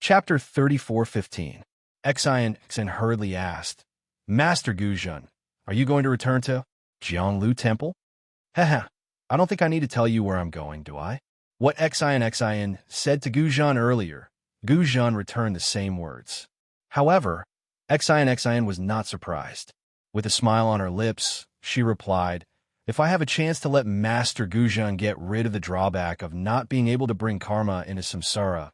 Chapter 34:15. Xian hurriedly asked, Master Guzhun, are you going to return to Jianglu Temple? Haha, I don't think I need to tell you where I'm going, do I? What Xian said to Guzhun earlier, Guzhun returned the same words. However, Xian was not surprised. With a smile on her lips, she replied, if I have a chance to let Master Guzhun get rid of the drawback of not being able to bring karma into samsara,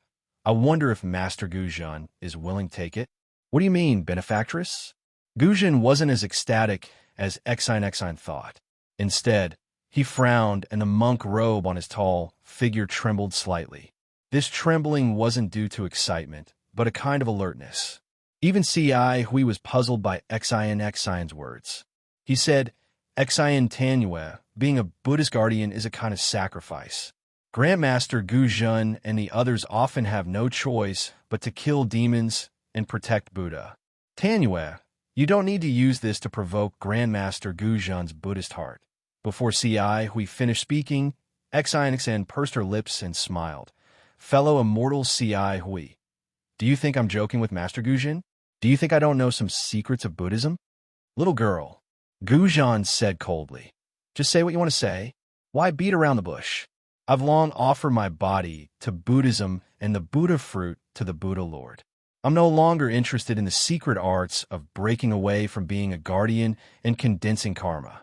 I wonder if Master Guzhun is willing to take it. What do you mean, benefactress? Guzhun wasn't as ecstatic as Xian thought. Instead, he frowned and the monk robe on his tall figure trembled slightly. This trembling wasn't due to excitement, but a kind of alertness. Even Hui was puzzled by Xian's words. He said, Xian Tanue, being a Buddhist guardian is a kind of sacrifice. Grandmaster Guzhun and the others often have no choice but to kill demons and protect Buddha. Tanue, you don't need to use this to provoke Grandmaster Guzhun's Buddhist heart. Before Hui finished speaking, Xian pursed her lips and smiled. Fellow immortal Hui, do you think I'm joking with Master Guzhun? Do you think I don't know some secrets of Buddhism? Little girl, Guzhun said coldly. Just say what you want to say. Why beat around the bush? I've long offered my body to Buddhism and the Buddha fruit to the Buddha Lord. I'm no longer interested in the secret arts of breaking away from being a guardian and condensing karma.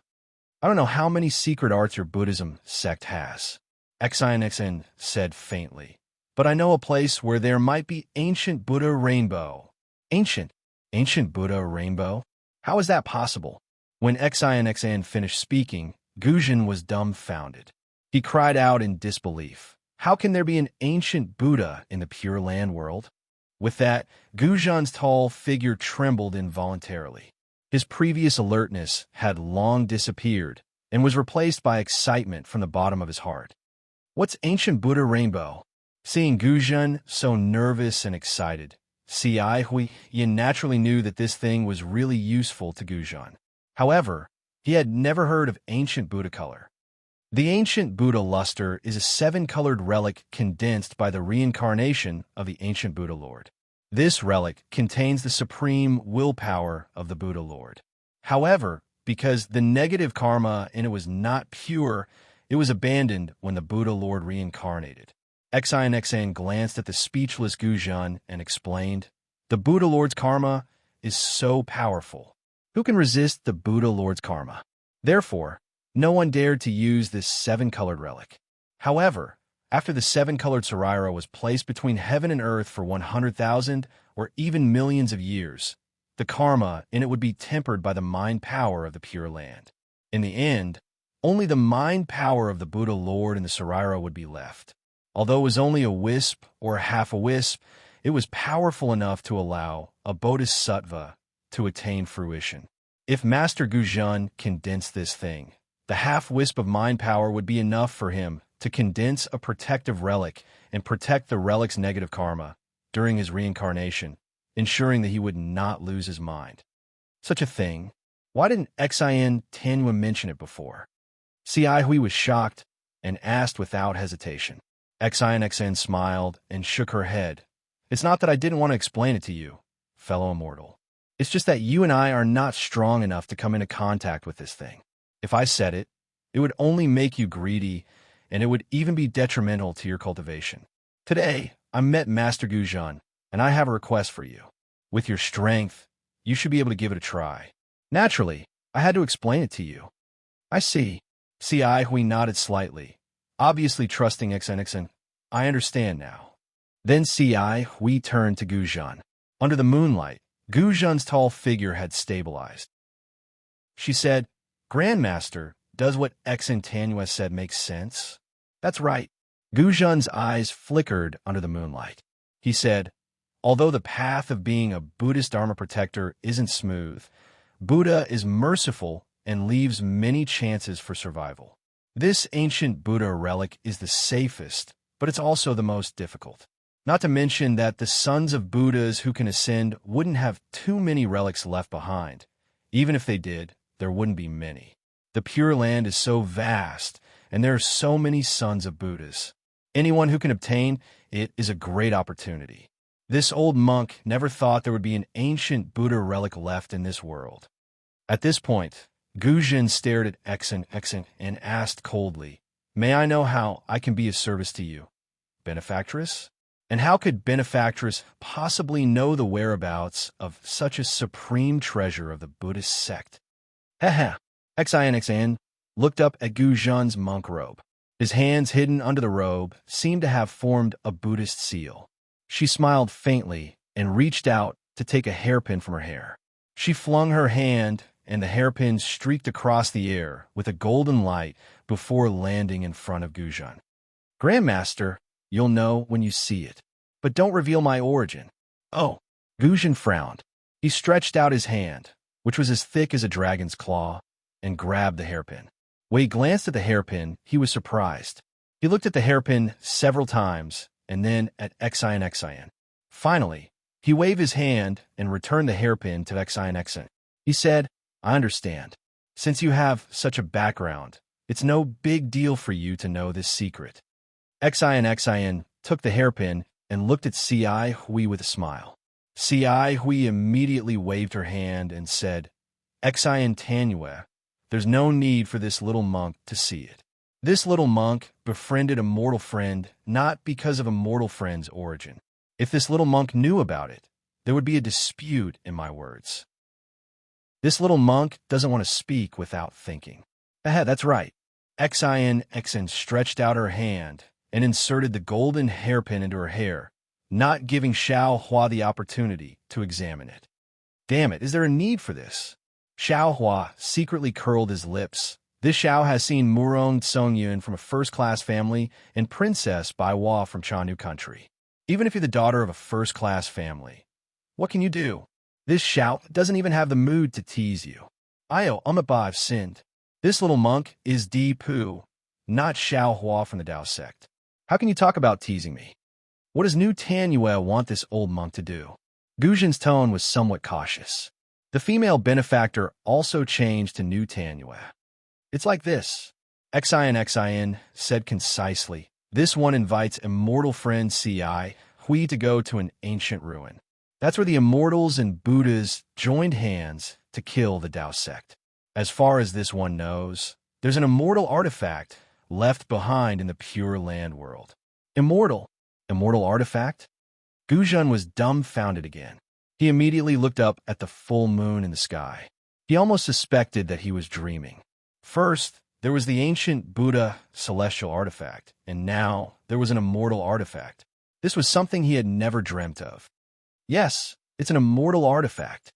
I don't know how many secret arts your Buddhism sect has, Xian said faintly, but I know a place where there might be ancient Buddha rainbow. Ancient Buddha rainbow? How is that possible? When Xian finished speaking, Guzhun was dumbfounded. He cried out in disbelief. How can there be an ancient Buddha in the Pure Land world? With that, Guzhun's tall figure trembled involuntarily. His previous alertness had long disappeared and was replaced by excitement from the bottom of his heart. What's ancient Buddha rainbow? Seeing Guzhun so nervous and excited, Hui naturally knew that this thing was really useful to Guzhun. However, he had never heard of ancient Buddha color. The ancient Buddha luster is a 7-colored relic condensed by the reincarnation of the ancient Buddha Lord. This relic contains the supreme willpower of the Buddha Lord. However, because the negative karma in it was not pure, it was abandoned when the Buddha Lord reincarnated. Xian glanced at the speechless Guzhun and explained, the Buddha Lord's karma is so powerful. Who can resist the Buddha Lord's karma? Therefore, no one dared to use this 7-colored relic. However, after the 7-colored Saraira was placed between heaven and earth for 100,000 or even millions of years, the karma in it would be tempered by the mind power of the Pure Land. In the end, only the mind power of the Buddha Lord and the Saraira would be left. Although it was only a wisp or half a wisp, it was powerful enough to allow a bodhisattva to attain fruition. If Master Guzhun condensed this thing, the half-wisp of mind power would be enough for him to condense a protective relic and protect the relic's negative karma during his reincarnation, ensuring that he would not lose his mind. Such a thing, why didn't Xian Tanue mention it before? Hui was shocked and asked without hesitation. Xian smiled and shook her head. It's not that I didn't want to explain it to you, fellow immortal. It's just that you and I are not strong enough to come into contact with this thing. If I said it, it would only make you greedy, and it would even be detrimental to your cultivation. Today, I met Master Guzhun, and I have a request for you. With your strength, you should be able to give it a try. Naturally, I had to explain it to you. I see. Hui nodded slightly, obviously trusting Xian. I understand now. Then Hui turned to Guzhun. Under the moonlight, Guzhun's tall figure had stabilized. She said, Grandmaster, does what Xian Tanue said make sense? That's right. Guzhun's eyes flickered under the moonlight. He said, although the path of being a Buddhist Dharma protector isn't smooth, Buddha is merciful and leaves many chances for survival. This ancient Buddha relic is the safest, but it's also the most difficult. Not to mention that the sons of Buddhas who can ascend wouldn't have too many relics left behind. Even if they did, there wouldn't be many. The Pure Land is so vast, and there are so many sons of Buddhas. Anyone who can obtain it is a great opportunity. This old monk never thought there would be an ancient Buddha relic left in this world. At this point, Guzhen stared at Exan and asked coldly, "May I know how I can be of service to you, benefactress?" And how could benefactress possibly know the whereabouts of such a supreme treasure of the Buddhist sect? Haha. Exan looked up at Guzhen's monk robe. His hands hidden under the robe seemed to have formed a Buddhist seal. She smiled faintly and reached out to take a hairpin from her hair. She flung her hand, and the hairpin streaked across the air with a golden light before landing in front of Guzhen. "Grandmaster, you'll know when you see it. But don't reveal my origin." "Oh." Guzhen frowned. He stretched out his hand, which was as thick as a dragon's claw, and grabbed the hairpin. When he glanced at the hairpin, he was surprised. He looked at the hairpin several times, and then at Exan. Finally, he waved his hand and returned the hairpin to Exan. He said, "I understand. Since you have such a background, it's no big deal for you to know this secret." Exan took the hairpin and looked at Ci Hui with a smile. Ci Hui immediately waved her hand and said, "Exan Tanue, there's no need for this little monk to see it. This little monk befriended a mortal friend not because of a mortal friend's origin. If this little monk knew about it, there would be a dispute in my words. This little monk doesn't want to speak without thinking." That's right. Exan stretched out her hand and inserted the golden hairpin into her hair, not giving Xiao Hua the opportunity to examine it. "Damn it, is there a need for this?" Xiao Hua secretly curled his lips. This Xiao has seen Murong Songyun from a first-class family and Princess Bai Hua from Chanu country. Even if you're the daughter of a first-class family, what can you do? This Xiao doesn't even have the mood to tease you. Io, I've sinned. This little monk is Di Pu, not Xiao Hua from the Dao sect. How can you talk about teasing me? What does New Tanue want this old monk to do? Guzhen's tone was somewhat cautious. The female benefactor also changed to New Tanue. "It's like this," Exan said concisely. "This one invites immortal friend Ci Hui to go to an ancient ruin. That's where the immortals and Buddhas joined hands to kill the Dao sect. As far as this one knows, there's an immortal artifact left behind in the Pure Land world." Immortal artifact? Guzhen was dumbfounded again. He immediately looked up at the full moon in the sky. He almost suspected that he was dreaming. First, there was the ancient Buddha celestial artifact, and now there was an immortal artifact. This was something he had never dreamt of. "Yes, it's an immortal artifact,"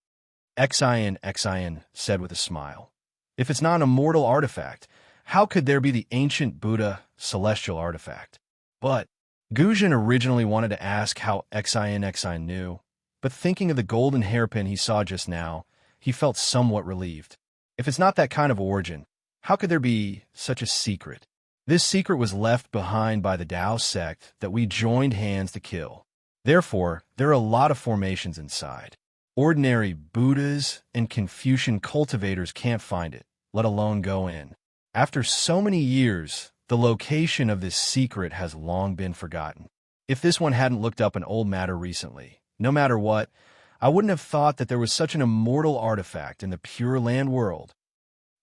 Exan said with a smile. "If it's not an immortal artifact, how could there be the ancient Buddha celestial artifact?" But Guzhen originally wanted to ask how Exan knew, but thinking of the golden hairpin he saw just now, he felt somewhat relieved. If it's not that kind of origin, how could there be such a secret? This secret was left behind by the Dao sect that we joined hands to kill. Therefore, there are a lot of formations inside. Ordinary Buddhas and Confucian cultivators can't find it, let alone go in. After so many years, the location of this secret has long been forgotten. If this one hadn't looked up an old matter recently, no matter what, I wouldn't have thought that there was such an immortal artifact in the Pure Land world.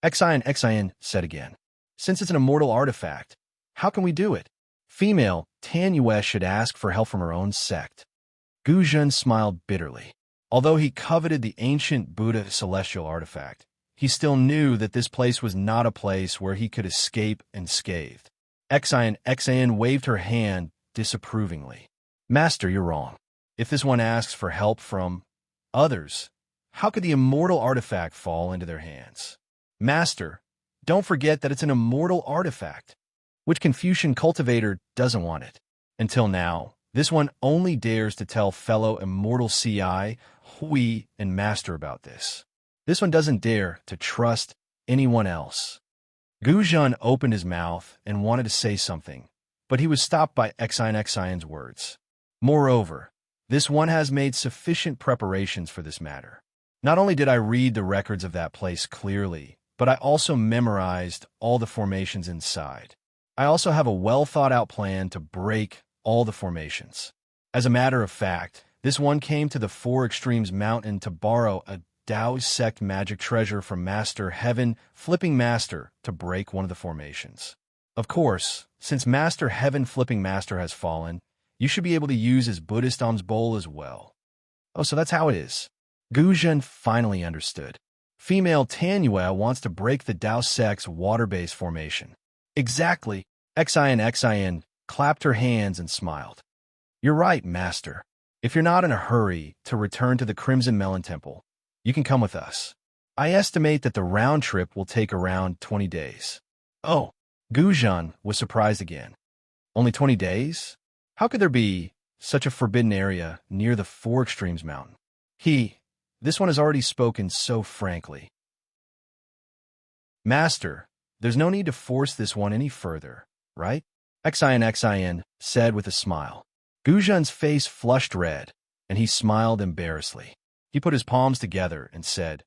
Exan said again. "Since it's an immortal artifact, how can we do it? Female Tanue should ask for help from her own sect." Guzhen smiled bitterly. Although he coveted the ancient Buddha celestial artifact, he still knew that this place was not a place where he could escape unscathed. Exan waved her hand disapprovingly. "Master, you're wrong. If this one asks for help from others, how could the immortal artifact fall into their hands? Master, don't forget that it's an immortal artifact. Which Confucian cultivator doesn't want it? Until now, this one only dares to tell fellow immortal Ci Hui and Master about this. This one doesn't dare to trust anyone else." Guzhen opened his mouth and wanted to say something, but he was stopped by Exan's words. "Moreover, this one has made sufficient preparations for this matter. Not only did I read the records of that place clearly, but I also memorized all the formations inside. I also have a well-thought-out plan to break all the formations. As a matter of fact, This one came to the Four Extremes Mountain to borrow a Tao sect magic treasure from Master Heaven Flipping Master to break one of the formations. Of course, since Master Heaven Flipping Master has fallen, you should be able to use his Buddhist alms bowl as well. Oh, so that's how it is. Guzhen finally understood. Female Tanyue wants to break the Tao sect's water-based formation. Exactly. Xin clapped her hands and smiled. You're right, Master. If you're not in a hurry to return to the Crimson Melon Temple, you can come with us. I estimate that the round trip will take around 20 days. Oh, Guzhen was surprised again. Only 20 days? How could there be such a forbidden area near the Four Extremes Mountain? This one has already spoken so frankly. Master, there's no need to force this one any further, right? Xin said with a smile. Guzhen's face flushed red, and he smiled embarrassedly. He put his palms together and said,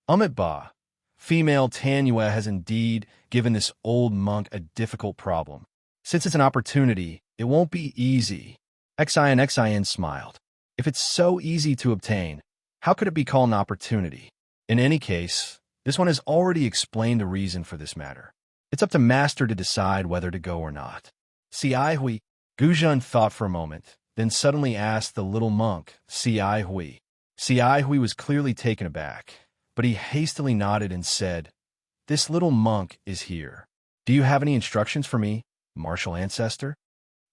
Ba, female Tanyue has indeed given this old monk a difficult problem. Since it's an opportunity, it won't be easy. Xin smiled. If it's so easy to obtain, how could it be called an opportunity? In any case, this one has already explained the reason for this matter. It's up to Master to decide whether to go or not. Hui. Guzhen thought for a moment, then suddenly asked the little monk, Hui. Hui was clearly taken aback, but he hastily nodded and said, This little monk is here. Do you have any instructions for me, martial ancestor?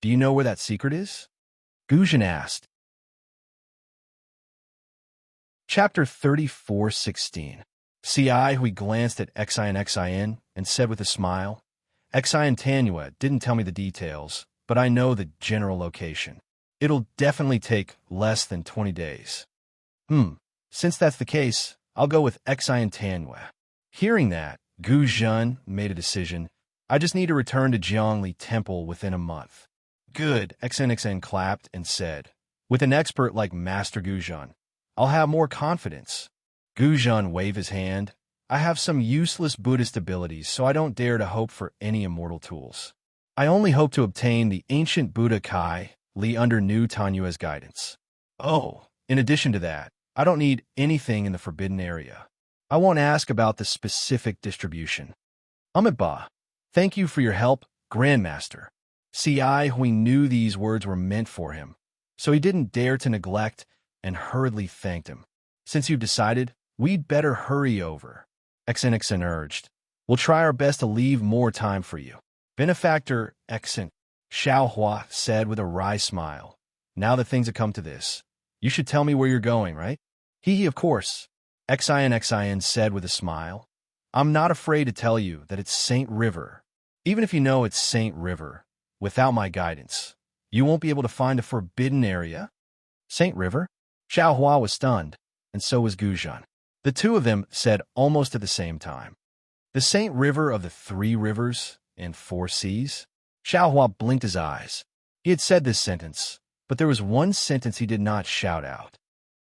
Do you know where that secret is? Guzhen asked. Chapter 34:16. Hui glanced at Xin and said with a smile, Xin Tanyue didn't tell me the details, but I know the general location. It'll definitely take less than 20 days. Since that's the case, I'll go with Xin Tanyue. Hearing that, Guzhen made a decision. I just need to return to Jiangli Temple within a month. Good, Xin clapped and said. With an expert like Master Guzhen, I'll have more confidence. Guzhen waved his hand. I have some useless Buddhist abilities, so I don't dare to hope for any immortal tools. I only hope to obtain the ancient Buddha Kai Li under New Tanyue's guidance. Oh, in addition to that, I don't need anything in the forbidden area. I won't ask about the specific distribution. Ba, thank you for your help, Grandmaster. Hui knew these words were meant for him, so he didn't dare to neglect and hurriedly thanked him. Since you've decided, we'd better hurry over. Xin urged. We'll try our best to leave more time for you. Benefactor Xin, Xiaohua said with a wry smile. Now that things have come to this, you should tell me where you're going, right? Of course. Xin said with a smile. I'm not afraid to tell you that it's Saint River. Even if you know it's Saint River, without my guidance, you won't be able to find a forbidden area? Saint River? Xiaohua was stunned, and so was Guzhen. The two of them said almost at the same time. The Saint River of the 3 rivers and 4 seas? Xiaohua blinked his eyes. He had said this sentence, but there was one sentence he did not shout out.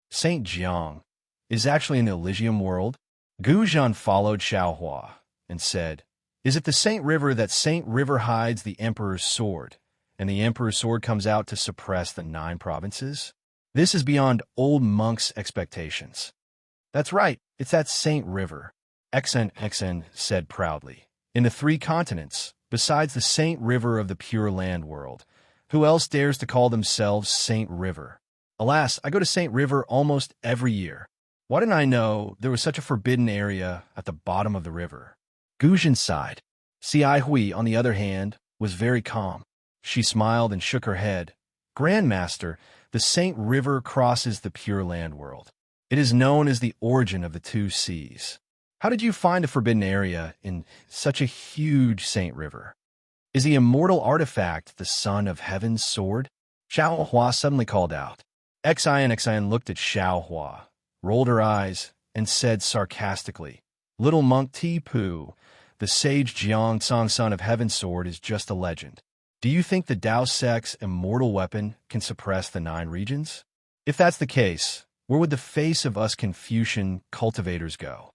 Saint Jiang is actually in the Elysium world? Guzhen followed Xiaohua and said, Is it the Saint River that Saint River hides the Emperor's sword, and the Emperor's sword comes out to suppress the 9 provinces? This is beyond old monk's expectations. That's right, it's that Saint River, Xin said proudly. In the 3 continents, besides the Saint River of the Pure Land world, who else dares to call themselves Saint River? Alas, I go to Saint River almost every year. Why didn't I know there was such a forbidden area at the bottom of the river? Guzhen sighed. Hui, on the other hand, was very calm. She smiled and shook her head. Grandmaster, the Saint River crosses the Pure Land world. It is known as the origin of the 2 seas. How did you find a forbidden area in such a huge Saint River? Is the immortal artifact the Son of Heaven's sword? Xiaohua suddenly called out. Xin looked at Xiaohua, rolled her eyes, and said sarcastically, Little monk Ti-Pu, the sage Jiang Song Son of Heaven's sword is just a legend. Do you think the Tao sect's immortal weapon can suppress the 9 regions? If that's the case, where would the face of us Confucian cultivators go?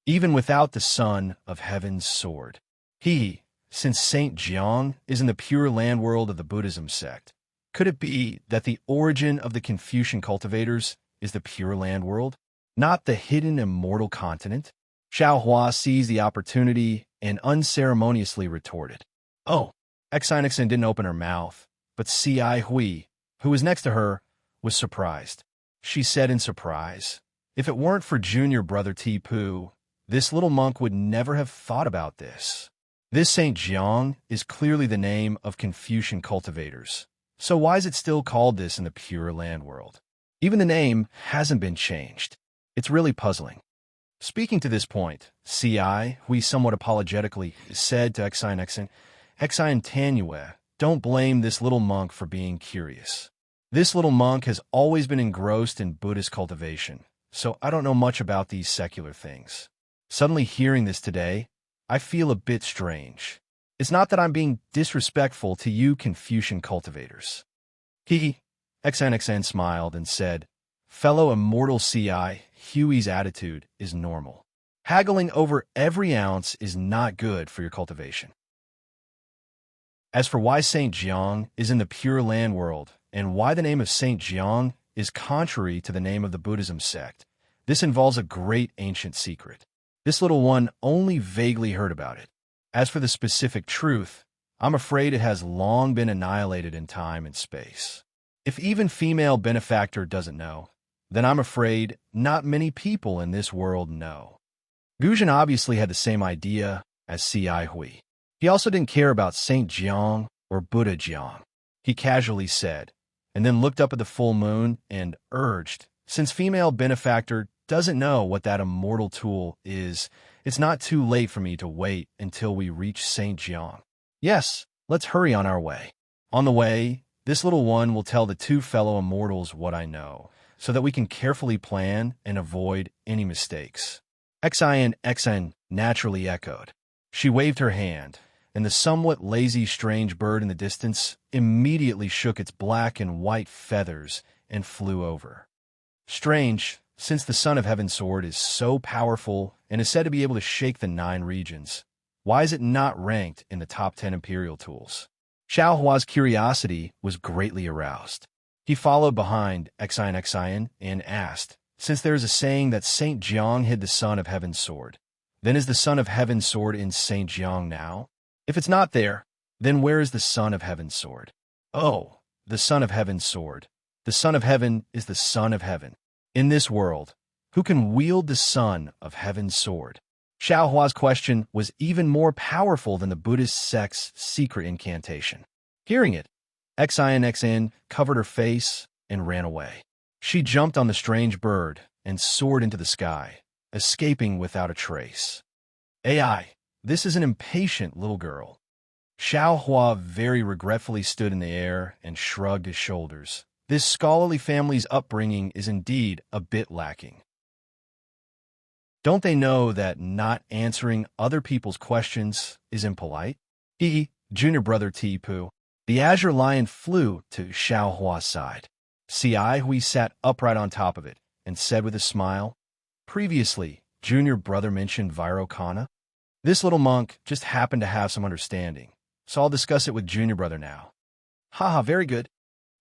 Even without the Son of Heaven's sword. Since Saint Jiang is in the Pure Land world of the Buddhism sect, Could it be that the origin of the Confucian cultivators is the Pure Land world, not the hidden immortal continent? Xiao Hua seized the opportunity and unceremoniously retorted. Oh, Xinixin didn't open her mouth, but C.I. Hui, who was next to her, was surprised. She said in surprise, if it weren't for junior brother Tipu, this little monk would never have thought about this. This Saint Jiang is clearly the name of Confucian cultivators. So why is it still called this in the Pure Land world? Even the name hasn't been changed. It's really puzzling. Speaking to this point, C.I., Hui somewhat apologetically said to Xinixin, Tanue, don't blame this little monk for being curious. This little monk has always been engrossed in Buddhist cultivation, so I don't know much about these secular things. Suddenly hearing this today, I feel a bit strange. It's not that I'm being disrespectful to you Confucian cultivators. Xinixin smiled and said, fellow immortal C.I., Huey's attitude is normal. Haggling over every ounce is not good for your cultivation. As for why Saint Jiang is in the Pure Land world, and why the name of Saint Jiang is contrary to the name of the Buddhism sect, this involves a great ancient secret. This little one only vaguely heard about it. As for the specific truth, I'm afraid it has long been annihilated in time and space. If even female benefactor doesn't know, then I'm afraid not many people in this world know. Guzhan obviously had the same idea as C.I. Hui. He also didn't care about Saint Jiang or Buddha Jiang, he casually said, and then looked up at the full moon and urged, since female benefactor doesn't know what that immortal tool is, it's not too late for me to wait until we reach Saint Jiang. Yes, let's hurry on our way. On the way, this little one will tell the two fellow immortals what I know, so that we can carefully plan and avoid any mistakes. Xin naturally echoed. She waved her hand, and the somewhat lazy strange bird in the distance immediately shook its black and white feathers and flew over. Strange, since the Son of Heaven's sword is so powerful and is said to be able to shake the 9 regions, why is it not ranked in the top 10 imperial tools? Xiao Hua's curiosity was greatly aroused. He followed behind Xin and asked, since there is a saying that Saint Jiang hid the Son of Heaven's sword, then is the Son of Heaven's sword in Saint Jiang now? If it's not there, then where is the Son of Heaven's sword? Oh, the Son of Heaven's sword. The Son of Heaven is the Son of Heaven. In this world, who can wield the Son of Heaven's sword? Xiao Hua's question was even more powerful than the Buddhist sect's secret incantation. Hearing it, Xin covered her face and ran away. She jumped on the strange bird and soared into the sky, escaping without a trace. AI, this is an impatient little girl. Xiao Hua very regretfully stood in the air and shrugged his shoulders. This scholarly family's upbringing is indeed a bit lacking. Don't they know that not answering other people's questions is impolite? Junior brother Tipu. The azure lion flew to Xiao Hua's side. C.I. Hui sat upright on top of it and said with a smile, previously, junior brother mentioned Virokana. This little monk just happened to have some understanding, so I'll discuss it with junior brother now. Haha, very good.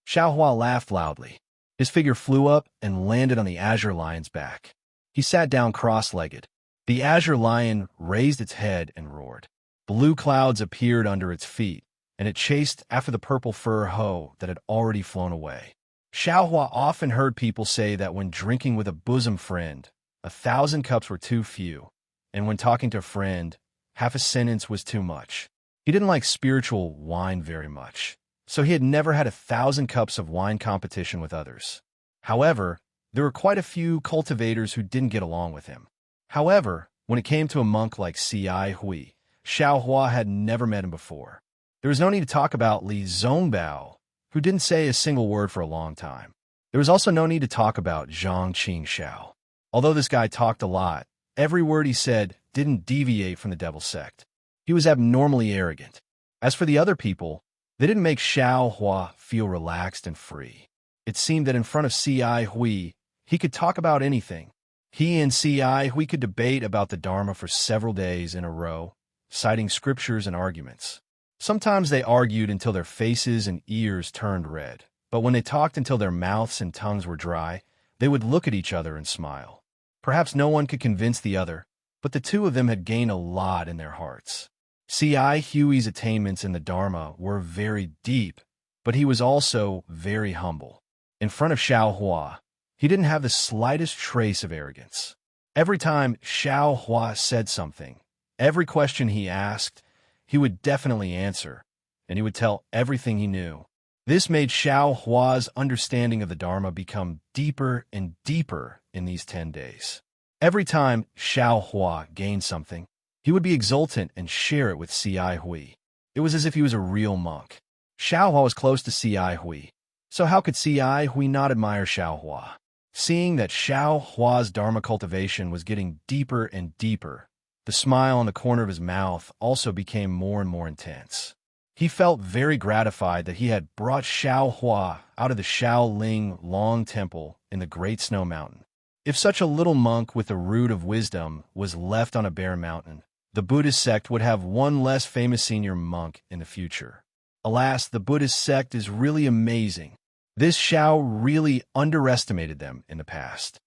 Xiao Hua laughed loudly. His figure flew up and landed on the azure lion's back. He sat down cross-legged. The azure lion raised its head and roared. Blue clouds appeared under its feet, and it chased after the purple fur hoe that had already flown away. Xiao Hua often heard people say that when drinking with a bosom friend, 1,000 cups were too few, and when talking to a friend, half a sentence was too much. He didn't like spiritual wine very much, so he had never had 1,000 cups of wine competition with others. However, there were quite a few cultivators who didn't get along with him. However, when it came to a monk like C.I. Hui, Xiao Hua had never met him before. There was no need to talk about Li Zongbao, who didn't say a single word for a long time. There was also no need to talk about Zhang Qingxiao. Although this guy talked a lot, every word he said didn't deviate from the devil sect. He was abnormally arrogant. As for the other people, they didn't make Xiao Hua feel relaxed and free. It seemed that in front of C.I. Hui, he could talk about anything. He and C.I. Hui could debate about the Dharma for several days in a row, citing scriptures and arguments. Sometimes they argued until their faces and ears turned red. but when they talked until their mouths and tongues were dry, they would look at each other and smile. Perhaps no one could convince the other, but the two of them had gained a lot in their hearts. C.I. Huey's attainments in the Dharma were very deep, but he was also very humble. In front of Xiao Hua, he didn't have the slightest trace of arrogance. Every time Xiao Hua said something, every question he asked, he would definitely answer, and he would tell everything he knew. This made Xiao Hua's understanding of the Dharma become deeper and deeper in these 10 days. Every time Xiao Hua gained something, he would be exultant and share it with C.I. Hui. It was as if he was a real monk. Xiao Hua was close to C.I. Hui, so how could C.I. Hui not admire Xiao Hua? Seeing that Xiao Hua's Dharma cultivation was getting deeper and deeper, the smile on the corner of his mouth also became more and more intense. He felt very gratified that he had brought Xiao Hua out of the Shaolin Long Temple in the Great Snow Mountain. If such a little monk with the root of wisdom was left on a bare mountain, the Buddhist sect would have one less famous senior monk in the future. Alas, the Buddhist sect is really amazing. This Xiao really underestimated them in the past.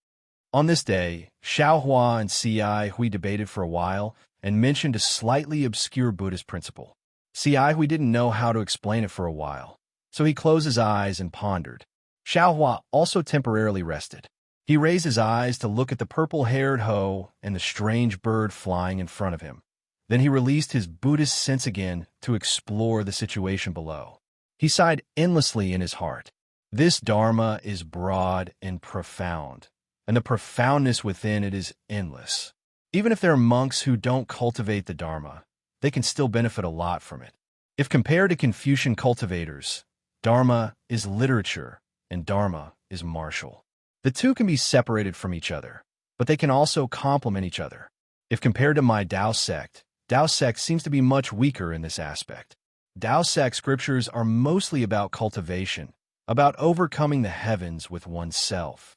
On this day, Xiao Hua and C.I. Hui debated for a while and mentioned a slightly obscure Buddhist principle. C.I. Hui didn't know how to explain it for a while, so he closed his eyes and pondered. Xiao Hua also temporarily rested. He raised his eyes to look at the purple-haired hoe and the strange bird flying in front of him. Then he released his Buddhist sense again to explore the situation below. He sighed endlessly in his heart. This Dharma is broad and profound, and the profoundness within it is endless. Even if there are monks who don't cultivate the Dharma, they can still benefit a lot from it. If compared to Confucian cultivators, Dharma is literature and Dharma is martial. The two can be separated from each other, but they can also complement each other. If compared to my Dao sect seems to be much weaker in this aspect. Dao sect scriptures are mostly about cultivation, about overcoming the heavens with oneself.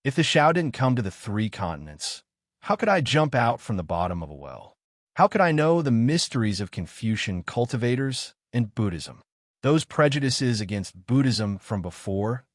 If the Xiao didn't come to the 3 continents, how could I jump out from the bottom of a well? How could I know the mysteries of Confucian cultivators and Buddhism? Those prejudices against Buddhism from before,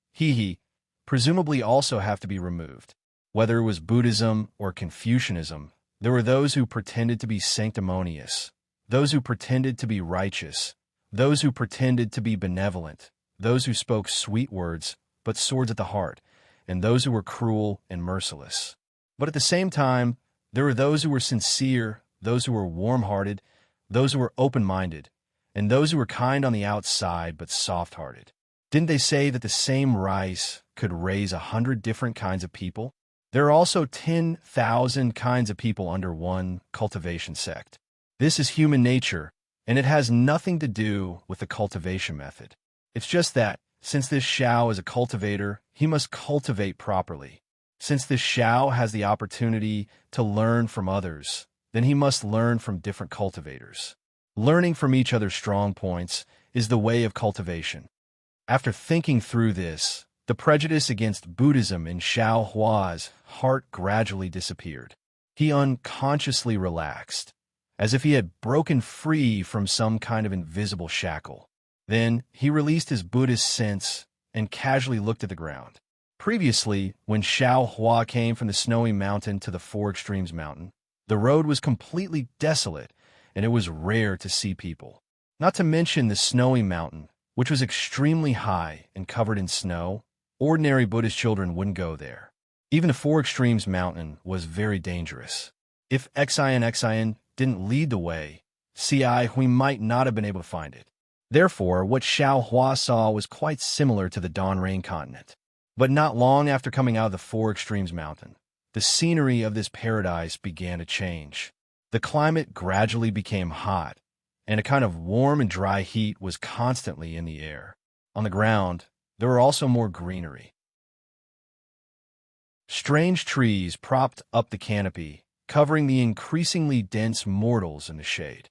presumably also have to be removed. Whether it was Buddhism or Confucianism, there were those who pretended to be sanctimonious, those who pretended to be righteous, those who pretended to be benevolent, those who spoke sweet words but swords at the heart, and those who were cruel and merciless. But at the same time, there were those who were sincere, those who were warm-hearted, those who were open-minded, and those who were kind on the outside but soft-hearted. Didn't they say that the same rice could raise 100 different kinds of people? There are also 10,000 kinds of people under one cultivation sect. This is human nature, and it has nothing to do with the cultivation method. It's just that, since this Xiao is a cultivator, he must cultivate properly. Since this Xiao has the opportunity to learn from others, then he must learn from different cultivators. Learning from each other's strong points is the way of cultivation. After thinking through this, the prejudice against Buddhism in Xiao Hua's heart gradually disappeared. He unconsciously relaxed, as if he had broken free from some kind of invisible shackle. Then he released his Buddhist sense and casually looked at the ground. Previously, when Xiao Hua came from the snowy mountain to the Four Extremes mountain, the road was completely desolate, and it was rare to see people. Not to mention the snowy mountain, which was extremely high and covered in snow. Ordinary Buddhist children wouldn't go there. Even the Four Extremes mountain was very dangerous. If Xian didn't lead the way, C.I. Hui might not have been able to find it. Therefore, what Xiao Hua saw was quite similar to the Dawn Rain continent. But not long after coming out of the Four Extremes mountain, the scenery of this paradise began to change. The climate gradually became hot, and a kind of warm and dry heat was constantly in the air. On the ground, there were also more greenery. Strange trees propped up the canopy, covering the increasingly dense mortals in the shade.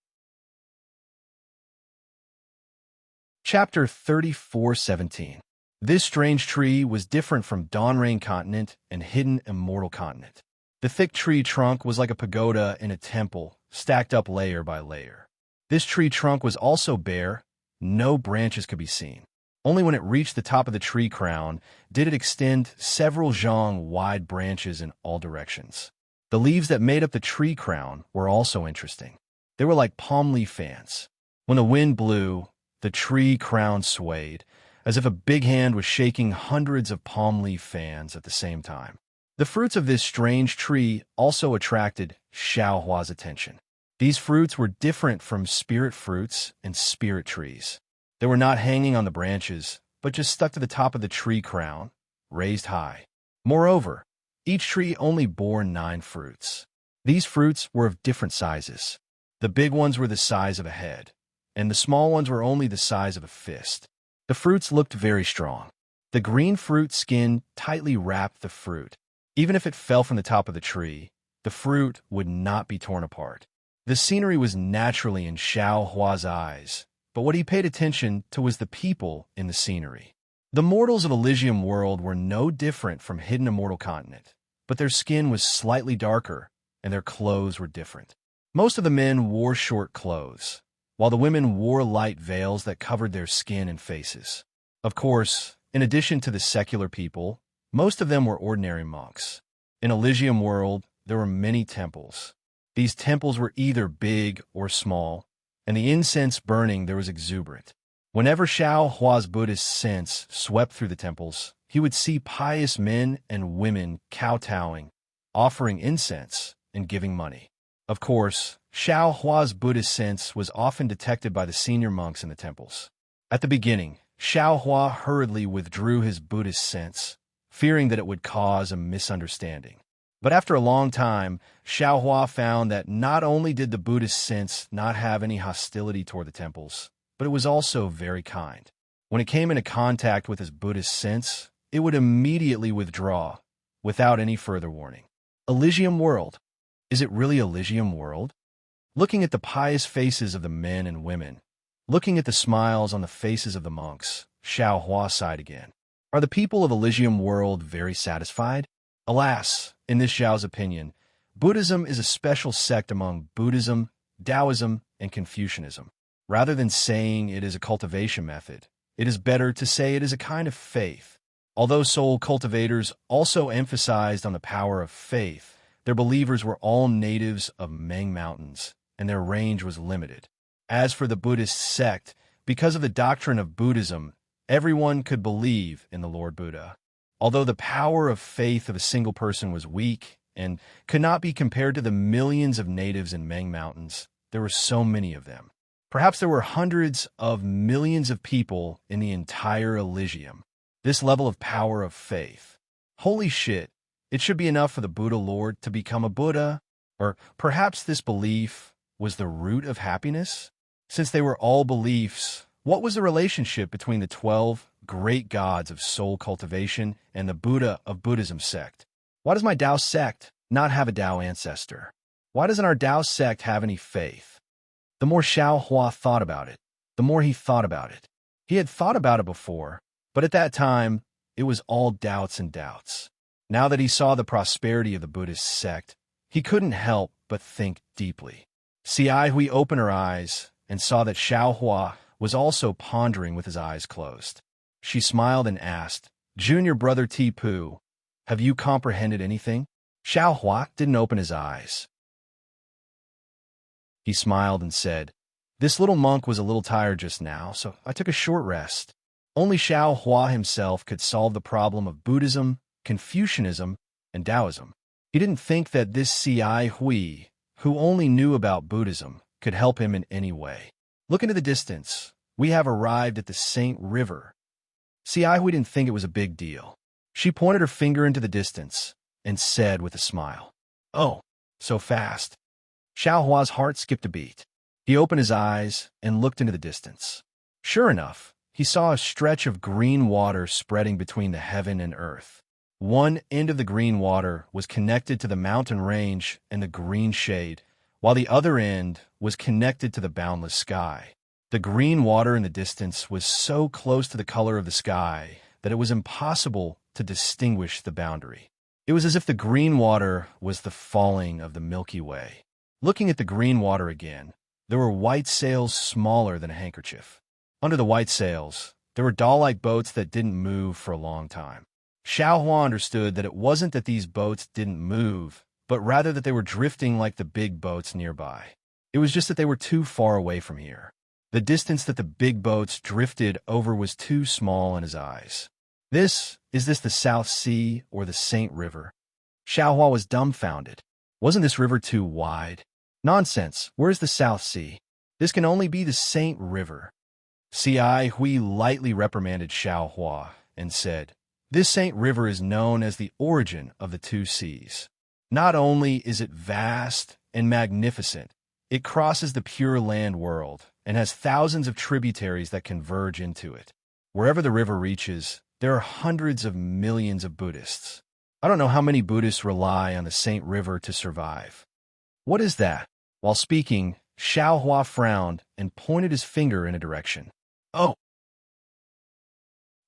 Chapter 34:17. This strange tree was different from Dawn Rain continent and hidden immortal continent. The thick tree trunk was like a pagoda in a temple, stacked up layer by layer. This tree trunk was also bare, no branches could be seen. Only when it reached the top of the tree crown did it extend several zhang wide branches in all directions. The leaves that made up the tree crown were also interesting. They were like palm leaf fans. When the wind blew, the tree crown swayed, as if a big hand was shaking hundreds of palm leaf fans at the same time. The fruits of this strange tree also attracted Xiaohua's attention. These fruits were different from spirit fruits and spirit trees. They were not hanging on the branches, but just stuck to the top of the tree crown, raised high. Moreover, each tree only bore 9 fruits. These fruits were of different sizes. The big ones were the size of a head, and the small ones were only the size of a fist. The fruits looked very strong. The green fruit skin tightly wrapped the fruit. Even if it fell from the top of the tree, the fruit would not be torn apart. The scenery was naturally in Xiao Hua's eyes, but what he paid attention to was the people in the scenery. The mortals of Elysium world were no different from Hidden Immortal Continent, but their skin was slightly darker, and their clothes were different. Most of the men wore short clothes, while the women wore light veils that covered their skin and faces. Of course, in addition to the secular people, most of them were ordinary monks. In Elysium world, there were many temples. These temples were either big or small, and the incense burning there was exuberant. Whenever Xiao Hua's Buddhist sense swept through the temples, he would see pious men and women kowtowing, offering incense, and giving money. Of course, Xiao Hua's Buddhist sense was often detected by the senior monks in the temples. At the beginning, Xiao Hua hurriedly withdrew his Buddhist sense, fearing that it would cause a misunderstanding. But after a long time, Xiao Hua found that not only did the Buddhist sense not have any hostility toward the temples, but it was also very kind. When it came into contact with his Buddhist sense, it would immediately withdraw, without any further warning. Elysium world. Is it really Elysium world? Looking at the pious faces of the men and women, looking at the smiles on the faces of the monks, Xiao Hua sighed again. Are the people of Elysium world very satisfied? Alas, in this Xiao's opinion, Buddhism is a special sect among Buddhism, Taoism, and Confucianism. Rather than saying it is a cultivation method, it is better to say it is a kind of faith. Although soul cultivators also emphasized on the power of faith, their believers were all natives of Meng Mountains, and their range was limited. As for the Buddhist sect, because of the doctrine of Buddhism, everyone could believe in the Lord Buddha. Although the power of faith of a single person was weak and could not be compared to the millions of natives in Meng Mountains, there were so many of them. Perhaps there were hundreds of millions of people in the entire Elysium. This level of power of faith. Holy shit, it should be enough for the Buddha Lord to become a Buddha? Or perhaps this belief was the root of happiness? Since they were all beliefs, what was the relationship between the 12 great gods of soul cultivation and the Buddha of Buddhism sect? Why does my Tao sect not have a Tao ancestor? Why doesn't our Tao sect have any faith? The more Xiao Hua thought about it, the more he thought about it. He had thought about it before, but at that time, it was all doubts and doubts. Now that he saw the prosperity of the Buddhist sect, he couldn't help but think deeply. Xi Hui opened her eyes and saw that Xiao Hua was also pondering with his eyes closed. She smiled and asked, "Junior brother Tipu, have you comprehended anything?" Xiao Hua didn't open his eyes. He smiled and said, "This little monk was a little tired just now, so I took a short rest." Only Xiao Hua himself could solve the problem of Buddhism, Confucianism, and Taoism. He didn't think that this Xi Hui, who only knew about Buddhism, could help him in any way. Look into the distance. We have arrived at the Saint River. Xi Hui didn't think it was a big deal. She pointed her finger into the distance and said with a smile, "Oh, so fast." Xiao Hua's heart skipped a beat. He opened his eyes and looked into the distance. Sure enough, he saw a stretch of green water spreading between the heaven and earth. One end of the green water was connected to the mountain range and the green shade, while the other end was connected to the boundless sky. The green water in the distance was so close to the color of the sky that it was impossible to distinguish the boundary. It was as if the green water was the falling of the Milky Way. Looking at the green water again, there were white sails smaller than a handkerchief. Under the white sails, There were doll-like boats that didn't move for a long time. Xiaohua understood that it wasn't that these boats didn't move, but rather that they were drifting like the big boats nearby. It was just that they were too far away from here. The distance that the big boats drifted over was too small in his eyes. Is this the South Sea or the Saint River? Xiaohua was dumbfounded. Wasn't this river too wide? Nonsense, where's the South Sea? This can only be the Saint River. Ci Hui lightly reprimanded Xiaohua and said, "This Saint River is known as the origin of the two seas. Not only is it vast and magnificent, it crosses the Pure Land world and has thousands of tributaries that converge into it. Wherever the river reaches, there are hundreds of millions of Buddhists. I don't know how many Buddhists rely on the Saint River to survive." "What is that?" While speaking, Xiaohua frowned and pointed his finger in a direction. "Oh!"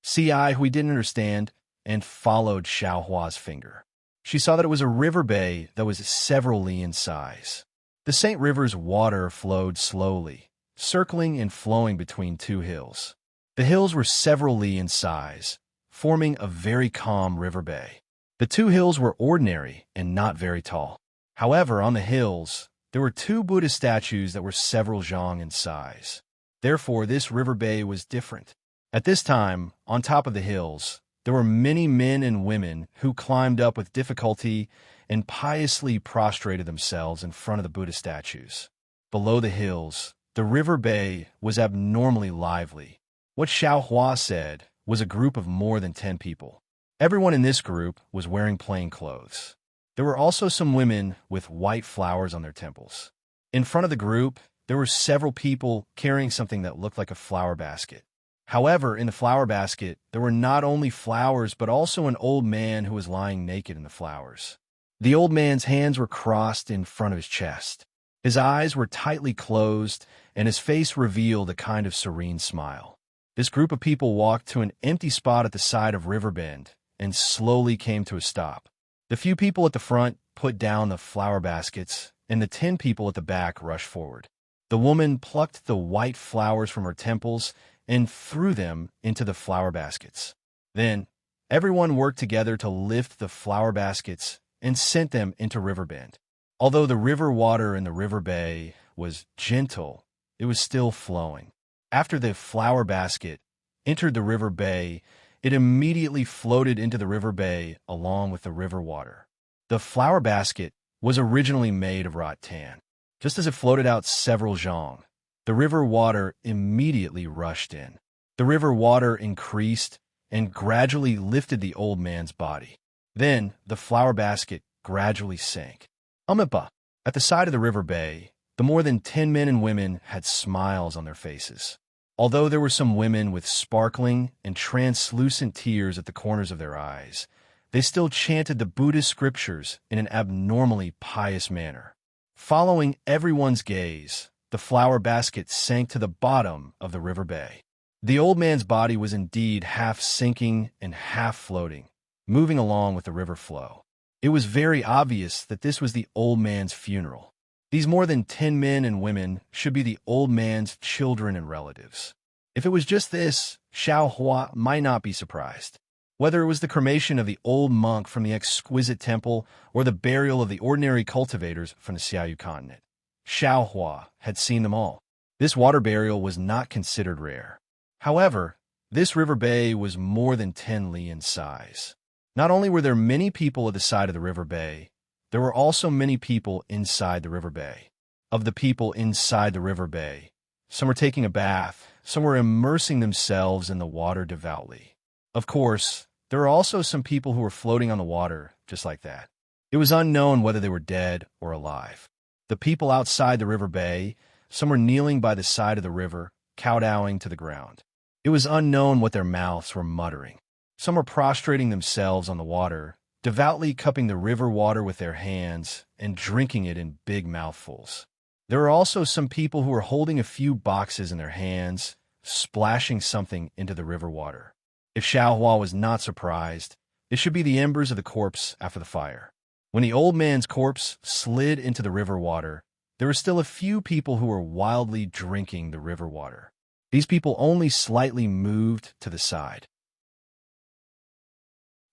Ci Hui didn't understand and followed Xiaohua's finger. She saw that it was a river bay that was several li in size. The Saint River's water flowed slowly, circling and flowing between two hills. The hills were several li in size, forming a very calm river bay. The two hills were ordinary and not very tall. However, on the hills, there were two Buddha statues that were several zhang in size. Therefore, this river bay was different. At this time, on top of the hills, there were many men and women who climbed up with difficulty and piously prostrated themselves in front of the Buddha statues. Below the hills, the river bay was abnormally lively. What Xiaohua said was a group of more than 10 people. Everyone in this group was wearing plain clothes. There were also some women with white flowers on their temples. In front of the group, there were several people carrying something that looked like a flower basket. However, in the flower basket, there were not only flowers, but also an old man who was lying naked in the flowers. The old man's hands were crossed in front of his chest. His eyes were tightly closed, and his face revealed a kind of serene smile. This group of people walked to an empty spot at the side of River Bend and slowly came to a stop. The few people at the front put down the flower baskets, and the 10 people at the back rushed forward. The woman plucked the white flowers from her temples and threw them into the flower baskets. Then, everyone worked together to lift the flower baskets and sent them into River Bend. Although the river water in the river bay was gentle, it was still flowing. After the flower basket entered the river bay, it immediately floated into the river bay along with the river water. The flower basket was originally made of rattan. Just as it floated out several zhang, the river water immediately rushed in. The river water increased and gradually lifted the old man's body. Then the flower basket gradually sank. At the side of the river bay, the more than 10 men and women had smiles on their faces. Although there were some women with sparkling and translucent tears at the corners of their eyes, they still chanted the Buddhist scriptures in an abnormally pious manner. Following everyone's gaze, the flower basket sank to the bottom of the river bay. The old man's body was indeed half sinking and half floating, moving along with the river flow. It was very obvious that this was the old man's funeral. These more than 10 men and women should be the old man's children and relatives. If it was just this, Xiaohua might not be surprised. Whether it was the cremation of the old monk from the exquisite temple or the burial of the ordinary cultivators from the Xiaoyu continent, Xiaohua had seen them all. This water burial was not considered rare. However, this river bay was more than 10 li in size. Not only were there many people at the side of the river bay, there were also many people inside the river bay. Of the people inside the river bay, some were taking a bath, some were immersing themselves in the water devoutly. Of course, there were also some people who were floating on the water just like that. It was unknown whether they were dead or alive. The people outside the river bay, some were kneeling by the side of the river, kowtowing to the ground. It was unknown what their mouths were muttering. Some were prostrating themselves on the water, devoutly cupping the river water with their hands and drinking it in big mouthfuls. There were also some people who were holding a few boxes in their hands, splashing something into the river water. If Xiaohua was not surprised, it should be the embers of the corpse after the fire. When the old man's corpse slid into the river water, there were still a few people who were wildly drinking the river water. These people only slightly moved to the side.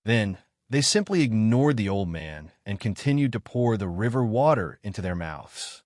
Then, they simply ignored the old man and continued to pour the river water into their mouths.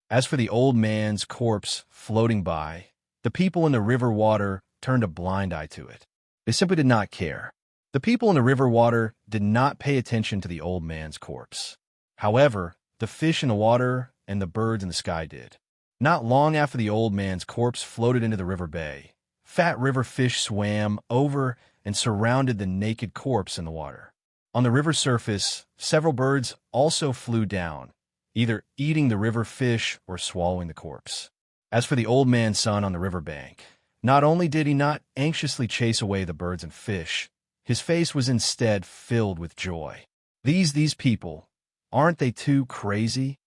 As for the old man's corpse floating by, the people in the river water turned a blind eye to it. They simply did not care. The people in the river water did not pay attention to the old man's corpse. However, the fish in the water and the birds in the sky did. Not long after the old man's corpse floated into the river bay, fat river fish swam over and surrounded the naked corpse in the water. On the river surface, several birds also flew down, either eating the river fish or swallowing the corpse. As for the old man's son on the river bank, not only did he not anxiously chase away the birds and fish, his face was instead filled with joy. These people, aren't they too crazy?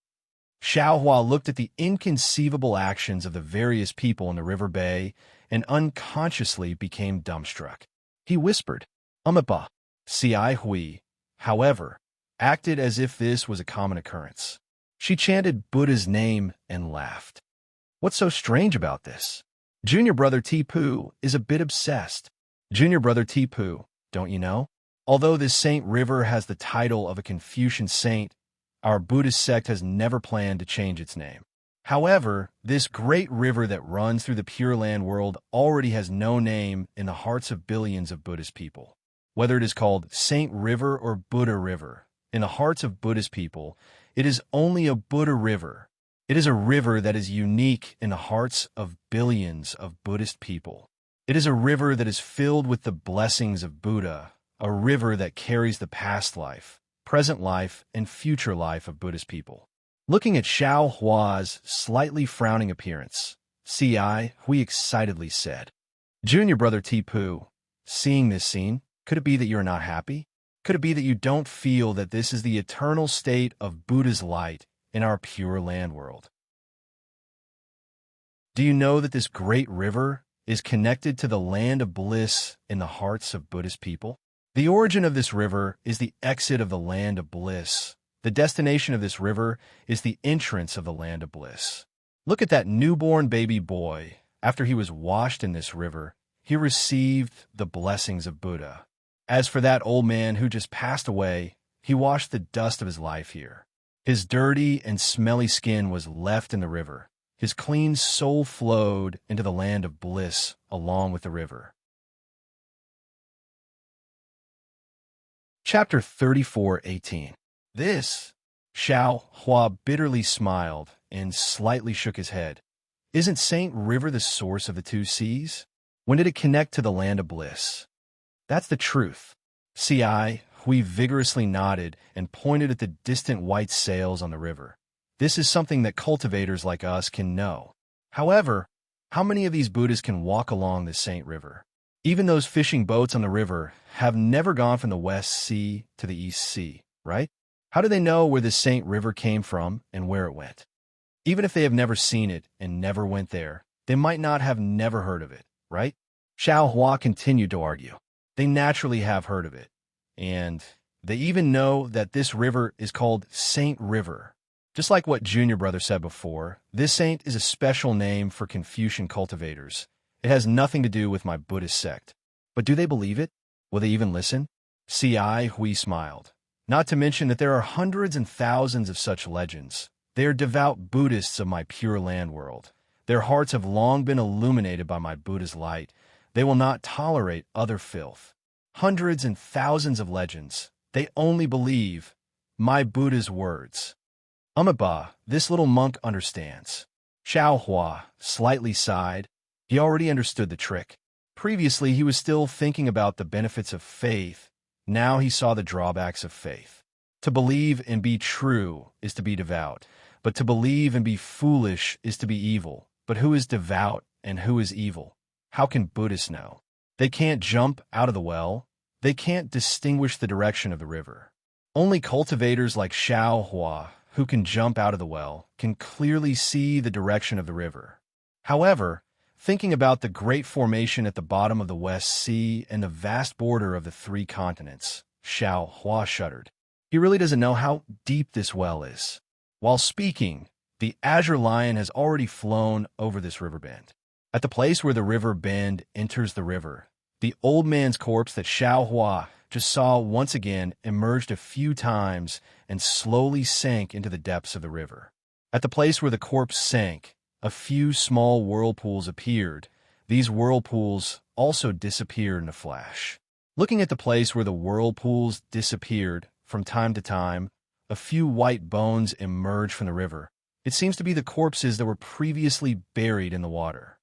Xiao Hua looked at the inconceivable actions of the various people in the river bay and unconsciously became dumbstruck. He whispered, "Ba." Xi Hui, however, acted as if this was a common occurrence. She chanted Buddha's name and laughed. What's so strange about this? Junior brother Tipu is a bit obsessed. Junior brother Tipu, don't you know? Although this saint river has the title of a Confucian saint, our Buddhist sect has never planned to change its name. However, this great river that runs through the Pure Land world already has no name in the hearts of billions of Buddhist people. Whether it is called Saint River or Buddha River, in the hearts of Buddhist people, it is only a Buddha river. It is a river that is unique in the hearts of billions of Buddhist people. It is a river that is filled with the blessings of Buddha, a river that carries the past life, present life, and future life of Buddhist people. Looking at Xiao Hua's slightly frowning appearance, Ci Hui excitedly said, "Junior brother Tipu, seeing this scene, could it be that you are not happy? Could it be that you don't feel that this is the eternal state of Buddha's light in our Pure Land world? Do you know that this great river is connected to the land of bliss in the hearts of Buddhist people? The origin of this river is the exit of the land of bliss. The destination of this river is the entrance of the land of bliss. Look at that newborn baby boy. After he was washed in this river, he received the blessings of Buddha. As for that old man who just passed away, he washed the dust of his life here. His dirty and smelly skin was left in the river. His clean soul flowed into the land of bliss along with the river." Chapter 34:18. This, Xiao Hua bitterly smiled and slightly shook his head. Isn't Saint River the source of the two seas? When did it connect to the land of bliss? That's the truth. Ci Hui vigorously nodded and pointed at the distant white sails on the river. This is something that cultivators like us can know. However, how many of these Buddhists can walk along this Saint River? Even those fishing boats on the river have never gone from the West Sea to the East Sea, right? How do they know where this Saint River came from and where it went? Even if they have never seen it and never went there, they might not have never heard of it, right? Xiao Hua continued to argue. They naturally have heard of it, and they even know that this river is called Saint River. Just like what Junior Brother said before, this saint is a special name for Confucian cultivators. It has nothing to do with my Buddhist sect. But do they believe it? Will they even listen? Ci Hui smiled. Not to mention that there are hundreds and thousands of such legends. They are devout Buddhists of my Pure Land world. Their hearts have long been illuminated by my Buddha's light. They will not tolerate other filth. Hundreds and thousands of legends. They only believe my Buddha's words. Ba, this little monk understands. Xiao Hua slightly sighed. He already understood the trick. Previously, he was still thinking about the benefits of faith. Now he saw the drawbacks of faith. To believe and be true is to be devout, but to believe and be foolish is to be evil. But who is devout and who is evil? How can Buddhists know? They can't jump out of the well. They can't distinguish the direction of the river. Only cultivators like Xiao Hua, who can jump out of the well, can clearly see the direction of the river. However, thinking about the great formation at the bottom of the West Sea and the vast border of the three continents, Xiao Hua shuddered. He really doesn't know how deep this well is. While speaking, the azure lion has already flown over this river bend. At the place where the river bend enters the river, the old man's corpse that Xiao Hua just saw once again emerged a few times and slowly sank into the depths of the river. At the place where the corpse sank, a few small whirlpools appeared. These whirlpools also disappeared in a flash. Looking at the place where the whirlpools disappeared, from time to time, a few white bones emerged from the river. It seems to be the corpses that were previously buried in the water.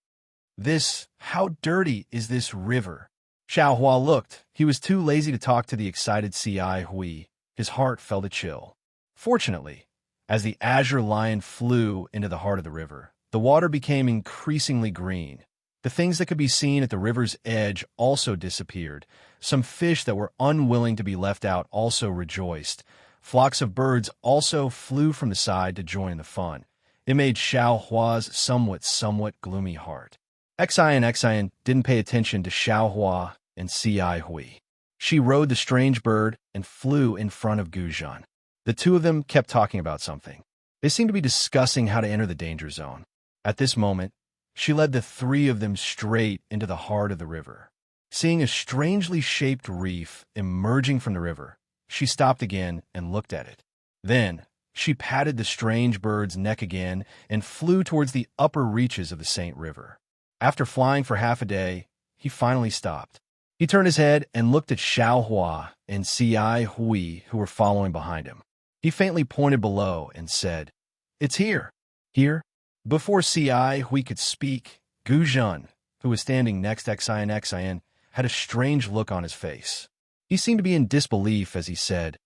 How dirty is this river? Xiao Hua looked. He was too lazy to talk to the excited C.I. Hui. His heart felt a chill. Fortunately, as the azure lion flew into the heart of the river, the water became increasingly green. The things that could be seen at the river's edge also disappeared. Some fish that were unwilling to be left out also rejoiced. Flocks of birds also flew from the side to join the fun. It made Xiao Hua's somewhat gloomy heart. Xian didn't pay attention to Xiao Hua and C.I. Hui. She rode the strange bird and flew in front of Guzhan. The two of them kept talking about something. They seemed to be discussing how to enter the danger zone. At this moment, she led the three of them straight into the heart of the river. Seeing a strangely shaped reef emerging from the river, she stopped again and looked at it. Then, she patted the strange bird's neck again and flew towards the upper reaches of the Saint River. After flying for half a day, he finally stopped. He turned his head and looked at Xiao Hua and C.I. Hui, who were following behind him. He faintly pointed below and said, "It's here." Here? Before C.I. Hui could speak, Guzhan, who was standing next to Xian, had a strange look on his face. He seemed to be in disbelief as he said,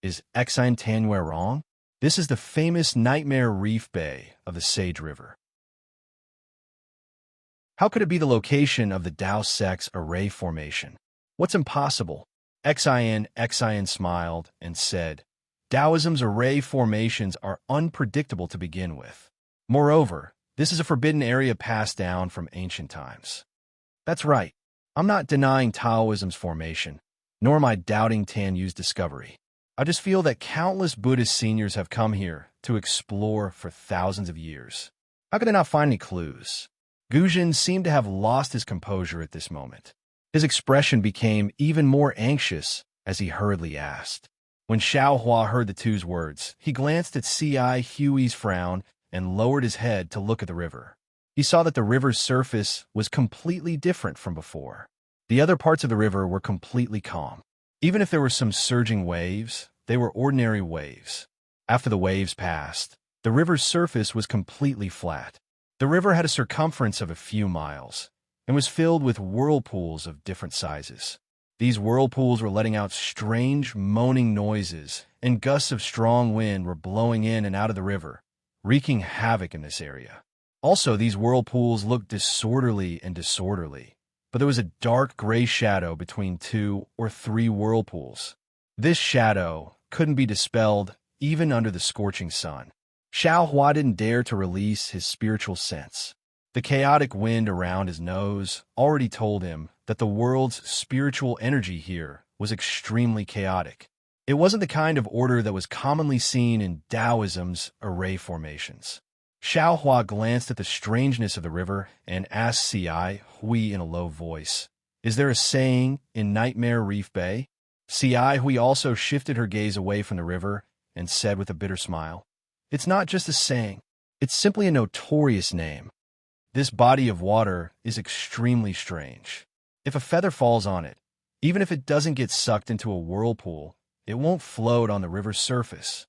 "Is Xian Tanwei wrong? This is the famous Nightmare Reef Bay of the Sage River. How could it be the location of the Dao Sect's array formation? What's impossible?" Xian smiled and said, "Taoism's array formations are unpredictable to begin with. Moreover, this is a forbidden area passed down from ancient times." That's right. I'm not denying Taoism's formation, nor am I doubting Tan Yu's discovery. I just feel that countless Buddhist seniors have come here to explore for thousands of years. How could they not find any clues? Guzhan seemed to have lost his composure at this moment. His expression became even more anxious as he hurriedly asked. When Xiao Hua heard the two's words, he glanced at C.I. Hui's frown and lowered his head to look at the river. He saw that the river's surface was completely different from before. The other parts of the river were completely calm. Even if there were some surging waves, they were ordinary waves. After the waves passed, the river's surface was completely flat. The river had a circumference of a few miles and was filled with whirlpools of different sizes. These whirlpools were letting out strange moaning noises, and gusts of strong wind were blowing in and out of the river, wreaking havoc in this area. Also, these whirlpools looked disorderly, but there was a dark gray shadow between 2 or 3 whirlpools. This shadow couldn't be dispelled even under the scorching sun. Xiao Hua didn't dare to release his spiritual sense. The chaotic wind around his nose already told him that the world's spiritual energy here was extremely chaotic. It wasn't the kind of order that was commonly seen in Taoism's array formations. Xiao Hua glanced at the strangeness of the river and asked C.I. Hui in a low voice, "Is there a saying in Nightmare Reef Bay?" C.I. Hui also shifted her gaze away from the river and said with a bitter smile, "It's not just a saying. It's simply a notorious name. This body of water is extremely strange. If a feather falls on it, even if it doesn't get sucked into a whirlpool, it won't float on the river's surface.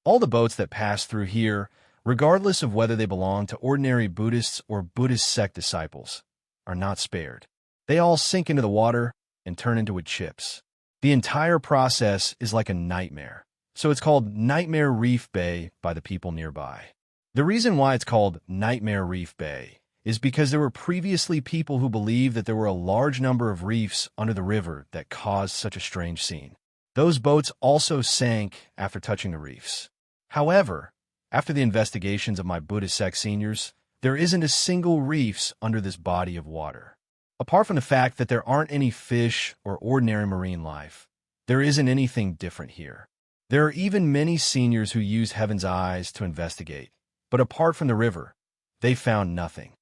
All the boats that pass through here, regardless of whether they belong to ordinary Buddhists or Buddhist sect disciples, are not spared. They all sink into the water and turn into wood chips. The entire process is like a nightmare. So it's called Nightmare Reef Bay by the people nearby. The reason why it's called Nightmare Reef Bay is because there were previously people who believed that there were a large number of reefs under the river that caused such a strange scene. Those boats also sank after touching the reefs. However, after the investigations of my Buddhist sect seniors, there isn't a single reefs under this body of water. Apart from the fact that there aren't any fish or ordinary marine life, there isn't anything different here. There are even many seniors who use Heaven's Eyes to investigate, but apart from the river, they found nothing.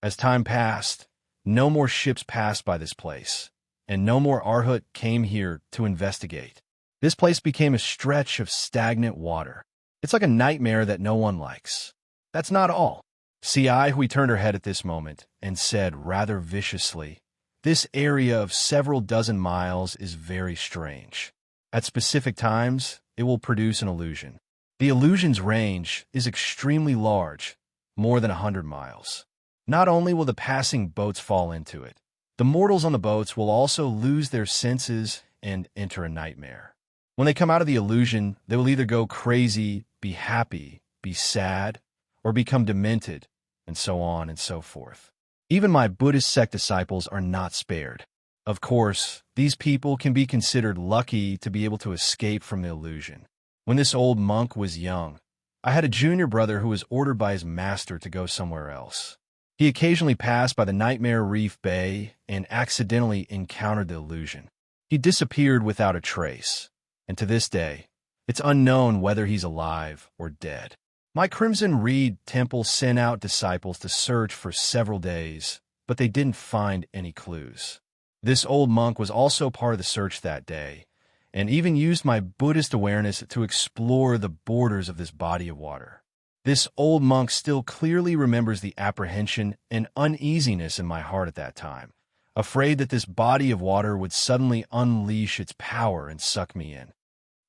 As time passed, no more ships passed by this place, and no more Arhut came here to investigate. This place became a stretch of stagnant water. It's like a nightmare that no one likes. That's not all. Hui turned her head at this moment and said rather viciously, "This area of several dozen miles is very strange. At specific times, it will produce an illusion. The illusion's range is extremely large, more than 100 miles. Not only will the passing boats fall into it, the mortals on the boats will also lose their senses and enter a nightmare. When they come out of the illusion, they will either go crazy, be happy, be sad, or become demented, and so on and so forth. Even my Buddhist sect disciples are not spared. Of course, these people can be considered lucky to be able to escape from the illusion. When this old monk was young, I had a junior brother who was ordered by his master to go somewhere else. He occasionally passed by the Nightmare Reef Bay and accidentally encountered the illusion. He disappeared without a trace, and to this day, it's unknown whether he's alive or dead. My Crimson Reed Temple sent out disciples to search for several days, but they didn't find any clues. This old monk was also part of the search that day, and even used my Buddhist awareness to explore the borders of this body of water. This old monk still clearly remembers the apprehension and uneasiness in my heart at that time, afraid that this body of water would suddenly unleash its power and suck me in.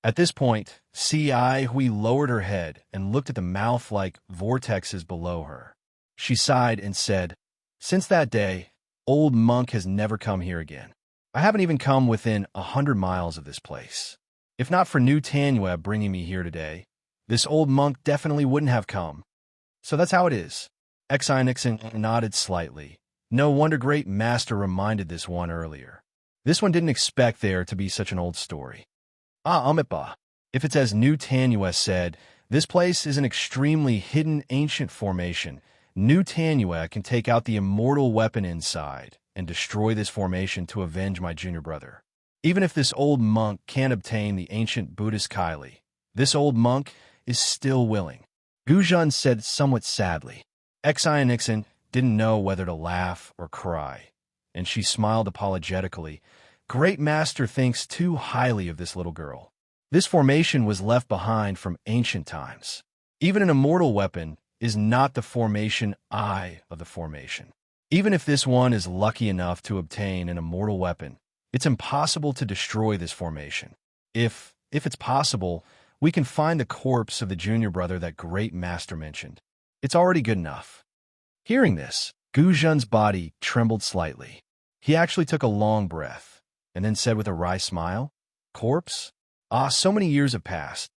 At this point, Hui lowered her head and looked at the mouth-like vortexes below her. She sighed and said, "Since that day, old monk has never come here again. I haven't even come within 100 miles of this place. If not for New Tanua bringing me here today, this old monk definitely wouldn't have come. So that's how it is." Nixon nodded slightly. No wonder Great Master reminded this one earlier. This one didn't expect there to be such an old story. Umitba. If it's as New Tanua said, this place is an extremely hidden ancient formation. New Tanua can take out the immortal weapon inside and destroy this formation to avenge my junior brother. Even if this old monk can't obtain the ancient Buddhist Kylie, this old monk is still willing. Guzhan said somewhat sadly. Nixon didn't know whether to laugh or cry, and she smiled apologetically. Great Master thinks too highly of this little girl. This formation was left behind from ancient times. Even an immortal weapon is not the formation eye of the formation. Even if this one is lucky enough to obtain an immortal weapon, it's impossible to destroy this formation. If it's possible, we can find the corpse of the junior brother that Great Master mentioned. It's already good enough. Hearing this, Guzhan's body trembled slightly. He actually took a long breath, and then said with a wry smile, "Corpse? So many years have passed.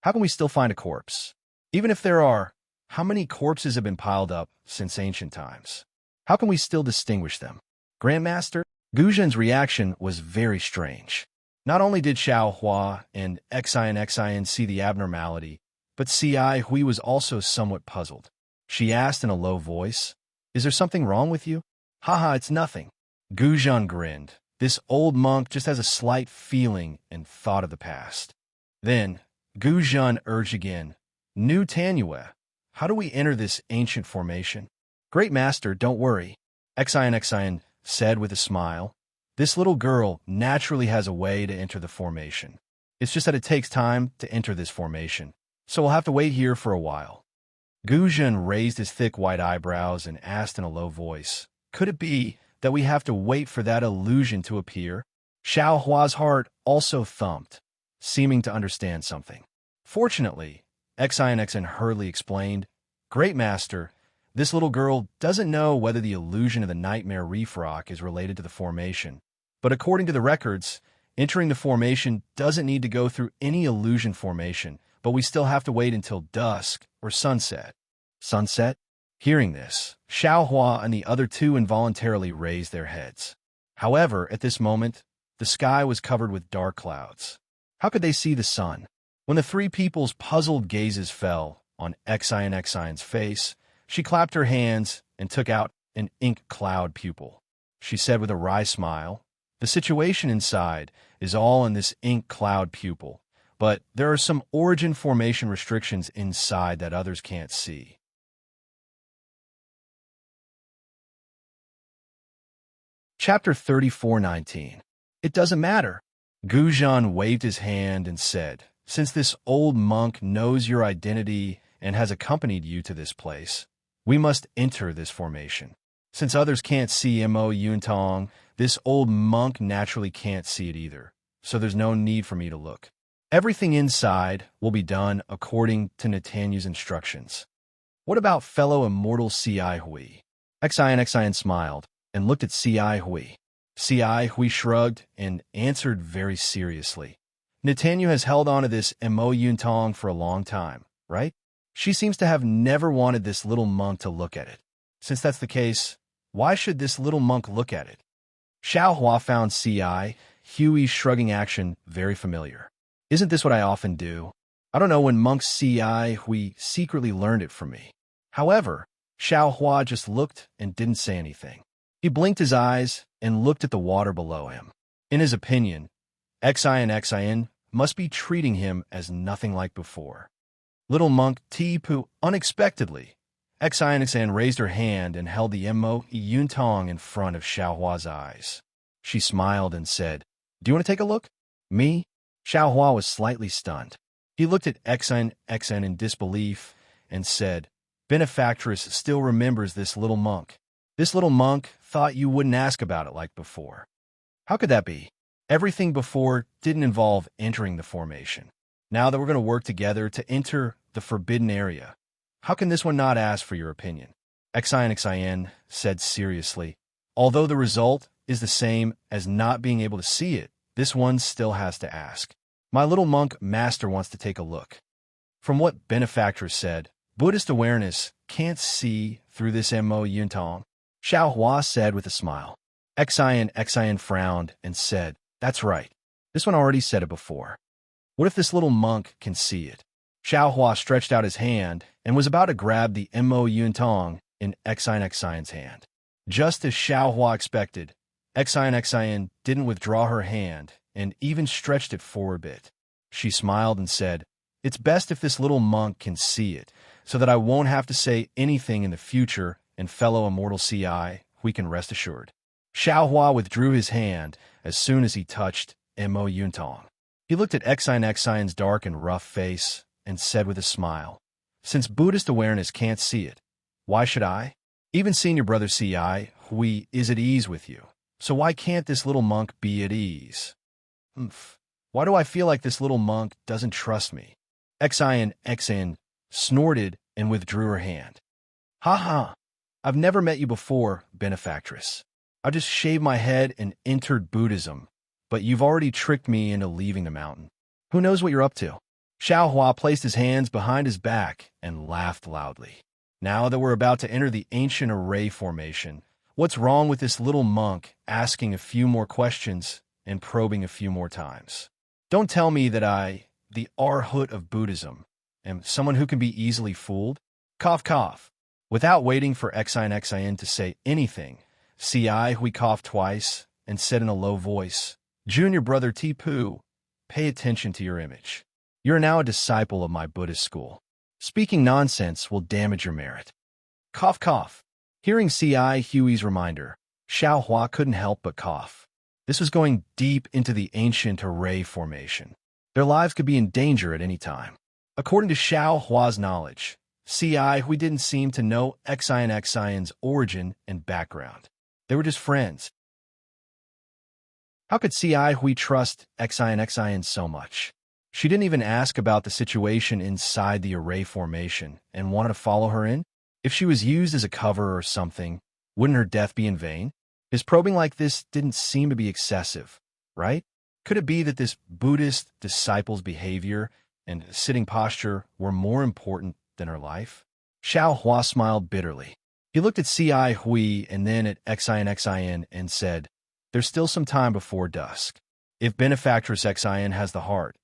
How can we still find a corpse? Even if there are, how many corpses have been piled up since ancient times? How can we still distinguish them?" Grandmaster, Guzhan's reaction was very strange. Not only did Xiao Hua and Xian see the abnormality, but Hui was also somewhat puzzled. She asked in a low voice, "Is there something wrong with you?" "Haha, it's nothing." Guzhan grinned. This old monk just has a slight feeling and thought of the past. Then, Guzhan urged again, "New Tanua, how do we enter this ancient formation?" "Great Master, don't worry," Xian said with a smile. "This little girl naturally has a way to enter the formation. It's just that it takes time to enter this formation, so we'll have to wait here for a while." Guzhan raised his thick white eyebrows and asked in a low voice, "Could it be that we have to wait for that illusion to appear?" Xiao Hua's heart also thumped, seeming to understand something. Fortunately, Xian hurriedly explained, "Great Master, this little girl doesn't know whether the illusion of the Nightmare Reef Rock is related to the formation, but according to the records, entering the formation doesn't need to go through any illusion formation, but we still have to wait until dusk or sunset." Sunset? Hearing this, Xiao Hua and the other two involuntarily raised their heads. However, at this moment, the sky was covered with dark clouds. How could they see the sun? When the three people's puzzled gazes fell on Xian's face, she clapped her hands and took out an ink cloud pupil. She said with a wry smile, "The situation inside is all in this ink cloud pupil, but there are some origin formation restrictions inside that others can't see. Chapter 34:19. It doesn't matter. Gujan waved his hand and said, "Since this old monk knows your identity and has accompanied you to this place, we must enter this formation. Since others can't see Mo Yuntong, this old monk naturally can't see it either, so there's no need for me to look. Everything inside will be done according to Netanyahu's instructions." "What about fellow immortal C.I. Hui?" Xian smiled and looked at C.I. Hui. C.I. Hui shrugged and answered very seriously. "Netanyahu has held on to this Mo Yuntong for a long time, right? She seems to have never wanted this little monk to look at it. Since that's the case, why should this little monk look at it?" Xiaohua found C.I. Hui's shrugging action very familiar. "Isn't this what I often do? I don't know when monk C.I. Hui secretly learned it from me." However, Xiaohua just looked and didn't say anything. He blinked his eyes and looked at the water below him. In his opinion, Xian must be treating him as nothing like before. Little monk Tipu unexpectedly. Xian raised her hand and held the Mo Yuntong in front of Xiaohua's eyes. She smiled and said, "Do you want to take a look?" "Me?" Xiaohua was slightly stunned. He looked at Xian in disbelief and said, "Benefactress still remembers this little monk. This little monk thought you wouldn't ask about it like before." "How could that be? Everything before didn't involve entering the formation. Now that we're going to work together to enter the forbidden area, how can this one not ask for your opinion?" Xian said seriously, "Although the result is the same as not being able to see it, this one still has to ask. My little monk master wants to take a look." From what Benefactress said, Buddhist awareness can't see through this Mo Yuntong, Xiaohua said with a smile. Xian frowned and said, "That's right. This one already said it before. What if this little monk can see it?" Xiaohua stretched out his hand and was about to grab the Mo Yuntong in Xian's hand. Just as Xiaohua expected, Xian didn't withdraw her hand and even stretched it forward a bit. She smiled and said, "It's best if this little monk can see it, so that I won't have to say anything in the future, and fellow immortal C.I., we can rest assured." Xiaohua withdrew his hand as soon as he touched Mo Yuntong. He looked at Xian's dark and rough face and said with a smile, "Since Buddhist awareness can't see it, why should I? Even senior brother C.I. Hui is at ease with you, so why can't this little monk be at ease?" Why do I feel like this little monk doesn't trust me?" Xian snorted and withdrew her hand. "Ha ha! I've never met you before, Benefactress. I just shaved my head and entered Buddhism, but you've already tricked me into leaving the mountain. Who knows what you're up to?" Xiaohua placed his hands behind his back and laughed loudly. "Now that we're about to enter the ancient array formation, what's wrong with this little monk asking a few more questions and probing a few more times? Don't tell me that I, the Arhut of Buddhism, am someone who can be easily fooled?" Cough, cough. Without waiting for Xian to say anything, C.I. Hui coughed twice and said in a low voice, "Junior brother Tipu, pay attention to your image. You're now a disciple of my Buddhist school. Speaking nonsense will damage your merit." Cough, cough. Hearing C.I. Hui's reminder, Xiaohua couldn't help but cough. This was going deep into the ancient array formation. Their lives could be in danger at any time. According to Xiaohua's knowledge, C.I. Hui didn't seem to know Xian's origin and background. They were just friends. How could C.I. Hui trust Xian so much? She didn't even ask about the situation inside the array formation and wanted to follow her in? If she was used as a cover or something, wouldn't her death be in vain? His probing like this didn't seem to be excessive, right? Could it be that this Buddhist disciple's behavior and sitting posture were more important than her life? Xiaohua smiled bitterly. He looked at C.I. Hui and then at Xian and said, "There's still some time before dusk. If Benefactress Xian has the heart,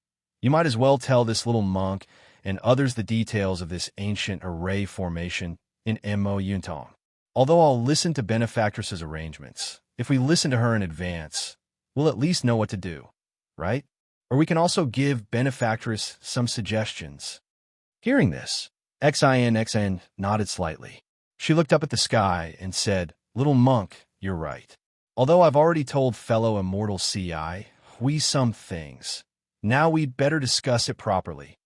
you might as well tell this little monk and others the details of this ancient array formation in Mo Yuntong. Although I'll listen to Benefactress's arrangements, if we listen to her in advance, we'll at least know what to do, right? Or we can also give Benefactress some suggestions." Hearing this, Xian nodded slightly. She looked up at the sky and said, "Little monk, you're right. Although I've already told fellow immortal CI, we some things. Now we'd better discuss it properly.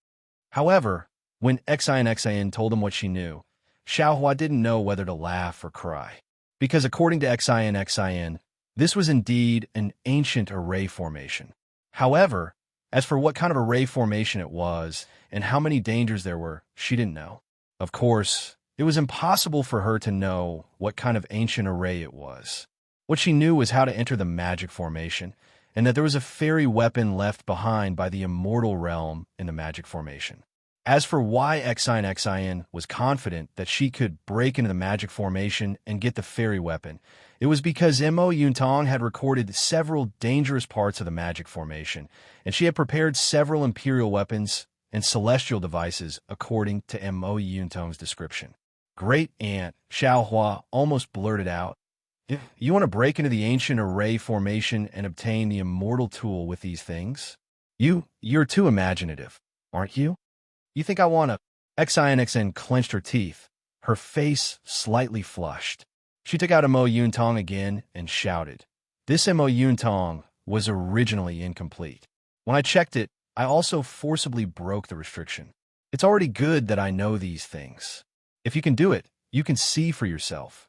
However, when Xin told him what she knew, Xiaohua didn't know whether to laugh or cry. Because according to Xin, this was indeed an ancient array formation. However, as for what kind of array formation it was and how many dangers there were, she didn't know. Of course, it was impossible for her to know what kind of ancient array it was. What she knew was how to enter the magic formation, and that there was a fairy weapon left behind by the immortal realm in the magic formation. As for why Xin was confident that she could break into the magic formation and get the fairy weapon, it was because Mo Yuntong had recorded several dangerous parts of the magic formation, and she had prepared several imperial weapons and celestial devices according to Mo Yuntong's description. Great Aunt Xiaohua almost blurted out, "You want to break into the ancient array formation and obtain the immortal tool with these things? You're too imaginative, aren't you? You think I want to?" Xin clenched her teeth, her face slightly flushed. She took out a Mo Yuntong again and shouted. This Mo Yuntong was originally incomplete. When I checked it, I also forcibly broke the restriction. It's already good that I know these things. If you can do it, you can see for yourself.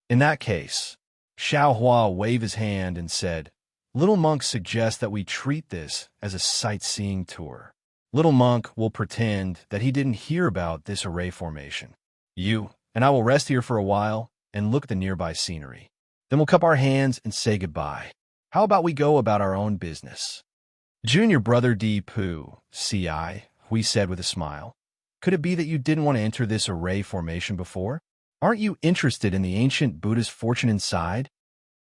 In that case, Xiaohua waved his hand and said, Little Monk suggests that we treat this as a sightseeing tour. Little Monk will pretend that he didn't hear about this array formation. You and I will rest here for a while and look at the nearby scenery. Then we'll cup our hands and say goodbye. How about we go about our own business? Junior brother D. Pooh, CI, we said with a smile. Could it be that you didn't want to enter this array formation before? Aren't you interested in the ancient Buddha's fortune inside?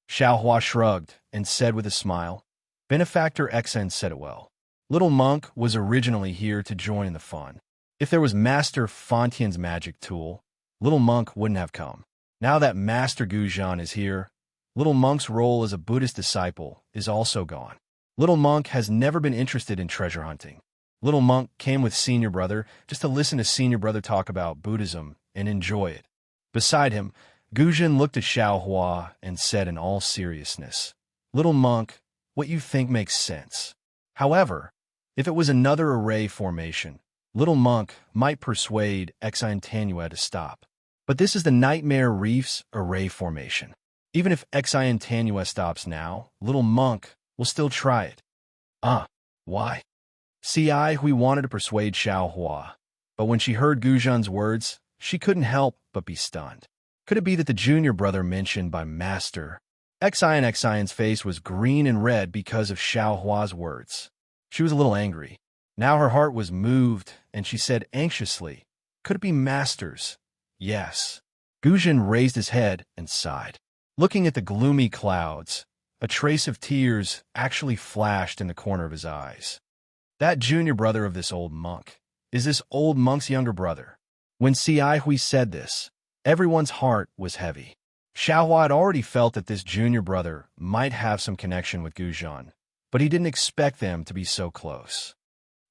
Xiaohua shrugged and said with a smile, Benefactor Xen said it well. Little Monk was originally here to join in the fun. If there was Master Fontien's magic tool, Little Monk wouldn't have come. Now that Master Guzhan is here, Little Monk's role as a Buddhist disciple is also gone. Little Monk has never been interested in treasure hunting. Little Monk came with Senior Brother just to listen to Senior Brother talk about Buddhism and enjoy it. Beside him, Guzhan looked at Xiaohua and said in all seriousness, Little Monk, what you think makes sense. However, if it was another array formation, Little Monk might persuade Exantannua to stop. But this is the Nightmare Reef's array formation. Even if Exantannua stops now, Little Monk will still try it. Why? CI, we wanted to persuade Xiaohua, but when she heard Guzhan's words, she couldn't help but be stunned. Could it be that the junior brother mentioned by Master? Xion's face was green and red because of Xiaohua's words. She was a little angry. Now her heart was moved, and she said anxiously, Could it be Master's? Yes. Guzhan raised his head and sighed. Looking at the gloomy clouds, a trace of tears actually flashed in the corner of his eyes. That junior brother of this old monk is this old monk's younger brother. When CI Hui said this, everyone's heart was heavy. Xiaohua had already felt that this junior brother might have some connection with Guzhan, but he didn't expect them to be so close.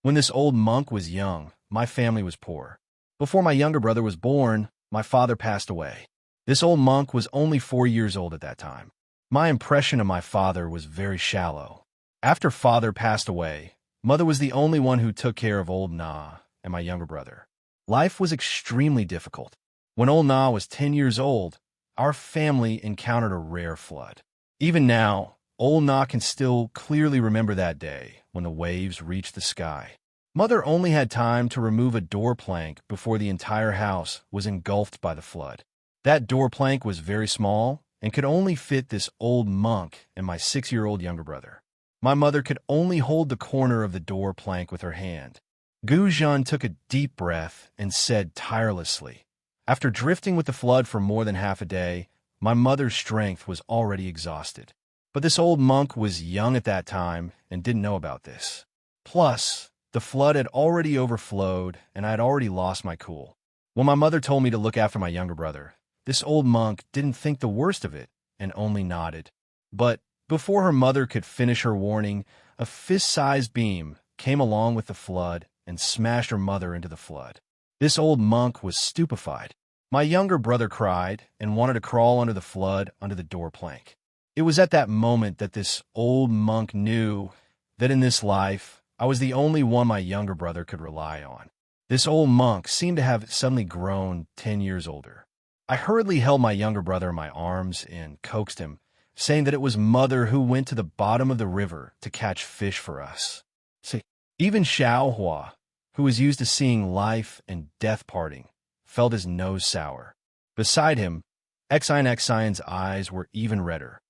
When this old monk was young, my family was poor. Before my younger brother was born, my father passed away. This old monk was only 4 years old at that time. My impression of my father was very shallow. After father passed away, mother was the only one who took care of old Na and my younger brother. Life was extremely difficult. When old Na was 10 years old, our family encountered a rare flood. Even now, old Na can still clearly remember that day when the waves reached the sky. Mother only had time to remove a door plank before the entire house was engulfed by the flood. That door plank was very small and could only fit this old monk and my 6-year-old younger brother. My mother could only hold the corner of the door plank with her hand. Guzhan took a deep breath and said tirelessly, After drifting with the flood for more than half a day, my mother's strength was already exhausted. But this old monk was young at that time and didn't know about this. Plus, the flood had already overflowed and I had already lost my cool. When my mother told me to look after my younger brother, this old monk didn't think the worst of it and only nodded. But before her mother could finish her warning, a fist-sized beam came along with the flood and smashed her mother into the flood. This old monk was stupefied. My younger brother cried and wanted to crawl under the flood under the door plank. It was at that moment that this old monk knew that in this life, I was the only one my younger brother could rely on. This old monk seemed to have suddenly grown 10 years older. I hurriedly held my younger brother in my arms and coaxed him, saying that it was Mother who went to the bottom of the river to catch fish for us. See, even Xiao Hua, who was used to seeing life and death parting, felt his nose sour. Beside him, Xion's eyes were even redder.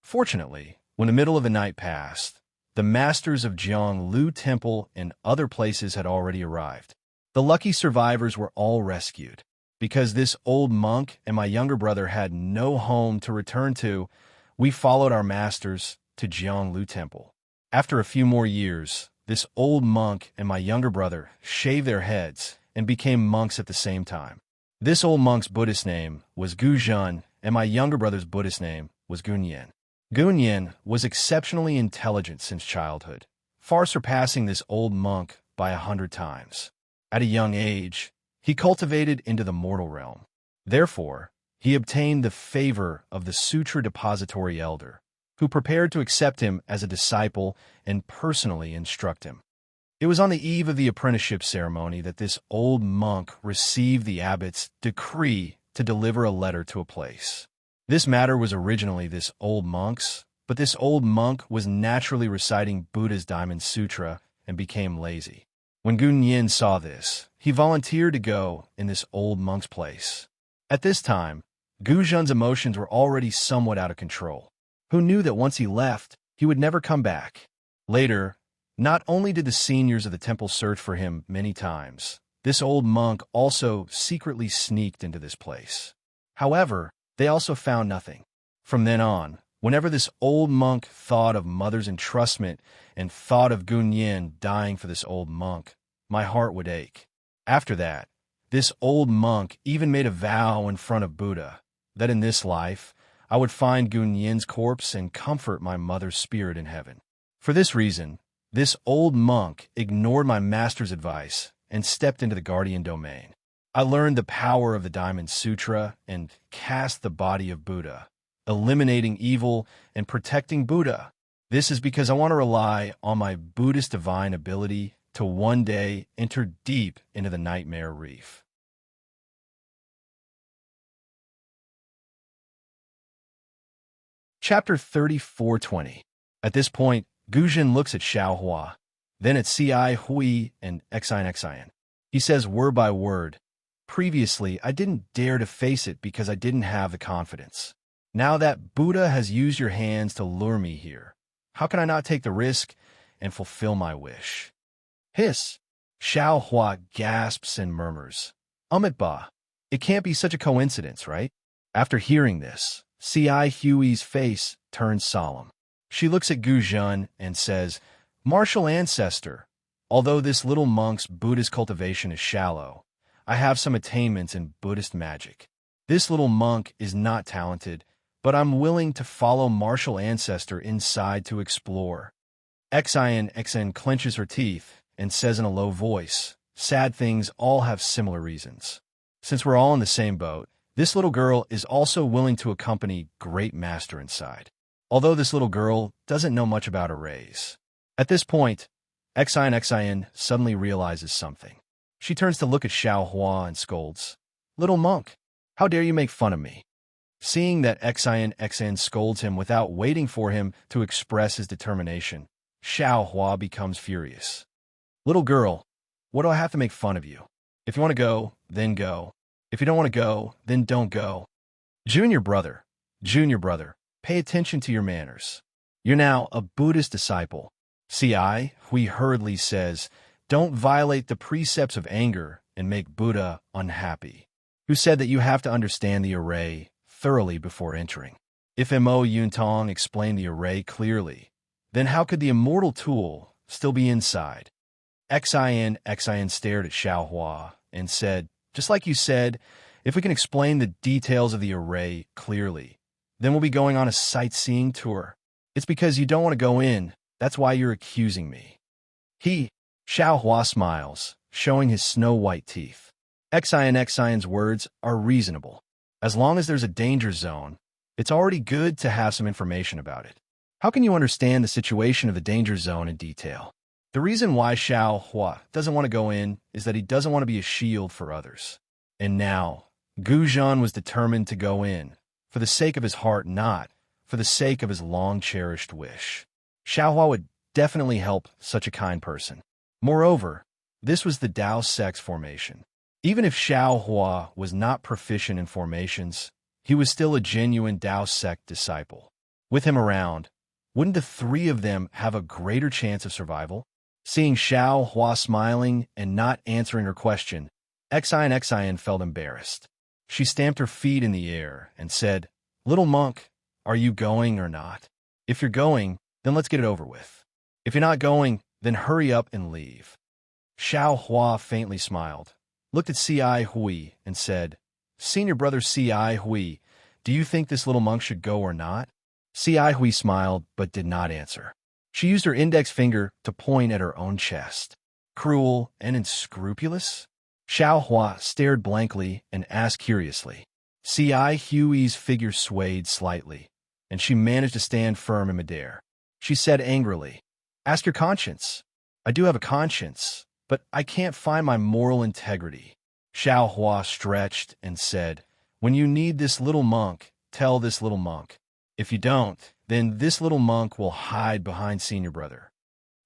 Fortunately, when the middle of the night passed, the masters of Jianglu Temple and other places had already arrived. The lucky survivors were all rescued. Because this old monk and my younger brother had no home to return to, we followed our masters to Jianglu Temple. After a few more years, this old monk and my younger brother shaved their heads and became monks at the same time. This old monk's Buddhist name was Gu Zhen, and my younger brother's Buddhist name was Gunyan. Gunyan was exceptionally intelligent since childhood, far surpassing this old monk by 100 times. At a young age, he cultivated into the mortal realm. Therefore, he obtained the favor of the Sutra Depository Elder, who prepared to accept him as a disciple and personally instruct him. It was on the eve of the apprenticeship ceremony that this old monk received the abbot's decree to deliver a letter to a place. This matter was originally this old monk's, but this old monk was naturally reciting Buddha's Diamond Sutra and became lazy. When Gunyan saw this, he volunteered to go in this old monk's place. At this time, Gu Zhen's emotions were already somewhat out of control. Who knew that once he left, he would never come back? Later, not only did the seniors of the temple search for him many times, this old monk also secretly sneaked into this place. However, they also found nothing. From then on, whenever this old monk thought of Mother's entrustment and thought of Gunyan dying for this old monk, my heart would ache. After that, this old monk even made a vow in front of Buddha that in this life, I would find Gunyan's corpse and comfort my mother's spirit in heaven. For this reason, this old monk ignored my master's advice and stepped into the guardian domain. I learned the power of the Diamond Sutra and cast the body of Buddha, eliminating evil and protecting Buddha. This is because I want to rely on my Buddhist divine ability to one day enter deep into the nightmare reef. Chapter 34:20. At this point, Gu Zhen looks at Xiao Hua, then at Ci Hui and Xion. He says word by word, "Previously, I didn't dare to face it because I didn't have the confidence. Now that Buddha has used your hands to lure me here, how can I not take the risk and fulfill my wish?" Hiss! Xiao Hua gasps and murmurs, "Ba, it can't be such a coincidence, right?" After hearing this, Ci Hui's face turns solemn. She looks at Gu Zhen and says, "Martial ancestor, although this little monk's Buddhist cultivation is shallow, I have some attainments in Buddhist magic. This little monk is not talented, but I'm willing to follow martial ancestor inside to explore." Xion clenches her teeth and says in a low voice, "Sad things all have similar reasons. Since we're all in the same boat, this little girl is also willing to accompany Great Master inside, although this little girl doesn't know much about arrays." At this point, Xion suddenly realizes something. She turns to look at Xiao Hua and scolds, "Little monk, how dare you make fun of me?" Seeing that Xion scolds him without waiting for him to express his determination, Xiao Hua becomes furious. "Little girl, what do I have to make fun of you? If you want to go, then go. If you don't want to go, then don't go. Junior brother, pay attention to your manners. You're now a Buddhist disciple." Ci Hui hurriedly says, "Don't violate the precepts of anger and make Buddha unhappy, who said that you have to understand the array thoroughly before entering. If Mo Yuntong explained the array clearly, then how could the immortal tool still be inside?" Xion stared at Xiao Hua and said, "Just like you said, if we can explain the details of the array clearly, then we'll be going on a sightseeing tour. It's because you don't want to go in, that's why you're accusing me." Xiao Hua smiles, showing his snow-white teeth. Xion's words are reasonable. As long as there's a danger zone, it's already good to have some information about it. How can you understand the situation of the danger zone in detail? The reason why Xiao Hua doesn't want to go in is that he doesn't want to be a shield for others. And now, Gu Zhan was determined to go in, for the sake of his heart, not for the sake of his long-cherished wish. Xiao Hua would definitely help such a kind person. Moreover, this was the Dao Sex formation. Even if Xiao Hua was not proficient in formations, he was still a genuine Dao Sect disciple. With him around, wouldn't the three of them have a greater chance of survival? Seeing Xiao Hua smiling and not answering her question, Xion felt embarrassed. She stamped her feet in the air and said, "Little monk, are you going or not? If you're going, then let's get it over with. If you're not going, then hurry up and leave." Xiao Hua faintly smiled, looked at C.I. Hui, and said, "Senior brother C.I. Hui, do you think this little monk should go or not?" C.I. Hui smiled but did not answer. She used her index finger to point at her own chest. Cruel and unscrupulous? Xiao Hua stared blankly and asked curiously. C.I. Hui's figure swayed slightly, and she managed to stand firm in midair. She said angrily, "Ask your conscience." "I do have a conscience, but I can't find my moral integrity." Xiao Hua stretched and said, "When you need this little monk, tell this little monk. If you don't, then this little monk will hide behind senior brother."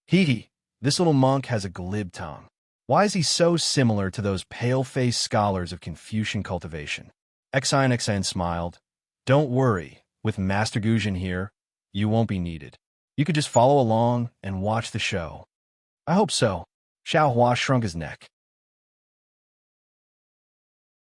Hee, this little monk has a glib tongue. Why is he so similar to those pale-faced scholars of Confucian cultivation? Xion smiled. "Don't worry, with Master Guzhan here, you won't be needed. You could just follow along and watch the show." "I hope so." Xiao Hua shrunk his neck.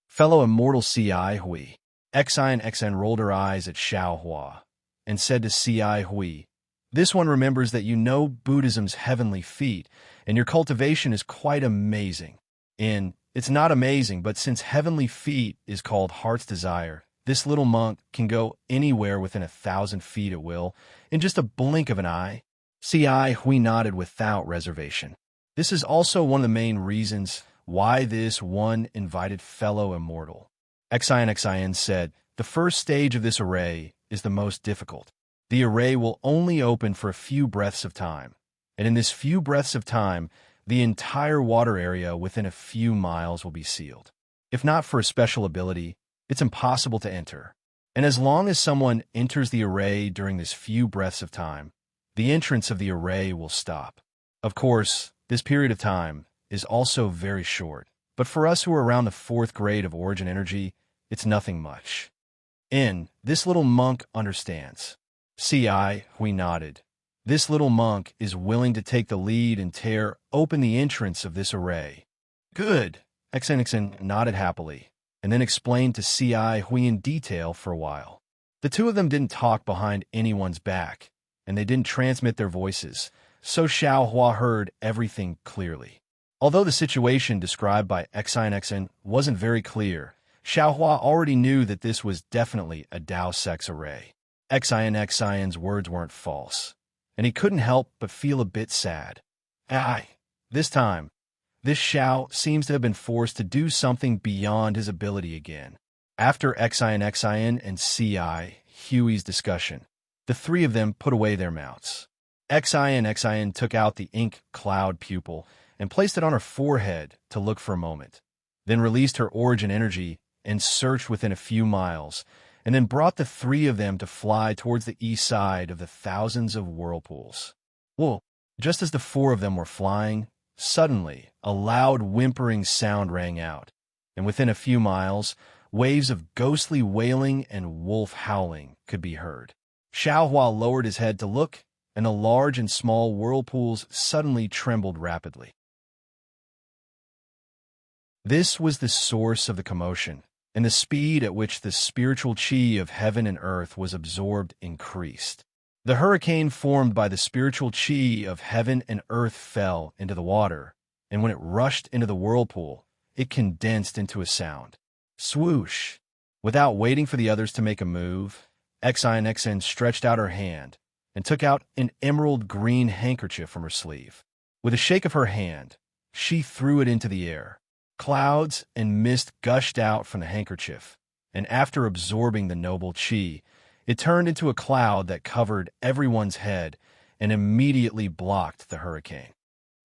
Fellow immortal C.I. Hui. Xion rolled her eyes at Xiao Hua and said to C.I. Hui, "This one remembers that you know Buddhism's heavenly feet, and your cultivation is quite amazing. It's not amazing, but since heavenly feet is called heart's desire, this little monk can go anywhere within 1,000 feet at will, in just a blink of an eye." C.I. Hui nodded without reservation. This is also one of the main reasons why this one invited fellow immortal. Xion said, "The first stage of this array is the most difficult. The array will only open for a few breaths of time, and in this few breaths of time, the entire water area within a few miles will be sealed. If not for a special ability, it's impossible to enter. And as long as someone enters the array during this few breaths of time, the entrance of the array will stop. Of course, this period of time is also very short, but for us who are around the 4th grade of origin energy, it's nothing much. This little monk understands." C.I. Hui nodded. "This little monk is willing to take the lead and tear open the entrance of this array." "Good." Xion nodded happily, and then explained to C.I. Hui in detail for a while. The two of them didn't talk behind anyone's back, and they didn't transmit their voices, so Xiao Hua heard everything clearly. Although the situation described by Xion wasn't very clear, Xiao Hua already knew that this was definitely a Dao Sex array. Xion's words weren't false, and he couldn't help but feel a bit sad. This time, this Xiao seems to have been forced to do something beyond his ability again. After Xion and C.I. Hui's discussion, the three of them put away their mounts. Xion took out the ink cloud pupil and placed it on her forehead to look for a moment, then released her origin energy and searched within a few miles, and then brought the three of them to fly towards the east side of the thousands of whirlpools. Well, just as the four of them were flying, suddenly a loud whimpering sound rang out, and within a few miles, waves of ghostly wailing and wolf howling could be heard. Xiao Hua lowered his head to look, and the large and small whirlpools suddenly trembled rapidly. This was the source of the commotion, and the speed at which the spiritual chi of heaven and earth was absorbed increased. The hurricane formed by the spiritual chi of heaven and earth fell into the water, and when it rushed into the whirlpool, it condensed into a sound. Swoosh! Without waiting for the others to make a move, Xion stretched out her hand and took out an emerald green handkerchief from her sleeve. With a shake of her hand, she threw it into the air, Clouds and mist gushed out from the handkerchief, and after absorbing the noble chi, it turned into a cloud that covered everyone's head and immediately blocked the hurricane.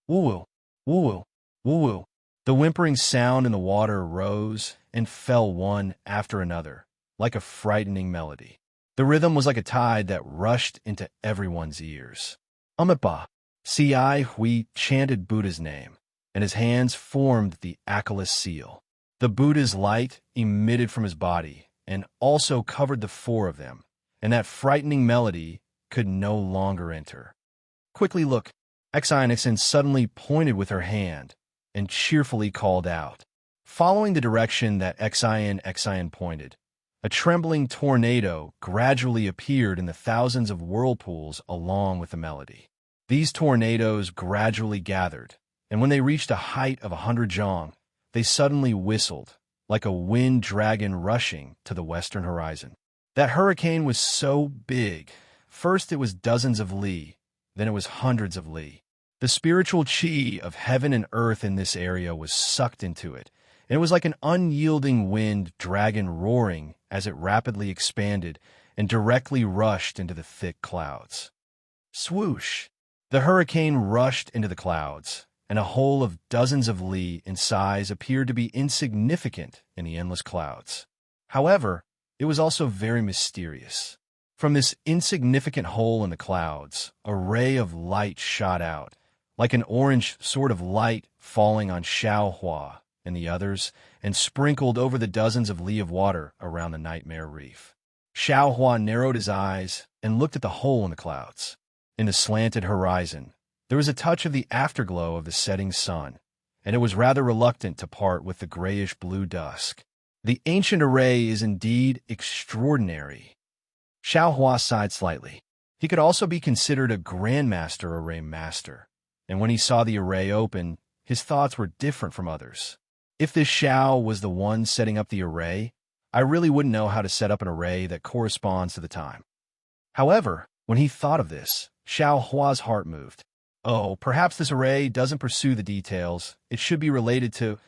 Woo-woo, woo-woo, woo-woo. The whimpering sound in the water rose and fell one after another, like a frightening melody. The rhythm was like a tide that rushed into everyone's ears. Amipa, Ci Hui chanted Buddha's name, and his hands formed the Akalis seal. The Buddha's light emitted from his body and also covered the four of them, and that frightening melody could no longer enter. Quickly look, Exionixen suddenly pointed with her hand and cheerfully called out. Following the direction that Exion pointed, a trembling tornado gradually appeared in the thousands of whirlpools along with the melody. These tornadoes gradually gathered, and when they reached a height of 100 zhong, they suddenly whistled, like a wind dragon rushing to the western horizon. That hurricane was so big, first it was dozens of li, then it was hundreds of li. The spiritual chi of heaven and earth in this area was sucked into it, and it was like an unyielding wind dragon roaring as it rapidly expanded and directly rushed into the thick clouds. Swoosh! The hurricane rushed into the clouds, and a hole of dozens of li in size appeared to be insignificant in the endless clouds. However, it was also very mysterious. From this insignificant hole in the clouds, a ray of light shot out, like an orange sort of light falling on Xiaohua and the others, and sprinkled over the dozens of li of water around the nightmare reef. Xiaohua narrowed his eyes and looked at the hole in the clouds. In the slanted horizon, there was a touch of the afterglow of the setting sun, and it was rather reluctant to part with the grayish-blue dusk. The ancient array is indeed extraordinary. Xiaohua sighed slightly. He could also be considered a grandmaster array master, and when he saw the array open, his thoughts were different from others. If this Xiao was the one setting up the array, I really wouldn't know how to set up an array that corresponds to the time. However, when he thought of this, Xiaohua's heart moved. Oh, perhaps this array doesn't pursue the details. It should be related to,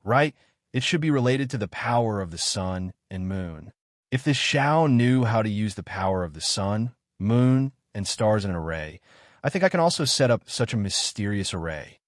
right? It should be related to the power of the sun and moon. If this Xiao knew how to use the power of the sun, moon, and stars in an array, I think I can also set up such a mysterious array.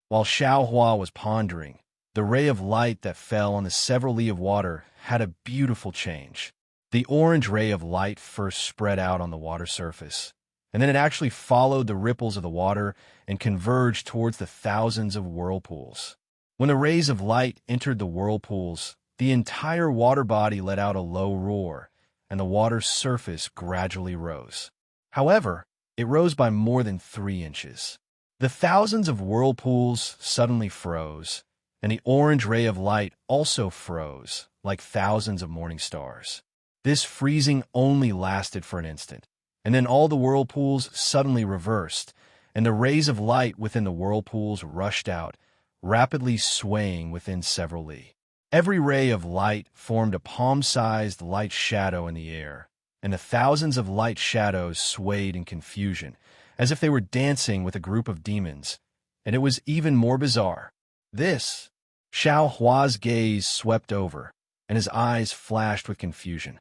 While Xiaohua was pondering, the ray of light that fell on the several li of water had a beautiful change. The orange ray of light first spread out on the water surface, and then it actually followed the ripples of the water and converged towards the thousands of whirlpools. When the rays of light entered the whirlpools, the entire water body let out a low roar, and the water's surface gradually rose. However, it rose by more than 3 inches. The thousands of whirlpools suddenly froze, and the orange ray of light also froze, like thousands of morning stars. This freezing only lasted for an instant, and then all the whirlpools suddenly reversed, and the rays of light within the whirlpools rushed out, rapidly swaying within several li. Every ray of light formed a palm-sized light shadow in the air, and the thousands of light shadows swayed in confusion, as if they were dancing with a group of demons, and it was even more bizarre. This, Xiaohua's gaze swept over, and his eyes flashed with confusion.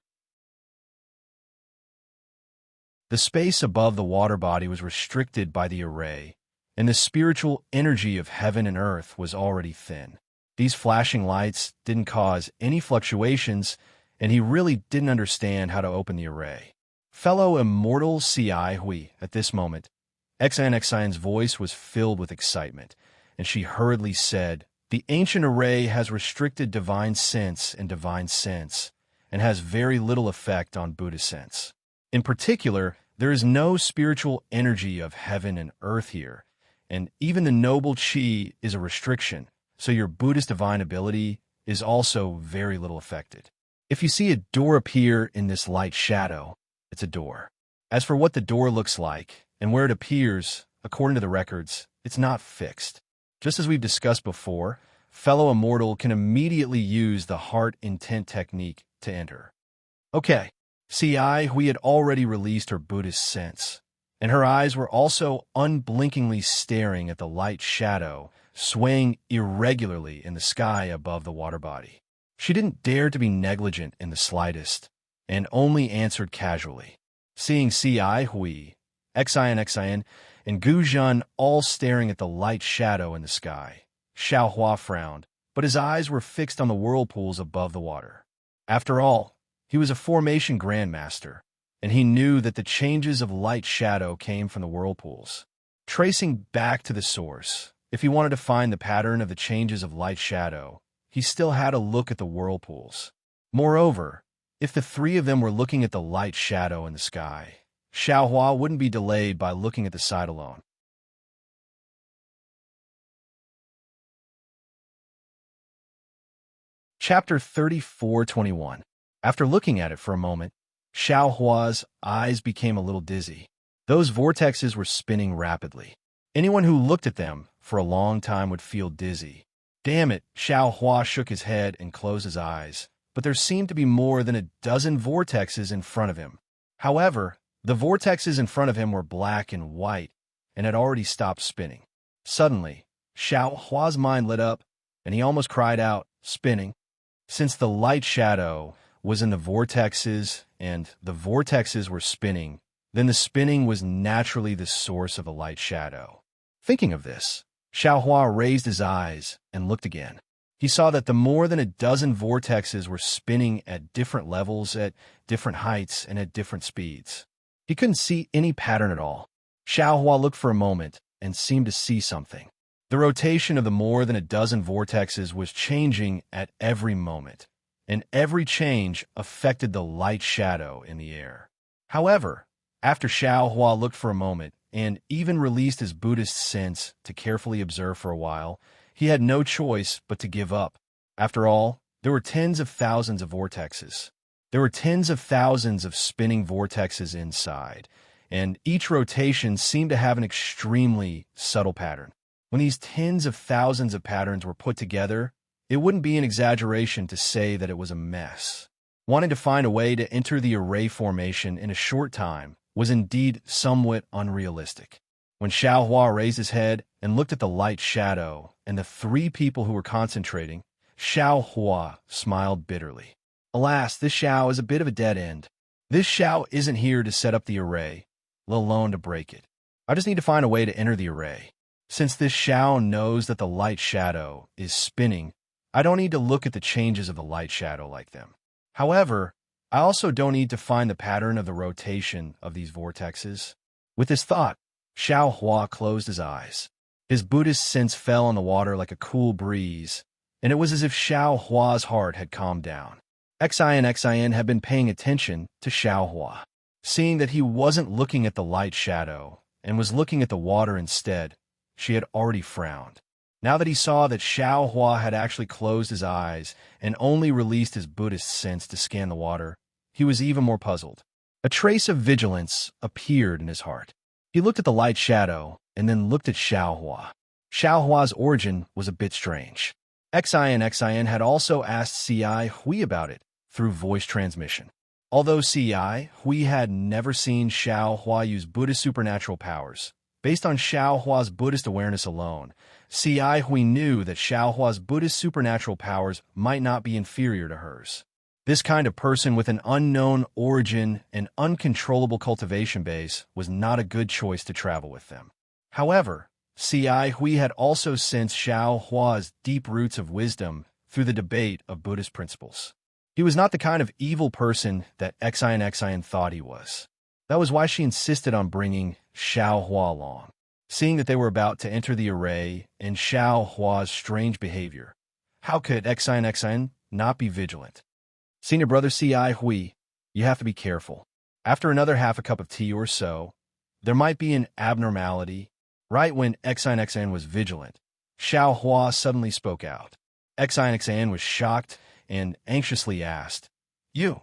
The space above the water body was restricted by the array, and the spiritual energy of heaven and earth was already thin. These flashing lights didn't cause any fluctuations, and he really didn't understand how to open the array. Fellow immortal Ci Hui, at this moment, Exion's voice was filled with excitement, and she hurriedly said, "The ancient array has restricted divine sense and has very little effect on Buddha sense. In particular, there is no spiritual energy of heaven and earth here, and even the noble chi is a restriction, so your Buddhist divine ability is also very little affected. If you see a door appear in this light shadow, it's a door. As for what the door looks like and where it appears, according to the records, it's not fixed. Just as we've discussed before, fellow immortal can immediately use the heart intent technique to enter." Okay, Ci Hui had already released her Buddhist sense, and her eyes were also unblinkingly staring at the light shadow swaying irregularly in the sky above the water body. She didn't dare to be negligent in the slightest, and only answered casually. Seeing Ci Hui, Xin, and Gu Zhen all staring at the light shadow in the sky, Xiao Hua frowned, but his eyes were fixed on the whirlpools above the water. After all, he was a formation grandmaster, and he knew that the changes of light-shadow came from the whirlpools. Tracing back to the source, if he wanted to find the pattern of the changes of light-shadow, he still had to look at the whirlpools. Moreover, if the three of them were looking at the light-shadow in the sky, Xiao Hua wouldn't be delayed by looking at the side alone. Chapter 34:21. After looking at it for a moment, Xiao Hua's eyes became a little dizzy. Those vortexes were spinning rapidly. Anyone who looked at them for a long time would feel dizzy. Damn it, Xiao Hua shook his head and closed his eyes, but there seemed to be more than a dozen vortexes in front of him. However, the vortexes in front of him were black and white and had already stopped spinning. Suddenly, Xiao Hua's mind lit up, and he almost cried out, "Spinning!" Since the light shadow was in the vortexes and the vortexes were spinning, then the spinning was naturally the source of the light shadow. Thinking of this, Xiao Hua raised his eyes and looked again. He saw that the more than a dozen vortexes were spinning at different levels, at different heights, and at different speeds. He couldn't see any pattern at all. Xiao Hua looked for a moment and seemed to see something. The rotation of the more than a dozen vortexes was changing at every moment, and every change affected the light shadow in the air. However, after Xiao Hua looked for a moment and even released his Buddhist sense to carefully observe for a while, he had no choice but to give up. After all, there were tens of thousands of vortexes. There were tens of thousands of spinning vortexes inside, and each rotation seemed to have an extremely subtle pattern. When these tens of thousands of patterns were put together, it wouldn't be an exaggeration to say that it was a mess. Wanting to find a way to enter the array formation in a short time was indeed somewhat unrealistic. When Xiao Hua raised his head and looked at the light shadow and the three people who were concentrating, Xiao Hua smiled bitterly. Alas, this Xiao is a bit of a dead end. This Xiao isn't here to set up the array, let alone to break it. I just need to find a way to enter the array. Since this Xiao knows that the light shadow is spinning, I don't need to look at the changes of the light shadow like them. However, I also don't need to find the pattern of the rotation of these vortexes. With this thought, Xiao Hua closed his eyes. His Buddhist sense fell on the water like a cool breeze, and it was as if Xiao Hua's heart had calmed down. Xin had been paying attention to Xiao Hua. Seeing that he wasn't looking at the light shadow and was looking at the water instead, she had already frowned. Now that he saw that Xiao Hua had actually closed his eyes and only released his Buddhist sense to scan the water, he was even more puzzled. A trace of vigilance appeared in his heart. He looked at the light shadow and then looked at Xiao Hua. Xiao Hua's origin was a bit strange. Xin had also asked Ci Hui about it through voice transmission. Although Ci Hui had never seen Xiao Hua use Buddhist supernatural powers, based on Xiao Hua's Buddhist awareness alone, Ci Hui knew that Xiao Hua's Buddhist supernatural powers might not be inferior to hers. This kind of person with an unknown origin and uncontrollable cultivation base was not a good choice to travel with them. However, Ci Hui had also sensed Xiao Hua's deep roots of wisdom through the debate of Buddhist principles. He was not the kind of evil person that Xin thought he was. That was why she insisted on bringing Xiao Hua along. Seeing that they were about to enter the array and Xiao Hua's strange behavior, how could Xin not be vigilant? Senior brother Ci Hui, you have to be careful. After another half a cup of tea or so, there might be an abnormality. Right when Xin was vigilant, Xiao Hua suddenly spoke out. Xin was shocked and anxiously asked, "You?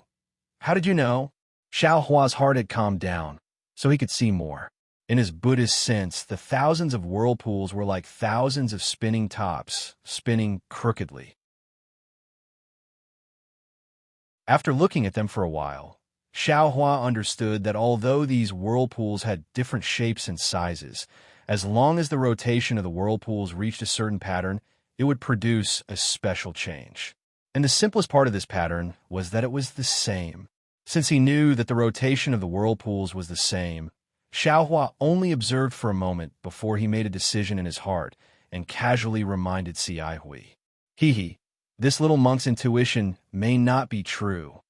How did you know?" Xiao Hua's heart had calmed down, so he could see more. In his Buddhist sense, the thousands of whirlpools were like thousands of spinning tops, spinning crookedly. After looking at them for a while, Xiao Hua understood that although these whirlpools had different shapes and sizes, As long as the rotation of the whirlpools reached a certain pattern, it would produce a special change. And the simplest part of this pattern was that it was the same. Since he knew that the rotation of the whirlpools was the same, Xiaohua only observed for a moment before he made a decision in his heart and casually reminded Xi Hui. Hee, this little monk's intuition may not be true.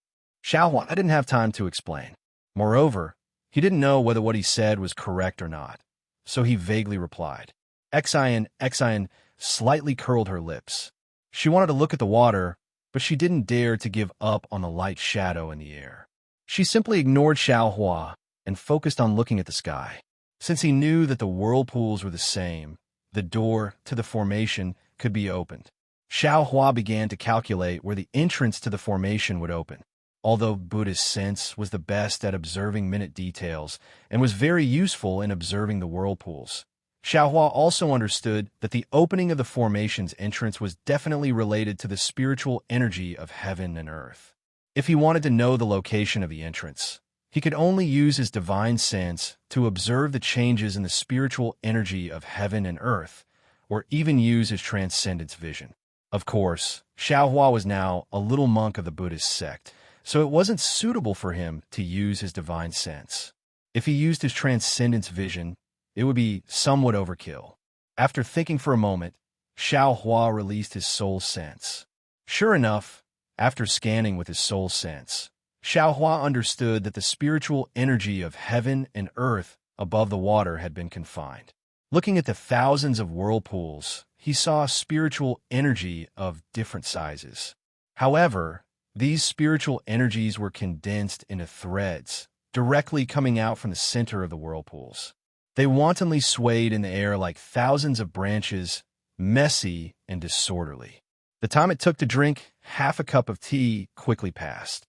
Xiaohua didn't have time to explain. Moreover, he didn't know whether what he said was correct or not, so he vaguely replied. Xian slightly curled her lips. She wanted to look at the water, but she didn't dare to give up on the light shadow in the air. She simply ignored Xiaohua and focused on looking at the sky. Since he knew that the whirlpools were the same, the door to the formation could be opened. Xiaohua began to calculate where the entrance to the formation would open. Although Buddhist sense was the best at observing minute details and was very useful in observing the whirlpools, Xiaohua also understood that the opening of the formation's entrance was definitely related to the spiritual energy of heaven and earth. If he wanted to know the location of the entrance, he could only use his divine sense to observe the changes in the spiritual energy of heaven and earth, or even use his transcendence vision. Of course, Xiaohua was now a little monk of the Buddhist sect, so it wasn't suitable for him to use his divine sense. If he used his transcendence vision, it would be somewhat overkill. After thinking for a moment, Xiaohua released his soul sense. Sure enough, after scanning with his soul sense, Xiaohua understood that the spiritual energy of heaven and earth above the water had been confined. Looking at the thousands of whirlpools, he saw spiritual energy of different sizes. However, these spiritual energies were condensed into threads, directly coming out from the center of the whirlpools. They wantonly swayed in the air like thousands of branches, messy and disorderly. The time it took to drink half a cup of tea quickly passed.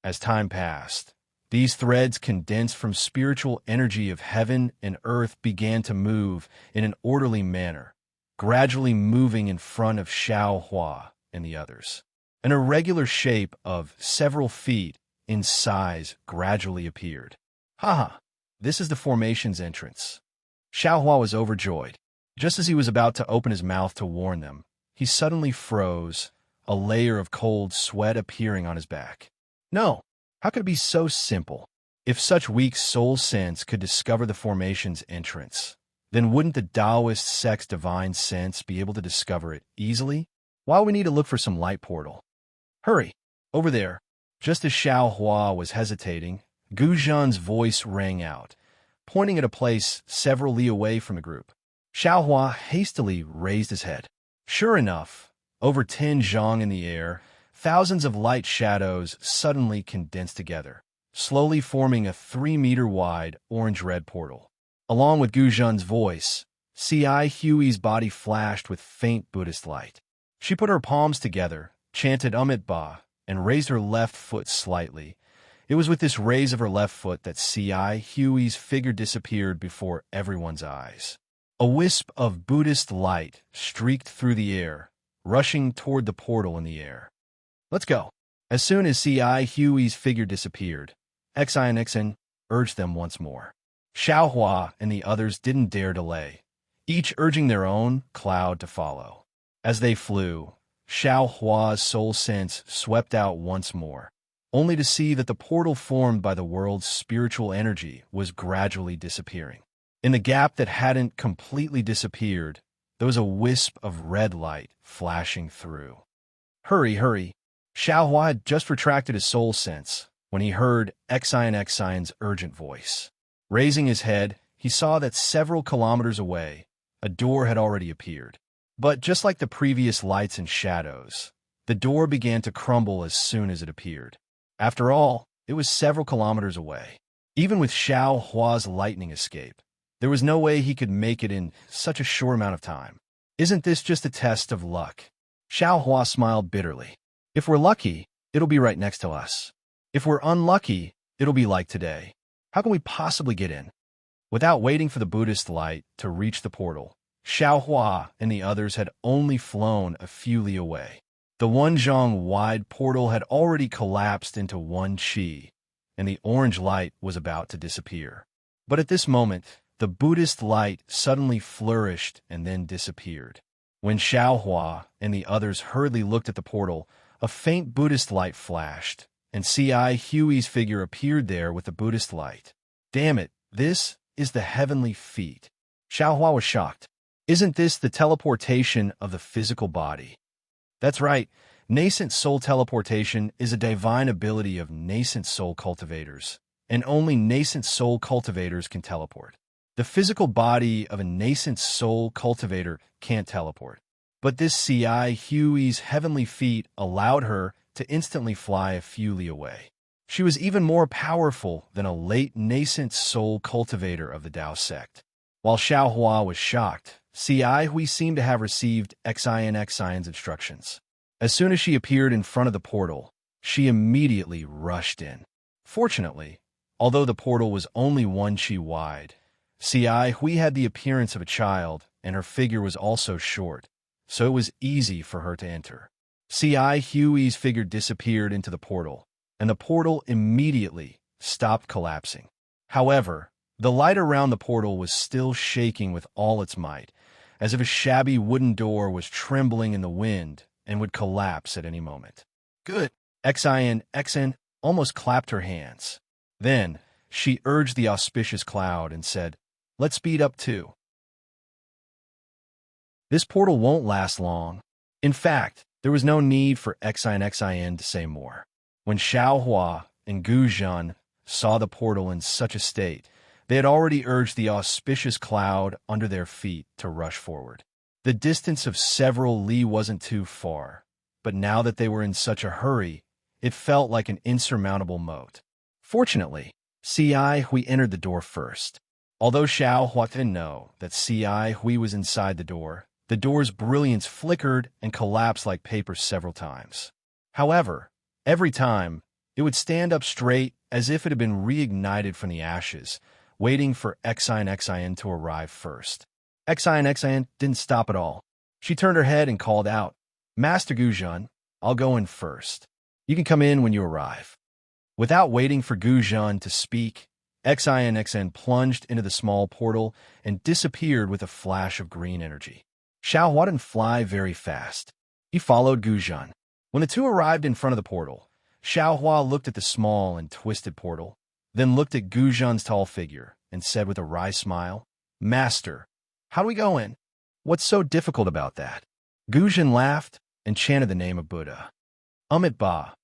As time passed, these threads condensed from spiritual energy of heaven and earth began to move in an orderly manner, gradually moving in front of Xiaohua and the others. An irregular shape of several feet in size gradually appeared. Haha, this is the formation's entrance. Xiaohua was overjoyed. Just as he was about to open his mouth to warn them, he suddenly froze, a layer of cold sweat appearing on his back. No, how could it be so simple? If such weak soul sense could discover the formation's entrance, then wouldn't the Taoist sect's divine sense be able to discover it easily? Why would we need to look for some light portal? Hurry, over there. Just as Xiaohua was hesitating, Gu Zhan's voice rang out, pointing at a place several li away from the group. Xiaohua hastily raised his head. Sure enough, over 10 zhang in the air, thousands of light shadows suddenly condensed together, slowly forming a 3-meter-wide orange-red portal. Along with Gu Zhan's voice, Xi Hui's body flashed with faint Buddhist light. She put her palms together, chanted Amit Ba, and raised her left foot slightly. It was with this raise of her left foot that Xi Hui's figure disappeared before everyone's eyes. A wisp of Buddhist light streaked through the air, rushing toward the portal in the air. Let's go. As soon as Xi Hui's figure disappeared, Xian urged them once more. Xiaohua and the others didn't dare delay, each urging their own cloud to follow. As they flew, Xiaohua's soul sense swept out once more, only to see that the portal formed by the world's spiritual energy was gradually disappearing. In the gap that hadn't completely disappeared, there was a wisp of red light flashing through. Hurry, hurry. Xiaohua had just retracted his soul sense when he heard Xian's urgent voice. Raising his head, he saw that several kilometers away, a door had already appeared. But just like the previous lights and shadows, the door began to crumble as soon as it appeared. After all, it was several kilometers away. Even with Xiaohua's lightning escape, there was no way he could make it in such a short amount of time. Isn't this just a test of luck? Xiaohua smiled bitterly. If we're lucky, it'll be right next to us. If we're unlucky, it'll be like today. How can we possibly get in? Without waiting for the Buddhist light to reach the portal, Xiaohua and the others had only flown a few li away. The 1-zhang-wide portal had already collapsed into 1 qi, and the orange light was about to disappear. But at this moment, the Buddhist light suddenly flourished and then disappeared. When Xiaohua and the others hurriedly looked at the portal, a faint Buddhist light flashed, and C.I. Huey's figure appeared there with the Buddhist light. Damn it, this is the heavenly feat. Xiaohua was shocked. Isn't this the teleportation of the physical body? That's right, nascent soul teleportation is a divine ability of nascent soul cultivators, and only nascent soul cultivators can teleport. The physical body of a nascent soul cultivator can't teleport. But this C.I. Huey's heavenly feat allowed her to instantly fly a few li away. She was even more powerful than a late nascent soul cultivator of the Tao sect. While Xiaohua was shocked, C.I. Hui seemed to have received Xion's instructions. As soon as she appeared in front of the portal, she immediately rushed in. Fortunately, although the portal was only 1 chi wide, C.I. Hui had the appearance of a child, and her figure was also short, so it was easy for her to enter. C.I. Huey's figure disappeared into the portal, and the portal immediately stopped collapsing. However, the light around the portal was still shaking with all its might, as if a shabby wooden door was trembling in the wind and would collapse at any moment. Good! Xn almost clapped her hands. Then, she urged the auspicious cloud and said, "Let's speed up too. This portal won't last long." In fact, there was no need for Xin to say more. When Xiaohua and Gu Zhan saw the portal in such a state, they had already urged the auspicious cloud under their feet to rush forward. The distance of several li wasn't too far, but now that they were in such a hurry, it felt like an insurmountable moat. Fortunately, C.I. Hui entered the door first. Although Xiaohua didn't know that C.I. Hui was inside the door's brilliance flickered and collapsed like paper several times. However, every time, it would stand up straight as if it had been reignited from the ashes, waiting for Xin to arrive first. Xin didn't stop at all. She turned her head and called out, "Master Gu Zhan, I'll go in first. You can come in when you arrive." Without waiting for Gu Zhan to speak, Xin plunged into the small portal and disappeared with a flash of green energy. Xiaohua didn't fly very fast. He followed Gu Zhan. When the two arrived in front of the portal, Xiaohua looked at the small and twisted portal, then looked at Gu Zhan's tall figure and said with a wry smile, "Master, how do we go in? What's so difficult about that?" Gu Zhan laughed and chanted the name of Buddha. Amit Ba.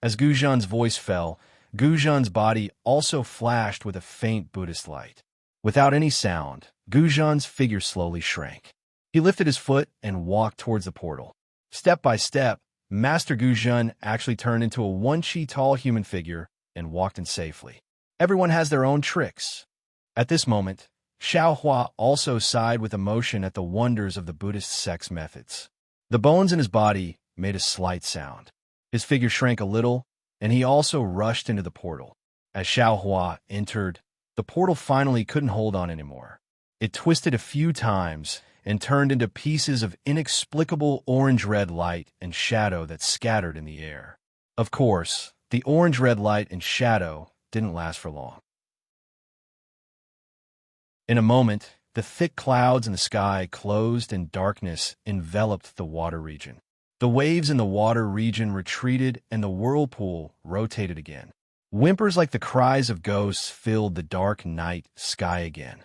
As Gu Zhan's voice fell, Gu Zhan's body also flashed with a faint Buddhist light. Without any sound, Gu Zhan's figure slowly shrank. He lifted his foot and walked towards the portal. Step by step, Master Gu Zhan actually turned into a 1 chi tall human figure and walked in safely. Everyone has their own tricks. At this moment, Xiaohua also sighed with emotion at the wonders of the Buddhist sect's methods. The bones in his body made a slight sound. His figure shrank a little, and he also rushed into the portal. As Xiaohua entered, the portal finally couldn't hold on anymore. It twisted a few times and turned into pieces of inexplicable orange-red light and shadow that scattered in the air. Of course, the orange-red light and shadow didn't last for long. In a moment, the thick clouds in the sky closed and darkness enveloped the water region. The waves in the water region retreated and the whirlpool rotated again. Whimpers like the cries of ghosts filled the dark night sky again.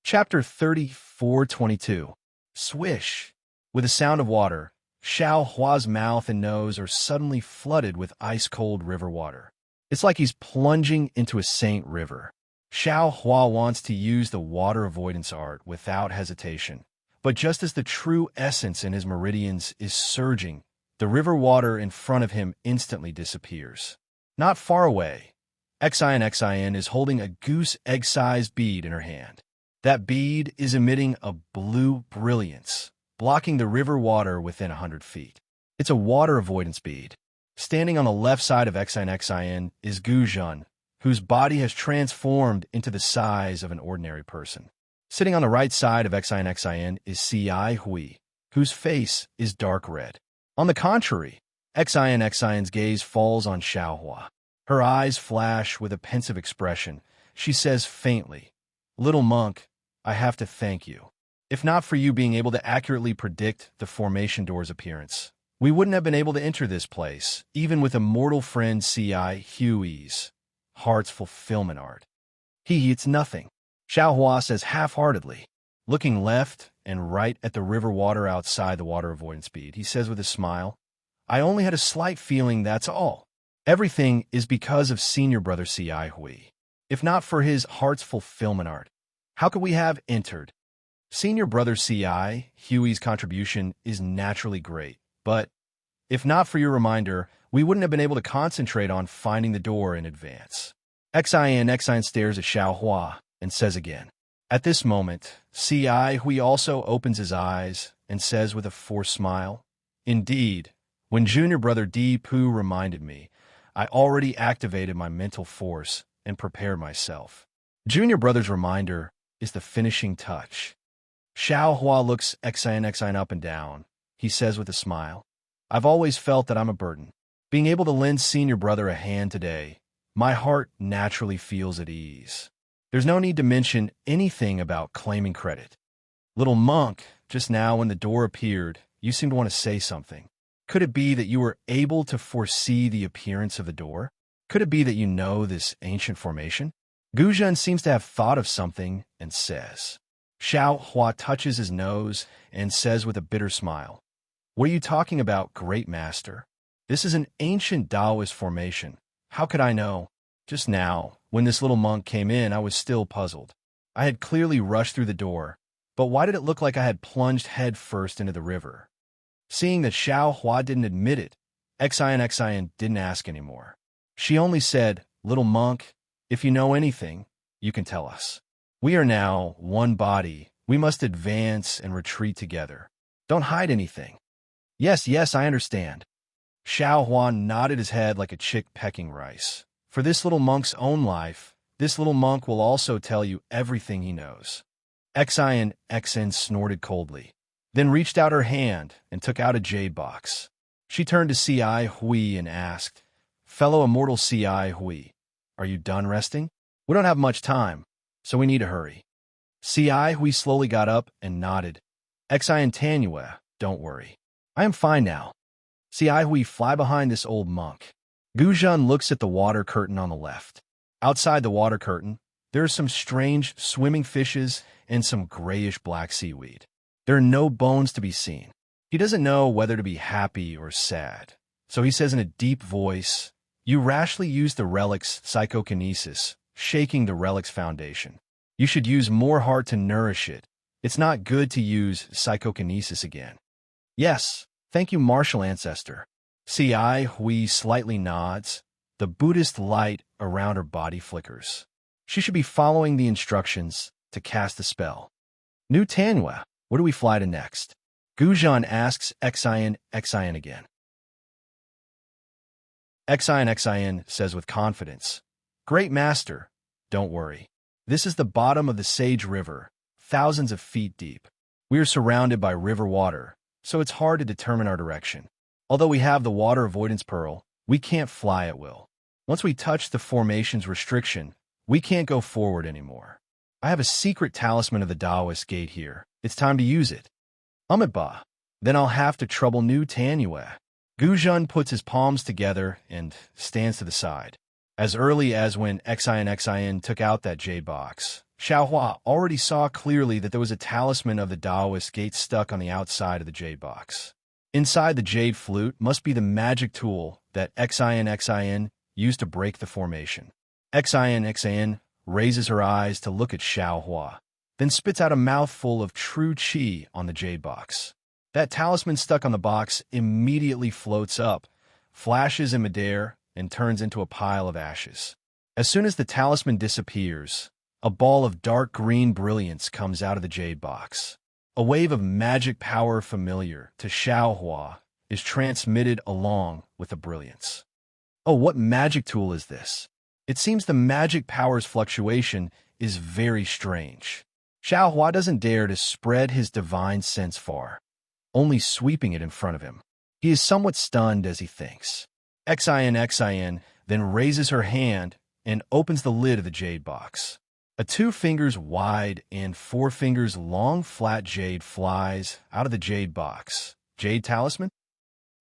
Chapter 34:22. Swish! With a sound of water, Xiaohua's mouth and nose are suddenly flooded with ice-cold river water. It's like he's plunging into a saint river. Xiaohua wants to use the water avoidance art without hesitation, but just as the true essence in his meridians is surging, the river water in front of him instantly disappears. Not far away, Xin is holding a goose egg-sized bead in her hand. That bead is emitting a blue brilliance, blocking the river water within 100 feet. It's a water avoidance bead. Standing on the left side of Xin is Gu Zhan, whose body has transformed into the size of an ordinary person. Sitting on the right side of Xin is C.I. Hui, whose face is dark red. On the contrary, Xion's gaze falls on Xiaohua. Her eyes flash with a pensive expression. She says faintly, "Little monk, I have to thank you. If not for you being able to accurately predict the formation door's appearance, we wouldn't have been able to enter this place, even with immortal friend C.I. Huey's heart's fulfillment art." It's nothing," Xiaohua says half-heartedly. Looking left and right at the river water outside the water avoidance bead, he says with a smile, "I only had a slight feeling, that's all. Everything is because of senior brother C.I. Hui. If not for his heart's fulfillment art, how could we have entered?" Senior brother C.I. Huey's contribution is naturally great, but if not for your reminder, we wouldn't have been able to concentrate on finding the door in advance. Xion stares at Xiaohua and says again. At this moment, C.I. Hui also opens his eyes and says with a forced smile, "Indeed, when junior brother Di Pu reminded me, I already activated my mental force and prepared myself. Junior brother's reminder is the finishing touch." Xiaohua looks Xion up and down. He says with a smile, "I've always felt that I'm a burden. Being able to lend senior brother a hand today, my heart naturally feels at ease. There's no need to mention anything about claiming credit. Little monk, just now when the door appeared, you seemed to want to say something. Could it be that you were able to foresee the appearance of the door? Could it be that you know this ancient formation?" Guzhan seems to have thought of something and says. Xiaohua touches his nose and says with a bitter smile, "What are you talking about, great master? This is an ancient Taoist formation. How could I know? Just now, when this little monk came in, I was still puzzled. I had clearly rushed through the door, but why did it look like I had plunged head first into the river?" Seeing that Xiaohua didn't admit it, Xion didn't ask anymore. She only said, "Little monk, if you know anything, you can tell us. We are now one body. We must advance and retreat together. Don't hide anything." Yes, I understand." Xiaohua nodded his head like a chick pecking rice. For this little monk's own life, this little monk will also tell you everything he knows. Xion snorted coldly, then reached out her hand and took out a jade box. She turned to C.I. Hui and asked, "Fellow immortal C.I. Hui, are you done resting? We don't have much time, so we need to hurry." C.I. Hui slowly got up and nodded. "Xion, don't worry. I am fine now. C.I. Hui, fly behind this old monk." Guzhan looks at the water curtain on the left. Outside the water curtain, there are some strange swimming fishes and some grayish-black seaweed. There are no bones to be seen. He doesn't know whether to be happy or sad, so he says in a deep voice, "You rashly used the relic's psychokinesis, shaking the relic's foundation. You should use more heart to nourish it. It's not good to use psychokinesis again." "Yes, thank you, martial ancestor." C.I. Hui slightly nods. The Buddhist light around her body flickers. She should be following the instructions to cast the spell. "New Tanua, where do we fly to next?" Guzhan asks Xion again. Xion says with confidence, "Great master, don't worry. This is the bottom of the Sage River, thousands of feet deep. We are surrounded by river water, so it's hard to determine our direction. Although we have the water avoidance pearl, we can't fly at will. Once we touch the formation's restriction, we can't go forward anymore. I have a secret talisman of the Taoist gate here. It's time to use it." "Amitabha, then I'll have to trouble New Tanua." Guzhan puts his palms together and stands to the side. As early as when Xion took out that jade box, Xiaohua already saw clearly that there was a talisman of the Taoist gate stuck on the outside of the jade box. Inside the jade flute must be the magic tool that Xion used to break the formation. Xion raises her eyes to look at Xiaohua, then spits out a mouthful of true qi on the jade box. That talisman stuck on the box immediately floats up, flashes in midair, and turns into a pile of ashes. As soon as the talisman disappears, a ball of dark green brilliance comes out of the jade box. A wave of magic power familiar to Xiaohua is transmitted along with the brilliance. Oh, what magic tool is this? It seems the magic power's fluctuation is very strange. Xiaohua doesn't dare to spread his divine sense far, only sweeping it in front of him. He is somewhat stunned as he thinks. Xin then raises her hand and opens the lid of the jade box. A 2 fingers wide and 4 fingers long flat jade flies out of the jade box. Jade talisman?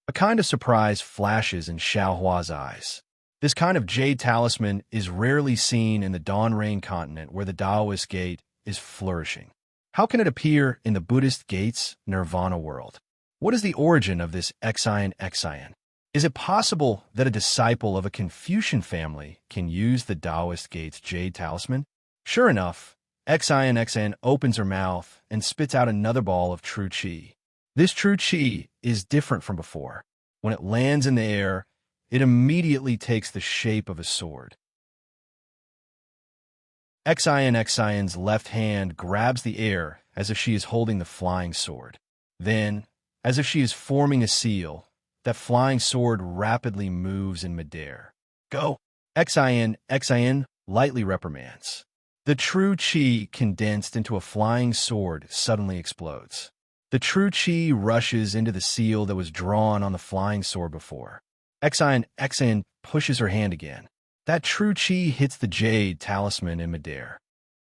A kind of surprise flashes in Xiaohua's eyes. This kind of jade talisman is rarely seen in the Dawn Rain continent where the Taoist gate is flourishing. How can it appear in the Buddhist gate's nirvana world? What is the origin of this Xin? Is it possible that a disciple of a Confucian family can use the Taoist gate's jade talisman? Sure enough, Xin opens her mouth and spits out another ball of true qi. This true qi is different from before. When it lands in the air, it immediately takes the shape of a sword. Xin's left hand grabs the air as if she is holding the flying sword. Then, as if she is forming a seal, that flying sword rapidly moves in midair. Go! Xin lightly reprimands. The true qi condensed into a flying sword suddenly explodes. The true qi rushes into the seal that was drawn on the flying sword before. Xin pushes her hand again. That true qi hits the jade talisman in midair.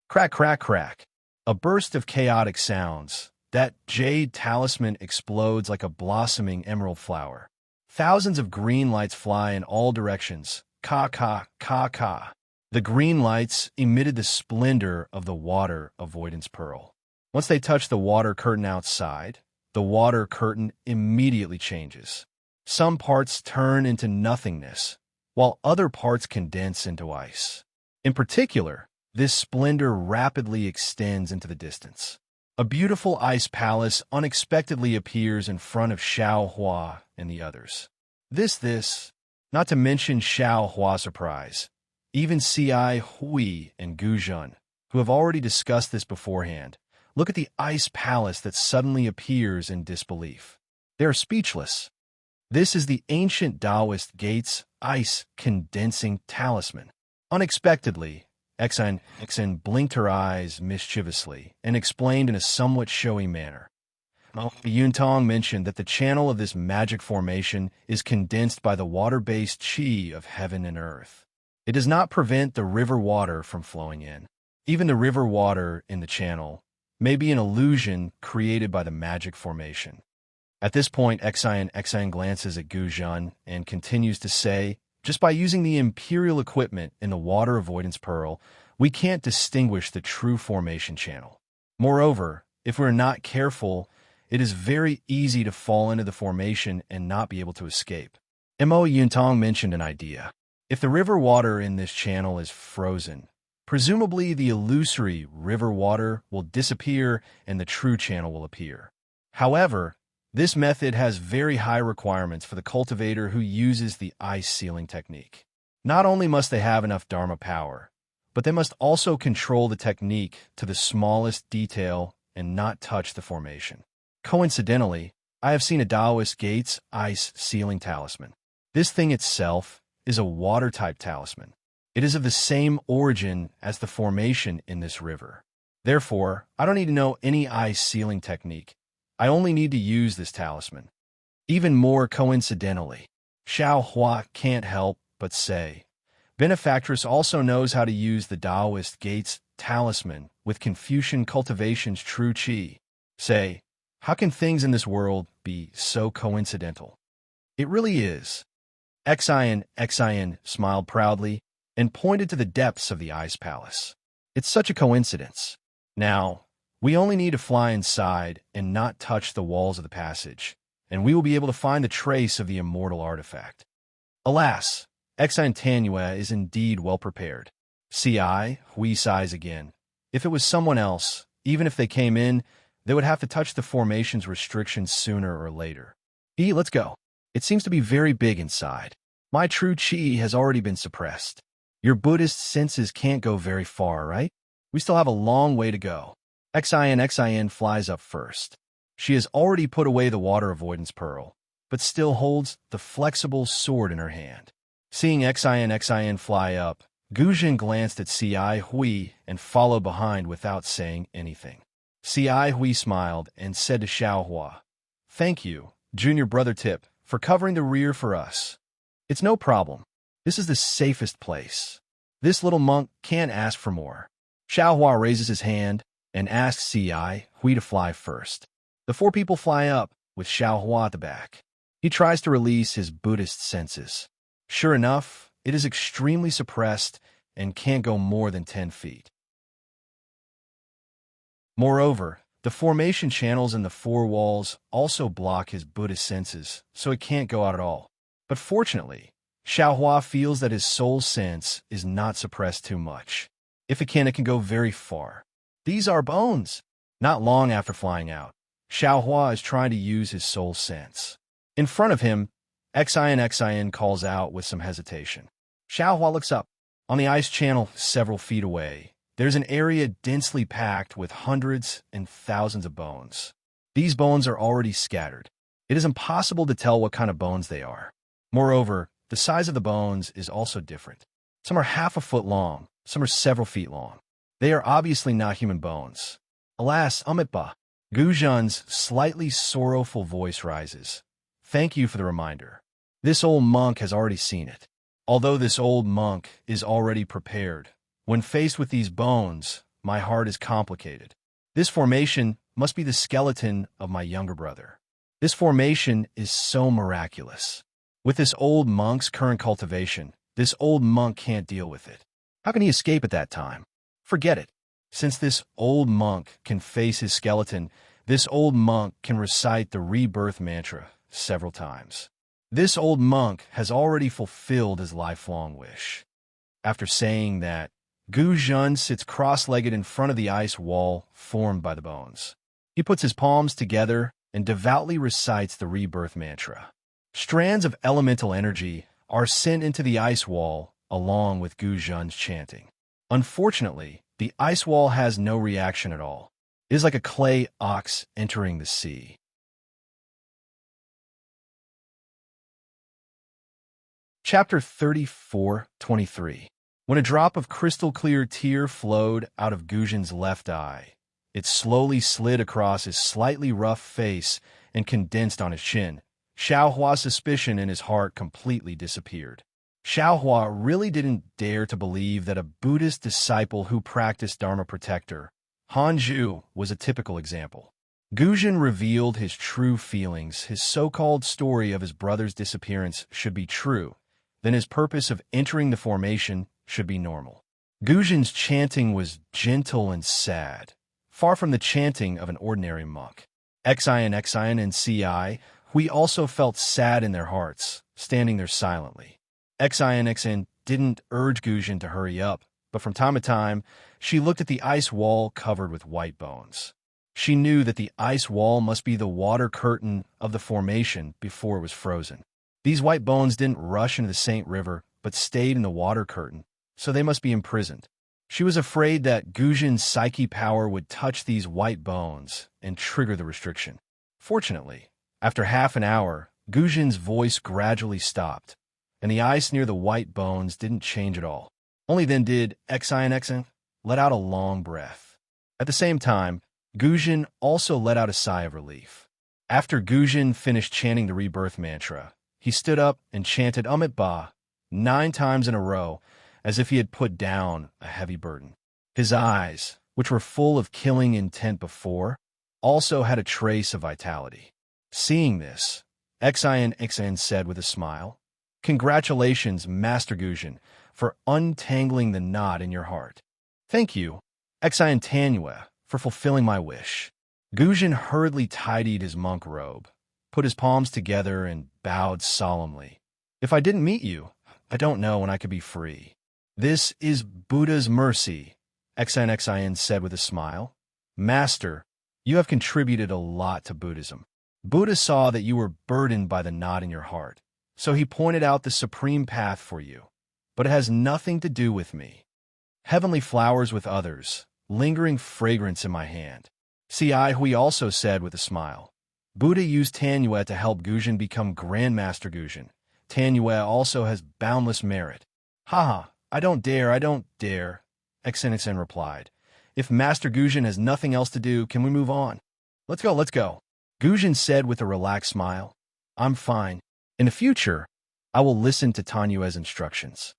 Crack, crack, crack. A burst of chaotic sounds. That jade talisman explodes like a blossoming emerald flower. Thousands of green lights fly in all directions. Ka, ka, ka, ka. The green lights emitted the splendor of the water avoidance pearl. Once they touch the water curtain outside, the water curtain immediately changes. Some parts turn into nothingness, while other parts condense into ice. In particular, this splendor rapidly extends into the distance. A beautiful ice palace unexpectedly appears in front of Xiaohua and the others. Not to mention Xiaohua's surprise. Even Ci Hui and Gu Zhen, who have already discussed this beforehand, look at the ice palace that suddenly appears in disbelief. They are speechless. This is the ancient Taoist gate's ice condensing talisman. Unexpectedly, Xin blinked her eyes mischievously and explained in a somewhat showy manner. Yuntong mentioned that the channel of this magic formation is condensed by the water-based qi of heaven and earth. It does not prevent the river water from flowing in. Even the river water in the channel may be an illusion created by the magic formation. At this point, Xin glances at Gu Zhen and continues to say, just by using the imperial equipment in the water avoidance pearl, we can't distinguish the true formation channel. Moreover, if we're not careful, it is very easy to fall into the formation and not be able to escape. Mo Yuntong mentioned an idea. If the river water in this channel is frozen, presumably the illusory river water will disappear and the true channel will appear. However, this method has very high requirements for the cultivator who uses the ice sealing technique. Not only must they have enough Dharma power, but they must also control the technique to the smallest detail and not touch the formation. Coincidentally, I have seen a Taoist gate's ice sealing talisman. This thing itself is a water-type talisman. It is of the same origin as the formation in this river. Therefore, I don't need to know any ice sealing technique. I only need to use this talisman. Even more coincidentally, Xiaohua can't help but say, Benefactress also knows how to use the Taoist gate's talisman with Confucian cultivation's true qi. Say, how can things in this world be so coincidental? It really is. Xin smiled proudly and pointed to the depths of the ice palace. It's such a coincidence. Now, we only need to fly inside and not touch the walls of the passage, and we will be able to find the trace of the immortal artifact. Alas, Xin Tanua is indeed well prepared. Ci Hui sighs again. If it was someone else, even if they came in, they would have to touch the formation's restrictions sooner or later. Let's go. It seems to be very big inside. My true qi has already been suppressed. Your Buddhist senses can't go very far, right? We still have a long way to go. Xin flies up first. She has already put away the water avoidance pearl, but still holds the flexible sword in her hand. Seeing Xin fly up, Gu Zhen glanced at Ci Hui and followed behind without saying anything. Ci Hui smiled and said to Xiaohua, Thank you, Junior Brother Tip, for covering the rear for us. It's no problem. This is the safest place. This little monk can't ask for more. Xiaohua raises his hand and asks Ci Hui to fly first. The four people fly up, with Xiaohua at the back. He tries to release his Buddhist senses. Sure enough, it is extremely suppressed and can't go more than 10 feet. Moreover, the formation channels in the four walls also block his Buddhist senses, so it can't go out at all. But fortunately, Xiaohua feels that his soul sense is not suppressed too much. If it can go very far. These are bones. Not long after flying out, Xiaohua is trying to use his soul sense. In front of him, Xian calls out with some hesitation. Xiaohua looks up. On the ice channel several feet away, there's an area densely packed with hundreds and thousands of bones. These bones are already scattered. It is impossible to tell what kind of bones they are. Moreover, the size of the bones is also different. Some are half a foot long, some are several feet long. They are obviously not human bones. Alas, Amitba. Guzhan's slightly sorrowful voice rises. Thank you for the reminder. This old monk has already seen it. Although this old monk is already prepared, when faced with these bones, my heart is complicated. This formation must be the skeleton of my younger brother. This formation is so miraculous. With this old monk's current cultivation, this old monk can't deal with it. How can he escape at that time? Forget it. Since this old monk can face his skeleton, this old monk can recite the rebirth mantra several times. This old monk has already fulfilled his lifelong wish. After saying that, Guzhan sits cross-legged in front of the ice wall formed by the bones. He puts his palms together and devoutly recites the rebirth mantra. Strands of elemental energy are sent into the ice wall along with Guzhan's chanting. Unfortunately, the ice wall has no reaction at all. It is like a clay ox entering the sea. Chapter 34:23. When a drop of crystal-clear tear flowed out of Guzhan's left eye, it slowly slid across his slightly rough face and condensed on his chin. Xiaohua's suspicion in his heart completely disappeared. Xiaohua really didn't dare to believe that a Buddhist disciple who practiced Dharma Protector, Hanju, was a typical example. Guzhan revealed his true feelings. His so-called story of his brother's disappearance should be true. Then his purpose of entering the formation should be normal. Guzhan's chanting was gentle and sad, far from the chanting of an ordinary monk. Xian and Ci Hui also felt sad in their hearts, standing there silently. Xian didn't urge Guzhan to hurry up, but from time to time, she looked at the ice wall covered with white bones. She knew that the ice wall must be the water curtain of the formation before it was frozen. These white bones didn't rush into the Saint River, but stayed in the water curtain, so they must be imprisoned. She was afraid that Guzhan's psyche power would touch these white bones and trigger the restriction. Fortunately, after half an hour, Guzhan's voice gradually stopped, and the ice near the white bones didn't change at all. Only then did Xian let out a long breath. At the same time, Guzhan also let out a sigh of relief. After Guzhan finished chanting the rebirth mantra, he stood up and chanted Amit Ba 9 times in a row, as if he had put down a heavy burden. His eyes, which were full of killing intent before, also had a trace of vitality. Seeing this, Xian said with a smile, "Congratulations, Master Guzhan, for untangling the knot in your heart. Thank you, Xian Tanue, for fulfilling my wish." Guzhan hurriedly tidied his monk robe, put his palms together, and bowed solemnly. "If I didn't meet you, I don't know when I could be free." "This is Buddha's mercy," Xian said with a smile. "Master, you have contributed a lot to Buddhism. Buddha saw that you were burdened by the knot in your heart, so he pointed out the supreme path for you. But it has nothing to do with me. Heavenly flowers with others, lingering fragrance in my hand." Ci Hui also said with a smile, "Buddha used Tanue to help Guzhan become Grandmaster Guzhan. Tanue also has boundless merit." "Haha, I don't dare, Xian replied. "If Master Guzhan has nothing else to do, can we move on?" Let's go. Guzhan said with a relaxed smile. "I'm fine. In the future, I will listen to Tanyue's instructions.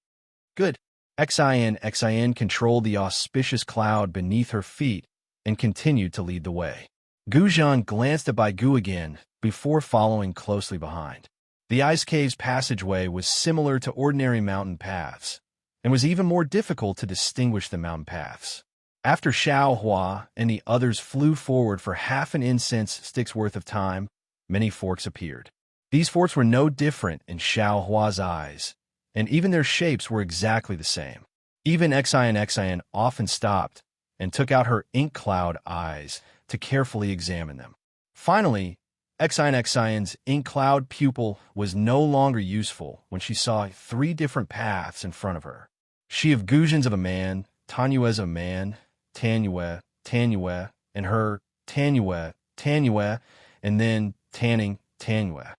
Good. Xin controlled the auspicious cloud beneath her feet and continued to lead the way. Guzhan glanced at Baigu again before following closely behind. The ice cave's passageway was similar to ordinary mountain paths, and was even more difficult to distinguish than mountain paths. After Xiao Hua and the others flew forward for half an incense stick's worth of time, many forks appeared. These forks were no different in Xiao Hua's eyes, and even their shapes were exactly the same. Even Xin often stopped and took out her ink cloud eyes to carefully examine them. Finally, Xin's ink cloud pupil was no longer useful when she saw 3 different paths in front of her. She of Guzhan's of a man, Tanyue's of a man, Tanyue, and her, Tanyue, and then Tanning, Tanyue.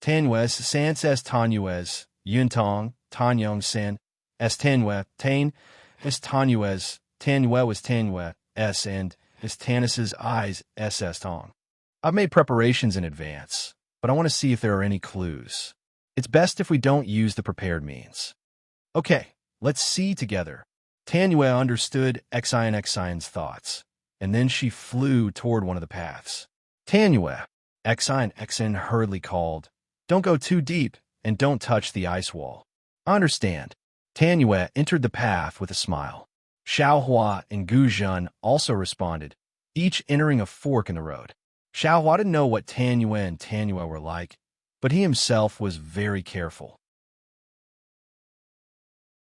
Tanyue's, Sans S Tanyue's, Yuntong, Tanyong San, S Tanyue, Tane, S Tanyue's, Tanyue was Tanyue, S, and S Tanis's eyes, SS Tong. I've made preparations in advance, but I want to see if there are any clues. It's best if we don't use the prepared means. Okay, let's see together. Tanyue understood Xin's thoughts, and then she flew toward one of the paths. Tanyue, Xin hurriedly called, "Don't go too deep, and don't touch the ice wall." "I understand." Tanyue entered the path with a smile. Xiao Hua and Guzhan also responded, each entering a fork in the road. Xiao Hua didn't know what Tanyue and Tanyue were like, but he himself was very careful.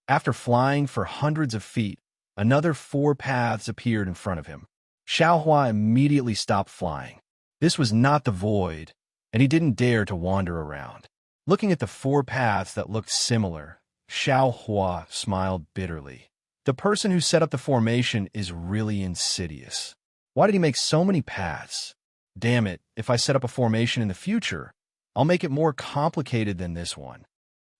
After flying for hundreds of feet, another 4 paths appeared in front of him. Xiao Hua immediately stopped flying. This was not the void, and he didn't dare to wander around. Looking at the 4 paths that looked similar, Xiao Hua smiled bitterly. The person who set up the formation is really insidious. Why did he make so many paths? Damn it, if I set up a formation in the future, I'll make it more complicated than this one.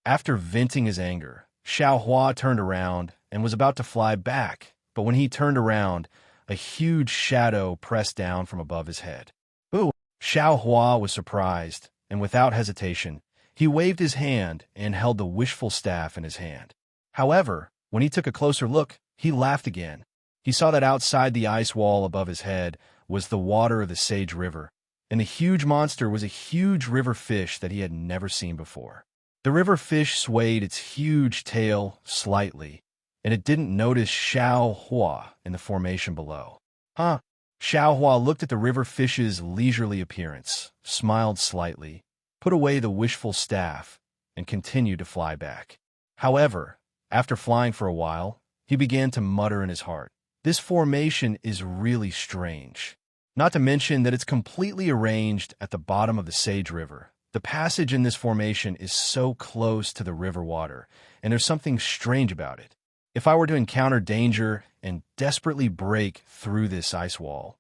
After venting his anger, Xiao Hua turned around and was about to fly back, but when he turned around, a huge shadow pressed down from above his head. Ooh! Xiao Hua was surprised, and without hesitation, he waved his hand and held the wishful staff in his hand. However, when he took a closer look, he laughed again. He saw that outside the ice wall above his head was the water of the Sage River, and the huge monster was a huge river fish that he had never seen before. The river fish swayed its huge tail slightly, and it didn't notice Xiao Hua in the formation below. Huh? Xiao Hua looked at the river fish's leisurely appearance, smiled slightly, put away the wishful staff, and continued to fly back. However, after flying for a while, he began to mutter in his heart, "This formation is really strange. Not to mention that it's completely arranged at the bottom of the Sage River. The passage in this formation is so close to the river water, and there's something strange about it. If I were to encounter danger and desperately break through this ice wall,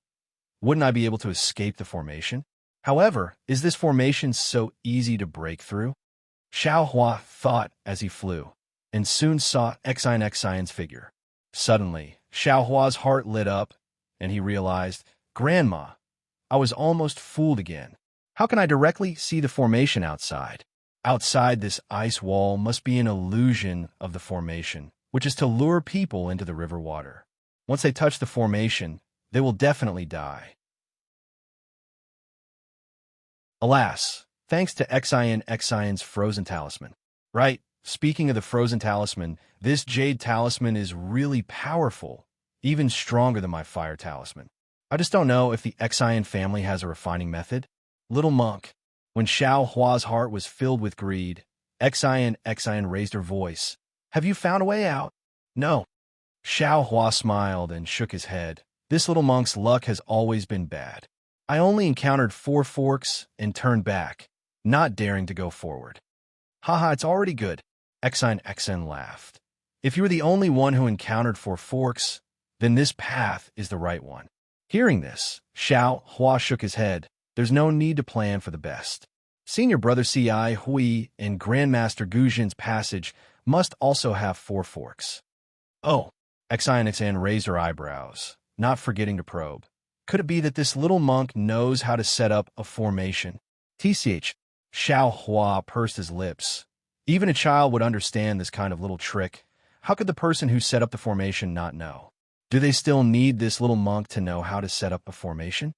wouldn't I be able to escape the formation? However, is this formation so easy to break through?" Xiao Hua thought as he flew, and soon saw Xin's figure. Suddenly, Xiao Hua's heart lit up, and he realized, "Grandma, I was almost fooled again. How can I directly see the formation outside? Outside this ice wall must be an illusion of the formation, which is to lure people into the river water. Once they touch the formation, they will definitely die." Alas, thanks to Xin's frozen talisman. Right, speaking of the frozen talisman, this jade talisman is really powerful, even stronger than my fire talisman. I just don't know if the Xin family has a refining method. Little monk. When Xiao Hua's heart was filled with greed, Xin raised her voice. "Have you found a way out?" "No." Xiao Hua smiled and shook his head. "This little monk's luck has always been bad. I only encountered 4 forks and turned back, not daring to go forward." "Haha, it's already good." Xin laughed. "If you were the only one who encountered 4 forks, then this path is the right one." Hearing this, Xiao Hua shook his head. There's no need to plan for the best. Senior Brother Ci Hui and Grandmaster Guzhan's passage must also have 4 forks. Oh, Xin raised her eyebrows, not forgetting to probe. Could it be that this little monk knows how to set up a formation? TCH, Xiao Hua pursed his lips. Even a child would understand this kind of little trick. How could the person who set up the formation not know? Do they still need this little monk to know how to set up a formation?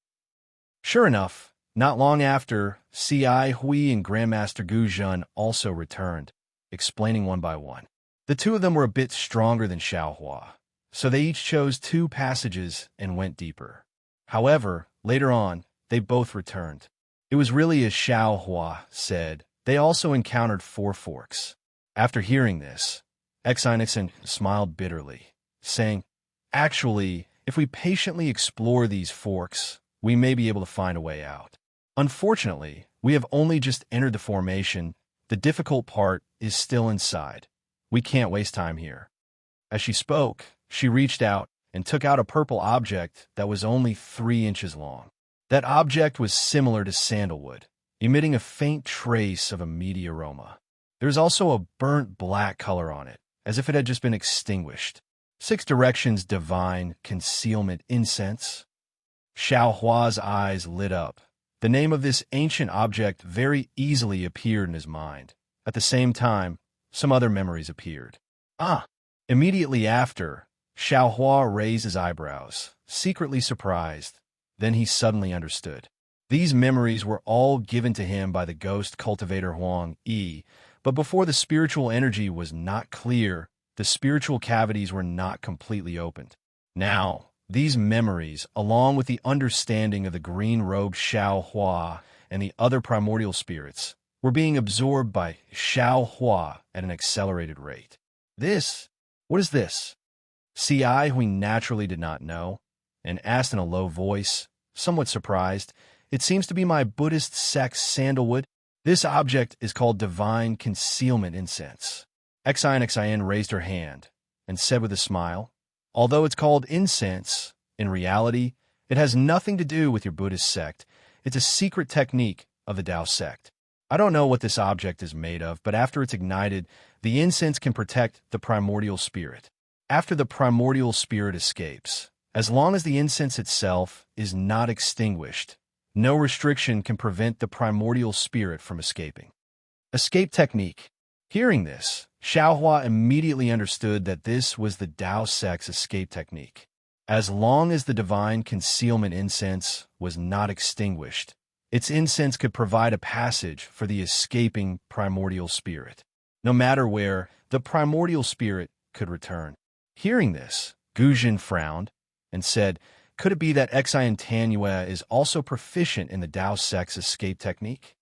Sure enough, not long after, C.I. Hui and Grandmaster Gu Zhen also returned, explaining one by one. The two of them were a bit stronger than Xiao Hua, so they each chose 2 passages and went deeper. However, later on, they both returned. It was really as Xiao Hua said. They also encountered 4 forks. After hearing this, Exinixin smiled bitterly, saying, "Actually, if we patiently explore these forks, we may be able to find a way out. Unfortunately, we have only just entered the formation. The difficult part is still inside. We can't waste time here." As she spoke, she reached out and took out a purple object that was only 3 inches long. That object was similar to sandalwood, emitting a faint trace of a meaty aroma. There was also a burnt black color on it, as if it had just been extinguished. 6 directions divine concealment incense. Xiao Hua's eyes lit up. The name of this ancient object very easily appeared in his mind. At the same time, some other memories appeared. Immediately after, Xiao Hua raised his eyebrows, secretly surprised. Then he suddenly understood. These memories were all given to him by the ghost cultivator Huang Yi, but before the spiritual energy was not clear, the spiritual cavities were not completely opened. Now, these memories, along with the understanding of the green-robed Xiao Hua and the other primordial spirits, were being absorbed by Xiao Hua at an accelerated rate. What is this? C.I. who he naturally did not know, and asked in a low voice, somewhat surprised, "It seems to be my Buddhist sect's sandalwood. This object is called divine concealment incense." Xin raised her hand and said with a smile, "Although it's called incense, in reality, it has nothing to do with your Buddhist sect. It's a secret technique of the Tao sect. I don't know what this object is made of, but after it's ignited, the incense can protect the primordial spirit. After the primordial spirit escapes, as long as the incense itself is not extinguished, no restriction can prevent the primordial spirit from escaping." Escape technique. Hearing this, Xiao Hua immediately understood that this was the Tao sect's escape technique. As long as the divine concealment incense was not extinguished, its incense could provide a passage for the escaping primordial spirit. No matter where, the primordial spirit could return. Hearing this, Gu Zhen frowned and said, "Could it be that Xian Tanyue is also proficient in the Tao sect's escape technique?"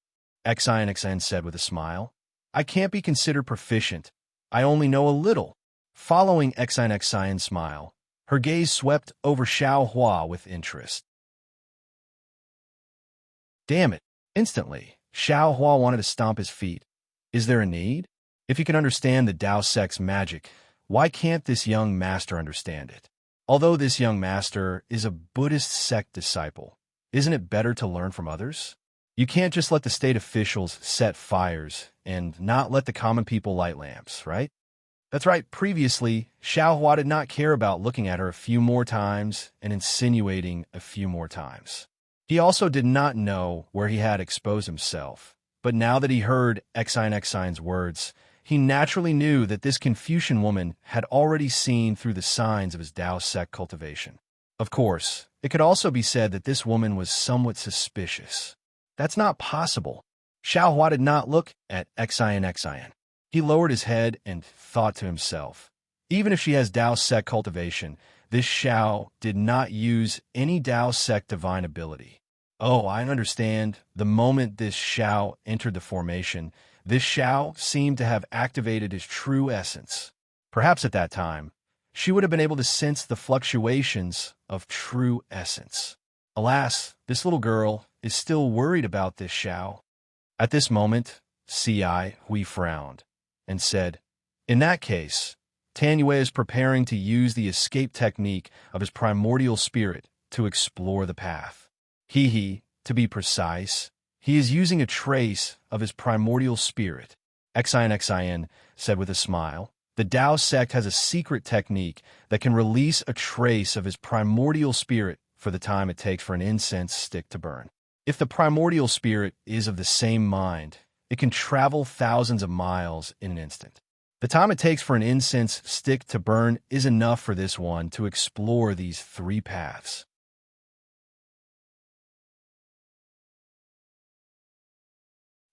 Xin said with a smile, "I can't be considered proficient. I only know a little." Following Xian's smile, her gaze swept over Xiao Hua with interest. Damn it! Instantly, Xiao Hua wanted to stomp his feet. Is there a need? If he can understand the Tao sect's magic, why can't this young master understand it? Although this young master is a Buddhist sect disciple, isn't it better to learn from others? You can't just let the state officials set fires and not let the common people light lamps, right? That's right, previously, Xiao Hua did not care about looking at her a few more times and insinuating a few more times. He also did not know where he had exposed himself, but now that he heard Xian's words, he naturally knew that this Confucian woman had already seen through the signs of his Tao sect cultivation. Of course, it could also be said that this woman was somewhat suspicious. That's not possible. Xiao Hua did not look at Xian. He lowered his head and thought to himself, even if she has Tao sect cultivation, this Xiao did not use any Tao sect divine ability. Oh, I understand. The moment this Xiao entered the formation, this Xiao seemed to have activated his true essence. Perhaps at that time, she would have been able to sense the fluctuations of true essence. Alas, this little girl is still worried about this Xiao. At this moment, C.I. Hui frowned and said, "In that case, Tanyue is preparing to use the escape technique of his primordial spirit to explore the path. To be precise, he is using a trace of his primordial spirit." Xian said with a smile, "The Tao sect has a secret technique that can release a trace of his primordial spirit for the time it takes for an incense stick to burn. If the primordial spirit is of the same mind It can travel thousands of miles in an instant. The time it takes for an incense stick to burn is enough for this one to explore these 3 paths.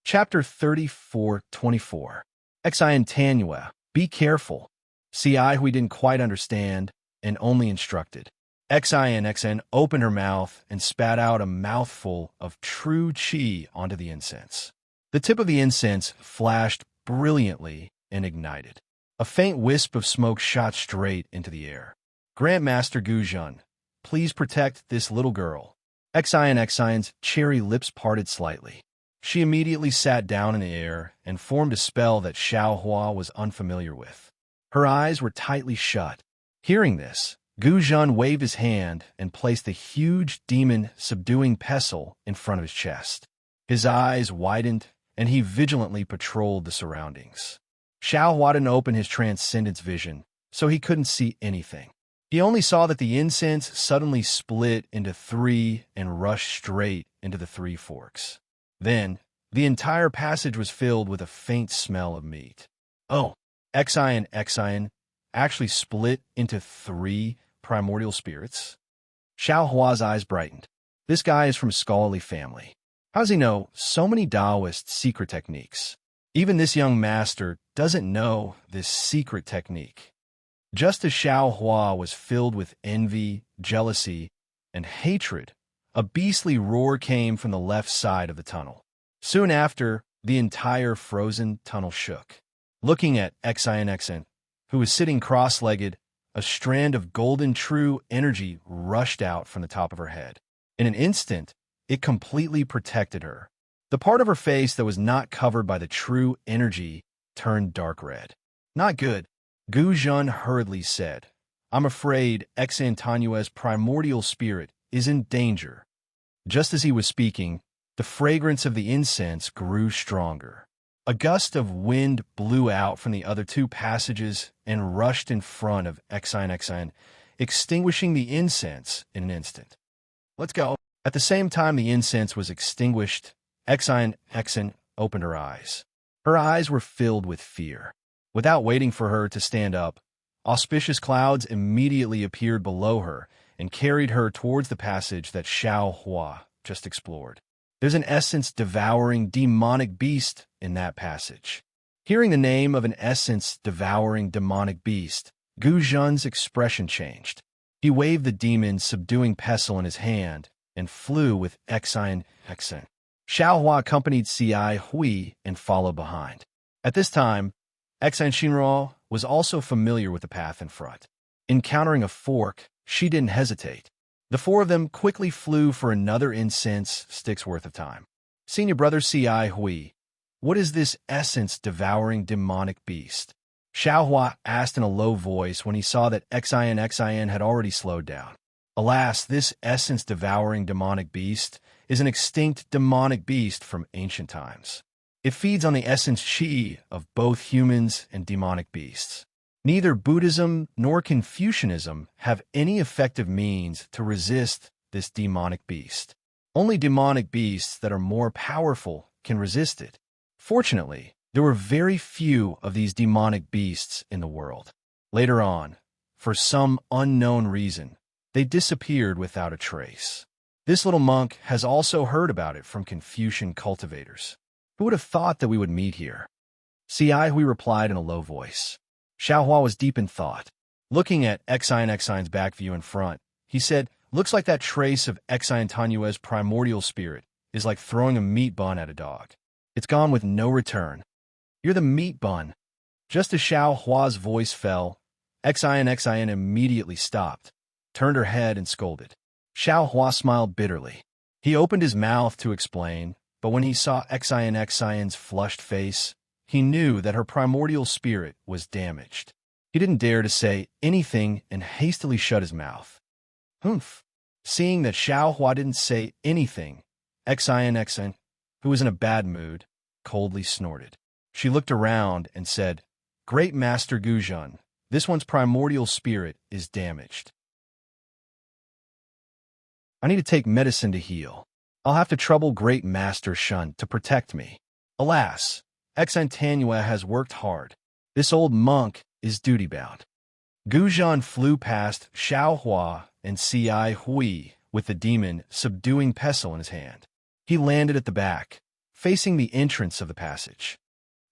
Chapter 34:24. Enchanting. Be careful. Ci Hui didn't quite understand and only instructed. Enchanting opened her mouth and spat out a mouthful of true qi onto the incense. The tip of the incense flashed brilliantly and ignited. A faint wisp of smoke shot straight into the air. Grandmaster Guzhun, please protect this little girl. Enchanting's cherry lips parted slightly. She immediately sat down in the air and formed a spell that Xiaohua was unfamiliar with. Her eyes were tightly shut. Hearing this, Guzhun waved his hand and placed the huge demon-subduing pestle in front of his chest. His eyes widened, and he vigilantly patrolled the surroundings. Xiaohua didn't open his transcendence vision, so he couldn't see anything. He only saw that the incense suddenly split into 3 and rushed straight into the 3 forks. Then, the entire passage was filled with a faint smell of meat. Oh, Enchanting actually split into 3 primordial spirits? Xiaohua's eyes brightened. This guy is from a scholarly family. How does he know so many Taoist secret techniques? Even this young master doesn't know this secret technique. Just as Xiaohua was filled with envy, jealousy, and hatred, a beastly roar came from the left side of the tunnel. Soon after, the entire frozen tunnel shook. Looking at Enchanting, who was sitting cross-legged, a strand of golden true energy rushed out from the top of her head. In an instant, it completely protected her. The part of her face that was not covered by the true energy turned dark red. Not good, Guzhun hurriedly said. I'm afraid Enchanting's primordial spirit is in danger. Just as he was speaking, the fragrance of the incense grew stronger. A gust of wind blew out from the other 2 passages and rushed in front of Enchanting, extinguishing the incense in an instant. Let's go. At the same time the incense was extinguished, Enchanting opened her eyes. Her eyes were filled with fear. Without waiting for her to stand up, auspicious clouds immediately appeared below her and carried her towards the passage that Xiaohua just explored. There's an essence-devouring demonic beast in that passage. Hearing the name of an essence-devouring demonic beast, Guzhun's expression changed. He waved the demon-subduing pestle in his hand and flew with Enchanting. Xiaohua accompanied Ci Hui and followed behind. At this time, Enchanting was also familiar with the path in front. Encountering a fork, she didn't hesitate. The 4 of them quickly flew for another incense stick's worth of time. Senior brother Ci Hui, what is this essence-devouring demonic beast? Xiaohua asked in a low voice when he saw that Enchanting had already slowed down. Alas, this essence-devouring demonic beast is an extinct demonic beast from ancient times. It feeds on the essence qi of both humans and demonic beasts. Neither Buddhism nor Confucianism have any effective means to resist this demonic beast. Only demonic beasts that are more powerful can resist it. Fortunately, there were very few of these demonic beasts in the world. Later on, for some unknown reason, they disappeared without a trace. This little monk has also heard about it from Confucian cultivators. Who would have thought that we would meet here? Ci Hui replied in a low voice. Xiaohua was deep in thought. Looking at Enchanting's back view in front, he said, looks like that trace of Enchanting's primordial spirit is like throwing a meat bun at a dog. It's gone with no return. You're the meat bun. Just as Xiaohua's voice fell, Enchanting immediately stopped, turned her head and scolded. Xiaohua smiled bitterly. He opened his mouth to explain, but when he saw Enchanting's flushed face, he knew that her primordial spirit was damaged. He didn't dare to say anything and hastily shut his mouth. Humph. Seeing that Xiaohua didn't say anything, Enchanting, who was in a bad mood, coldly snorted. She looked around and said, Great Master Guzhun, this one's primordial spirit is damaged. I need to take medicine to heal. I'll have to trouble Great Master Shun to protect me. Alas, Exantanua has worked hard. This old monk is duty-bound. Gujan flew past Xiaohua and Ci Hui with the demon subduing pestle in his hand. He landed at the back, facing the entrance of the passage.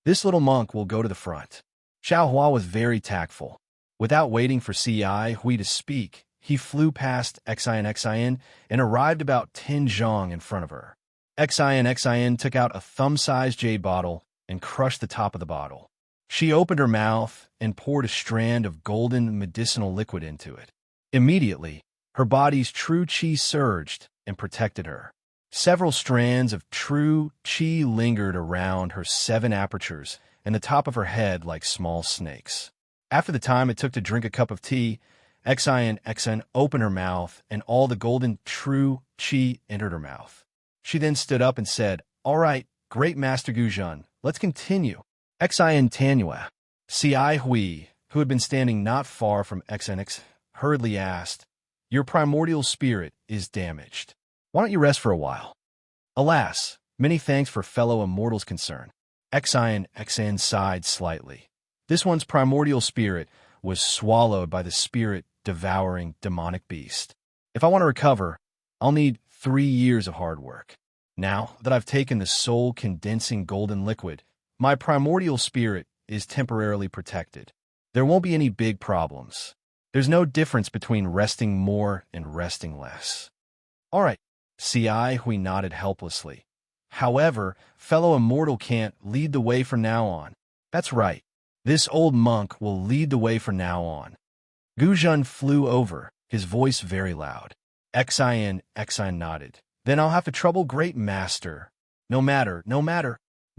This little monk will go to the front. Xiaohua was very tactful. Without waiting for Ci Hui to speak, he flew past Xian and arrived about 10 zhang in front of her. Xian took out a thumb-sized jade bottle and crushed the top of the bottle. She opened her mouth and poured a strand of golden medicinal liquid into it. Immediately, her body's true qi surged and protected her. Several strands of true qi lingered around her 7 apertures and the top of her head like small snakes. After the time it took to drink a cup of tea, Xian opened her mouth and all the golden true qi entered her mouth. She then stood up and said, "All right, great Master Gujan, let's continue." Exantanua, Ci Hui, who had been standing not far from Xnx, hurriedly asked, "Your primordial spirit is damaged. Why don't you rest for a while?" "Alas, many thanks for fellow immortals' concern." Xn sighed slightly. This one's primordial spirit was swallowed by the spirit-devouring demonic beast. If I want to recover, I'll need 3 years of hard work. Now that I've taken the soul-condensing golden liquid, my primordial spirit is temporarily protected. There won't be any big problems. There's no difference between resting more and resting less. All right, Ci Hui nodded helplessly. However, fellow immortal can't lead the way from now on. That's right. This old monk will lead the way from now on. Gujan flew over, his voice very loud. Xn nodded. Then I'll have to trouble great master. No matter.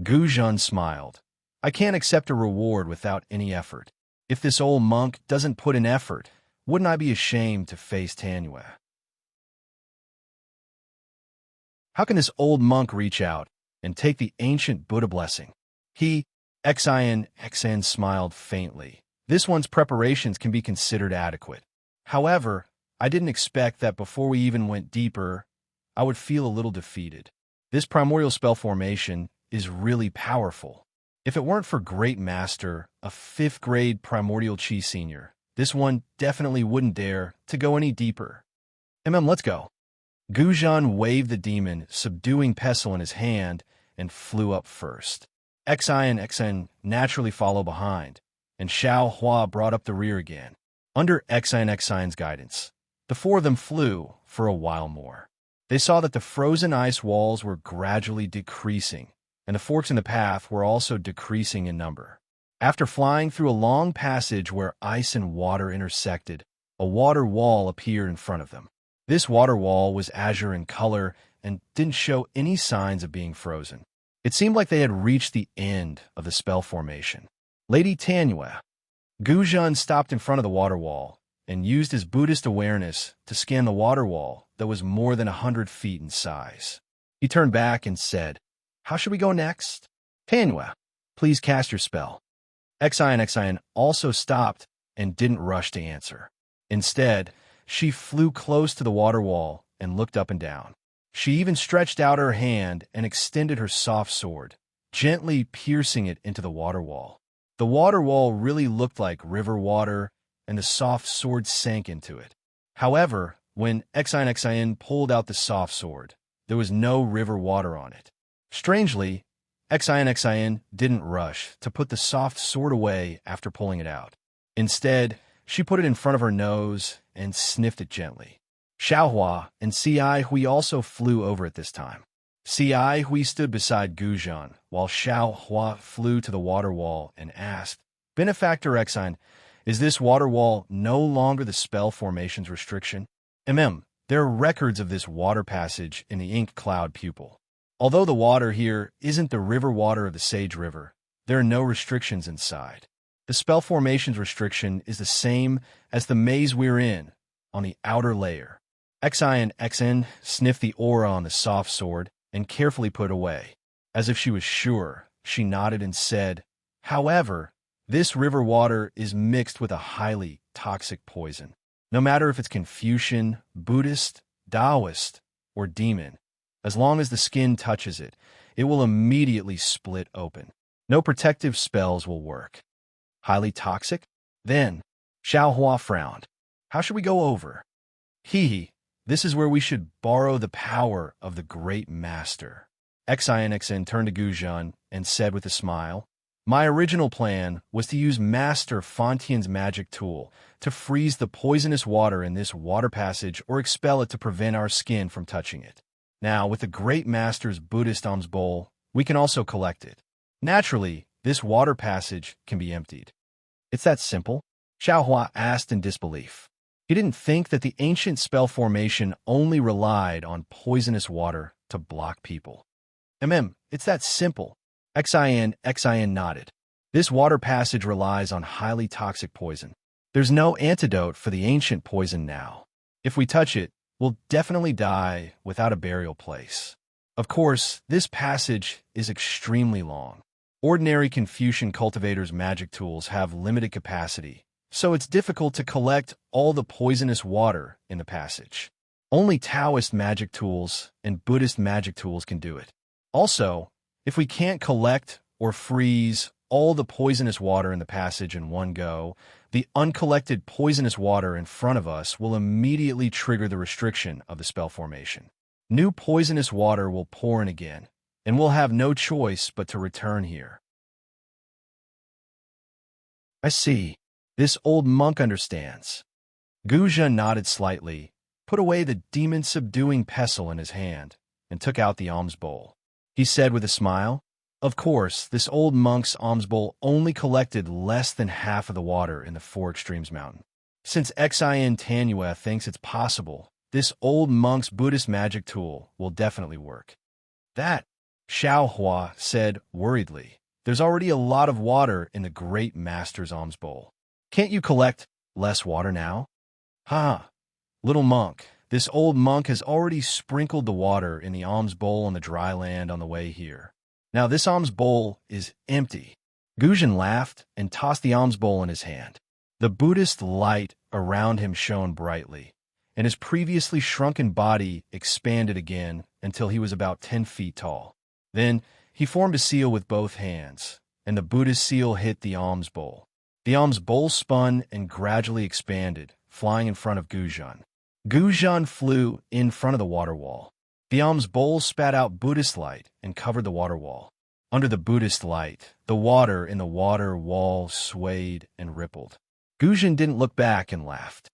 Gujan smiled. I can't accept a reward without any effort. If this old monk doesn't put in effort, wouldn't I be ashamed to face Tanua? How can this old monk reach out and take the ancient Buddha blessing? Xn smiled faintly. This one's preparations can be considered adequate. However, I didn't expect that before we even went deeper, I would feel a little defeated. This primordial spell formation is really powerful. If it weren't for Great Master, a 5th grade primordial chi senior, this one definitely wouldn't dare to go any deeper. Let's go. Gujan waved the demon, subduing pestle in his hand, and flew up first. Xn naturally followed behind, and Xiaohua brought up the rear again. Under Xn's guidance, the 4 of them flew for a while more. They saw that the frozen ice walls were gradually decreasing, and the forks in the path were also decreasing in number. After flying through a long passage where ice and water intersected, a water wall appeared in front of them. This water wall was azure in color and didn't show any signs of being frozen. It seemed like they had reached the end of the spell formation. Lady Tanua. Gujan stopped in front of the water wall and used his Buddhist awareness to scan the water wall that was more than 100 feet in size. He turned back and said, "How should we go next?" "Tanua, please cast your spell." Xn also stopped and didn't rush to answer. Instead, she flew close to the water wall and looked up and down. She even stretched out her hand and extended her soft sword, gently piercing it into the water wall. The water wall really looked like river water, and the soft sword sank into it. However, when Xn pulled out the soft sword, there was no river water on it. Strangely, Xn didn't rush to put the soft sword away after pulling it out. Instead, she put it in front of her nose and sniffed it gently. Xiaohua and Ci Hui also flew over at this time. Ci Hui stood beside Gujan, while Xiaohua flew to the water wall and asked, "Benefactor Xn, is this water wall no longer the spell formation's restriction?" There are records of this water passage in the ink cloud pupil. Although the water here isn't the river water of the Sage River, there are no restrictions inside. The spell formation's restriction is the same as the maze we're in, on the outer layer. Xn sniffed the aura on the soft sword and carefully put it away. As if she was sure, she nodded and said, "However, this river water is mixed with a highly toxic poison. No matter if it's Confucian, Buddhist, Taoist, or demon, as long as the skin touches it, it will immediately split open. No protective spells will work. Highly toxic? Then, Xiaohua frowned. How should we go over? This is where we should borrow the power of the great master. Xinxin turned to Guzhan and said with a smile, my original plan was to use Master Fontien's magic tool to freeze the poisonous water in this water passage or expel it to prevent our skin from touching it. Now, with the great master's Buddhist alms bowl, we can also collect it. Naturally, this water passage can be emptied. It's that simple? Xiaohua asked in disbelief. He didn't think that the ancient spell formation only relied on poisonous water to block people. It's that simple. Xin nodded. This water passage relies on highly toxic poison. There's no antidote for the ancient poison now. If we touch it, we'll definitely die without a burial place. Of course, this passage is extremely long. Ordinary Confucian cultivators' magic tools have limited capacity, so it's difficult to collect all the poisonous water in the passage. Only Taoist magic tools and Buddhist magic tools can do it. Also, if we can't collect or freeze all the poisonous water in the passage in one go, the uncollected poisonous water in front of us will immediately trigger the restriction of the spell formation. New poisonous water will pour in again, and we'll have no choice but to return here. I see. This old monk understands. Guzhan nodded slightly, put away the demon-subduing pestle in his hand, and took out the alms bowl. He said with a smile, of course, this old monk's alms bowl only collected less than half of the water in the Four Extremes Mountain. Since Xin Tanua thinks it's possible, this old monk's Buddhist magic tool will definitely work. That, Xiaohua said worriedly, there's already a lot of water in the great master's alms bowl. Can't you collect less water now? Little monk, this old monk has already sprinkled the water in the alms bowl on the dry land on the way here. Now this alms bowl is empty. Guzhan laughed and tossed the alms bowl in his hand. The Buddhist light around him shone brightly, and his previously shrunken body expanded again until he was about 10 feet tall. Then he formed a seal with both hands, and the Buddhist seal hit the alms bowl. The alms bowl spun and gradually expanded, flying in front of Guzhan. Guzhan flew in front of the water wall. The alms bowl spat out Buddhist light and covered the water wall. Under the Buddhist light, the water in the water wall swayed and rippled. Guzhan didn't look back and laughed.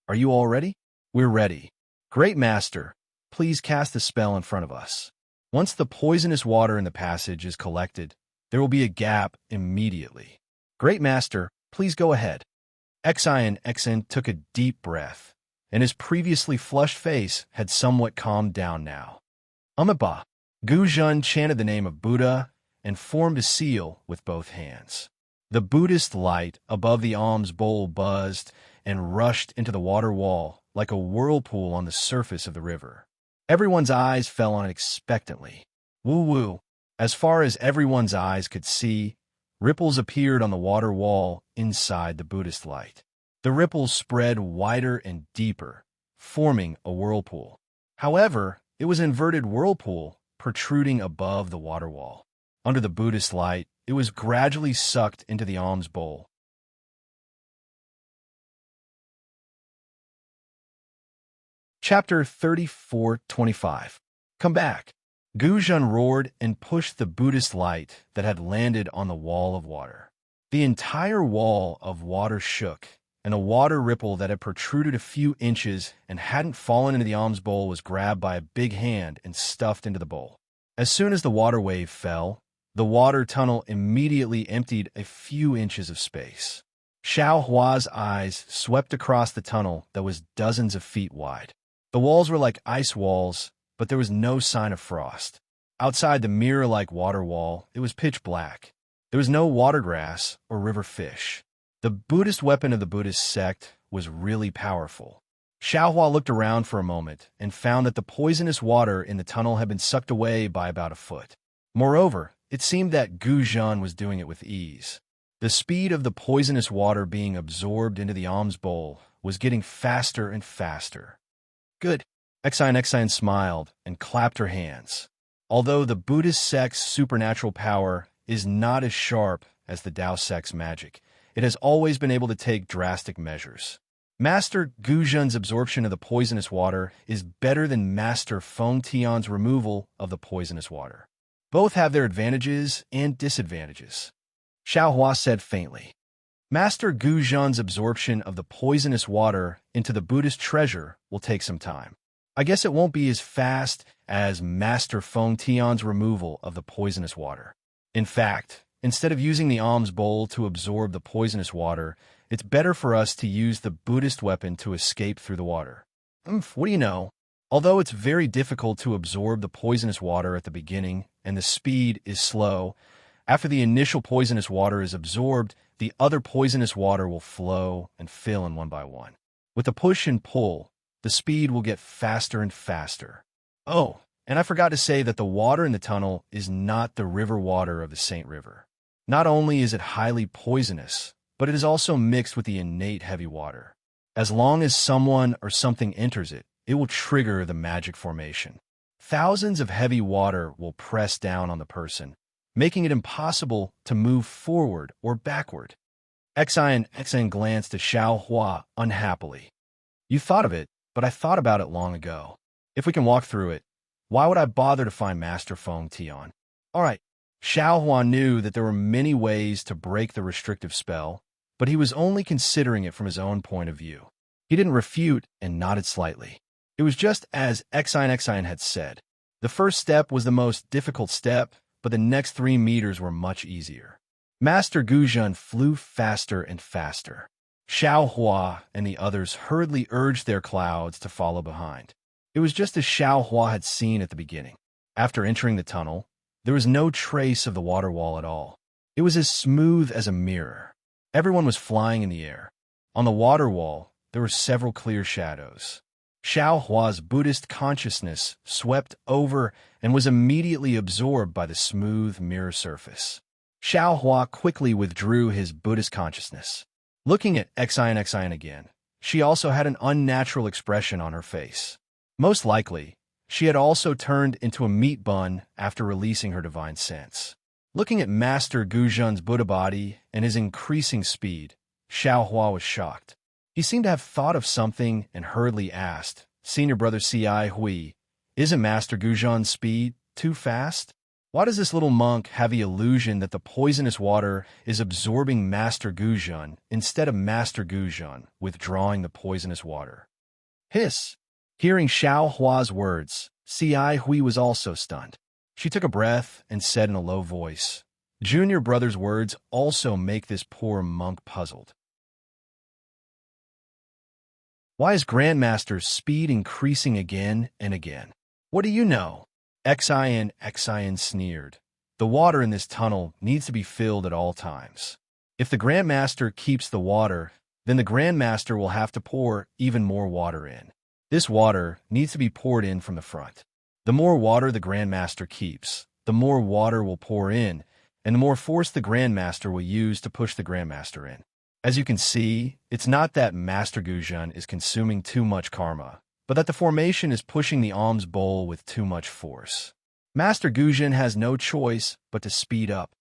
Are you all ready? We're ready. Great Master, please cast a spell in front of us. Once the poisonous water in the passage is collected, there will be a gap immediately. Great Master, please go ahead. Xin took a deep breath, and his previously flushed face had somewhat calmed down now. Amiba. Guzhan chanted the name of Buddha and formed a seal with both hands. The Buddhist light above the alms bowl buzzed and rushed into the water wall like a whirlpool on the surface of the river. Everyone's eyes fell on it expectantly. Woo-woo. As far as everyone's eyes could see, ripples appeared on the water wall inside the Buddhist light. The ripples spread wider and deeper, forming a whirlpool. However, it was an inverted whirlpool protruding above the water wall. Under the Buddhist light, it was gradually sucked into the alms bowl. Chapter 34:25. Come back. Guzhan roared and pushed the Buddhist light that had landed on the wall of water. The entire wall of water shook, and the water ripple that had protruded a few inches and hadn't fallen into the alms bowl was grabbed by a big hand and stuffed into the bowl. As soon as the water wave fell, the water tunnel immediately emptied a few inches of space. Xiaohua's eyes swept across the tunnel that was dozens of feet wide. The walls were like ice walls, but there was no sign of frost. Outside the mirror-like water wall, it was pitch black. There was no water grass or river fish. The Buddhist weapon of the Buddhist sect was really powerful. Xiaohua looked around for a moment and found that the poisonous water in the tunnel had been sucked away by about a foot. Moreover, it seemed that Guzhan was doing it with ease. The speed of the poisonous water being absorbed into the alms bowl was getting faster and faster. Good. Xin smiled and clapped her hands. Although the Buddhist sect's supernatural power is not as sharp as the Tao sect's magic, it has always been able to take drastic measures. Master Guzhan's absorption of the poisonous water is better than Master Feng Tian's removal of the poisonous water. Both have their advantages and disadvantages. Xiao Hua said faintly. Master Guzhan's absorption of the poisonous water into the Buddhist treasure will take some time. I guess it won't be as fast as Master Feng Tian's removal of the poisonous water. In fact, instead of using the alms bowl to absorb the poisonous water, it's better for us to use the Buddhist weapon to escape through the water. What do you know? Although it's very difficult to absorb the poisonous water at the beginning and the speed is slow, after the initial poisonous water is absorbed, the other poisonous water will flow and fill in one by one. With the push and pull, the speed will get faster and faster. Oh, and I forgot to say that the water in the tunnel is not the river water of the Saint River. Not only is it highly poisonous, but it is also mixed with the innate heavy water. As long as someone or something enters it, it will trigger the magic formation. Thousands of heavy water will press down on the person, making it impossible to move forward or backward. Xian glanced at Xiao Hua unhappily. You thought of it, but I thought about it long ago. If we can walk through it, why would I bother to find Master Feng Tian? All right, Xiao Hua knew that there were many ways to break the restrictive spell, but he was only considering it from his own point of view. He didn't refute and nodded slightly. It was just as Xian had said. The first step was the most difficult step, but the next 3 meters were much easier. Master Guzhan flew faster and faster. Xiao Hua and the others hurriedly urged their clouds to follow behind. It was just as Xiao Hua had seen at the beginning. After entering the tunnel, there was no trace of the water wall at all. It was as smooth as a mirror. Everyone was flying in the air. On the water wall, there were several clear shadows. Xiao Hua's Buddhist consciousness swept over and was immediately absorbed by the smooth mirror surface. Xiao Hua quickly withdrew his Buddhist consciousness. Looking at Xian again, she also had an unnatural expression on her face. Most likely, she had also turned into a meat bun after releasing her divine sense. Looking at Master Guzhan's Buddha body and his increasing speed, Xiao Hua was shocked. He seemed to have thought of something and hurriedly asked, Senior Brother C.I. Hui, isn't Master Guzhan's speed too fast? Why does this little monk have the illusion that the poisonous water is absorbing Master Guzhan instead of Master Guzhan withdrawing the poisonous water? Hiss! Hearing Xiao Hua's words, C.I. Hui was also stunned. She took a breath and said in a low voice, Junior Brother's words also make this poor monk puzzled. Why is Grandmaster's speed increasing again and again? What do you know? Xian sneered. The water in this tunnel needs to be filled at all times. If the Grandmaster keeps the water, then the Grandmaster will have to pour even more water in. This water needs to be poured in from the front. The more water the Grandmaster keeps, the more water will pour in, and the more force the Grandmaster will use to push the Grandmaster in. As you can see, it's not that Master Guzhan is consuming too much karma, but that the formation is pushing the alms bowl with too much force. Master Guzhan has no choice but to speed up.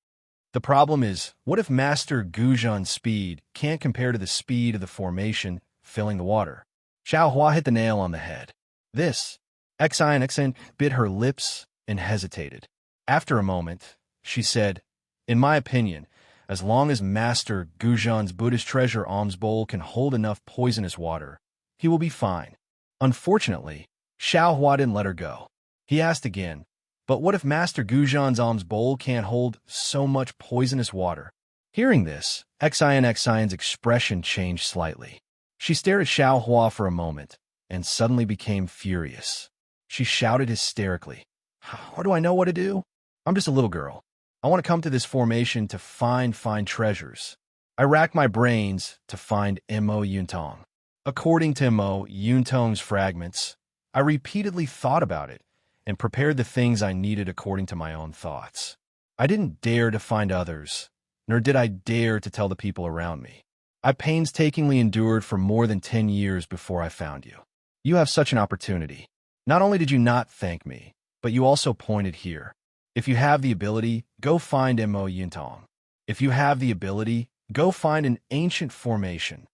The problem is, what if Master Guzhan's speed can't compare to the speed of the formation filling the water? Xiao Hua hit the nail on the head. Xian bit her lips and hesitated. After a moment, she said, In my opinion, as long as Master Guzhan's Buddhist treasure alms bowl can hold enough poisonous water, he will be fine. Unfortunately, Xiao Hua didn't let her go. He asked again, But what if Master Guzhan's alms bowl can't hold so much poisonous water? Hearing this, Xian's expression changed slightly. She stared at Xiao Hua for a moment and suddenly became furious. She shouted hysterically, How do I know what to do? I'm just a little girl. I want to come to this formation to find treasures. I racked my brains to find Mo Yuntong. According to Mo Yuntong's fragments, I repeatedly thought about it and prepared the things I needed according to my own thoughts. I didn't dare to find others, nor did I dare to tell the people around me. I painstakingly endured for more than 10 years before I found you. You have such an opportunity. Not only did you not thank me, but you also pointed here. If you have the ability, go find Mo Yintong. If you have the ability, go find an ancient formation.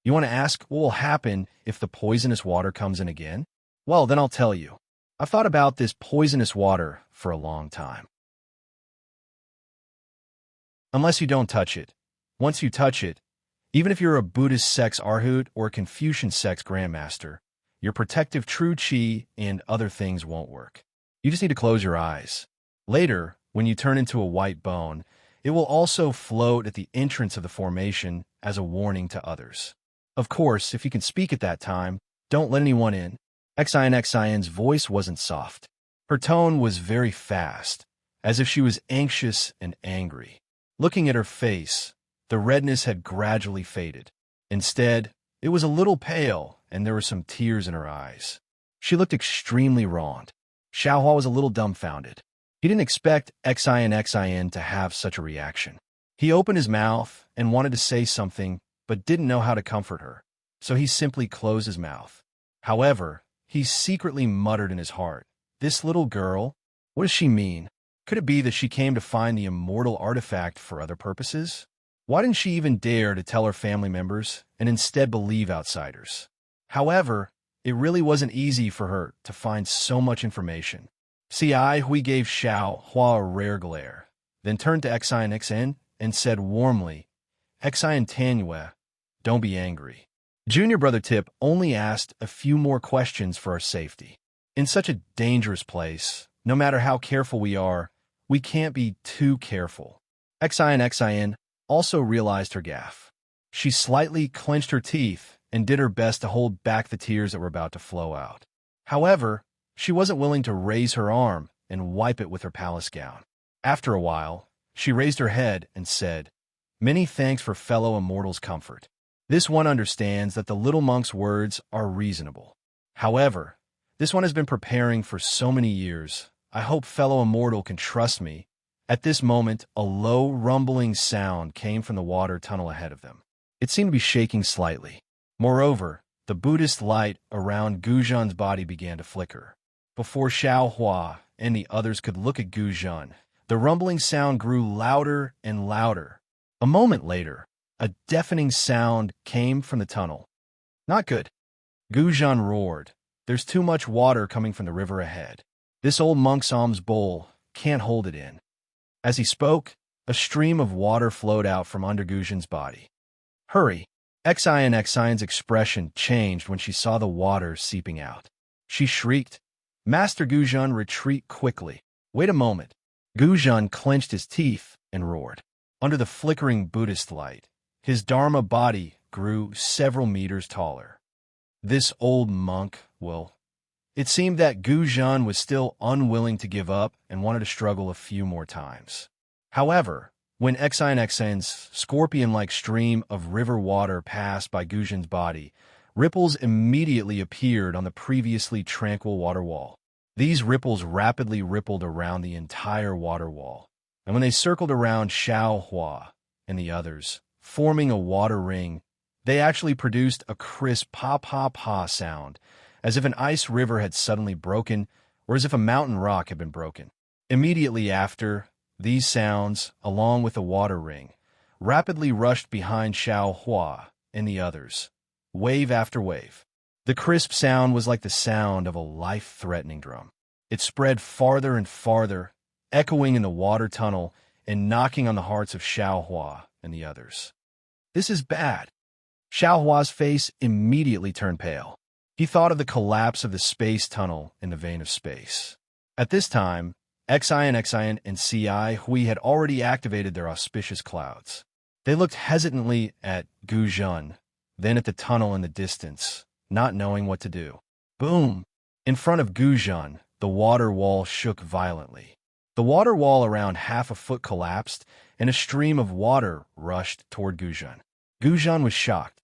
You want to ask what will happen if the poisonous water comes in again? Well, then I'll tell you. I've thought about this poisonous water for a long time. Unless you don't touch it. Once you touch it, even if you're a Buddhist sex arhat or a Confucian sex grandmaster, your protective true chi and other things won't work. You just need to close your eyes. Later, when you turn into a white bone, it will also float at the entrance of the formation as a warning to others. Of course, if you can speak at that time, don't let anyone in. Xian's voice wasn't soft. Her tone was very fast, as if she was anxious and angry. Looking at her face, the redness had gradually faded. Instead, it was a little pale, and there were some tears in her eyes. She looked extremely wronged. Xiaohua was a little dumbfounded. He didn't expect Xian to have such a reaction. He opened his mouth and wanted to say something, but didn't know how to comfort her, so he simply closed his mouth. However, he secretly muttered in his heart, "This little girl? What does she mean? Could it be that she came to find the immortal artifact for other purposes? Why didn't she even dare to tell her family members and instead believe outsiders?" However, it really wasn't easy for her to find so much information. Hui gave Xiaohua a rare glare, then turned to Xian and said warmly, "Xian Tanue, don't be angry. Junior Brother Tip only asked a few more questions for our safety. In such a dangerous place, no matter how careful we are, we can't be too careful." Xian also realized her gaffe. She slightly clenched her teeth and did her best to hold back the tears that were about to flow out. However, she wasn't willing to raise her arm and wipe it with her palace gown. After a while, she raised her head and said, "Many thanks for fellow immortals' comfort. This one understands that the little monk's words are reasonable. However, this one has been preparing for so many years. I hope fellow immortal can trust me." At this moment, a low, rumbling sound came from the water tunnel ahead of them. It seemed to be shaking slightly. Moreover, the Buddhist light around Guzhan's body began to flicker. Before Xiaohua and the others could look at Guzhan, the rumbling sound grew louder and louder. A moment later, a deafening sound came from the tunnel. "Not good." Guzhan roared. "There's too much water coming from the river ahead. This old monk's alms bowl can't hold it in." As he spoke, a stream of water flowed out from under Guzhan's body. "Hurry!" Xian's expression changed when she saw the water seeping out. She shrieked, "Master Guzhan, retreat quickly." "Wait a moment." Guzhan clenched his teeth and roared. Under the flickering Buddhist light, his Dharma body grew several meters taller. This old monk, well, it seemed that Guzhan was still unwilling to give up and wanted to struggle a few more times. However, when Xian's scorpion-like stream of river water passed by Guzhan's body, ripples immediately appeared on the previously tranquil water wall. These ripples rapidly rippled around the entire water wall, and when they circled around Xiaohua and the others, forming a water ring, they actually produced a crisp pa-pa-pa sound, as if an ice river had suddenly broken, or as if a mountain rock had been broken. Immediately after, these sounds, along with the water ring, rapidly rushed behind Xiaohua and the others, wave after wave. The crisp sound was like the sound of a life-threatening drum. It spread farther and farther, echoing in the water tunnel and knocking on the hearts of Xiaohua and the others. "This is bad." Xiaohua's face immediately turned pale. He thought of the collapse of the space tunnel in the vein of space. At this time, Xian and Hui had already activated their auspicious clouds. They looked hesitantly at Guzhan, then at the tunnel in the distance, not knowing what to do. Boom! In front of Guzhan, the water wall shook violently. The water wall around half a foot collapsed, and a stream of water rushed toward Guzhan. Guzhan was shocked.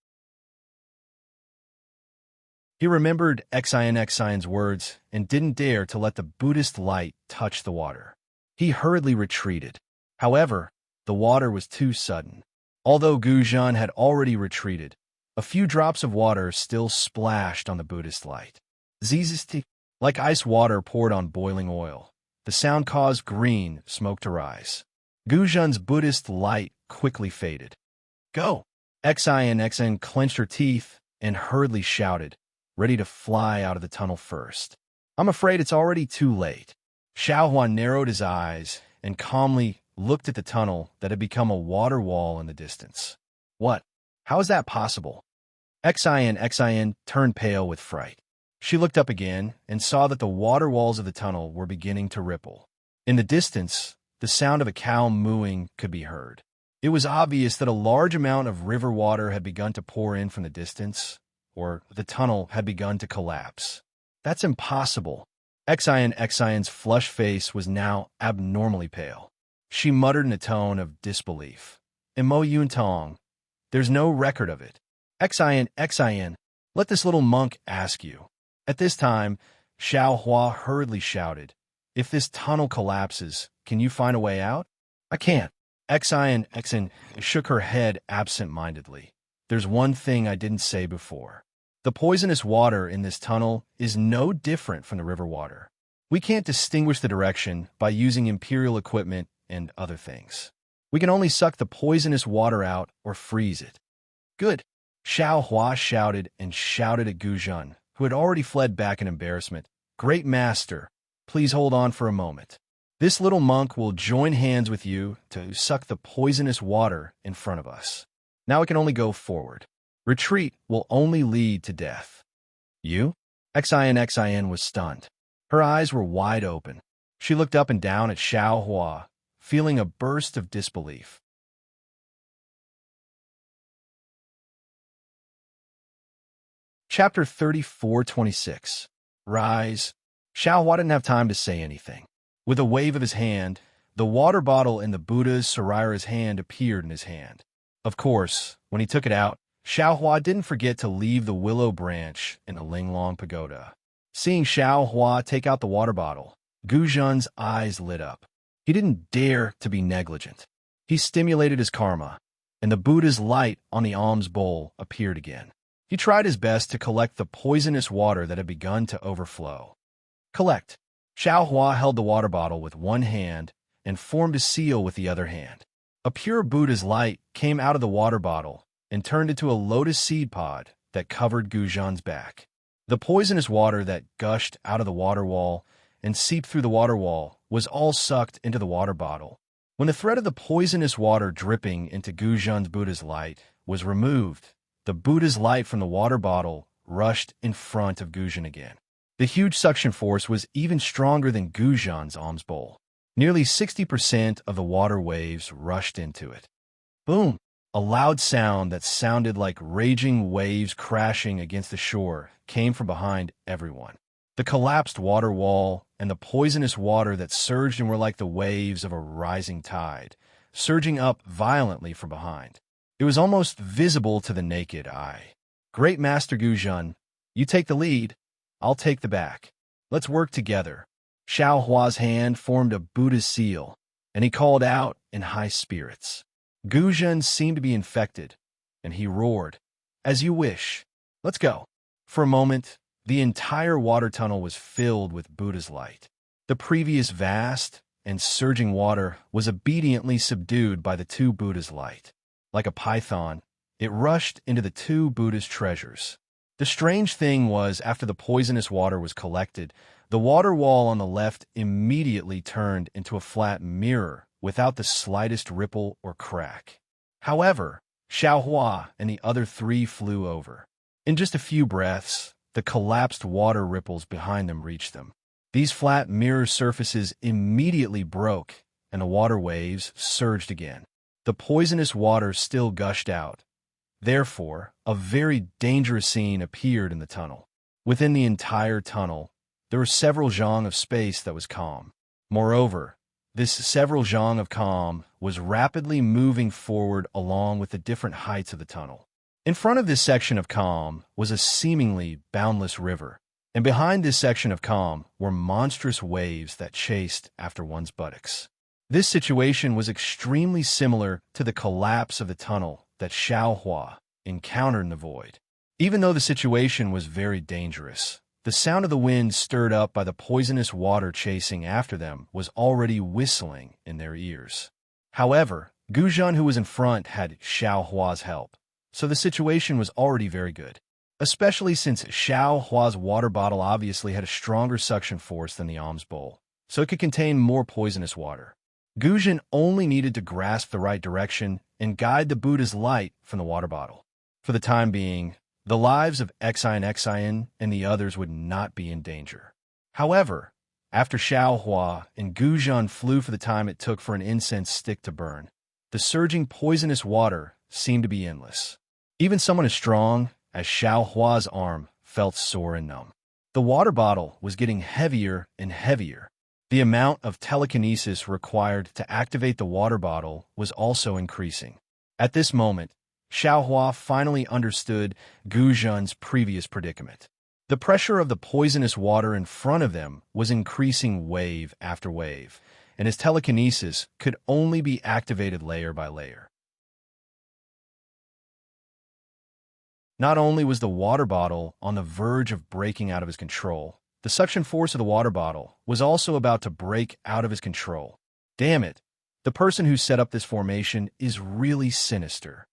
He remembered Xian's words and didn't dare to let the Buddhist light touch the water. He hurriedly retreated. However, the water was too sudden. Although Guzhan had already retreated, a few drops of water still splashed on the Buddhist light. Zizistic. Like ice water poured on boiling oil, the sound caused green smoke to rise. Guzhan's Buddhist light quickly faded. Go! Xin clenched her teeth and hurriedly shouted, ready to fly out of the tunnel first. I'm afraid it's already too late. Xiaohua narrowed his eyes and calmly looked at the tunnel that had become a water wall in the distance. What? How is that possible? Xin turned pale with fright. She looked up again and saw that the water walls of the tunnel were beginning to ripple. In the distance, the sound of a cow mooing could be heard. It was obvious that a large amount of river water had begun to pour in from the distance, or the tunnel had begun to collapse. That's impossible. Xin's flushed face was now abnormally pale. She muttered in a tone of disbelief. Mo Yuntong, there's no record of it. Xin, let this little monk ask you. At this time, Xiaohua hurriedly shouted, if this tunnel collapses, can you find a way out? I can't. Xin shook her head absent-mindedly. There's one thing I didn't say before. The poisonous water in this tunnel is no different from the river water. We can't distinguish the direction by using imperial equipment and other things. We can only suck the poisonous water out or freeze it. Good. Xiaohua shouted and shouted at Guzhan, who had already fled back in embarrassment. Great master, please hold on for a moment. This little monk will join hands with you to suck the poisonous water in front of us. Now it can only go forward. Retreat will only lead to death. You? Xin was stunned. Her eyes were wide open. She looked up and down at Xiaohua, feeling a burst of disbelief. Chapter 34:26. Rise. Xiaohua didn't have time to say anything. With a wave of his hand, the water bottle in the Buddha's Sarira's hand appeared in his hand. Of course, when he took it out, Xiaohua didn't forget to leave the willow branch in the Linglong Pagoda. Seeing Xiaohua take out the water bottle, Guzhan's eyes lit up. He didn't dare to be negligent. He stimulated his karma, and the Buddha's light on the alms bowl appeared again. He tried his best to collect the poisonous water that had begun to overflow. Collect. Xiaohua held the water bottle with one hand and formed a seal with the other hand. A pure Buddha's light came out of the water bottle and turned into a lotus seed pod that covered Guzhan's back. The poisonous water that gushed out of the water wall and seeped through the water wall was all sucked into the water bottle. When the thread of the poisonous water dripping into Guzhan's Buddha's light was removed, the Buddha's light from the water bottle rushed in front of Guzhan again. The huge suction force was even stronger than Guzhan's alms bowl. Nearly 60% of the water waves rushed into it. Boom! A loud sound that sounded like raging waves crashing against the shore came from behind everyone. The collapsed water wall and the poisonous water that surged and were like the waves of a rising tide, surging up violently from behind. It was almost visible to the naked eye. Great Master Guzhan, you take the lead, I'll take the back. Let's work together. Xiaohua's hand formed a Buddha's seal, and he called out in high spirits. Guzhan seemed to be infected, and he roared, as you wish. Let's go. For a moment, the entire water tunnel was filled with Buddha's light. The previous vast and surging water was obediently subdued by the two Buddha's light. Like a python, it rushed into the two Buddha's treasures. The strange thing was, after the poisonous water was collected, the water wall on the left immediately turned into a flat mirror without the slightest ripple or crack. However, Xiaohua and the other three flew over. In just a few breaths, the collapsed water ripples behind them reached them. These flat mirror surfaces immediately broke, and the water waves surged again. The poisonous water still gushed out. Therefore, a very dangerous scene appeared in the tunnel. Within the entire tunnel, there were several zhang of space that was calm. Moreover, this several zhang of calm was rapidly moving forward along with the different heights of the tunnel. In front of this section of calm was a seemingly boundless river, and behind this section of calm were monstrous waves that chased after one's buttocks. This situation was extremely similar to the collapse of the tunnel that Xiaohua encountered in the void. Even though the situation was very dangerous, The sound of the wind stirred up by the poisonous water chasing after them was already whistling in their ears. However, Guzhan, who was in front, had Xiao Hua's help, so the situation was already very good, especially since Xiao Hua's water bottle obviously had a stronger suction force than the alms bowl, so it could contain more poisonous water. Guzhan only needed to grasp the right direction and guide the Buddha's light from the water bottle. For the time being, the lives of Xian and the others would not be in danger. However, after Xiao Hua and Guzhan flew for the time it took for an incense stick to burn, the surging poisonous water seemed to be endless. Even someone as strong as Xiao Hua's arm felt sore and numb. The water bottle was getting heavier and heavier. The amount of telekinesis required to activate the water bottle was also increasing. At this moment, Xiao Hua finally understood Guzhan's previous predicament. The pressure of the poisonous water in front of them was increasing wave after wave, and his telekinesis could only be activated layer by layer. Not only was the water bottle on the verge of breaking out of his control, the suction force of the water bottle was also about to break out of his control. Damn it, the person who set up this formation is really sinister.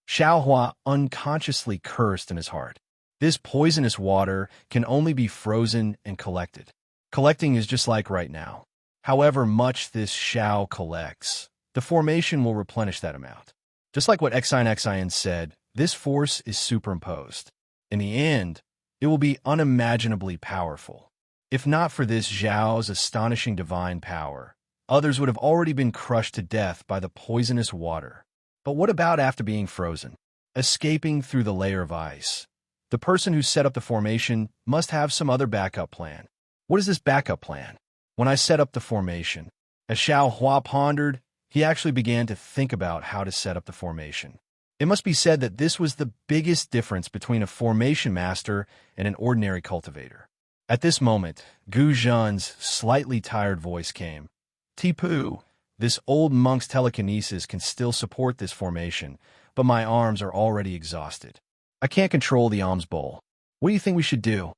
Xiao Hua unconsciously cursed in his heart. This poisonous water can only be frozen and collected. Collecting is just like right now. However much this Xiao collects, the formation will replenish that amount. Just like what Xian said, this force is superimposed. In the end, it will be unimaginably powerful. If not for this Zhao's astonishing divine power, others would have already been crushed to death by the poisonous water. But what about after being frozen? Escaping through the layer of ice. The person who set up the formation must have some other backup plan. What is this backup plan? When I set up the formation, as Xiao Hua pondered, he actually began to think about how to set up the formation. It must be said that this was the biggest difference between a formation master and an ordinary cultivator. At this moment, Guzhan's slightly tired voice came. Tipu, this old monk's telekinesis can still support this formation, but my arms are already exhausted. I can't control the alms bowl. What do you think we should do?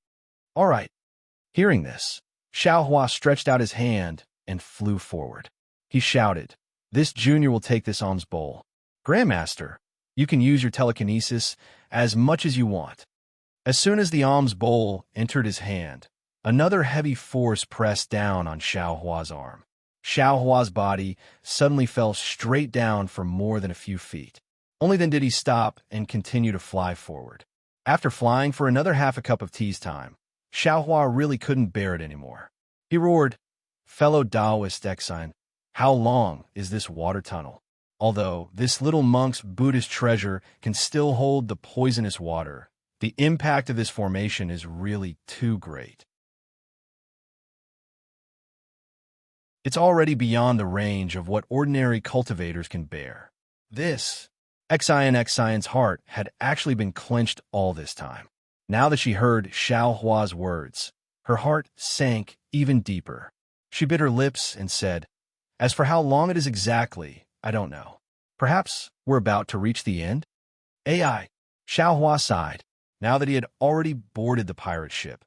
All right. Hearing this, Xiao Hua stretched out his hand and flew forward. He shouted, "This junior will take this alms bowl. Grandmaster, you can use your telekinesis as much as you want." As soon as the alms bowl entered his hand, another heavy force pressed down on Xiao Hua's arm. Xiao Hua's body suddenly fell straight down for more than a few feet. Only then did he stop and continue to fly forward. After flying for another half a cup of tea's time, Xiao Hua really couldn't bear it anymore. He roared, "Fellow Taoist Xian, how long is this water tunnel?" Although this little monk's Buddhist treasure can still hold the poisonous water, the impact of this formation is really too great. It's already beyond the range of what ordinary cultivators can bear. This, Xian's heart had actually been clenched all this time. Now that she heard Xiao Hua's words, her heart sank even deeper. She bit her lips and said, "As for how long it is exactly, I don't know. Perhaps we're about to reach the end?" AI. Xiao Hua sighed. Now that he had already boarded the pirate ship,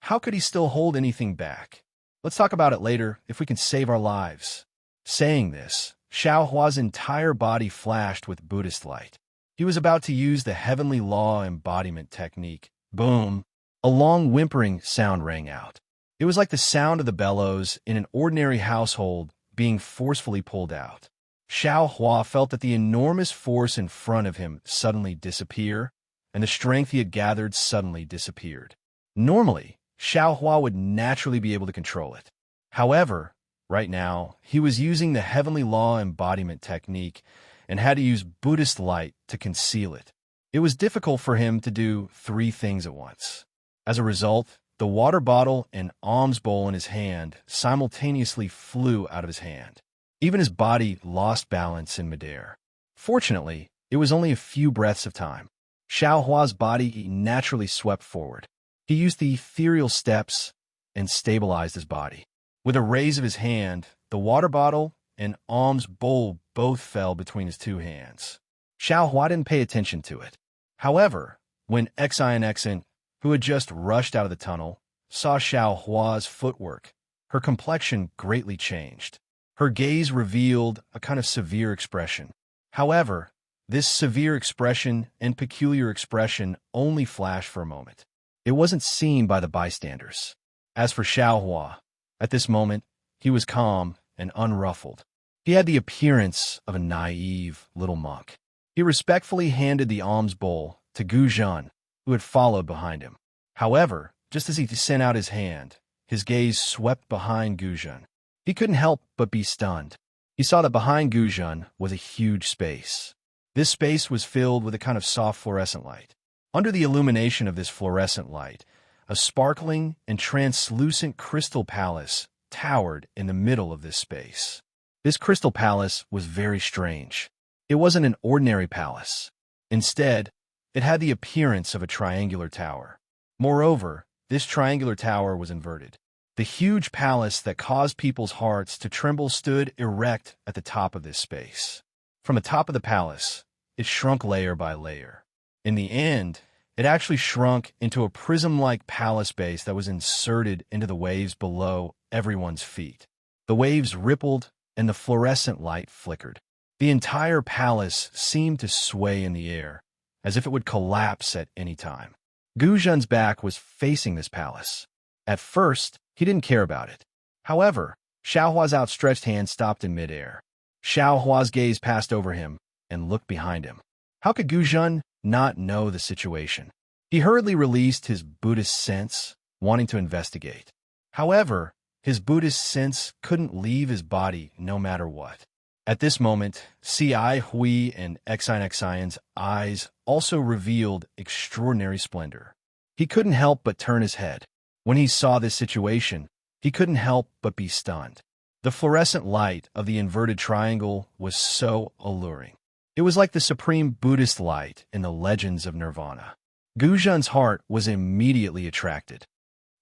how could he still hold anything back? Let's talk about it later if we can save our lives. Saying this, Xiao Hua's entire body flashed with Buddhist light. He was about to use the heavenly law embodiment technique. Boom! A long whimpering sound rang out. It was like the sound of the bellows in an ordinary household being forcefully pulled out. Xiao Hua felt that the enormous force in front of him suddenly disappear, and the strength he had gathered suddenly disappeared. Normally, Xiao Hua would naturally be able to control it. However, right now, he was using the heavenly law embodiment technique and had to use Buddhist light to conceal it. It was difficult for him to do three things at once. As a result, the water bottle and alms bowl in his hand simultaneously flew out of his hand. Even his body lost balance in midair. Fortunately, it was only a few breaths of time. Xiao Hua's body naturally swept forward. He used the ethereal steps and stabilized his body. With a raise of his hand, the water bottle and alms bowl both fell between his two hands. Xiao Hua didn't pay attention to it. However, when Xian, who had just rushed out of the tunnel, saw Xiao Hua's footwork, her complexion greatly changed. Her gaze revealed a kind of severe expression. However, this severe expression and peculiar expression only flashed for a moment. It wasn't seen by the bystanders. As for Xiao Hua, at this moment, he was calm and unruffled. He had the appearance of a naive little monk. He respectfully handed the alms bowl to Gu Zhan, who had followed behind him. However, just as he sent out his hand, his gaze swept behind Gu Zhan. He couldn't help but be stunned. He saw that behind Gu Zhan was a huge space. This space was filled with a kind of soft fluorescent light. Under the illumination of this fluorescent light, a sparkling and translucent crystal palace towered in the middle of this space. This crystal palace was very strange. It wasn't an ordinary palace. Instead, it had the appearance of a triangular tower. Moreover, this triangular tower was inverted. The huge palace that caused people's hearts to tremble stood erect at the top of this space. From the top of the palace, it shrunk layer by layer. In the end, it actually shrunk into a prism-like palace base that was inserted into the waves below everyone's feet. The waves rippled and the fluorescent light flickered. The entire palace seemed to sway in the air, as if it would collapse at any time. Gu Zhan's back was facing this palace. At first, he didn't care about it. However, Xiao Hua's outstretched hand stopped in midair. Xiao Hua's gaze passed over him and looked behind him. How could Gu Zhan not know the situation? He hurriedly released his Buddhist sense, wanting to investigate. However, his Buddhist sense couldn't leave his body no matter what. At this moment, C.I. Hui and Xian's eyes also revealed extraordinary splendor. He couldn't help but turn his head. When he saw this situation, he couldn't help but be stunned. The fluorescent light of the inverted triangle was so alluring. It was like the supreme Buddhist light in the legends of Nirvana. Gu Zhan's heart was immediately attracted.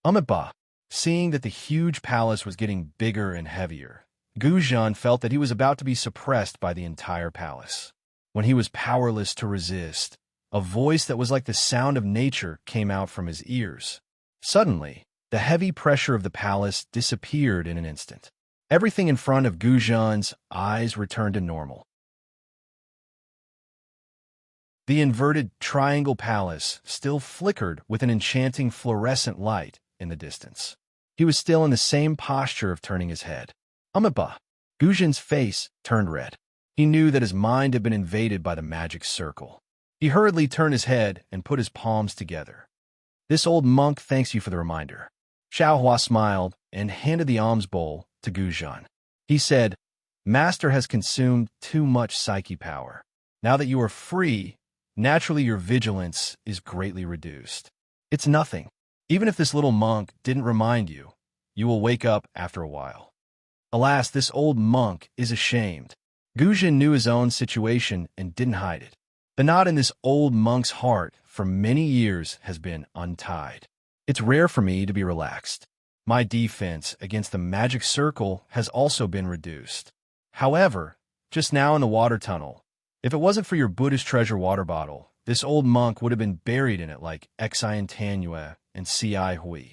Amitabha, seeing that the huge palace was getting bigger and heavier, Gu Zhan felt that he was about to be suppressed by the entire palace. When he was powerless to resist, a voice that was like the sound of nature came out from his ears. Suddenly, the heavy pressure of the palace disappeared in an instant. Everything in front of Gu Zhan's eyes returned to normal. The inverted triangle palace still flickered with an enchanting fluorescent light in the distance. He was still in the same posture of turning his head. Amitabha, Gu Zhan's face turned red. He knew that his mind had been invaded by the magic circle. He hurriedly turned his head and put his palms together. This old monk thanks you for the reminder. Xiao Hua smiled and handed the alms bowl to Gu Zhan. He said, Master has consumed too much psyche power. Now that you are free, naturally your vigilance is greatly reduced. It's nothing. Even if this little monk didn't remind you, you will wake up after a while. Alas, this old monk is ashamed. Gu Zhan knew his own situation and didn't hide it. The knot in this old monk's heart for many years has been untied. It's rare for me to be relaxed. My defense against the magic circle has also been reduced. However, just now in the water tunnel, if it wasn't for your Buddhist treasure water bottle, this old monk would have been buried in it like Xian and C.I. Hui.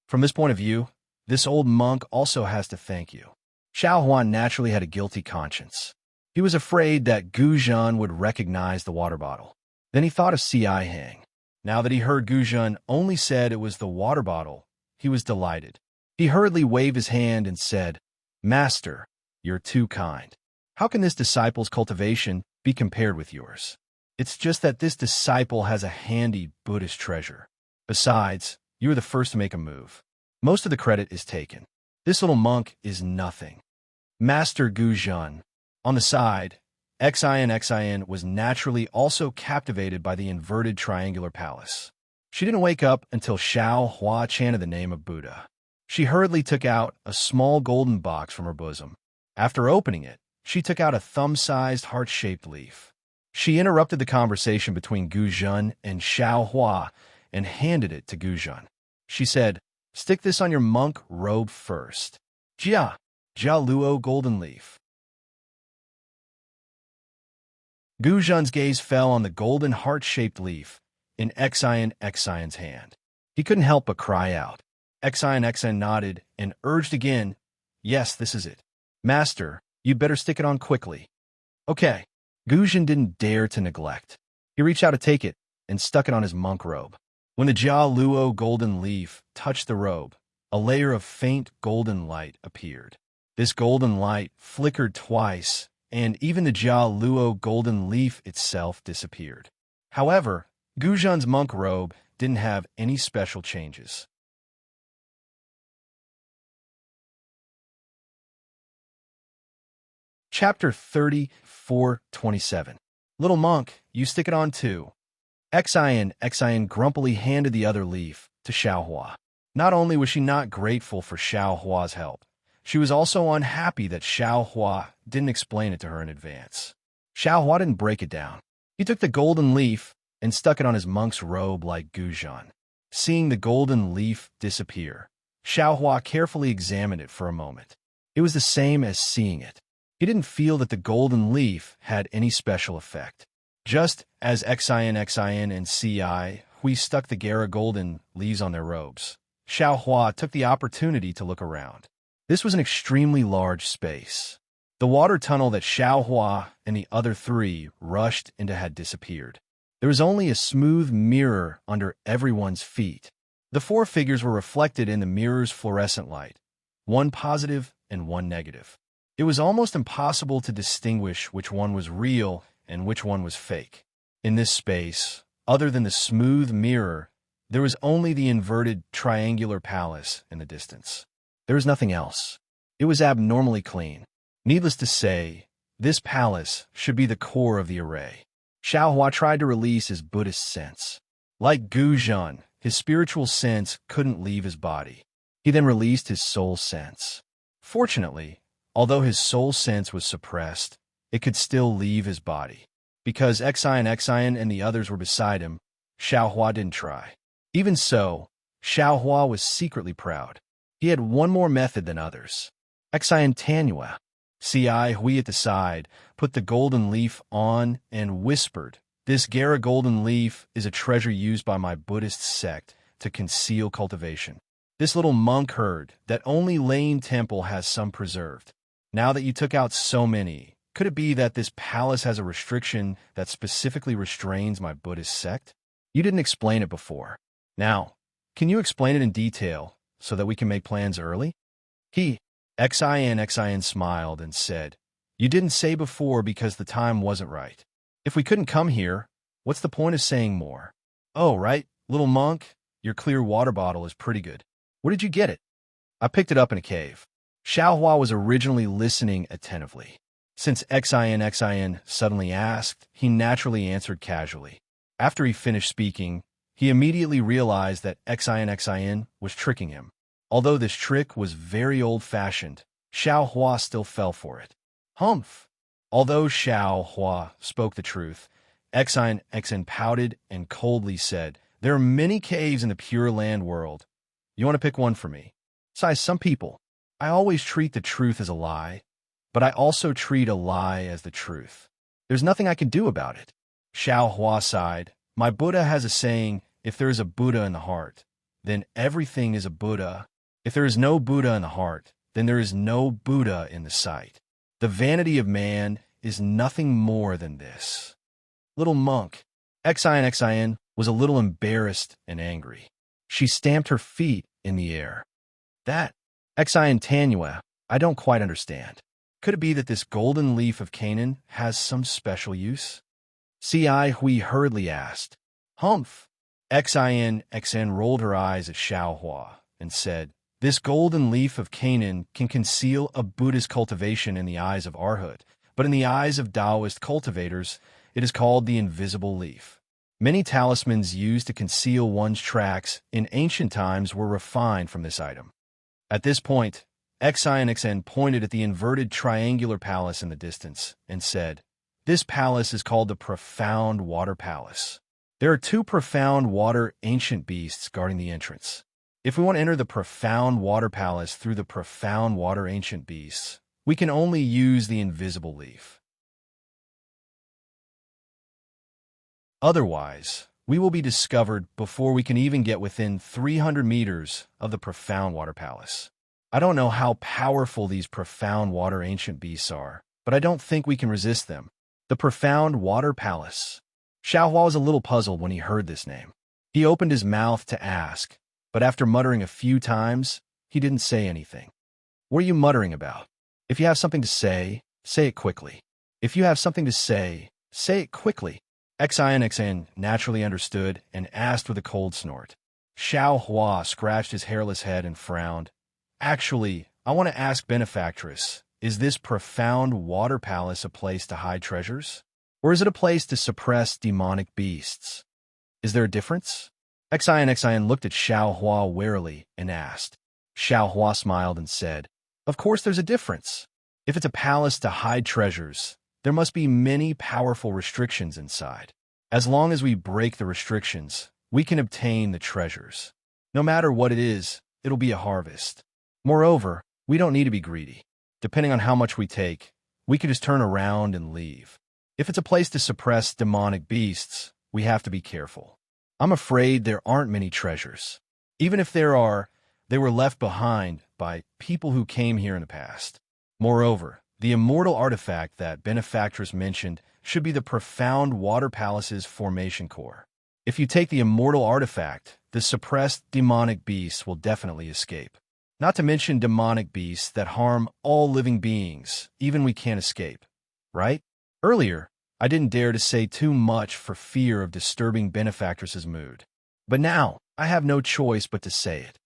From this point of view, this old monk also has to thank you. Xiao Huan naturally had a guilty conscience. He was afraid that Gu Zhan would recognize the water bottle. Then he thought of C.I. Hang. Now that he heard Gu Zhan only said it was the water bottle, he was delighted. He hurriedly waved his hand and said, Master, you're too kind. How can this disciple's cultivation be compared with yours? It's just that this disciple has a handy Buddhist treasure. Besides, you were the first to make a move. Most of the credit is taken. This little monk is nothing. Master Gu Zhan. On the side, Xian was naturally also captivated by the inverted triangular palace. She didn't wake up until Xiao Hua chanted the name of Buddha. She hurriedly took out a small golden box from her bosom. After opening it, she took out a thumb-sized heart-shaped leaf. She interrupted the conversation between Gu Zhan and Xiao Hua and handed it to Gu Zhan. She said, Stick this on your monk robe first. Jia Luo golden leaf. Gu Zhan's gaze fell on the golden heart-shaped leaf in Xian's hand. He couldn't help but cry out. Xn nodded and urged again, "Yes, this is it. Master, you'd better stick it on quickly." Okay. Guzhan didn't dare to neglect. He reached out to take it and stuck it on his monk robe. When the Jia Luo golden leaf touched the robe, a layer of faint golden light appeared. This golden light flickered twice, and even the Jia Luo golden leaf itself disappeared. However, Guzhan's monk robe didn't have any special changes. Chapter 34:27. Little monk, you stick it on too. Xian grumpily handed the other leaf to Xiaohua. Not only was she not grateful for Xiaohua's help, she was also unhappy that Xiaohua didn't explain it to her in advance. Xiaohua didn't break it down. He took the golden leaf and stuck it on his monk's robe like Guzhan. Seeing the golden leaf disappear, Xiaohua carefully examined it for a moment. It was the same as seeing it. He didn't feel that the golden leaf had any special effect. Just as Xian and Ci Hui stuck the Gara golden leaves on their robes, Xiaohua took the opportunity to look around. This was an extremely large space. The water tunnel that Xiaohua and the other three rushed into had disappeared. There was only a smooth mirror under everyone's feet. The four figures were reflected in the mirror's fluorescent light, one positive and one negative. It was almost impossible to distinguish which one was real and which one was fake. In this space, other than the smooth mirror, there was only the inverted triangular palace in the distance. There was nothing else. It was abnormally clean. Needless to say, this palace should be the core of the array. Xiaohua tried to release his Buddhist sense. Like Guzhan, his spiritual sense couldn't leave his body. He then released his soul sense. Fortunately, although his soul sense was suppressed, it could still leave his body. Because Xian and the others were beside him, Xiaohua didn't try. Even so, Xiaohua was secretly proud. He had one more method than others. Xian Tanua, Ci Hui at the side, put the golden leaf on and whispered, "This Gara golden leaf is a treasure used by my Buddhist sect to conceal cultivation. This little monk heard that only Lane Temple has some preserved. Now that you took out so many, could it be that this palace has a restriction that specifically restrains my Buddhist sect? You didn't explain it before. Now, can you explain it in detail so that we can make plans early?" Xian smiled and said, "You didn't say before because the time wasn't right. If we couldn't come here, what's the point of saying more? Oh, right, little monk, your clear water bottle is pretty good. Where did you get it?" "I picked it up in a cave." Xiaohua was originally listening attentively. Since Xian suddenly asked, he naturally answered casually. After he finished speaking, he immediately realized that Xian was tricking him. Although this trick was very old-fashioned, Xiaohua still fell for it. Humph! Although Xiaohua spoke the truth, Xian pouted and coldly said, "There are many caves in the Pure Land world. You want to pick one for me? Besides, some people, I always treat the truth as a lie, but I also treat a lie as the truth. There's nothing I can do about it." Xiaohua sighed. "My Buddha has a saying, if there is a Buddha in the heart, then everything is a Buddha. If there is no Buddha in the heart, then there is no Buddha in the sight. The vanity of man is nothing more than this." Little monk, Xian was a little embarrassed and angry. She stamped her feet in the air. "That, Xian Tanua, I don't quite understand. Could it be that this golden leaf of Canaan has some special use?" Ci Hui hurriedly asked. Humph! Xian rolled her eyes at Xiaohua and said, "This golden leaf of Canaan can conceal a Buddhist cultivation in the eyes of Arhat, but in the eyes of Taoist cultivators, it is called the invisible leaf. Many talismans used to conceal one's tracks in ancient times were refined from this item." At this point, Xian pointed at the inverted triangular palace in the distance and said, "This palace is called the Profound Water Palace. There are two profound water ancient beasts guarding the entrance. If we want to enter the Profound Water Palace through the Profound Water Ancient Beasts, we can only use the invisible leaf. Otherwise, we will be discovered before we can even get within 300 meters of the profound water palace. I don't know how powerful these profound water ancient beasts are, but I don't think we can resist them. The profound water palace. Xiaohua was a little puzzled when he heard this name. He opened his mouth to ask, but after muttering a few times, he didn't say anything. What are you muttering about? If you have something to say it quickly. If you have something to say it quickly. Xian naturally understood and asked with a cold snort. Xiaohua scratched his hairless head and frowned. Actually, I want to ask Benefactress, is this profound water palace a place to hide treasures? Or is it a place to suppress demonic beasts? Is there a difference? Xian looked at Xiaohua warily and asked. Xiaohua smiled and said, of course there's a difference. If it's a palace to hide treasures, there must be many powerful restrictions inside. As long as we break the restrictions, we can obtain the treasures. No matter what it is, it'll be a harvest. Moreover, we don't need to be greedy. Depending on how much we take, we could just turn around and leave. If it's a place to suppress demonic beasts, we have to be careful. I'm afraid there aren't many treasures. Even if there are, they were left behind by people who came here in the past. Moreover, the immortal artifact that Benefactress mentioned should be the profound water palace's formation core. If you take the immortal artifact, the suppressed demonic beasts will definitely escape. Not to mention demonic beasts that harm all living beings, even we can't escape. Right? Earlier, I didn't dare to say too much for fear of disturbing Benefactress's mood. But now, I have no choice but to say it.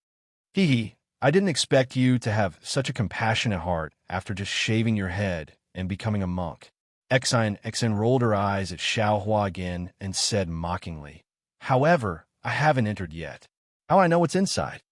Hee, I didn't expect you to have such a compassionate heart after just shaving your head and becoming a monk. Xian rolled her eyes at Xiaohua again and said mockingly, however, I haven't entered yet. How I know what's inside?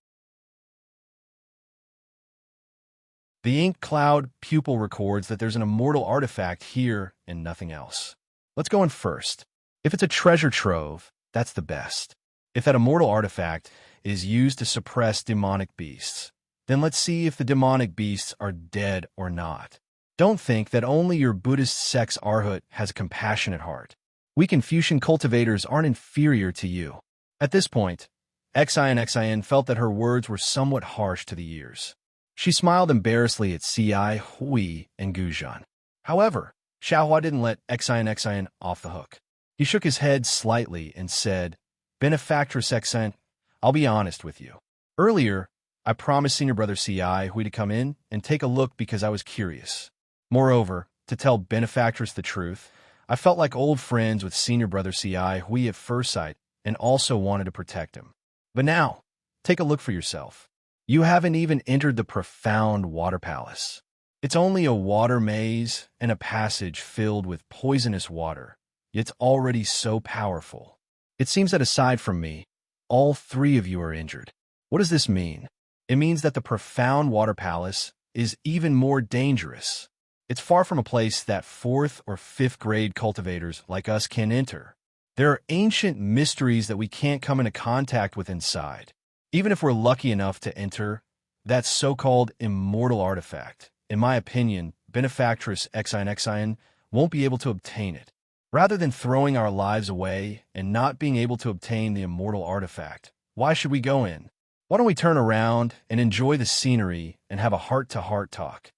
The ink cloud pupil records that there's an immortal artifact here and nothing else. Let's go in first. If it's a treasure trove, that's the best. If that immortal artifact is used to suppress demonic beasts, then let's see if the demonic beasts are dead or not. Don't think that only your Buddhist sex Arhat has a compassionate heart. We Confucian cultivators aren't inferior to you. At this point, Xian felt that her words were somewhat harsh to the ears. She smiled embarrassedly at Ci, Hui, and Guzhan. However, Xiaohua didn't let Xian off the hook. He shook his head slightly and said, Benefactress Xian, I'll be honest with you. Earlier, I promised Senior Brother Ci Hui to come in and take a look because I was curious. Moreover, to tell Benefactress the truth, I felt like old friends with Senior Brother Ci Hui at first sight and also wanted to protect him. But now, take a look for yourself. You haven't even entered the profound water palace. It's only a water maze and a passage filled with poisonous water, yet it's already so powerful. It seems that aside from me, all three of you are injured. What does this mean? It means that the profound water palace is even more dangerous. It's far from a place that 4th or 5th grade cultivators like us can enter. There are ancient mysteries that we can't come into contact with inside. Even if we're lucky enough to enter that so-called immortal artifact, in my opinion, Benefactress Xian won't be able to obtain it. Rather than throwing our lives away and not being able to obtain the immortal artifact, why should we go in? Why don't we turn around and enjoy the scenery and have a heart-to-heart talk?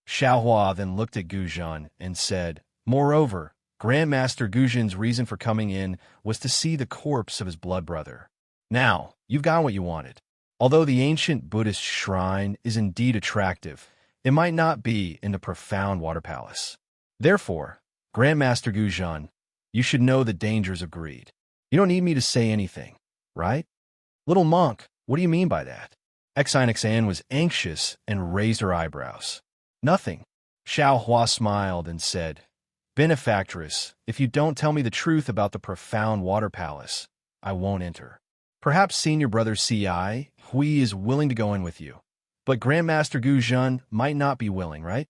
Xiaohua then looked at Guzhan and said, moreover, Grandmaster Guzhan's reason for coming in was to see the corpse of his blood brother. Now, you've got what you wanted. Although the ancient Buddhist shrine is indeed attractive, it might not be in the profound water palace. Therefore, Grandmaster Guzhan, you should know the dangers of greed. You don't need me to say anything, right? Little monk, what do you mean by that? Xian was anxious and raised her eyebrows. Nothing. Xiaohua smiled and said, Benefactress, if you don't tell me the truth about the profound water palace, I won't enter. Perhaps Senior Brother Ci Hui is willing to go in with you, but Grandmaster Guzhan might not be willing, right?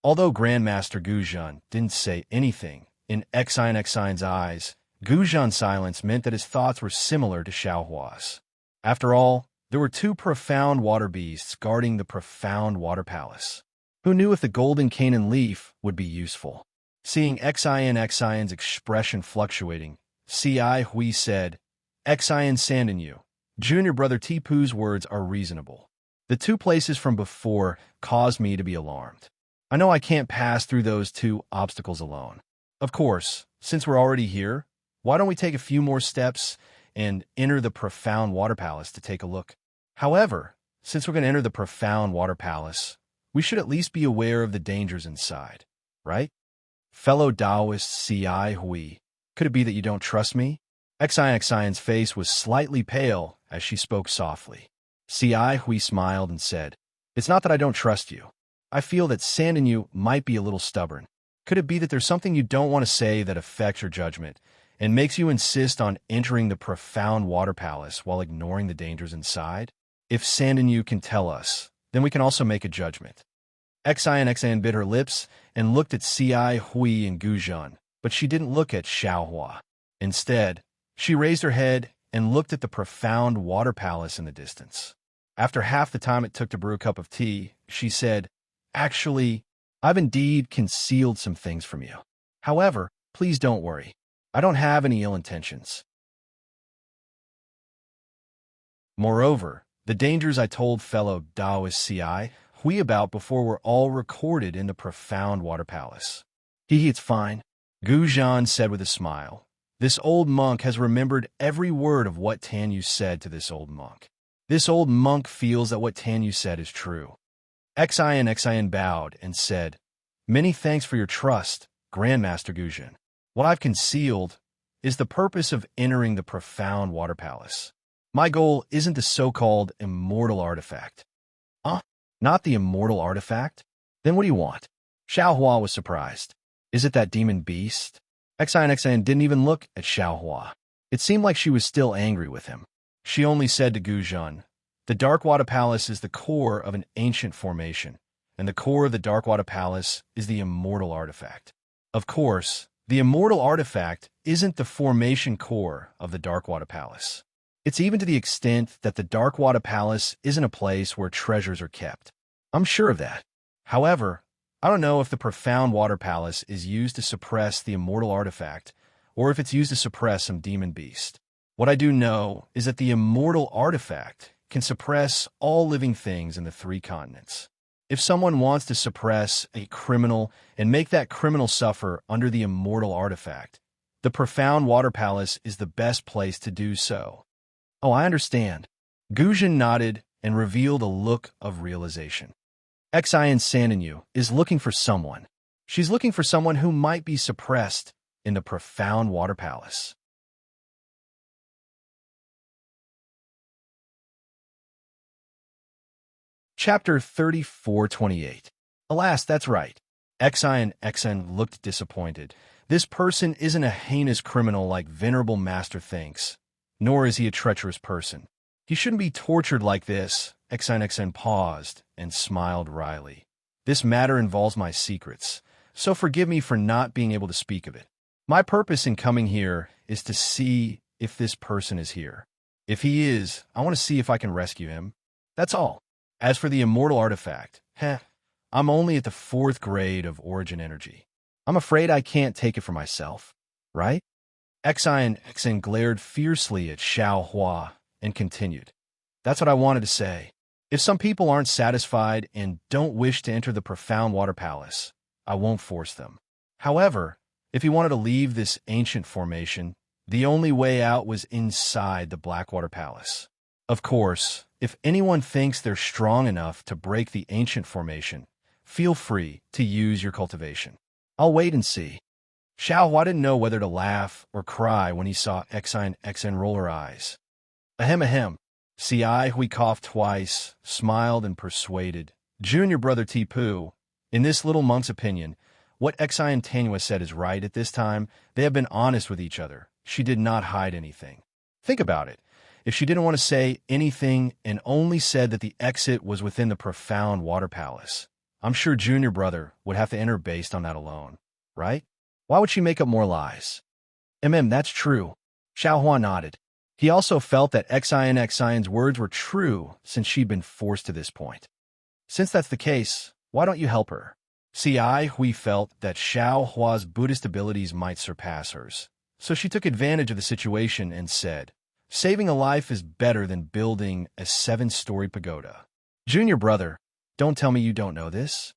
Although Grandmaster Guzhan didn't say anything, in Xian's eyes, Guzhan's silence meant that his thoughts were similar to Xiaohua's. After all, there were two profound water beasts guarding the profound water palace. Who knew if the golden Canaan leaf would be useful? Seeing Xian's expression fluctuating, Ci Hui said. Xian Sand and you. Junior brother Tipu's words are reasonable. The two places from before caused me to be alarmed. I know I can't pass through those two obstacles alone. Of course, since we're already here, why don't we take a few more steps and enter the profound water palace to take a look? However, since we're going to enter the profound water palace, we should at least be aware of the dangers inside, right? Fellow Taoist Ci Hui, could it be that you don't trust me? Xian's face was slightly pale as she spoke softly. Ci Hui smiled and said, It's not that I don't trust you. I feel that Sand and you might be a little stubborn. Could it be that there's something you don't want to say that affects your judgment and makes you insist on entering the profound water palace while ignoring the dangers inside? If Sand and you can tell us, then we can also make a judgment. Xian bit her lips and looked at Ci Hui and Guzhan, but she didn't look at Xiaohua. Instead, she raised her head and looked at the profound water palace in the distance. After half the time it took to brew a cup of tea, she said, Actually, I've indeed concealed some things from you. However, please don't worry. I don't have any ill intentions. Moreover, the dangers I told fellow Taoist Ci Hui about before were all recorded in the profound water palace. It's fine, Guzhan said with a smile. This old monk has remembered every word of what Tanyu said to this old monk. This old monk feels that what Tanyu said is true. Xian bowed and said, Many thanks for your trust, Grandmaster Guzhan. What I've concealed is the purpose of entering the profound water palace. My goal isn't the so-called immortal artifact. Not the immortal artifact? Then what do you want? Xiaohua was surprised. Is it that demon beast? Xian didn't even look at Xiaohua. It seemed like she was still angry with him. She only said to Guzhan, The Dark Water Palace is the core of an ancient formation, and the core of the Dark Water Palace is the immortal artifact. Of course, the immortal artifact isn't the formation core of the Dark Water Palace. It's even to the extent that the Dark Water Palace isn't a place where treasures are kept. I'm sure of that. However, I don't know if the profound water palace is used to suppress the immortal artifact, or if it's used to suppress some demon beast. What I do know is that the immortal artifact can suppress all living things in the 3 continents. If someone wants to suppress a criminal and make that criminal suffer under the immortal artifact, the profound water palace is the best place to do so. Oh, I understand. Guzhan nodded and revealed a look of realization. Xian Sananyu is looking for someone. She's looking for someone who might be suppressed in the profound water palace. Chapter 3428. Alas, that's right. Xian looked disappointed. This person isn't a heinous criminal like Venerable Master thinks, nor is he a treacherous person. He shouldn't be tortured like this. Xian paused and smiled wryly. This matter involves my secrets, so forgive me for not being able to speak of it. My purpose in coming here is to see if this person is here. If he is, I want to see if I can rescue him. That's all. As for the immortal artifact, I'm only at the 4th grade of origin energy. I'm afraid I can't take it for myself, right? Xian glared fiercely at Xiaohua and continued. That's what I wanted to say. If some people aren't satisfied and don't wish to enter the profound water palace, I won't force them. However, if he wanted to leave this ancient formation, the only way out was inside the Blackwater Palace. Of course, if anyone thinks they're strong enough to break the ancient formation, feel free to use your cultivation. I'll wait and see. Xiaohua didn't know whether to laugh or cry when he saw Xian roll her eyes. Ahem. Ci Hui coughed twice, smiled and persuaded. Junior brother Tipu, in this little monk's opinion, what Xian Tanua said is right at this time. They have been honest with each other. She did not hide anything. Think about it. If she didn't want to say anything and only said that the exit was within the profound water palace, I'm sure Junior brother would have to enter based on that alone, right? Why would she make up more lies? That's true. Xiaohua nodded. He also felt that Xian's words were true since she'd been forced to this point. Since that's the case, why don't you help her? Ci Hui felt that Xiaohua's Buddhist abilities might surpass hers, So she took advantage of the situation and said, "Saving a life is better than building a 7-story pagoda." Junior brother, don't tell me you don't know this.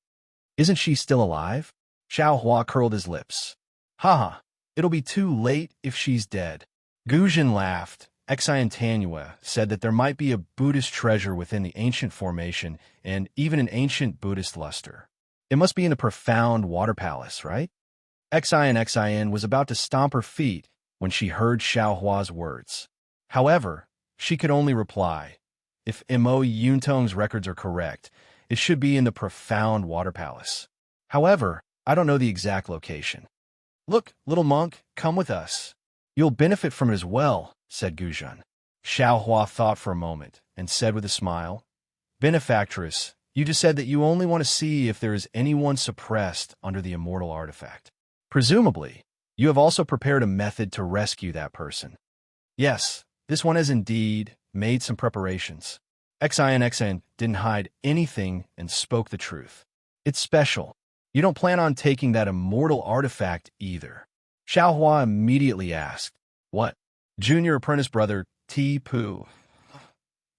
Isn't she still alive? Xiao Hua curled his lips. Haha, it'll be too late if she's dead. Guzhen laughed. Xian Tanua said that there might be a Buddhist treasure within the ancient formation and even an ancient Buddhist luster. It must be in the profound water palace, right? Xian was about to stomp her feet when she heard Xiao Hua's words. However, she could only reply, if Mo Yuntong's records are correct, it should be in the profound water palace. However, I don't know the exact location. Look, little monk, come with us. You'll benefit from it as well, said Guzhen. Xiao Hua thought for a moment and said with a smile, Benefactress, you just said that you only want to see if there is anyone suppressed under the immortal artifact. Presumably, you have also prepared a method to rescue that person. Yes, this one has indeed made some preparations. Xian didn't hide anything and spoke the truth. It's special. You don't plan on taking that immortal artifact either. Xiao Hua immediately asked, What? Junior apprentice brother Ti Pu.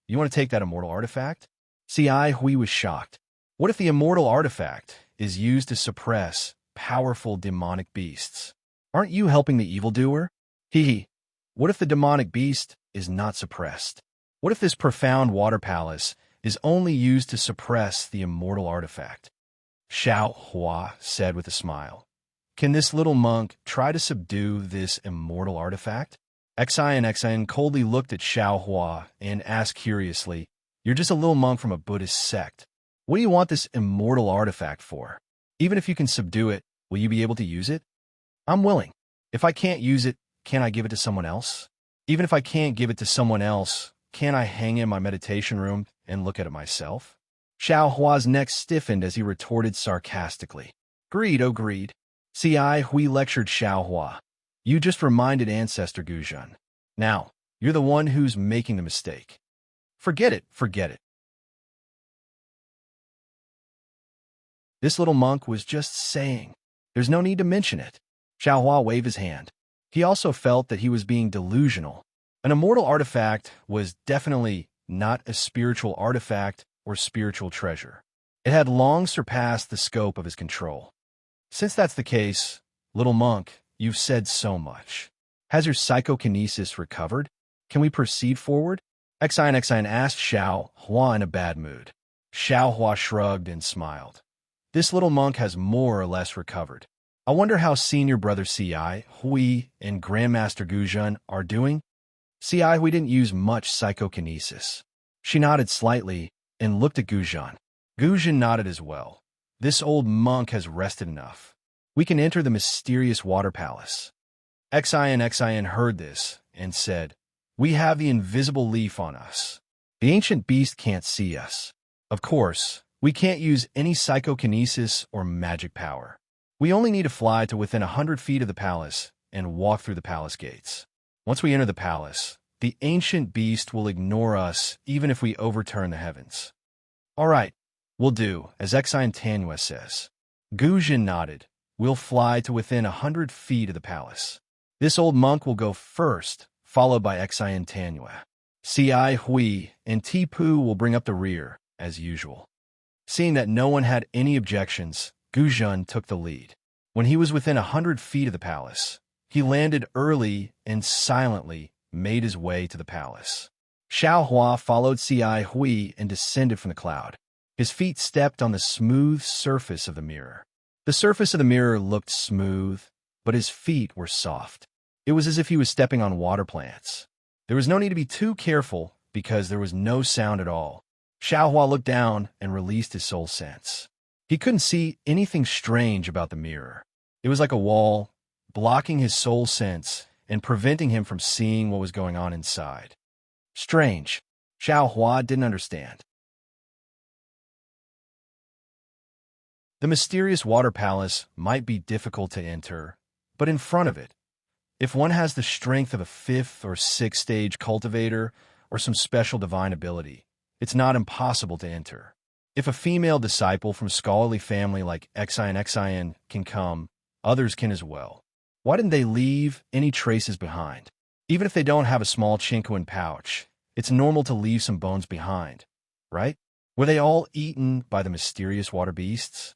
You want to take that immortal artifact? Ci Hui was shocked. What if the immortal artifact is used to suppress powerful demonic beasts? Aren't you helping the evildoer? Hee. What if the demonic beast is not suppressed? What if this profound water palace is only used to suppress the immortal artifact? Xiao Hua said with a smile. Can this little monk try to subdue this immortal artifact? Xian coldly looked at Xiao Hua and asked curiously, You're just a little monk from a Buddhist sect. What do you want this immortal artifact for? Even if you can subdue it, will you be able to use it? I'm willing. If I can't use it, can I give it to someone else? Even if I can't give it to someone else, can I hang in my meditation room and look at it myself? Xiao Hua's neck stiffened as he retorted sarcastically. Greed, oh greed. Ci Hui lectured Xiao Hua. You just reminded Ancestor Guzhen. Now, you're the one who's making the mistake. Forget it, forget it. This little monk was just saying. There's no need to mention it. Xiao Hua waved his hand. He also felt that he was being delusional. An immortal artifact was definitely not a spiritual artifact or spiritual treasure. It had long surpassed the scope of his control. Since that's the case, little monk, you've said so much. Has your psychokinesis recovered? Can we proceed forward? Xian asked Xiao Hua in a bad mood. Xiao Hua shrugged and smiled. This little monk has more or less recovered. I wonder how senior brother Ci Hui and Grandmaster Guzhen are doing? Ci Hui didn't use much psychokinesis. She nodded slightly and looked at Guzhen. Guzhen nodded as well. This old monk has rested enough. We can enter the mysterious water palace. Xian heard this and said, We have the invisible leaf on us. The ancient beast can't see us. Of course, we can't use any psychokinesis or magic power. We only need to fly to within 100 feet of the palace and walk through the palace gates. Once we enter the palace, the ancient beast will ignore us even if we overturn the heavens. All right, we'll do, as Xian Tanua says. Guzhen nodded. We'll fly to within 100 feet of the palace. This old monk will go first, followed by Xian Tanua. Ci Hui and Ti Pu will bring up the rear, as usual. Seeing that no one had any objections, Guzhen took the lead. When he was within 100 feet of the palace, he landed early and silently made his way to the palace. Xiao Hua followed Ci Hui and descended from the cloud. His feet stepped on the smooth surface of the mirror. The surface of the mirror looked smooth, but his feet were soft. It was as if he was stepping on water plants. There was no need to be too careful because there was no sound at all. Xiao Hua looked down and released his soul sense. He couldn't see anything strange about the mirror. It was like a wall, blocking his soul sense and preventing him from seeing what was going on inside. Strange. Xiao Hua didn't understand. The mysterious water palace might be difficult to enter, but in front of it, if one has the strength of a 5th or 6th stage cultivator or some special divine ability, it's not impossible to enter. If a female disciple from scholarly family like Xian can come, others can as well. Why didn't they leave any traces behind? Even if they don't have a small chinko pouch, it's normal to leave some bones behind, right? Were they all eaten by the mysterious water beasts?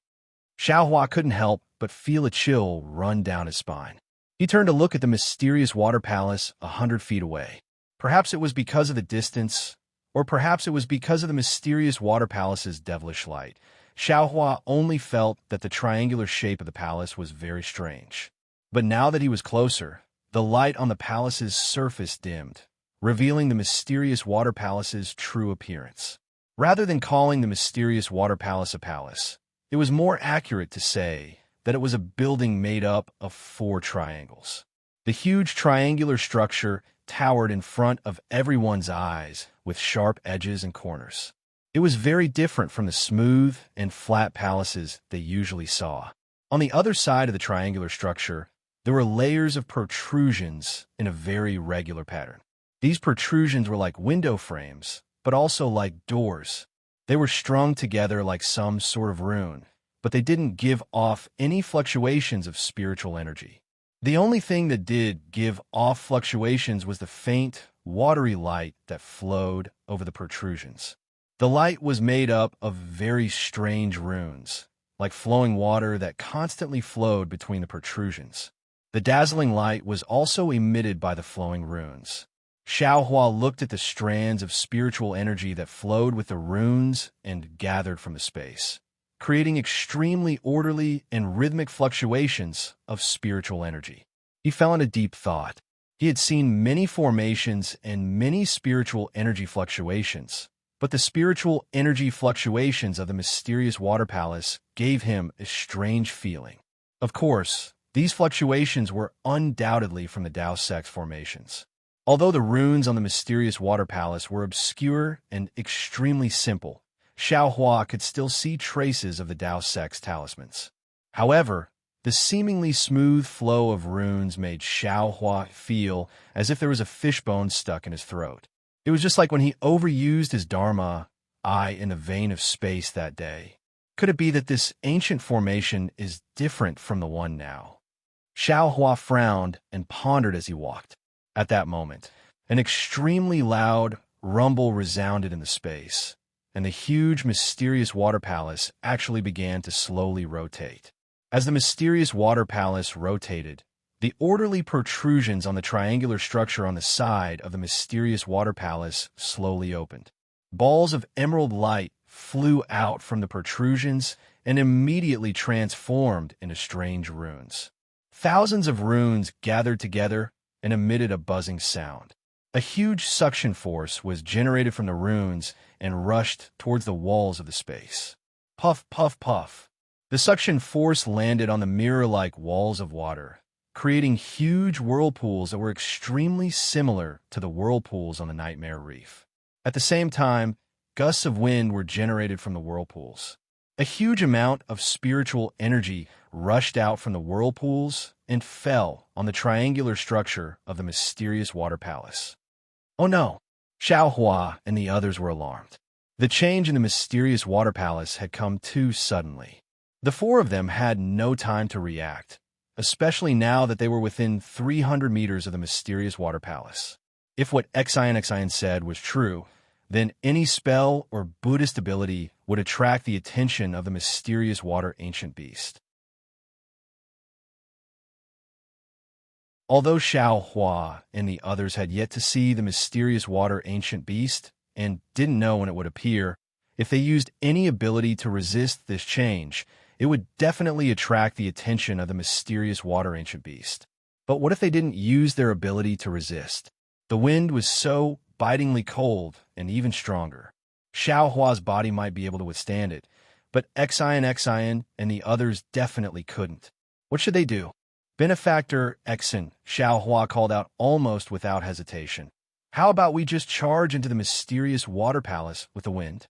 Xiaohua couldn't help but feel a chill run down his spine. He turned to look at the mysterious water palace 100 feet away. Perhaps it was because of the distance, or perhaps it was because of the mysterious water palace's devilish light. Xiaohua only felt that the triangular shape of the palace was very strange. But now that he was closer, the light on the palace's surface dimmed, revealing the mysterious water palace's true appearance. Rather than calling the mysterious water palace a palace, it was more accurate to say that it was a building made up of 4 triangles. The huge triangular structure towered in front of everyone's eyes with sharp edges and corners. It was very different from the smooth and flat palaces they usually saw. On the other side of the triangular structure, there were layers of protrusions in a very regular pattern. These protrusions were like window frames, but also like doors. They were strung together like some sort of rune, but they didn't give off any fluctuations of spiritual energy. The only thing that did give off fluctuations was the faint, watery light that flowed over the protrusions. The light was made up of very strange runes, like flowing water that constantly flowed between the protrusions. The dazzling light was also emitted by the flowing runes. Xiaohua looked at the strands of spiritual energy that flowed with the runes and gathered from the space, creating extremely orderly and rhythmic fluctuations of spiritual energy. He fell into deep thought. He had seen many formations and many spiritual energy fluctuations, but the spiritual energy fluctuations of the mysterious water palace gave him a strange feeling. Of course, these fluctuations were undoubtedly from the Dao Sex formations. Although the runes on the mysterious water palace were obscure and extremely simple, Xiaohua could still see traces of the Dao Sex talismans. However, the seemingly smooth flow of runes made Xiaohua feel as if there was a fishbone stuck in his throat. It was just like when he overused his Dharma eye in the vein of space that day. Could it be that this ancient formation is different from the one now? Xiaohua frowned and pondered as he walked. At that moment, an extremely loud rumble resounded in the space, and the huge, mysterious water palace actually began to slowly rotate. As the mysterious water palace rotated, the orderly protrusions on the triangular structure on the side of the mysterious water palace slowly opened. Balls of emerald light flew out from the protrusions and immediately transformed into strange runes. Thousands of runes gathered together and emitted a buzzing sound. A huge suction force was generated from the runes and rushed towards the walls of the space. Puff, puff, puff. The suction force landed on the mirror-like walls of water, creating huge whirlpools that were extremely similar to the whirlpools on the Nightmare Reef. At the same time, gusts of wind were generated from the whirlpools. A huge amount of spiritual energy rushed out from the whirlpools and fell on the triangular structure of the mysterious water palace. Oh no! Xiaohua and the others were alarmed. The change in the mysterious water palace had come too suddenly. The 4 of them had no time to react, especially now that they were within 300 meters of the mysterious water palace. If what Xian said was true, then any spell or Buddhist ability would attract the attention of the mysterious water ancient beast. Although Xiaohua and the others had yet to see the mysterious water ancient beast and didn't know when it would appear, if they used any ability to resist this change, it would definitely attract the attention of the mysterious water ancient beast. But what if they didn't use their ability to resist? The wind was so bitingly cold and even stronger. Xiaohua's body might be able to withstand it, but Xian and the others definitely couldn't. What should they do? Benefactor Xen, Xiaohua called out almost without hesitation. How about we just charge into the mysterious water palace with the wind?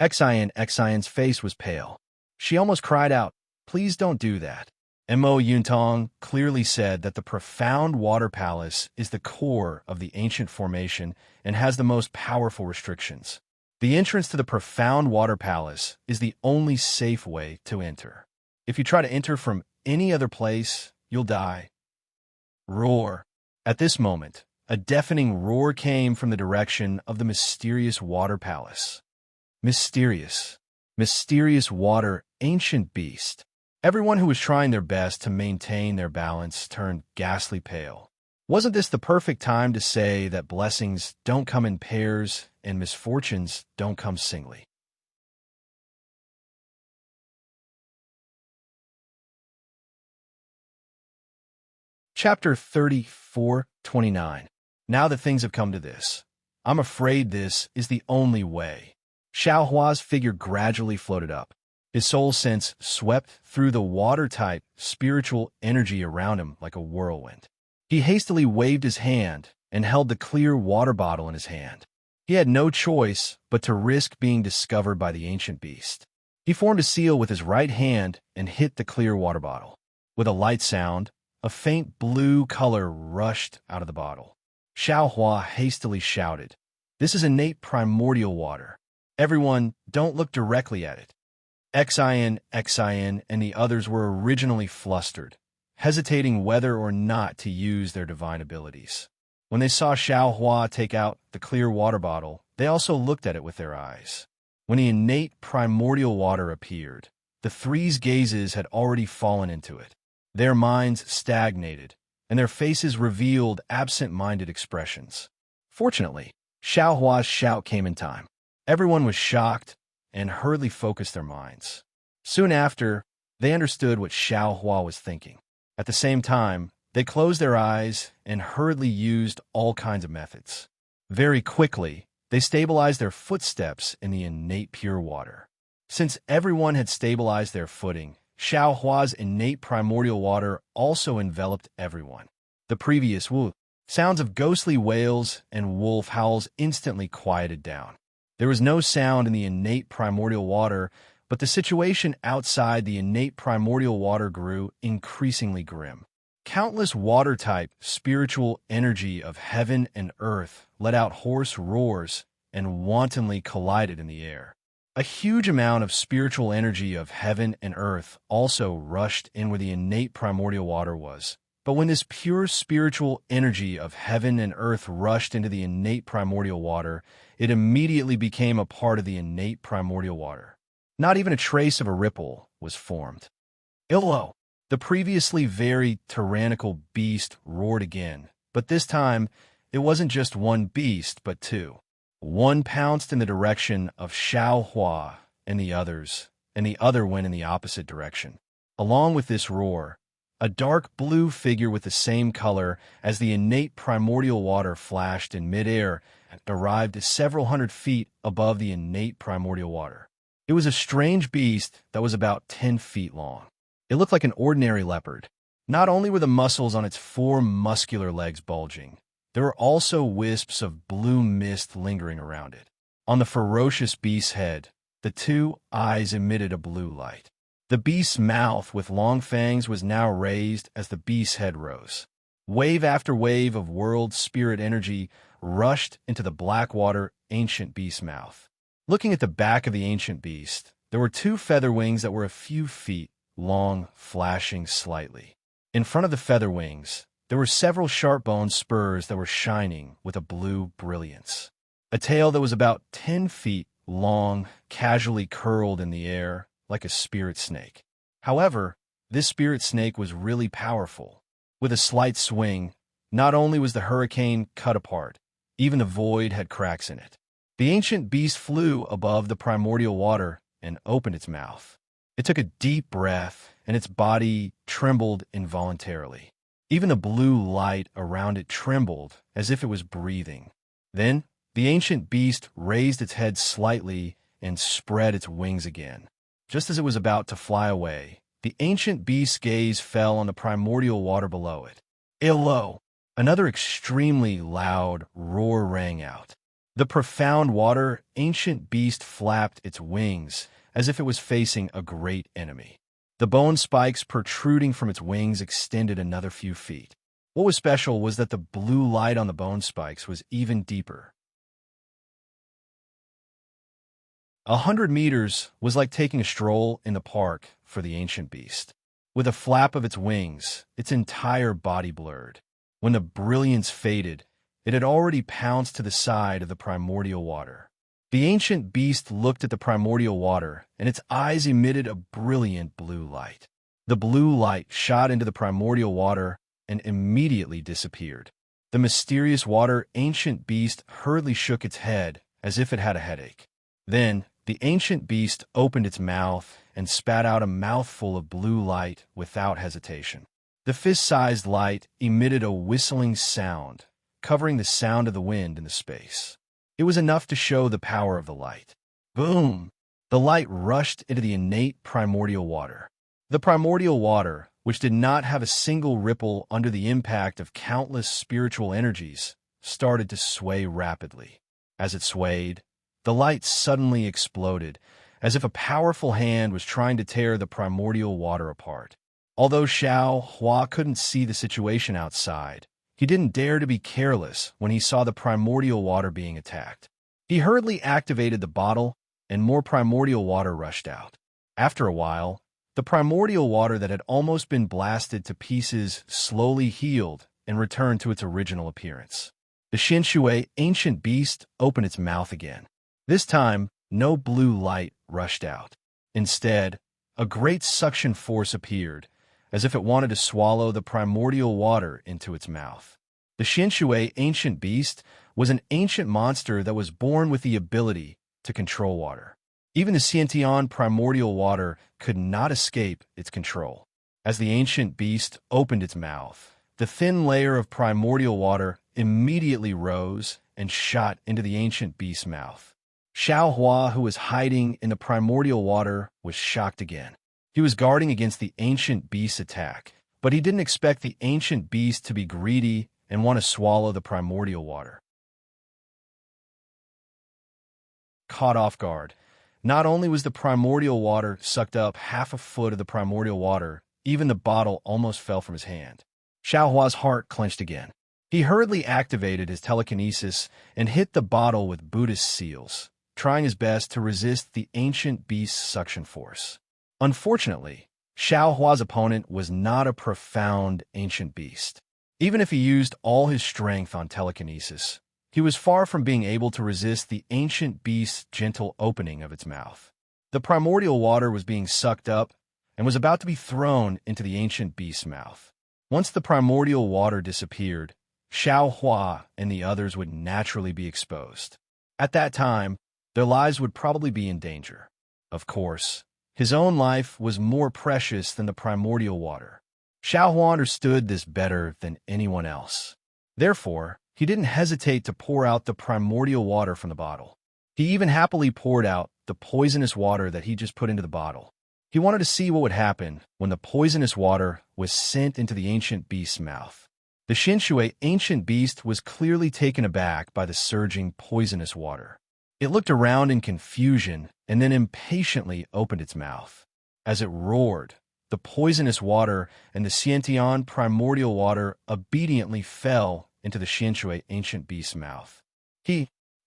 Xian's face was pale. She almost cried out, "Please don't do that." Mo Yuntong clearly said that the profound water palace is the core of the ancient formation and has the most powerful restrictions. The entrance to the profound water palace is the only safe way to enter. If you try to enter from any other place, you'll die. Roar. At this moment, a deafening roar came from the direction of the mysterious water palace. Mysterious. Mysterious water, ancient beast. Everyone who was trying their best to maintain their balance turned ghastly pale. Wasn't this the perfect time to say that blessings don't come in pairs and misfortunes don't come singly? Chapter 34:29. Now that things have come to this, I'm afraid this is the only way. Xiao Hua's figure gradually floated up. His soul sense swept through the watertight spiritual energy around him like a whirlwind. He hastily waved his hand and held the clear water bottle in his hand. He had no choice but to risk being discovered by the ancient beast. He formed a seal with his right hand and hit the clear water bottle. With a light sound, a faint blue color rushed out of the bottle. Xiao Hua hastily shouted, "This is innate primordial water. Everyone, don't look directly at it." Xin, Xin, and the others were originally flustered, hesitating whether or not to use their divine abilities. When they saw Xiao Hua take out the clear water bottle, they also looked at it with their eyes. When the innate primordial water appeared, the three's gazes had already fallen into it. Their minds stagnated, and their faces revealed absent-minded expressions. Fortunately, Xiao Hua's shout came in time. Everyone was shocked and hurriedly focused their minds. Soon after, they understood what Xiao Hua was thinking. At the same time, they closed their eyes and hurriedly used all kinds of methods. Very quickly, they stabilized their footsteps in the innate pure water. Since everyone had stabilized their footing, Xiao Hua's innate primordial water also enveloped everyone. The previous sounds of ghostly wails and wolf howls instantly quieted down. There was no sound in the innate primordial water, but the situation outside the innate primordial water grew increasingly grim. Countless water-type spiritual energy of heaven and earth let out hoarse roars and wantonly collided in the air. A huge amount of spiritual energy of heaven and earth also rushed in where the innate primordial water was. But when this pure spiritual energy of heaven and earth rushed into the innate primordial water, it immediately became a part of the innate primordial water. Not even a trace of a ripple was formed. Illo! The previously very tyrannical beast roared again, but this time it wasn't just one beast, but two. One pounced in the direction of Xiao Hua and the others, and the other went in the opposite direction. Along with this roar, a dark blue figure with the same color as the innate primordial water flashed in midair and arrived several hundred feet above the innate primordial water. It was a strange beast that was about 10 feet long. It looked like an ordinary leopard. Not only were the muscles on its four muscular legs bulging, there were also wisps of blue mist lingering around it. On the ferocious beast's head, the two eyes emitted a blue light. The beast's mouth with long fangs was now raised as the beast's head rose. Wave after wave of world spirit energy rushed into the blackwater ancient beast's mouth. Looking at the back of the ancient beast, there were two feather wings that were a few feet long, flashing slightly. In front of the feather wings, there were several sharp-boned spurs that were shining with a blue brilliance. A tail that was about 10 feet long casually curled in the air like a spirit snake. However, this spirit snake was really powerful. With a slight swing, not only was the hurricane cut apart, even the void had cracks in it. The ancient beast flew above the primordial water and opened its mouth. It took a deep breath, and its body trembled involuntarily. Even the blue light around it trembled as if it was breathing. Then, the ancient beast raised its head slightly and spread its wings again. Just as it was about to fly away, the ancient beast's gaze fell on the primordial water below it. Illo! Another extremely loud roar rang out. The profound water ancient beast flapped its wings as if it was facing a great enemy. The bone spikes protruding from its wings extended another few feet. What was special was that the blue light on the bone spikes was even deeper. 100 meters was like taking a stroll in the park for the ancient beast. With a flap of its wings, its entire body blurred. When the brilliance faded, it had already pounced to the side of the primordial water. The ancient beast looked at the primordial water, and its eyes emitted a brilliant blue light. The blue light shot into the primordial water and immediately disappeared. The mysterious water ancient beast hurriedly shook its head as if it had a headache. Then, the ancient beast opened its mouth and spat out a mouthful of blue light without hesitation. The fist-sized light emitted a whistling sound, covering the sound of the wind in the space. It was enough to show the power of the light. Boom! The light rushed into the innate primordial water. The primordial water, which did not have a single ripple under the impact of countless spiritual energies, started to sway rapidly. As it swayed, the light suddenly exploded, as if a powerful hand was trying to tear the primordial water apart. Although Xiao Hua couldn't see the situation outside, he didn't dare to be careless when he saw the primordial water being attacked. He hurriedly activated the bottle, and more primordial water rushed out. After a while, the primordial water that had almost been blasted to pieces slowly healed and returned to its original appearance. The Xinshui ancient beast opened its mouth again. This time, no blue light rushed out. Instead, a great suction force appeared, as if it wanted to swallow the primordial water into its mouth. The Xinshui ancient beast was an ancient monster that was born with the ability to control water. Even the Xiantian primordial water could not escape its control. As the ancient beast opened its mouth, the thin layer of primordial water immediately rose and shot into the ancient beast's mouth. Xiao Hua, who was hiding in the primordial water, was shocked again. He was guarding against the ancient beast's attack, but he didn't expect the ancient beast to be greedy and want to swallow the primordial water. Caught off guard, not only was the primordial water sucked up half a foot of the primordial water, even the bottle almost fell from his hand. Xiao Hua's heart clenched again. He hurriedly activated his telekinesis and hit the bottle with Buddhist seals, trying his best to resist the ancient beast's suction force. Unfortunately, Xiao Hua's opponent was not a profound ancient beast. Even if he used all his strength on telekinesis, he was far from being able to resist the ancient beast's gentle opening of its mouth. The primordial water was being sucked up and was about to be thrown into the ancient beast's mouth. Once the primordial water disappeared, Xiao Hua and the others would naturally be exposed. At that time, their lives would probably be in danger. Of course, his own life was more precious than the primordial water. Xiao Hua understood this better than anyone else. Therefore, he didn't hesitate to pour out the primordial water from the bottle. He even happily poured out the poisonous water that he just put into the bottle. He wanted to see what would happen when the poisonous water was sent into the ancient beast's mouth. The Xinshui ancient beast was clearly taken aback by the surging poisonous water. It looked around in confusion and then impatiently opened its mouth. As it roared, the poisonous water and the Xiantian primordial water obediently fell into the Xinshui ancient beast's mouth.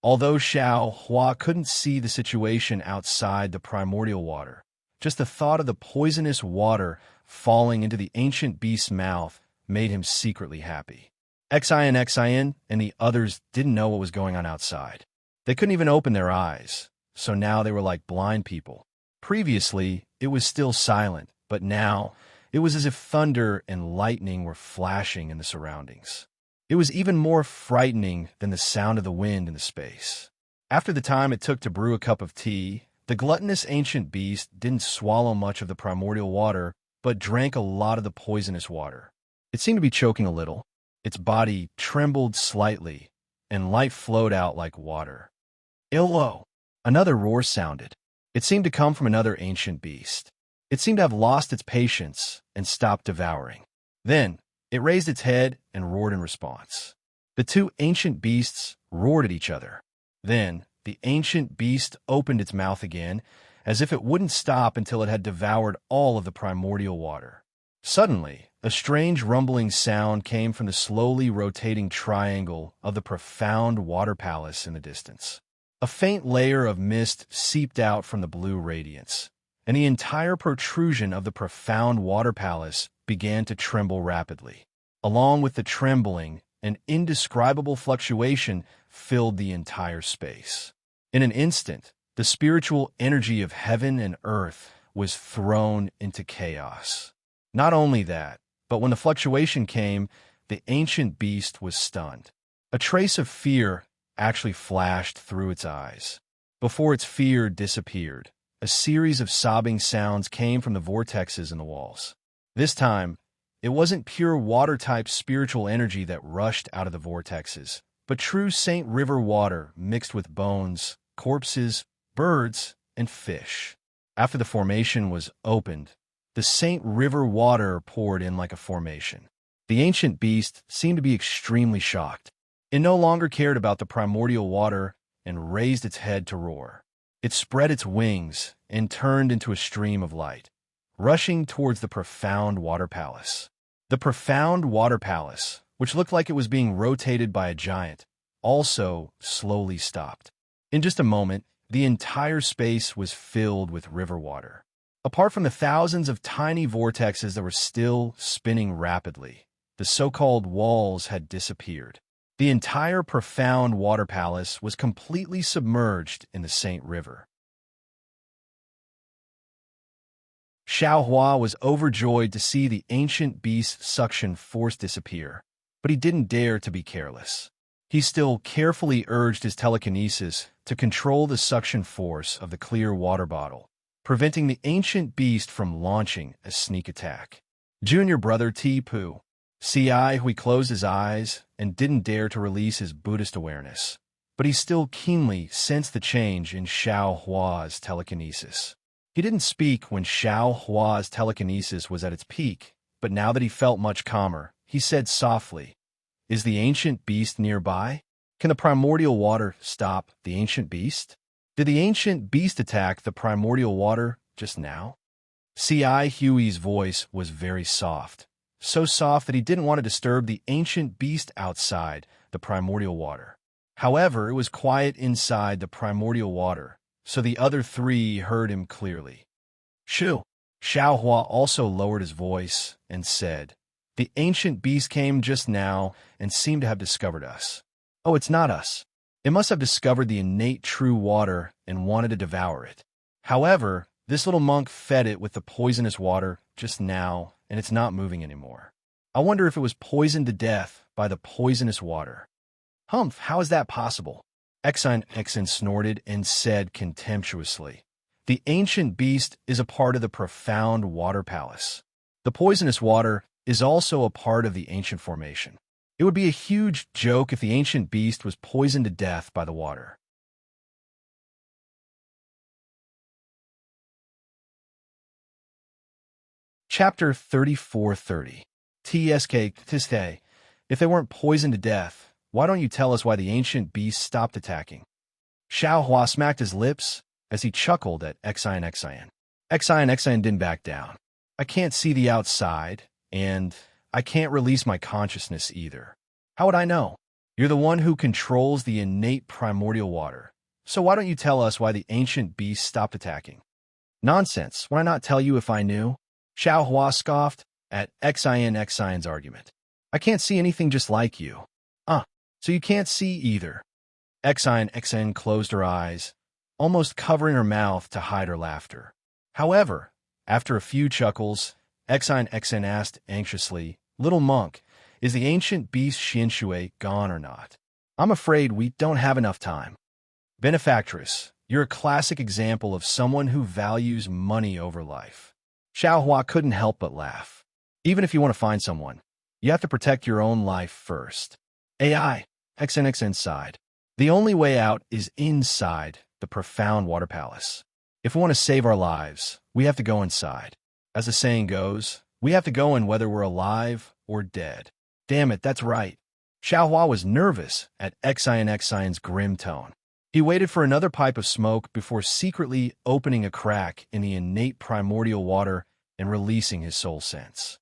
Although Xiao Hua couldn't see the situation outside the primordial water, just the thought of the poisonous water falling into the ancient beast's mouth made him secretly happy. Xin and the others didn't know what was going on outside. They couldn't even open their eyes, so now they were like blind people. Previously, it was still silent, but now it was as if thunder and lightning were flashing in the surroundings. It was even more frightening than the sound of the wind in the space. After the time it took to brew a cup of tea, the gluttonous ancient beast didn't swallow much of the primordial water, but drank a lot of the poisonous water. It seemed to be choking a little. Its body trembled slightly, and light flowed out like water. Illo! Another roar sounded. It seemed to come from another ancient beast. It seemed to have lost its patience and stopped devouring. Then, it raised its head and roared in response. The two ancient beasts roared at each other. Then, the ancient beast opened its mouth again, as if it wouldn't stop until it had devoured all of the primordial water. Suddenly, a strange rumbling sound came from the slowly rotating triangle of the profound water palace in the distance. A faint layer of mist seeped out from the blue radiance, and the entire protrusion of the profound water palace began to tremble rapidly. Along with the trembling, an indescribable fluctuation filled the entire space. In an instant, the spiritual energy of heaven and earth was thrown into chaos. Not only that, but when the fluctuation came, the ancient beast was stunned. A trace of fear actually flashed through its eyes. Before its fear disappeared, a series of sobbing sounds came from the vortexes in the walls. This time, it wasn't pure water-type spiritual energy that rushed out of the vortexes, but true Saint River water mixed with bones, corpses, birds, and fish. After the formation was opened, the Saint River water poured in like a formation. The ancient beast seemed to be extremely shocked. It no longer cared about the primordial water and raised its head to roar. It spread its wings and turned into a stream of light, rushing towards the profound water palace. The profound water palace, which looked like it was being rotated by a giant, also slowly stopped. In just a moment, the entire space was filled with river water. Apart from the thousands of tiny vortexes that were still spinning rapidly, the so-called walls had disappeared. The entire profound water palace was completely submerged in the Saint River. Xiaohua was overjoyed to see the ancient beast's suction force disappear, but he didn't dare to be careless. He still carefully urged his telekinesis to control the suction force of the clear water bottle, preventing the ancient beast from launching a sneak attack. Junior brother Ti-Pu, Hui closed his eyes and didn't dare to release his Buddhist awareness, but he still keenly sensed the change in Xiaohua's telekinesis. He didn't speak when Xiaohua's telekinesis was at its peak, but now that he felt much calmer, he said softly, "Is the ancient beast nearby? Can the primordial water stop the ancient beast? Did the ancient beast attack the primordial water just now?" Hui's voice was very soft, so soft that he didn't want to disturb the ancient beast outside the primordial water. However, it was quiet inside the primordial water, so the other three heard him clearly. "Shoo!" Xiaohua also lowered his voice and said, "The ancient beast came just now and seemed to have discovered us." "Oh, it's not us. It must have discovered the innate true water and wanted to devour it. However, this little monk fed it with the poisonous water just now, and it's not moving anymore. I wonder if it was poisoned to death by the poisonous water." "Humph, how is that possible?" Exin snorted and said contemptuously, "The ancient beast is a part of the profound water palace. The poisonous water is also a part of the ancient formation. It would be a huge joke if the ancient beast was poisoned to death by the water." Chapter 3430. Tsk. If they weren't poisoned to death, why don't you tell us why the ancient beast stopped attacking? Xiaohua smacked his lips as he chuckled at Xian. Xian didn't back down. "I can't see the outside, and I can't release my consciousness either. How would I know? You're the one who controls the innate primordial water. So why don't you tell us why the ancient beast stopped attacking?" "Nonsense. Would I not tell you if I knew?" Xiaohua scoffed at Xian's argument. "I can't see anything just like you." So you can't see either." Xian closed her eyes, almost covering her mouth to hide her laughter. However, after a few chuckles, Xian asked anxiously, "Little monk, is the ancient beast Xinshui gone or not? I'm afraid we don't have enough time." "Benefactress, you're a classic example of someone who values money over life." Xiaohua couldn't help but laugh. "Even if you want to find someone, you have to protect your own life first." Xn sighed. "The only way out is inside the profound water palace. If we want to save our lives, we have to go inside. As the saying goes, we have to go in whether we're alive or dead." "Damn it, that's right." Xiaohua was nervous at Xian's grim tone. He waited for another pipe of smoke before secretly opening a crack in the innate primordial water and releasing his soul sense.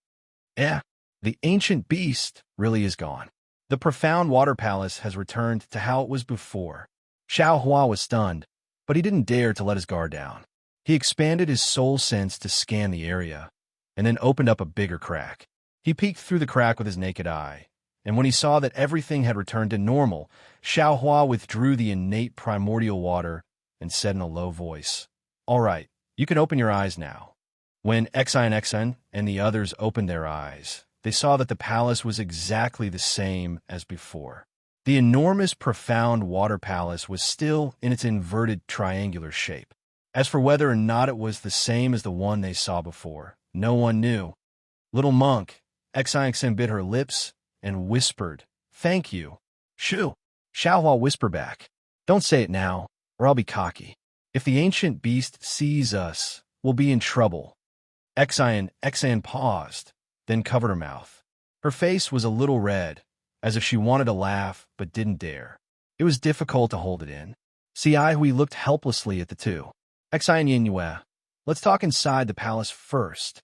The ancient beast really is gone. The profound water palace has returned to how it was before." Xiaohua was stunned, but he didn't dare to let his guard down. He expanded his soul sense to scan the area, and then opened up a bigger crack. He peeked through the crack with his naked eye, and when he saw that everything had returned to normal, Xiaohua withdrew the innate primordial water and said in a low voice, "All right, you can open your eyes now." When Xian and the others opened their eyes, they saw that the palace was exactly the same as before. The enormous, profound water palace was still in its inverted triangular shape. As for whether or not it was the same as the one they saw before, no one knew. Little monk, Xian bit her lips and whispered, "Thank you." "Shoo!" Xiaohua whispered back. "Don't say it now, or I'll be cocky. If the ancient beast sees us, we'll be in trouble." Xian paused, then covered her mouth. Her face was a little red, as if she wanted to laugh but didn't dare. It was difficult to hold it in. Hui looked helplessly at the two. "Xian Yingyue, let's talk inside the palace first."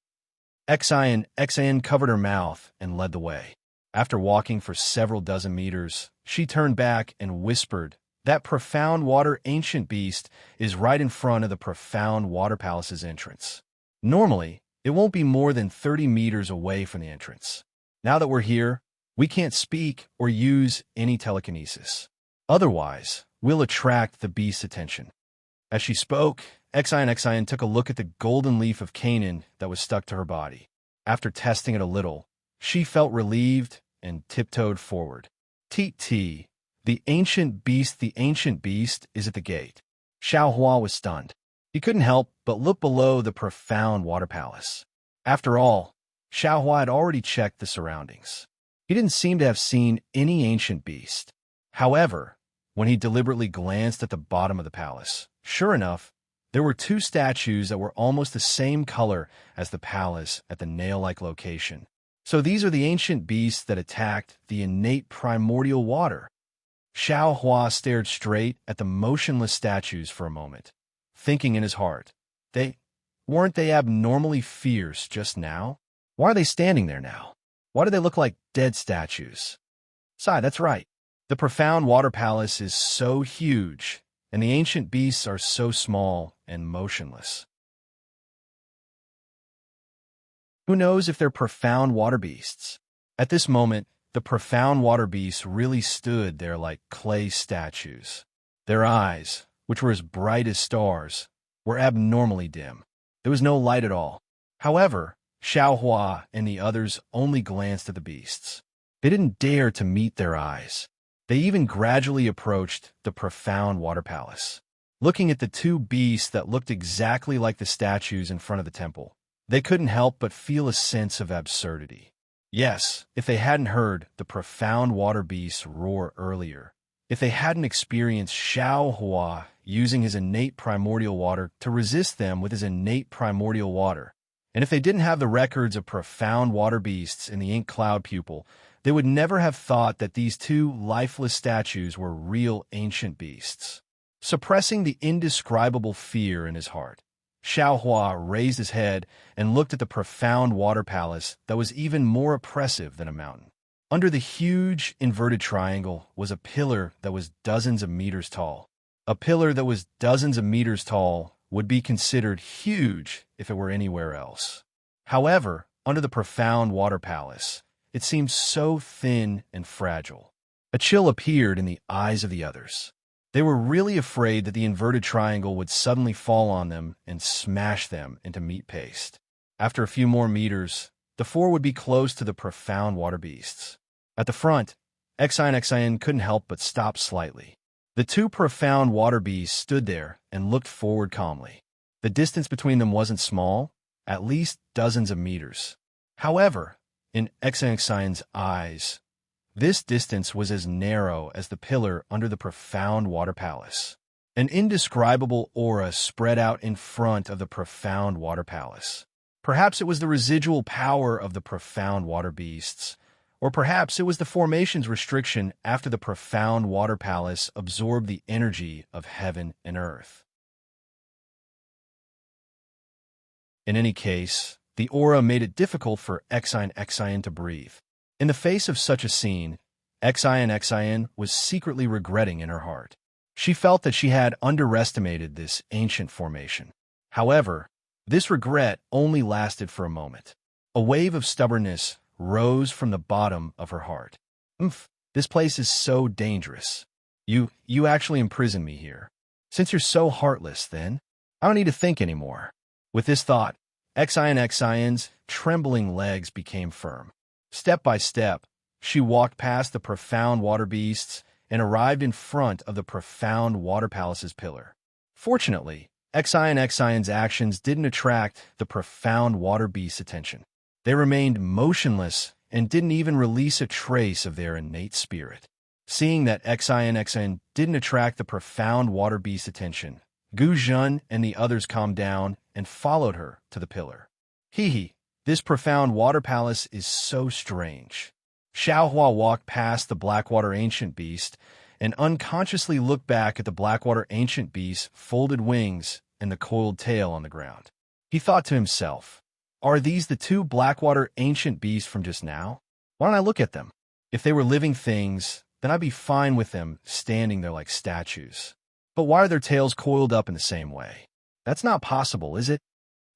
Xian covered her mouth and led the way. After walking for several dozen meters, she turned back and whispered, "That profound water ancient beast is right in front of the profound water palace's entrance. Normally, it won't be more than 30 meters away from the entrance. Now that we're here, we can't speak or use any telekinesis. Otherwise, we'll attract the beast's attention." As she spoke, Xian took a look at the golden leaf of Canaan that was stuck to her body. After testing it a little, she felt relieved and tiptoed forward. "T, the ancient beast is at the gate." Xiaohua was stunned. He couldn't help but look below the profound water palace. After all, Xiaohua had already checked the surroundings. He didn't seem to have seen any ancient beast. However, when he deliberately glanced at the bottom of the palace, sure enough, there were two statues that were almost the same color as the palace at the nail-like location. So these are the ancient beasts that attacked the innate primordial water. Xiaohua stared straight at the motionless statues for a moment, thinking in his heart, weren't they abnormally fierce just now? Why are they standing there now? Why do they look like dead statues? That's right. The profound water palace is so huge, and the ancient beasts are so small and motionless. Who knows if they're profound water beasts? At this moment, the profound water beasts really stood there like clay statues. Their eyes, which were as bright as stars, were abnormally dim. There was no light at all. However, Xiaohua and the others only glanced at the beasts. They didn't dare to meet their eyes. They even gradually approached the profound water palace. Looking at the two beasts that looked exactly like the statues in front of the temple, they couldn't help but feel a sense of absurdity. Yes, if they hadn't heard the profound water beasts roar earlier, if they hadn't experienced Xiaohua using his innate primordial water to resist them with his innate primordial water, and if they didn't have the records of profound water beasts in the ink cloud pupil, they would never have thought that these two lifeless statues were real ancient beasts. Suppressing the indescribable fear in his heart, Xiaohua raised his head and looked at the profound water palace that was even more oppressive than a mountain. Under the huge inverted triangle was a pillar that was dozens of meters tall. A pillar that was dozens of meters tall would be considered huge if it were anywhere else. However, under the profound water palace, it seemed so thin and fragile. A chill appeared in the eyes of the others. They were really afraid that the inverted triangle would suddenly fall on them and smash them into meat paste. After a few more meters, the four would be close to the profound water beasts. At the front, Xian couldn't help but stop slightly. The two profound water beasts stood there and looked forward calmly. The distance between them wasn't small, at least dozens of meters. However, in Xian's eyes, this distance was as narrow as the pillar under the profound water palace. An indescribable aura spread out in front of the profound water palace. Perhaps it was the residual power of the profound water beasts, or perhaps it was the formation's restriction after the profound water palace absorbed the energy of heaven and earth. In any case, the aura made it difficult for Xian to breathe. In the face of such a scene, Xian was secretly regretting in her heart. She felt that she had underestimated this ancient formation. However, this regret only lasted for a moment. A wave of stubbornness rose from the bottom of her heart. Umph, this place is so dangerous. You actually imprison me here. Since you're so heartless, then, I don't need to think anymore. With this thought, Xian's trembling legs became firm. Step by step, she walked past the profound water beasts and arrived in front of the profound water palace's pillar. Fortunately, Xian's actions didn't attract the profound water beast's attention. They remained motionless and didn't even release a trace of their innate spirit. Seeing that Xian didn't attract the profound water beast's attention, Gu Zhen and the others calmed down and followed her to the pillar. This profound water palace is so strange. Xiaohua walked past the Blackwater Ancient Beast and unconsciously looked back at the Blackwater Ancient Beast's folded wings and the coiled tail on the ground. He thought to himself, are these the two Blackwater Ancient Beasts from just now? Why don't I look at them? If they were living things, then I'd be fine with them standing there like statues. But why are their tails coiled up in the same way? That's not possible, is it?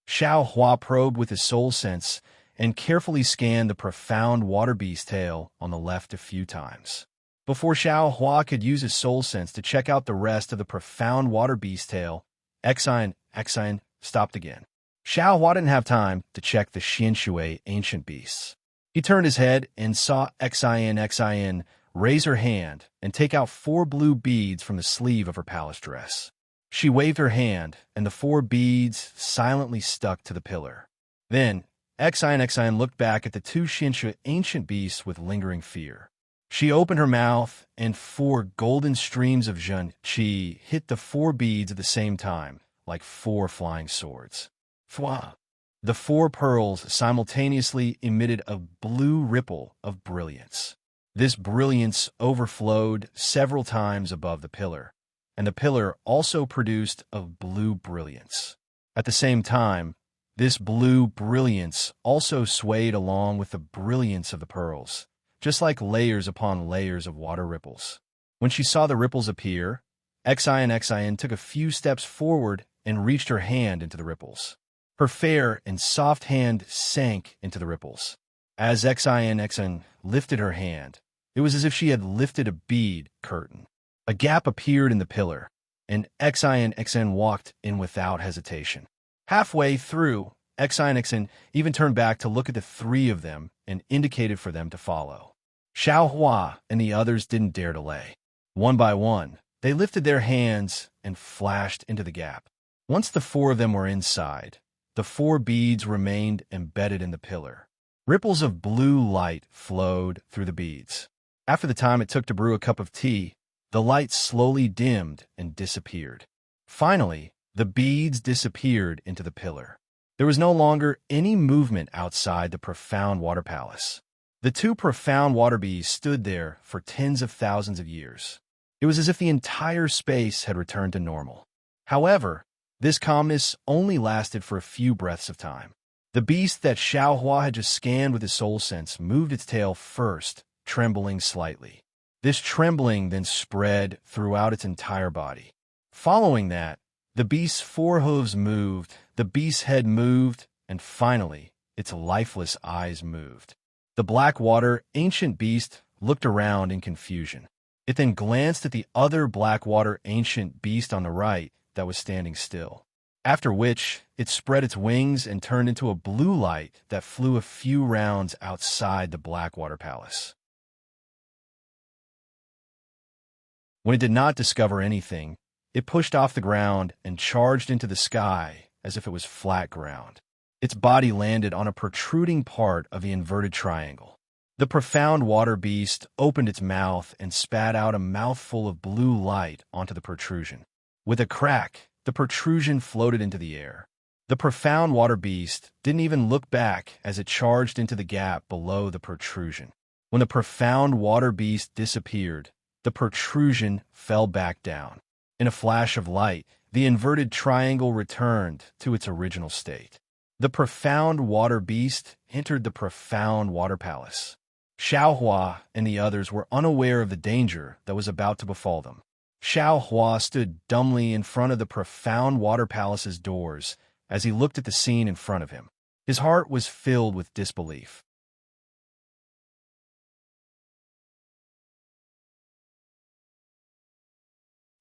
Xiaohua probed with his soul sense and carefully scanned the profound water beast's tail on the left a few times. Before Xiaohua could use his soul sense to check out the rest of the profound water beast's tail, Xian stopped again. Xiaohua didn't have time to check the Xianshui ancient beasts. He turned his head and saw Xian raise her hand and take out 4 blue beads from the sleeve of her palace dress. She waved her hand, and the 4 beads silently stuck to the pillar. Then, Xian looked back at the 2 Xianshui ancient beasts with lingering fear. She opened her mouth, and 4 golden streams of Zhen Qi hit the 4 beads at the same time, like 4 flying swords. Fwa! The 4 pearls simultaneously emitted a blue ripple of brilliance. This brilliance overflowed several times above the pillar, and the pillar also produced a blue brilliance. At the same time, this blue brilliance also swayed along with the brilliance of the pearls, just like layers upon layers of water ripples. When she saw the ripples appear, Xian took a few steps forward and reached her hand into the ripples. Her fair and soft hand sank into the ripples. As Xian lifted her hand, it was as if she had lifted a bead curtain. A gap appeared in the pillar, and Xian walked in without hesitation. Halfway through, Xian even turned back to look at the 3 of them and indicated for them to follow. Xiaohua and the others didn't dare delay. One by one, they lifted their hands and flashed into the gap. Once the 4 of them were inside, the 4 beads remained embedded in the pillar. Ripples of blue light flowed through the beads. After the time it took to brew a cup of tea, the light slowly dimmed and disappeared. Finally, the beads disappeared into the pillar. There was no longer any movement outside the profound water palace. The 2 profound water beasts stood there for tens of thousands of years. It was as if the entire space had returned to normal. However, this calmness only lasted for a few breaths of time. The beast that Xiaohua had just scanned with his soul sense moved its tail first, trembling slightly. This trembling then spread throughout its entire body. Following that, the beast's 4 hooves moved, the beast's head moved, and finally, its lifeless eyes moved. The Blackwater ancient beast looked around in confusion. It then glanced at the other Blackwater ancient beast on the right that was standing still. After which, it spread its wings and turned into a blue light that flew a few rounds outside the Blackwater Palace. When it did not discover anything, it pushed off the ground and charged into the sky as if it was flat ground. Its body landed on a protruding part of the inverted triangle. The profound water beast opened its mouth and spat out a mouthful of blue light onto the protrusion. With a crack, the protrusion floated into the air. The profound water beast didn't even look back as it charged into the gap below the protrusion. When the profound water beast disappeared, the protrusion fell back down. In a flash of light, the inverted triangle returned to its original state. The profound water beast entered the profound water palace. Xiaohua and the others were unaware of the danger that was about to befall them. Xiaohua stood dumbly in front of the profound water palace's doors as he looked at the scene in front of him. His heart was filled with disbelief.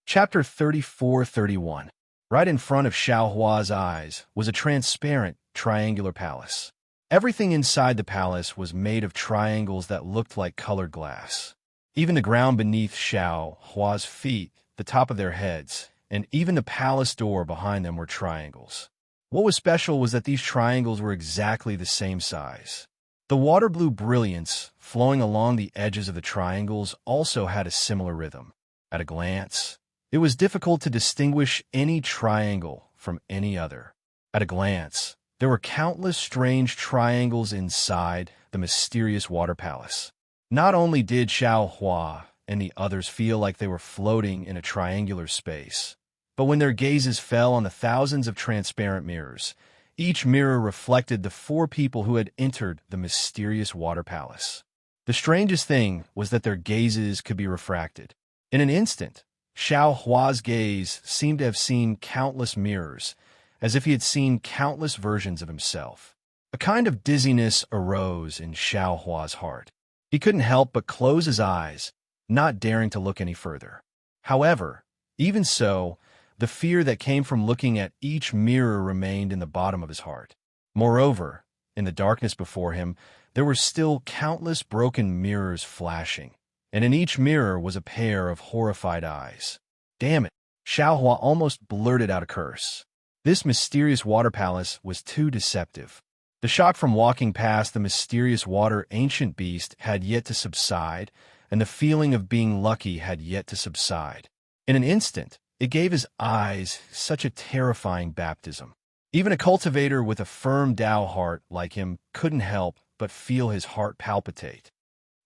Chapter 34-31. Right in front of Xiao Hua's eyes was a transparent, triangular palace. Everything inside the palace was made of triangles that looked like colored glass. Even the ground beneath Xiao Hua's feet, the top of their heads, and even the palace door behind them were triangles. What was special was that these triangles were exactly the same size. The water blue brilliance flowing along the edges of the triangles also had a similar rhythm. At a glance, it was difficult to distinguish any triangle from any other. At a glance, there were countless strange triangles inside the mysterious water palace. Not only did Xiao Hua and the others feel like they were floating in a triangular space, but when their gazes fell on the thousands of transparent mirrors, each mirror reflected the 4 people who had entered the mysterious water palace. The strangest thing was that their gazes could be refracted. In an instant, Xiao Hua's gaze seemed to have seen countless mirrors, as if he had seen countless versions of himself. A kind of dizziness arose in Xiao Hua's heart. He couldn't help but close his eyes, not daring to look any further. However, even so, the fear that came from looking at each mirror remained in the bottom of his heart. Moreover, in the darkness before him, there were still countless broken mirrors flashing, and in each mirror was a pair of horrified eyes. Damn it! Xiao Hua almost blurted out a curse. This mysterious water palace was too deceptive. The shock from walking past the mysterious water ancient beast had yet to subside, and the feeling of being lucky had yet to subside. In an instant, it gave his eyes such a terrifying baptism. Even a cultivator with a firm Tao heart like him couldn't help but feel his heart palpitate.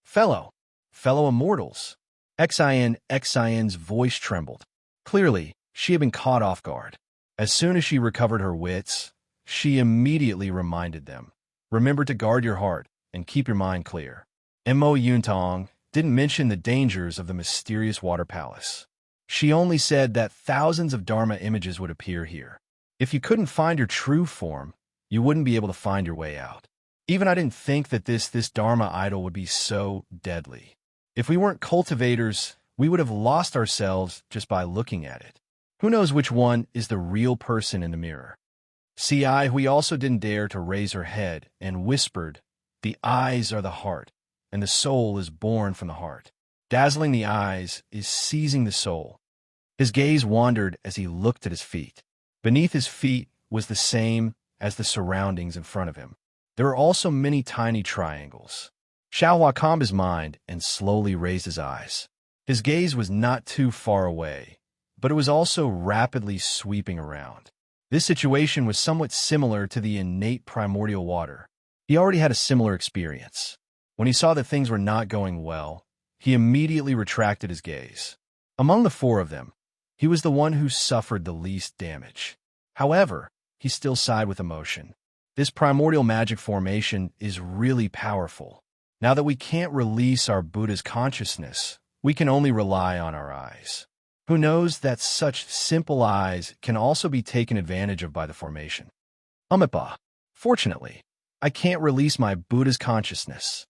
Fellow immortals! Xian's voice trembled. Clearly, she had been caught off guard. As soon as she recovered her wits, she immediately reminded them, remember to guard your heart and keep your mind clear. Mo Yuntong didn't mention the dangers of the mysterious water palace. She only said that thousands of Dharma images would appear here. If you couldn't find your true form, you wouldn't be able to find your way out. Even I didn't think that this Dharma idol would be so deadly. If we weren't cultivators, we would have lost ourselves just by looking at it. Who knows which one is the real person in the mirror? Ci Hui also didn't dare to raise her head and whispered, the eyes are the heart, and the soul is born from the heart. Dazzling the eyes is seizing the soul. His gaze wandered as he looked at his feet. Beneath his feet was the same as the surroundings in front of him. There were also many tiny triangles. Xiao Hua calmed his mind and slowly raised his eyes. His gaze was not too far away, but it was also rapidly sweeping around. This situation was somewhat similar to the innate primordial water. He already had a similar experience. When he saw that things were not going well, he immediately retracted his gaze. Among the 4 of them, he was the one who suffered the least damage. However, he still sighed with emotion. This primordial magic formation is really powerful. Now that we can't release our Buddha's consciousness, we can only rely on our eyes. Who knows that such simple eyes can also be taken advantage of by the formation? Amipa, fortunately, I can't release my Buddha's consciousness.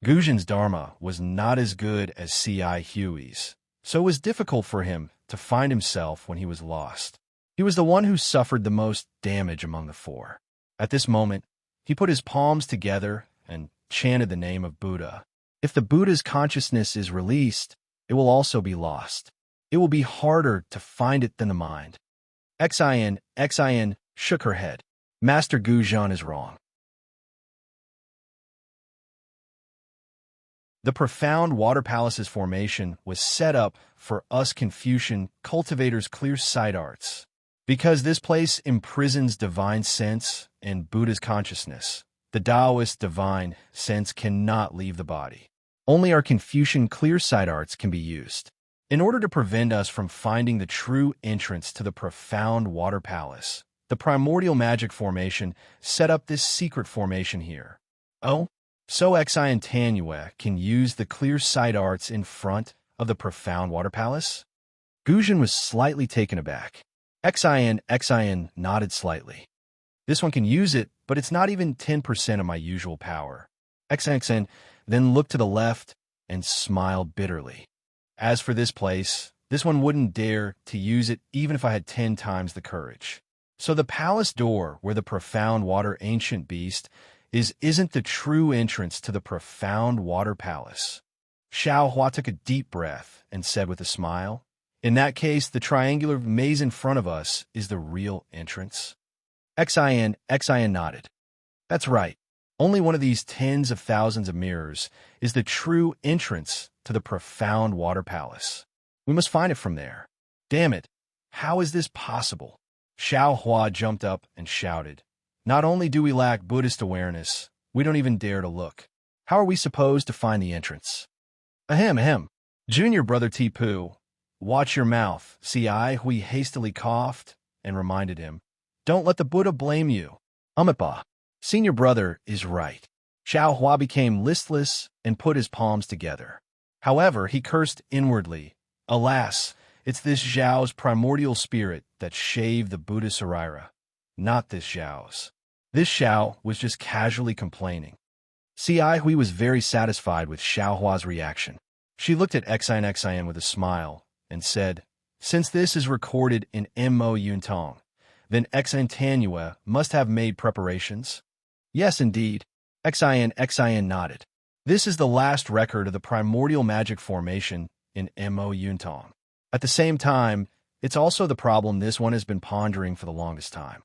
Guzhen's Dharma was not as good as Ci Hui's, so it was difficult for him to find himself when he was lost. He was the one who suffered the most damage among the 4. At this moment, he put his palms together and chanted the name of Buddha. If the Buddha's consciousness is released, it will also be lost. It will be harder to find it than the mind. Xian shook her head. Master Guzhen is wrong. The profound water palace's formation was set up for us Confucian cultivators' clear sight arts. Because this place imprisons divine sense and Buddha's consciousness, the Taoist divine sense cannot leave the body. Only our Confucian clear sight arts can be used. In order to prevent us from finding the true entrance to the profound water palace, the primordial magic formation set up this secret formation here. Oh, so Xian Tanyue can use the clear sight arts in front of the profound water palace? Guzhen was slightly taken aback. Xian nodded slightly. This one can use it, but it's not even 10% of my usual power. Xian then looked to the left and smiled bitterly. As for this place, This one wouldn't dare to use it even if I had 10 times the courage. So the palace door where the profound water ancient beast isn't the true entrance to the profound water palace. Xiao Hua took a deep breath and said with a smile, in that case, the triangular maze in front of us is the real entrance. Xin nodded. That's right. Only one of these tens of thousands of mirrors is the true entrance to the profound water palace. We must find it from there. Damn it. How is this possible? Xiao Hua jumped up and shouted. Not only do we lack Buddhist awareness, we don't even dare to look. How are we supposed to find the entrance? Ahem. Junior brother Tipu, watch your mouth. Hui hastily coughed and reminded him. Don't let the Buddha blame you. Amipa. Senior brother is right. Xiao Hua became listless and put his palms together. However, he cursed inwardly. Alas, it's this Zhao's primordial spirit that shaved the Buddha Sarira, not this Zhao's. This Xiao was just casually complaining. Hui was very satisfied with Xiao Hua's reaction. She looked at Xin with a smile and said, since this is recorded in Mo Yuntong, then Xin Tanua must have made preparations? Yes, indeed. Xin nodded. This is the last record of the primordial magic formation in Mo Yuntong. At the same time, it's also the problem this one has been pondering for the longest time.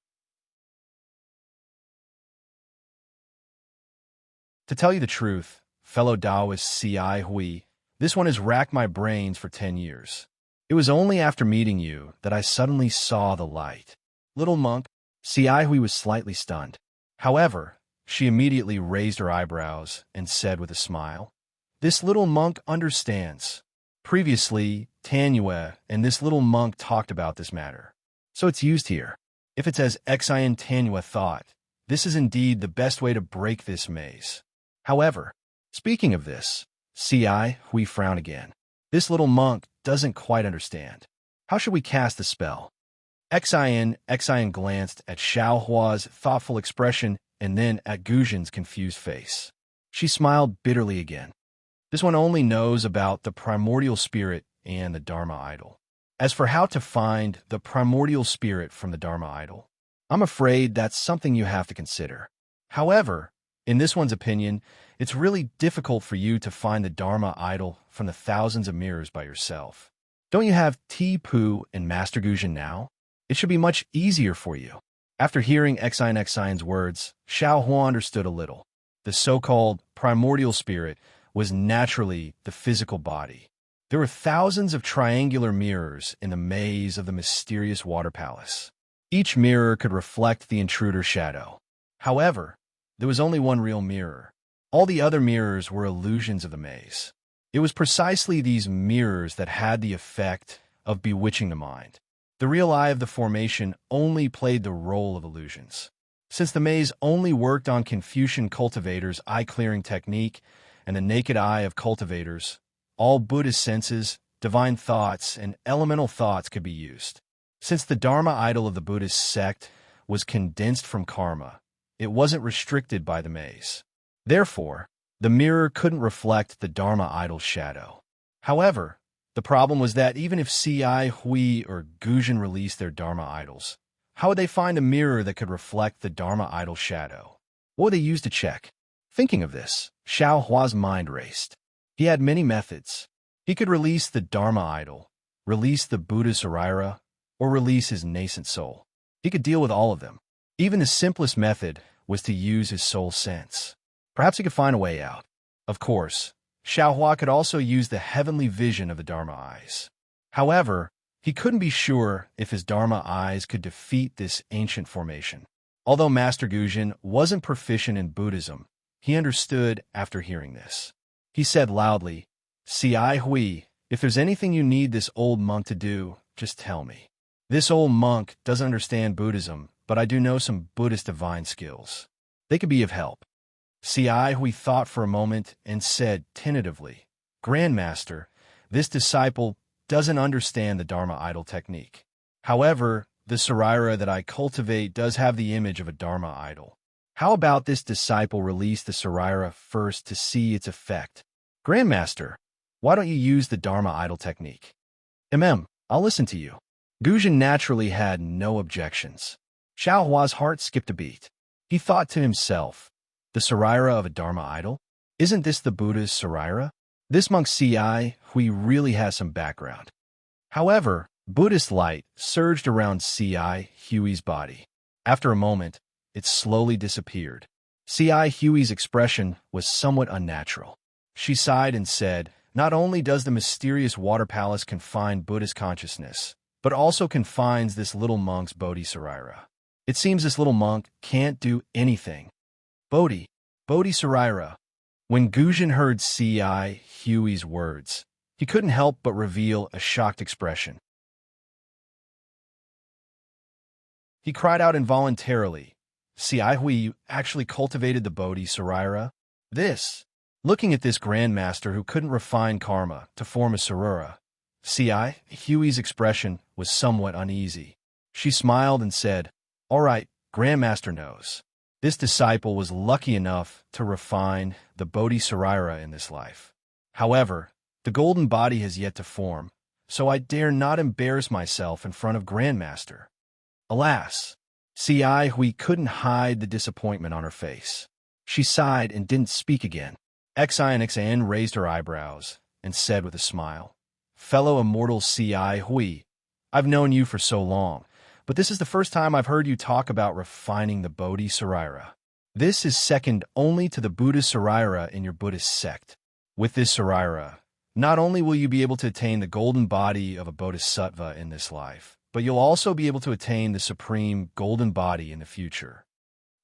To tell you the truth, fellow Taoist Hui, this one has racked my brains for 10 years. It was only after meeting you that I suddenly saw the light. Little monk, Hui was slightly stunned. However, she immediately raised her eyebrows and said with a smile, this little monk understands. Previously, Tanua and this little monk talked about this matter. So it's used here. If it's as Xin Tanua thought, this is indeed the best way to break this maze. However, speaking of this, Hui frowned again. This little monk doesn't quite understand. How should we cast the spell? Xin glanced at Xiao Hua's thoughtful expression and then at Guzhen's confused face. She smiled bitterly again. This one only knows about the primordial spirit and the Dharma idol. As for how to find the primordial spirit from the Dharma idol, I'm afraid that's something you have to consider. However, in this one's opinion, it's really difficult for you to find the Dharma idol from the thousands of mirrors by yourself. Don't you have Tipu and Master Guzhen now? It should be much easier for you. After hearing Xin's words, Xiao Hua understood a little. The so-called primordial spirit was naturally the physical body. There were thousands of triangular mirrors in the maze of the mysterious water palace. Each mirror could reflect the intruder's shadow. However, there was only one real mirror. All the other mirrors were illusions of the maze. It was precisely these mirrors that had the effect of bewitching the mind. The real eye of the formation only played the role of illusions. Since the maze only worked on Confucian cultivators' eye-clearing technique and the naked eye of cultivators, all Buddhist senses, divine thoughts, and elemental thoughts could be used. Since the Dharma idol of the Buddhist sect was condensed from karma, it wasn't restricted by the maze. Therefore, the mirror couldn't reflect the Dharma idol's shadow. However, the problem was that even if Hui or Guzhen released their Dharma idols, how would they find a mirror that could reflect the Dharma idol's shadow? What would they use to check? Thinking of this, Xiao Hua's mind raced. He had many methods. He could release the Dharma idol, release the Buddha Sarira, or release his nascent soul. He could deal with all of them. Even the simplest method was to use his soul sense. Perhaps he could find a way out. Of course, Xiao Hua could also use the heavenly vision of the Dharma eyes. However, he couldn't be sure if his Dharma eyes could defeat this ancient formation. Although Master Guzhen wasn't proficient in Buddhism, he understood after hearing this. He said loudly, Hui, if there's anything you need this old monk to do, just tell me. This old monk doesn't understand Buddhism, but I do know some Buddhist divine skills. They could be of help. Hui thought for a moment and said tentatively, Grandmaster, this disciple doesn't understand the Dharma idol technique. However, the Sarira that I cultivate does have the image of a Dharma idol. How about this disciple release the Sarira first to see its effect? Grandmaster, why don't you use the Dharma idol technique? I'll listen to you. Guzhan naturally had no objections. Xiao Hua's heart skipped a beat. He thought to himself, the Saraira of a Dharma idol? Isn't this the Buddha's Saraira? This monk Ci Hui really has some background. However, Buddhist light surged around Ci Hui's body. After a moment, it slowly disappeared. Ci Hui's expression was somewhat unnatural. She sighed and said, not only does the mysterious water palace confine Buddhist consciousness, but also confines this little monk's Bodhi Saraira. It seems this little monk can't do anything. Bodhi Saraira. When Guzhan heard Ci Hui's words, he couldn't help but reveal a shocked expression. He cried out involuntarily, Ci Hui actually cultivated the Bodhi Saraira? Looking at this grandmaster who couldn't refine karma to form a Sarura, Ci Hui's expression was somewhat uneasy. She smiled and said, all right, grandmaster knows. This disciple was lucky enough to refine the Bodhi Saraira in this life. However, the golden body has yet to form, so I dare not embarrass myself in front of grandmaster. Alas, Ci Hui couldn't hide the disappointment on her face. She sighed and didn't speak again. Xan raised her eyebrows and said with a smile, fellow immortal Ci Hui, I've known you for so long, but this is the first time I've heard you talk about refining the Bodhi Saraira. This is second only to the Buddha Saraira in your Buddhist sect. With this Saraira, not only will you be able to attain the golden body of a bodhisattva in this life, but you'll also be able to attain the supreme golden body in the future.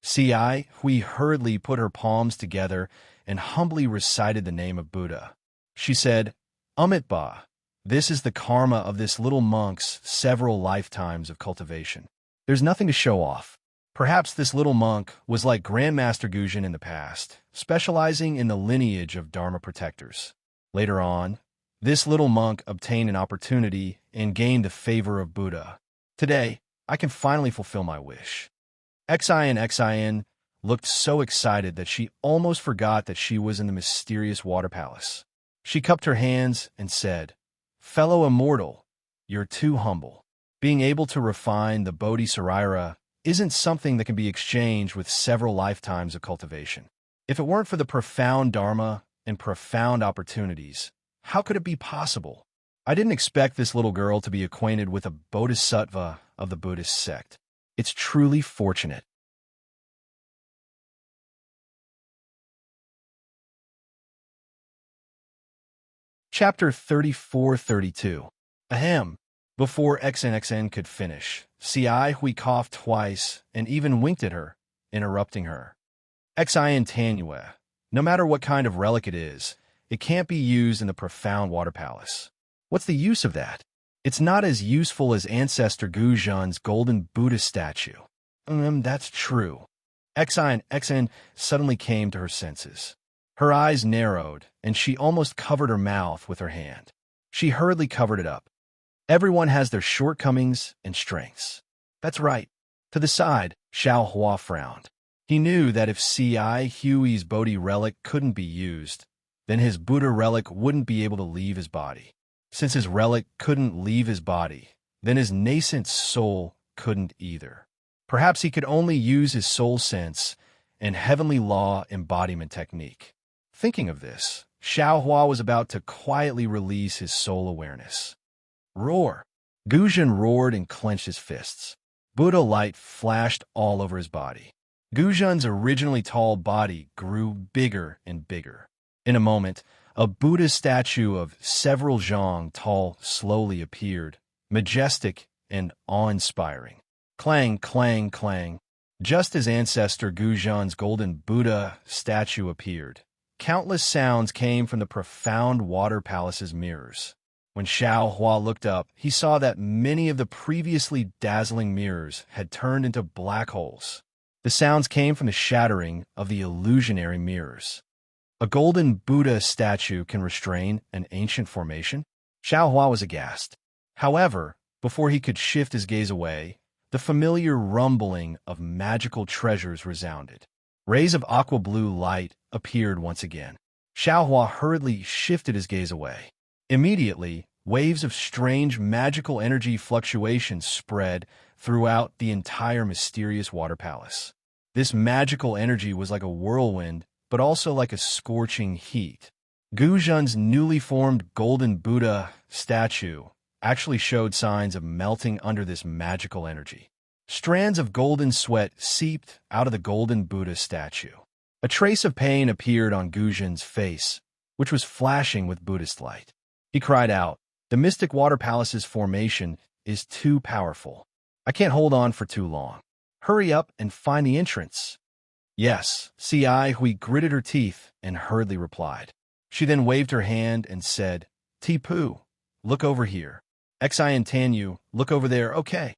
Ci Hui hurriedly put her palms together and humbly recited the name of Buddha. She said, Ba, this is the karma of this little monk's several lifetimes of cultivation. There's nothing to show off. Perhaps this little monk was like Grandmaster Guzhan in the past, specializing in the lineage of Dharma protectors. Later on, this little monk obtained an opportunity and gained the favor of Buddha. Today, I can finally fulfill my wish. Xin looked so excited that she almost forgot that she was in the mysterious water palace. She cupped her hands and said, fellow immortal, you're too humble. Being able to refine the Bodhi Saraira isn't something that can be exchanged with several lifetimes of cultivation. If it weren't for the profound Dharma and profound opportunities, how could it be possible? I didn't expect this little girl to be acquainted with a bodhisattva of the Buddhist sect. It's truly fortunate. Chapter 34-32. Ahem. Before XNXN could finish, Ci Hui coughed twice and even winked at her, interrupting her. Xin Tanue. No matter what kind of relic it is, it can't be used in the profound water palace. What's the use of that? It's not as useful as Ancestor Guzhan's golden Buddha statue. That's true. Xin suddenly came to her senses. Her eyes narrowed, and she almost covered her mouth with her hand. She hurriedly covered it up. Everyone has their shortcomings and strengths. That's right. To the side, Xiao Hua frowned. He knew that if Ci Hui's Bodhi relic couldn't be used, then his Buddha relic wouldn't be able to leave his body. Since his relic couldn't leave his body, then his nascent soul couldn't either. Perhaps he could only use his soul sense and heavenly law embodiment technique. Thinking of this, Xiao Hua was about to quietly release his soul awareness. Roar! Guzhan roared and clenched his fists. Buddha light flashed all over his body. Guzhan's originally tall body grew bigger and bigger. In a moment, a Buddha statue of several zhang tall slowly appeared, majestic and awe-inspiring. Clang, clang, clang. Just as Ancestor Guzhan's golden Buddha statue appeared, countless sounds came from the profound water palace's mirrors. When Xiao Hua looked up, he saw that many of the previously dazzling mirrors had turned into black holes. The sounds came from the shattering of the illusionary mirrors. A golden Buddha statue can restrain an ancient formation? Xiao Hua was aghast. However, before he could shift his gaze away, the familiar rumbling of magical treasures resounded. Rays of aqua blue light appeared once again. Xiao Hua hurriedly shifted his gaze away. Immediately, Waves of strange magical energy fluctuations spread throughout the entire mysterious water palace. This magical energy was like a whirlwind, but also like a scorching heat. Guzhan's newly formed golden Buddha statue actually showed signs of melting under this magical energy. Strands of golden sweat seeped out of the golden Buddha statue. A trace of pain appeared on Guzhan's face, which was flashing with Buddhist light. He cried out, "The mystic water palace's formation is too powerful. I can't hold on for too long. Hurry up and find the entrance." "Yes," Ci Hui gritted her teeth and hurriedly replied. She then waved her hand and said, "Tipu, look over here. Xi and Tanyu, look over there, okay."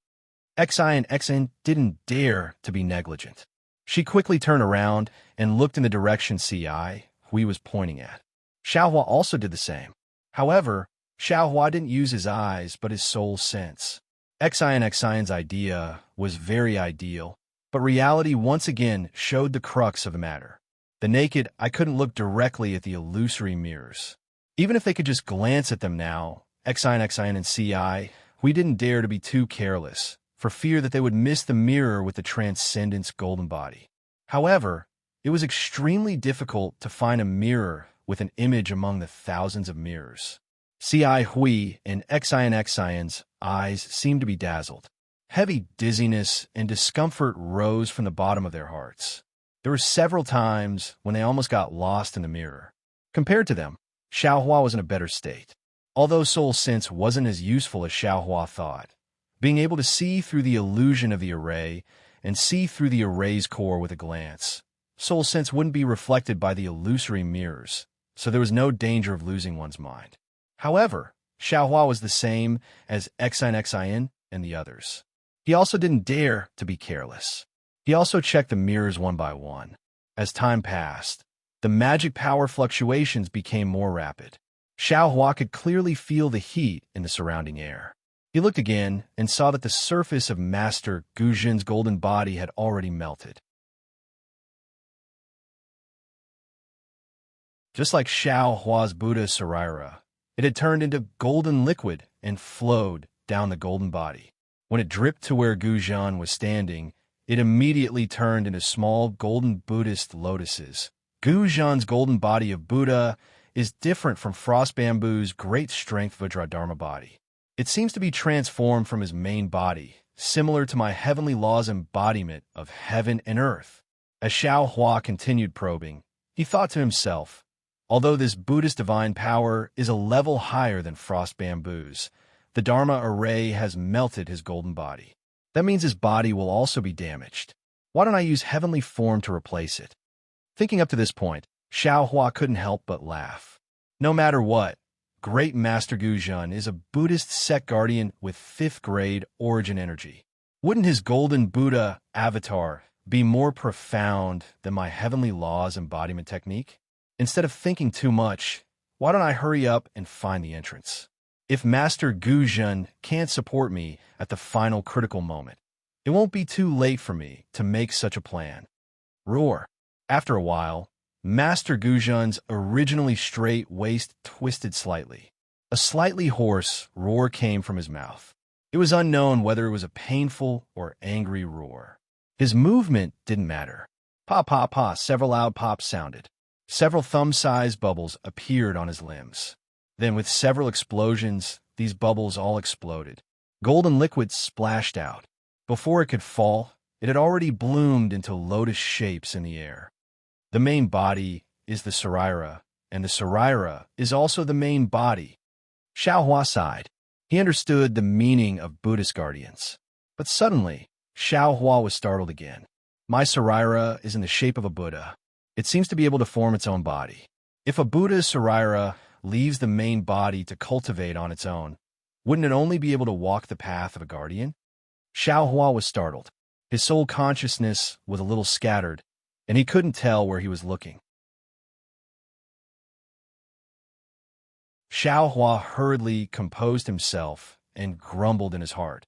Xi and Xn didn't dare to be negligent. She quickly turned around and looked in the direction Ci Hui was pointing at. Xiaohua also did the same. However, Xiaohua didn't use his eyes but his soul sense. Xi and Xion's idea was very ideal, but reality once again showed the crux of the matter. The naked eye couldn't look directly at the illusory mirrors. Even if they could just glance at them now, Xion and Ci, we didn't dare to be too careless, for fear that they would miss the mirror with the transcendence golden body. However, it was extremely difficult to find a mirror with an image among the thousands of mirrors. Ci Hui and Xion's eyes seemed to be dazzled. Heavy dizziness and discomfort rose from the bottom of their hearts. There were several times when they almost got lost in the mirror. Compared to them, Xiaohua was in a better state. Although soul sense wasn't as useful as Xiaohua thought, being able to see through the illusion of the array and see through the array's core with a glance, soul sense wouldn't be reflected by the illusory mirrors, so there was no danger of losing one's mind. However, Xiaohua was the same as Xion and the others. He also didn't dare to be careless. He also checked the mirrors one by one. As time passed, the magic power fluctuations became more rapid. Xiaohua could clearly feel the heat in the surrounding air. He looked again and saw that the surface of Master Guzhan's golden body had already melted. Just like Xiaohua's Buddha Sarira, it had turned into golden liquid and flowed down the golden body. When it dripped to where Guzhan was standing, it immediately turned into small golden Buddhist lotuses. Guzhan's golden body of Buddha is different from Frost Bamboo's great strength Vajradharma body. It seems to be transformed from his main body, similar to my heavenly law's embodiment of heaven and earth. As Xiaohua continued probing, he thought to himself, although this Buddhist divine power is a level higher than Frost Bamboo's, the Dharma array has melted his golden body. That means his body will also be damaged. Why don't I use heavenly form to replace it? Thinking up to this point, Xiaohua couldn't help but laugh. No matter what, Great Master Guzhan is a Buddhist sect guardian with 5th grade origin energy. Wouldn't his golden Buddha avatar be more profound than my heavenly law's embodiment technique? Instead of thinking too much, why don't I hurry up and find the entrance? If Master Guzhan can't support me at the final critical moment, it won't be too late for me to make such a plan. Roar. After a while, Master Guzhan's originally straight waist twisted slightly. A slightly hoarse roar came from his mouth. It was unknown whether it was a painful or angry roar. His movement didn't matter. Pa pa pa, several loud pops sounded. Several thumb-sized bubbles appeared on his limbs. Then, with several explosions, these bubbles all exploded. Golden liquid splashed out. Before it could fall, it had already bloomed into lotus shapes in the air. The main body is the Sarira, and the Sarira is also the main body. Xiaohua sighed. He understood the meaning of Buddhist guardians. But suddenly, Xiaohua was startled again. My Sarira is in the shape of a Buddha. It seems to be able to form its own body. If a Buddha's Sarira leaves the main body to cultivate on its own, wouldn't it only be able to walk the path of a guardian? Xiaohua was startled. His soul consciousness was a little scattered, and he couldn't tell where he was looking. Xiaohua hurriedly composed himself and grumbled in his heart.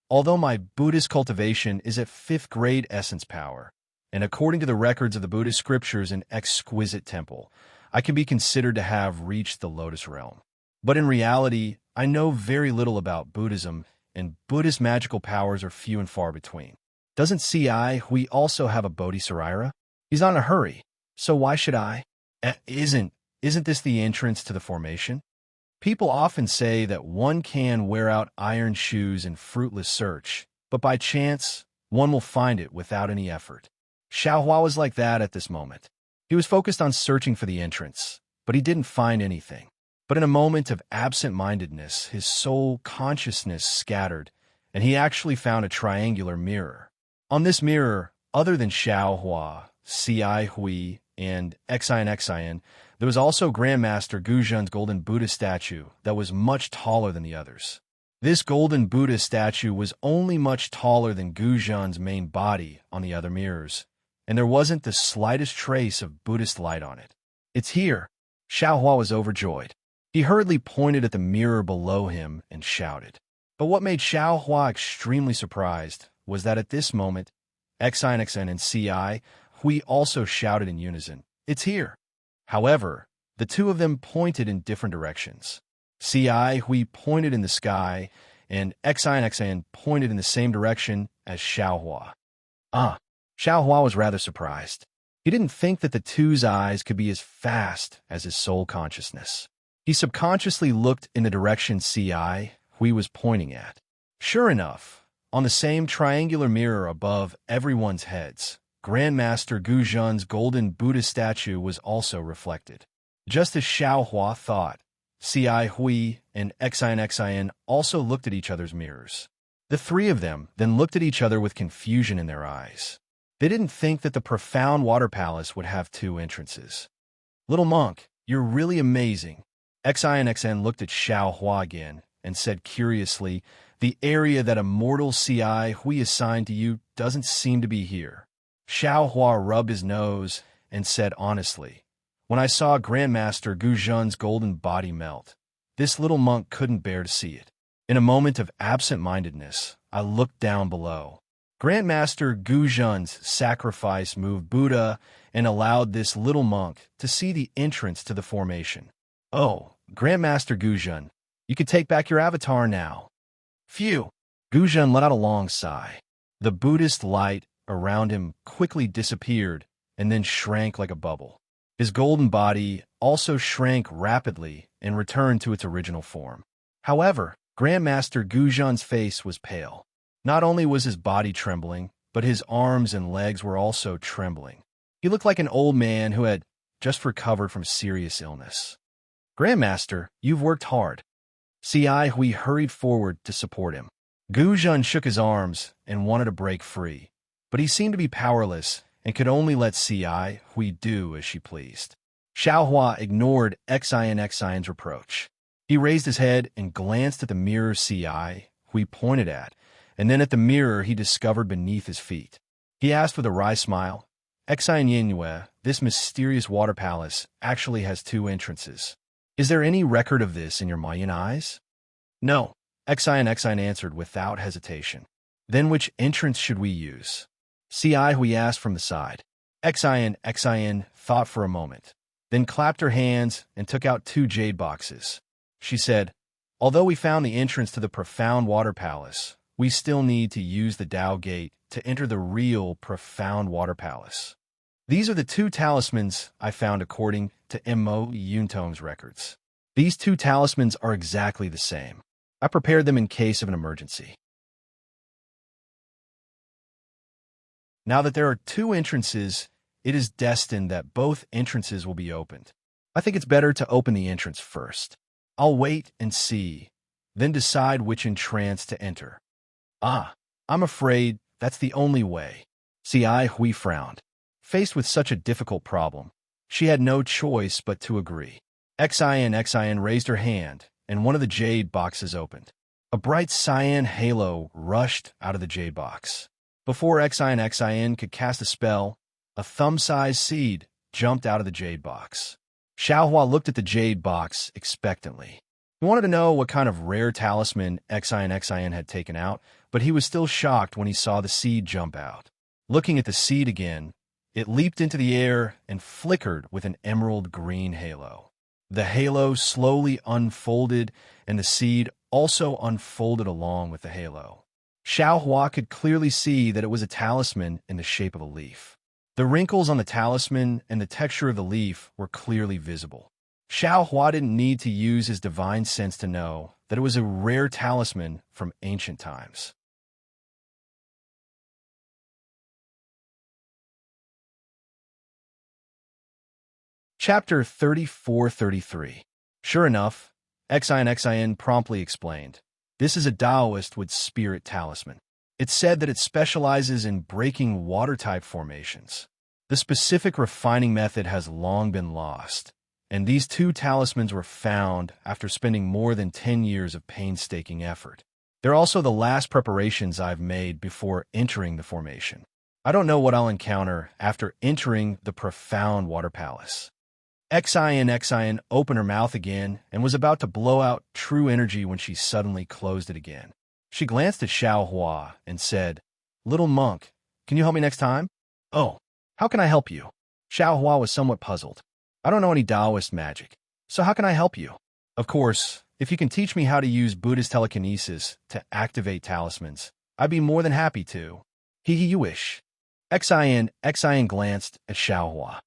Although my Buddhist cultivation is at 5th grade essence power, and according to the records of the Buddhist scriptures an exquisite temple, I can be considered to have reached the lotus realm. But in reality, I know very little about Buddhism, and Buddhist magical powers are few and far between. Doesn't we also have a Bodhisattva? He's not in a hurry, so why should I? Isn't this the entrance to the formation? People often say that one can wear out iron shoes in fruitless search, but by chance, one will find it without any effort. Xiaohua was like that at this moment. He was focused on searching for the entrance, but he didn't find anything. But in a moment of absent-mindedness, his soul consciousness scattered, and he actually found a triangular mirror. On this mirror, other than Xiaohua, Hui, and Xian, there was also Grandmaster Guzhan's golden Buddha statue that was much taller than the others. This golden Buddha statue was only much taller than Guzhan's main body on the other mirrors, and there wasn't the slightest trace of Buddhist light on it. It's here. Xiaohua was overjoyed. He hurriedly pointed at the mirror below him and shouted. But what made Xiaohua extremely surprised was that at this moment, Xian and Hui also shouted in unison, "It's here!" However, the two of them pointed in different directions. Hui pointed in the sky, and Xian pointed in the same direction as Xiaohua. Xiaohua was rather surprised. He didn't think that the two's eyes could be as fast as his soul consciousness. He subconsciously looked in the direction Hui was pointing at. Sure enough, on the same triangular mirror above everyone's heads, Grandmaster Guzhan's golden Buddha statue was also reflected. Just as Xiaohua thought, Hui and Xian also looked at each other's mirrors. The three of them then looked at each other with confusion in their eyes. They didn't think that the profound water palace would have two entrances. "Little monk, you're really amazing." Xian looked at Xiaohua again and said curiously, "The area that immortal Hui assigned to you doesn't seem to be here." Xiaohua rubbed his nose and said honestly, "When I saw Grandmaster Guzhan's golden body melt, this little monk couldn't bear to see it. In a moment of absent-mindedness, I looked down below. Grandmaster Guzhan's sacrifice moved Buddha and allowed this little monk to see the entrance to the formation. Oh, Grandmaster Guzhan, you can take back your avatar now." Phew! Guzhan let out a long sigh. The Buddhist light around him quickly disappeared and then shrank like a bubble. His golden body also shrank rapidly and returned to its original form. However, Grandmaster Guzhan's face was pale. Not only was his body trembling, but his arms and legs were also trembling. He looked like an old man who had just recovered from serious illness. "Grandmaster, you've worked hard." Hui hurried forward to support him. Guzhan shook his arms and wanted to break free, but he seemed to be powerless and could only let Hui do as she pleased. Xiaohua ignored Xian's reproach. He raised his head and glanced at the mirror Hui pointed at, and then at the mirror he discovered beneath his feet. He asked with a wry smile, "Xian, this mysterious water palace actually has two entrances. Is there any record of this in your Mayan eyes?" "No," Xian answered without hesitation. "Then which entrance should we use?" Hui asked from the side. Xian thought for a moment, then clapped her hands and took out two jade boxes. She said, "Although we found the entrance to the profound water palace, we still need to use the Tao Gate to enter the real profound water palace. These are the two talismans I found according to Mo Yuntong's records. These two talismans are exactly the same. I prepared them in case of an emergency. Now that there are two entrances, it is destined that both entrances will be opened. I think it's better to open the entrance first. I'll wait and see, then decide which entrance to enter." "I'm afraid that's the only way." Hui frowned. Faced with such a difficult problem, she had no choice but to agree. Xian raised her hand, and one of the jade boxes opened. A bright cyan halo rushed out of the jade box. Before Xian could cast a spell, a thumb-sized seed jumped out of the jade box. Xiaohua looked at the jade box expectantly. He wanted to know what kind of rare talisman Xian had taken out, but he was still shocked when he saw the seed jump out. Looking at the seed again, it leaped into the air and flickered with an emerald green halo. The halo slowly unfolded, and the seed also unfolded along with the halo. Xiao Hua could clearly see that it was a talisman in the shape of a leaf. The wrinkles on the talisman and the texture of the leaf were clearly visible. Xiao Hua didn't need to use his divine sense to know that it was a rare talisman from ancient times. Chapter 34-33. Sure enough, Xin promptly explained, "This is a Taoist wood spirit talisman. It's said that it specializes in breaking water-type formations. The specific refining method has long been lost, and these two talismans were found after spending more than 10 years of painstaking effort. They're also the last preparations I've made before entering the formation. I don't know what I'll encounter after entering the profound water palace." Xin opened her mouth again and was about to blow out true energy when she suddenly closed it again. She glanced at Xiao Hua and said, "Little monk, can you help me next time?" "Oh, how can I help you?" Xiao Hua was somewhat puzzled. "I don't know any Taoist magic, so how can I help you?" "Of course, if you can teach me how to use Buddhist telekinesis to activate talismans, I'd be more than happy to." You wish." Xin glanced at Xiao Hua.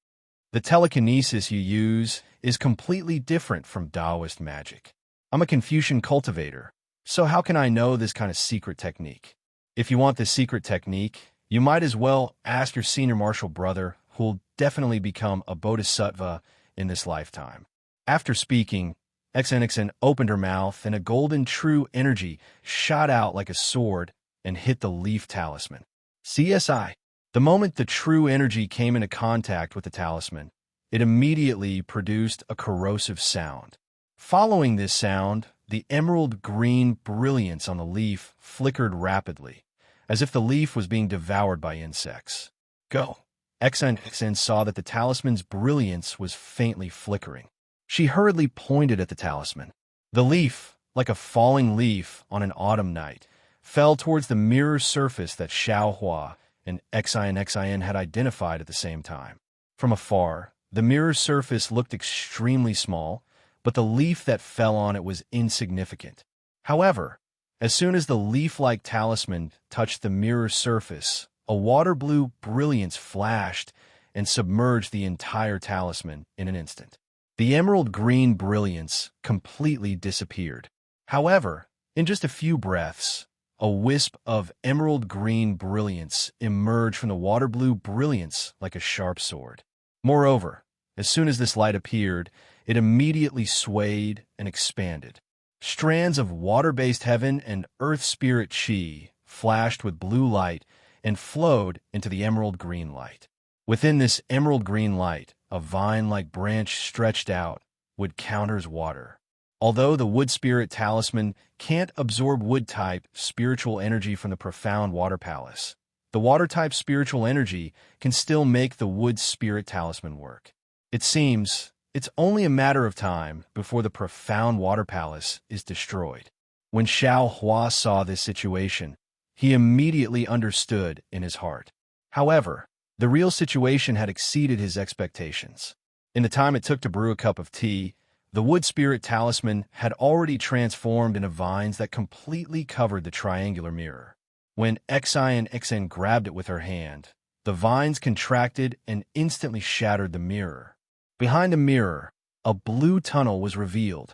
"The telekinesis you use is completely different from Taoist magic. I'm a Confucian cultivator, so how can I know this kind of secret technique? If you want this secret technique, you might as well ask your senior martial brother, who'll definitely become a bodhisattva in this lifetime." After speaking, Xin opened her mouth and a golden true energy shot out like a sword and hit the leaf talisman. CSI. The moment the true energy came into contact with the talisman, it immediately produced a corrosive sound. Following this sound, the emerald green brilliance on the leaf flickered rapidly, as if the leaf was being devoured by insects. "Go." Xin saw that the talisman's brilliance was faintly flickering. She hurriedly pointed at the talisman. The leaf, like a falling leaf on an autumn night, fell towards the mirror surface that Xiao Hua and Xin had identified at the same time. From afar, the mirror surface looked extremely small, but the leaf that fell on it was insignificant. However, as soon as the leaf-like talisman touched the mirror surface, a water-blue brilliance flashed and submerged the entire talisman in an instant. The emerald green brilliance completely disappeared. However, in just a few breaths, a wisp of emerald green brilliance emerged from the water blue brilliance like a sharp sword. Moreover, as soon as this light appeared, it immediately swayed and expanded. Strands of water-based heaven and earth spirit chi flashed with blue light and flowed into the emerald green light. Within this emerald green light, a vine-like branch stretched out, wood counters water. Although the wood spirit talisman can't absorb wood-type spiritual energy from the profound water palace, the water-type spiritual energy can still make the wood spirit talisman work. It seems it's only a matter of time before the profound water palace is destroyed. When Xiao Hua saw this situation, he immediately understood in his heart. However, the real situation had exceeded his expectations. In the time it took to brew a cup of tea, the wood spirit talisman had already transformed into vines that completely covered the triangular mirror. When Xin grabbed it with her hand, the vines contracted and instantly shattered the mirror. Behind the mirror, a blue tunnel was revealed.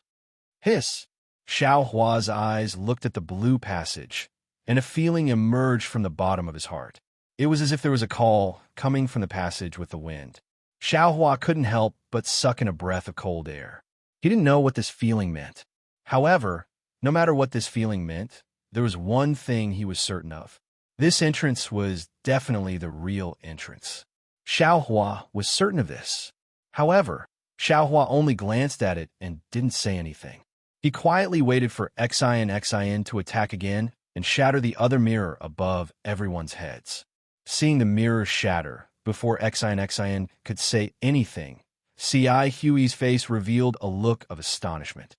Hiss! Xiao Hua's eyes looked at the blue passage, and a feeling emerged from the bottom of his heart. It was as if there was a call coming from the passage with the wind. Xiao Hua couldn't help but suck in a breath of cold air. He didn't know what this feeling meant. However, no matter what this feeling meant, there was one thing he was certain of. This entrance was definitely the real entrance. Xiao Hua was certain of this. However, Xiao Hua only glanced at it and didn't say anything. He quietly waited for Xin to attack again and shatter the other mirror above everyone's heads. Seeing the mirror shatter before Xin could say anything, C.I. Huey's face revealed a look of astonishment.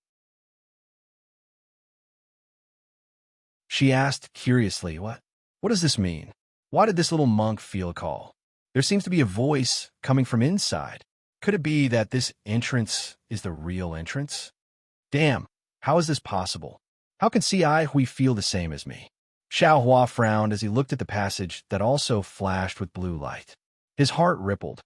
She asked curiously, What does this mean? Why did this little monk feel a call? There seems to be a voice coming from inside." Could it be that this entrance is the real entrance? Damn, how is this possible? How can C.I. Hui feel the same as me? Xiao Hua frowned as he looked at the passage that also flashed with blue light. His heart rippled.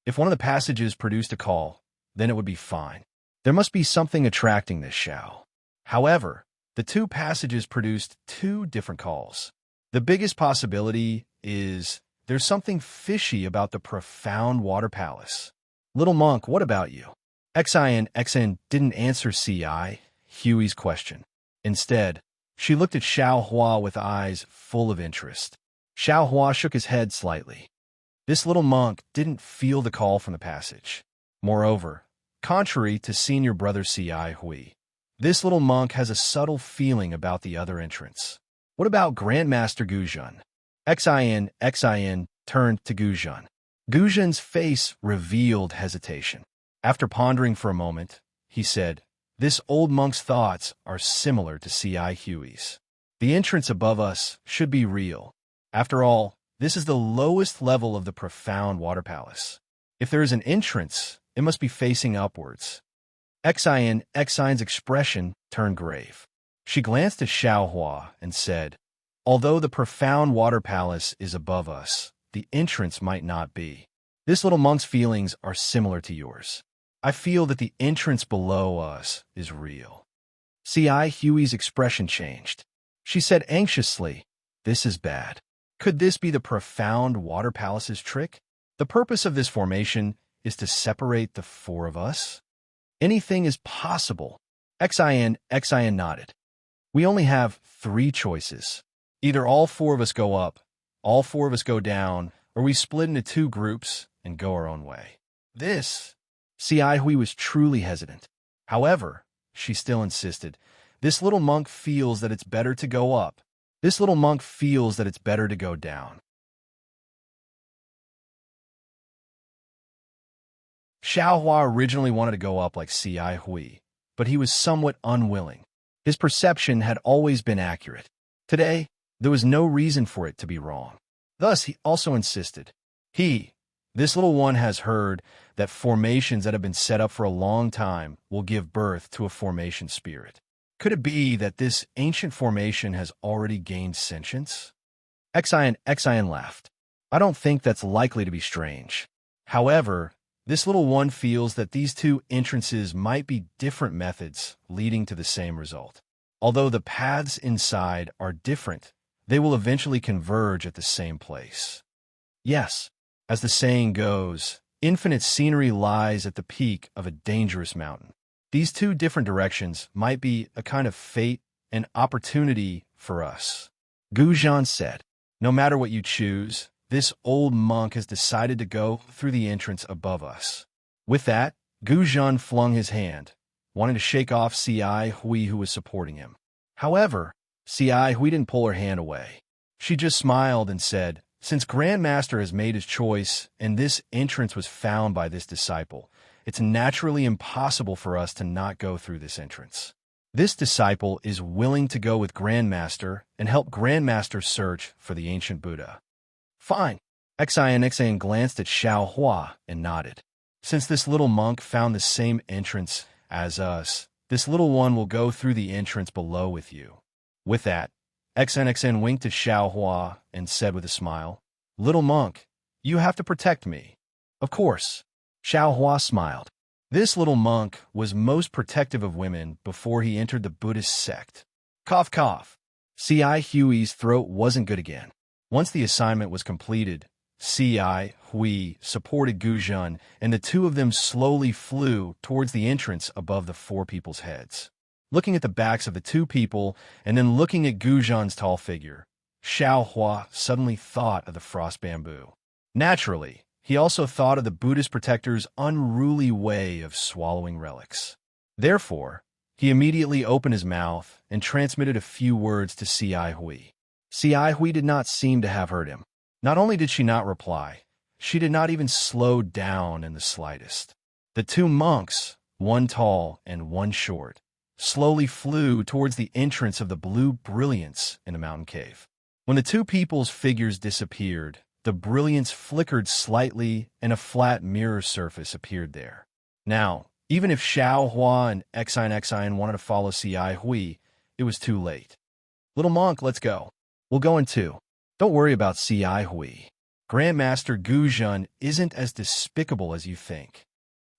If one of the passages produced a call, then it would be fine. There must be something attracting this Xiao. However, the two passages produced two different calls. The biggest possibility is there's something fishy about the profound water palace. Little monk, what about you? XIN didn't answer C.I. Huey's question. Instead, she looked at Xiao Hua with eyes full of interest. Xiao Hua shook his head slightly. This little monk didn't feel the call from the passage. Moreover, contrary to senior brother C.I. Hui, this little monk has a subtle feeling about the other entrance. What about Grandmaster Guzhan? XIN turned to Guzhan. Guzhan's face revealed hesitation. After pondering for a moment, he said, "This old monk's thoughts are similar to C.I. Huey's. The entrance above us should be real. After all, this is the lowest level of the profound water palace. If there is an entrance, it must be facing upwards." XIN's expression turned grave. She glanced at Xiao Hua and said, "Although the profound water palace is above us, the entrance might not be. This little monk's feelings are similar to yours. I feel that the entrance below us is real." C.I. Huey's expression changed. She said anxiously, "This is bad. Could this be the profound water palace's trick? The purpose of this formation is to separate the four of us? Anything is possible." XIN nodded. "We only have three choices. Either all four of us go up, all four of us go down, or we split into two groups and go our own way." C.I. Hui was truly hesitant. However, she still insisted, "This little monk feels that it's better to go up. This little monk feels that it's better to go down." Xiao Hua originally wanted to go up like C.I. Hui, but he was somewhat unwilling. His perception had always been accurate. Today, there was no reason for it to be wrong. Thus, he also insisted. This little one has heard that formations that have been set up for a long time will give birth to a formation spirit. Could it be that this ancient formation has already gained sentience? XIN laughed. "I don't think that's likely to be strange. However, this little one feels that these two entrances might be different methods leading to the same result. Although the paths inside are different, they will eventually converge at the same place. Yes, as the saying goes, infinite scenery lies at the peak of a dangerous mountain. These two different directions might be a kind of fate and opportunity for us." Guzhan said, "No matter what you choose, this old monk has decided to go through the entrance above us." With that, Guzhan flung his hand, wanting to shake off C.I. Hui, who was supporting him. However, C.I. Hui didn't pull her hand away. She just smiled and said, "Since Grandmaster has made his choice and this entrance was found by this disciple, it's naturally impossible for us to not go through this entrance. This disciple is willing to go with Grandmaster and help Grandmaster search for the ancient Buddha." "Fine." XIN glanced at Xiao Hua and nodded. "Since this little monk found the same entrance as us, this little one will go through the entrance below with you." With that, XN winked at Xiao Hua and said with a smile, "Little monk, you have to protect me." "Of course." Xiao Hua smiled. This little monk was most protective of women before he entered the Buddhist sect. Cough, cough. C.I. Huey's throat wasn't good again. Once the assignment was completed, C.I. Hui supported Guzhan, and the two of them slowly flew towards the entrance above the four people's heads. Looking at the backs of the two people and then looking at Guzhan's tall figure, Xiao Hua suddenly thought of the frost bamboo. Naturally, he also thought of the Buddhist protector's unruly way of swallowing relics. Therefore, he immediately opened his mouth and transmitted a few words to C.I. Hui. C.I. Hui did not seem to have heard him. Not only did she not reply, she did not even slow down in the slightest. The two monks, one tall and one short, slowly flew towards the entrance of the blue brilliance in the mountain cave. When the two people's figures disappeared, The brilliance flickered slightly, and a flat mirror surface appeared there. Now, even if Xiao Hua and Xian wanted to follow Ci Hui, it was too late. Little monk, let's go. We'll go in too. Don't worry about Ci Hui. Grandmaster Gu Zhen isn't as despicable as you think.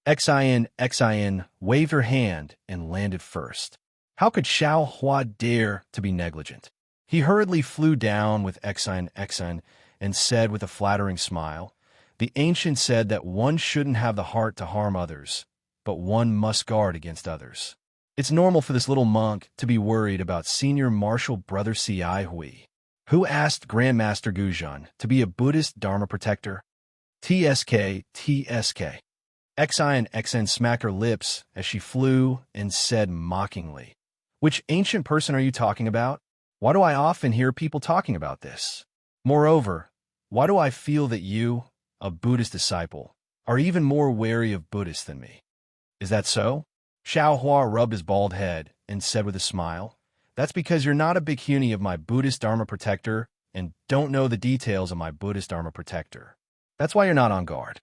Xian waved her hand and landed first. How could Xiao Hua dare to be negligent? He hurriedly flew down with Xian and said with a flattering smile, "The ancient said that one shouldn't have the heart to harm others, but one must guard against others. It's normal for this little monk to be worried about senior martial brother Ci Hui, who asked Grandmaster Gu Zhen to be a Buddhist Dharma protector. TSK. Xian smacked her lips as she flew and said mockingly, "Which ancient person are you talking about? Why do I often hear people talking about this? Moreover, why do I feel that you, a Buddhist disciple, are even more wary of Buddhists than me? Is that so?" Xiao Hua rubbed his bald head and said with a smile, "That's because you're not a bhikkhuni of my Buddhist Dharma protector and don't know the details of my Buddhist Dharma protector. That's why you're not on guard.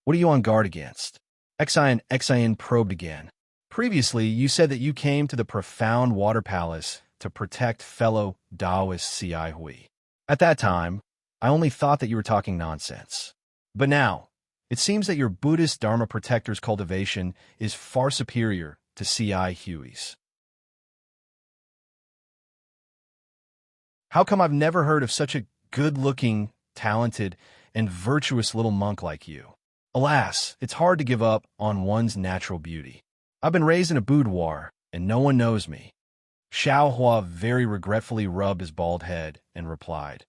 What are you on guard against?" Xian probed again. "Previously, you said that you came to the profound water palace to protect fellow Taoist Ci Hui. At that time, I only thought that you were talking nonsense. But now, it seems that your Buddhist Dharma protector's cultivation is far superior to Ci Hui's. How come I've never heard of such a good-looking, talented, and virtuous little monk like you? Alas, it's hard to give up on one's natural beauty. I've been raised in a boudoir, and no one knows me." Xiao Hua very regretfully rubbed his bald head and replied,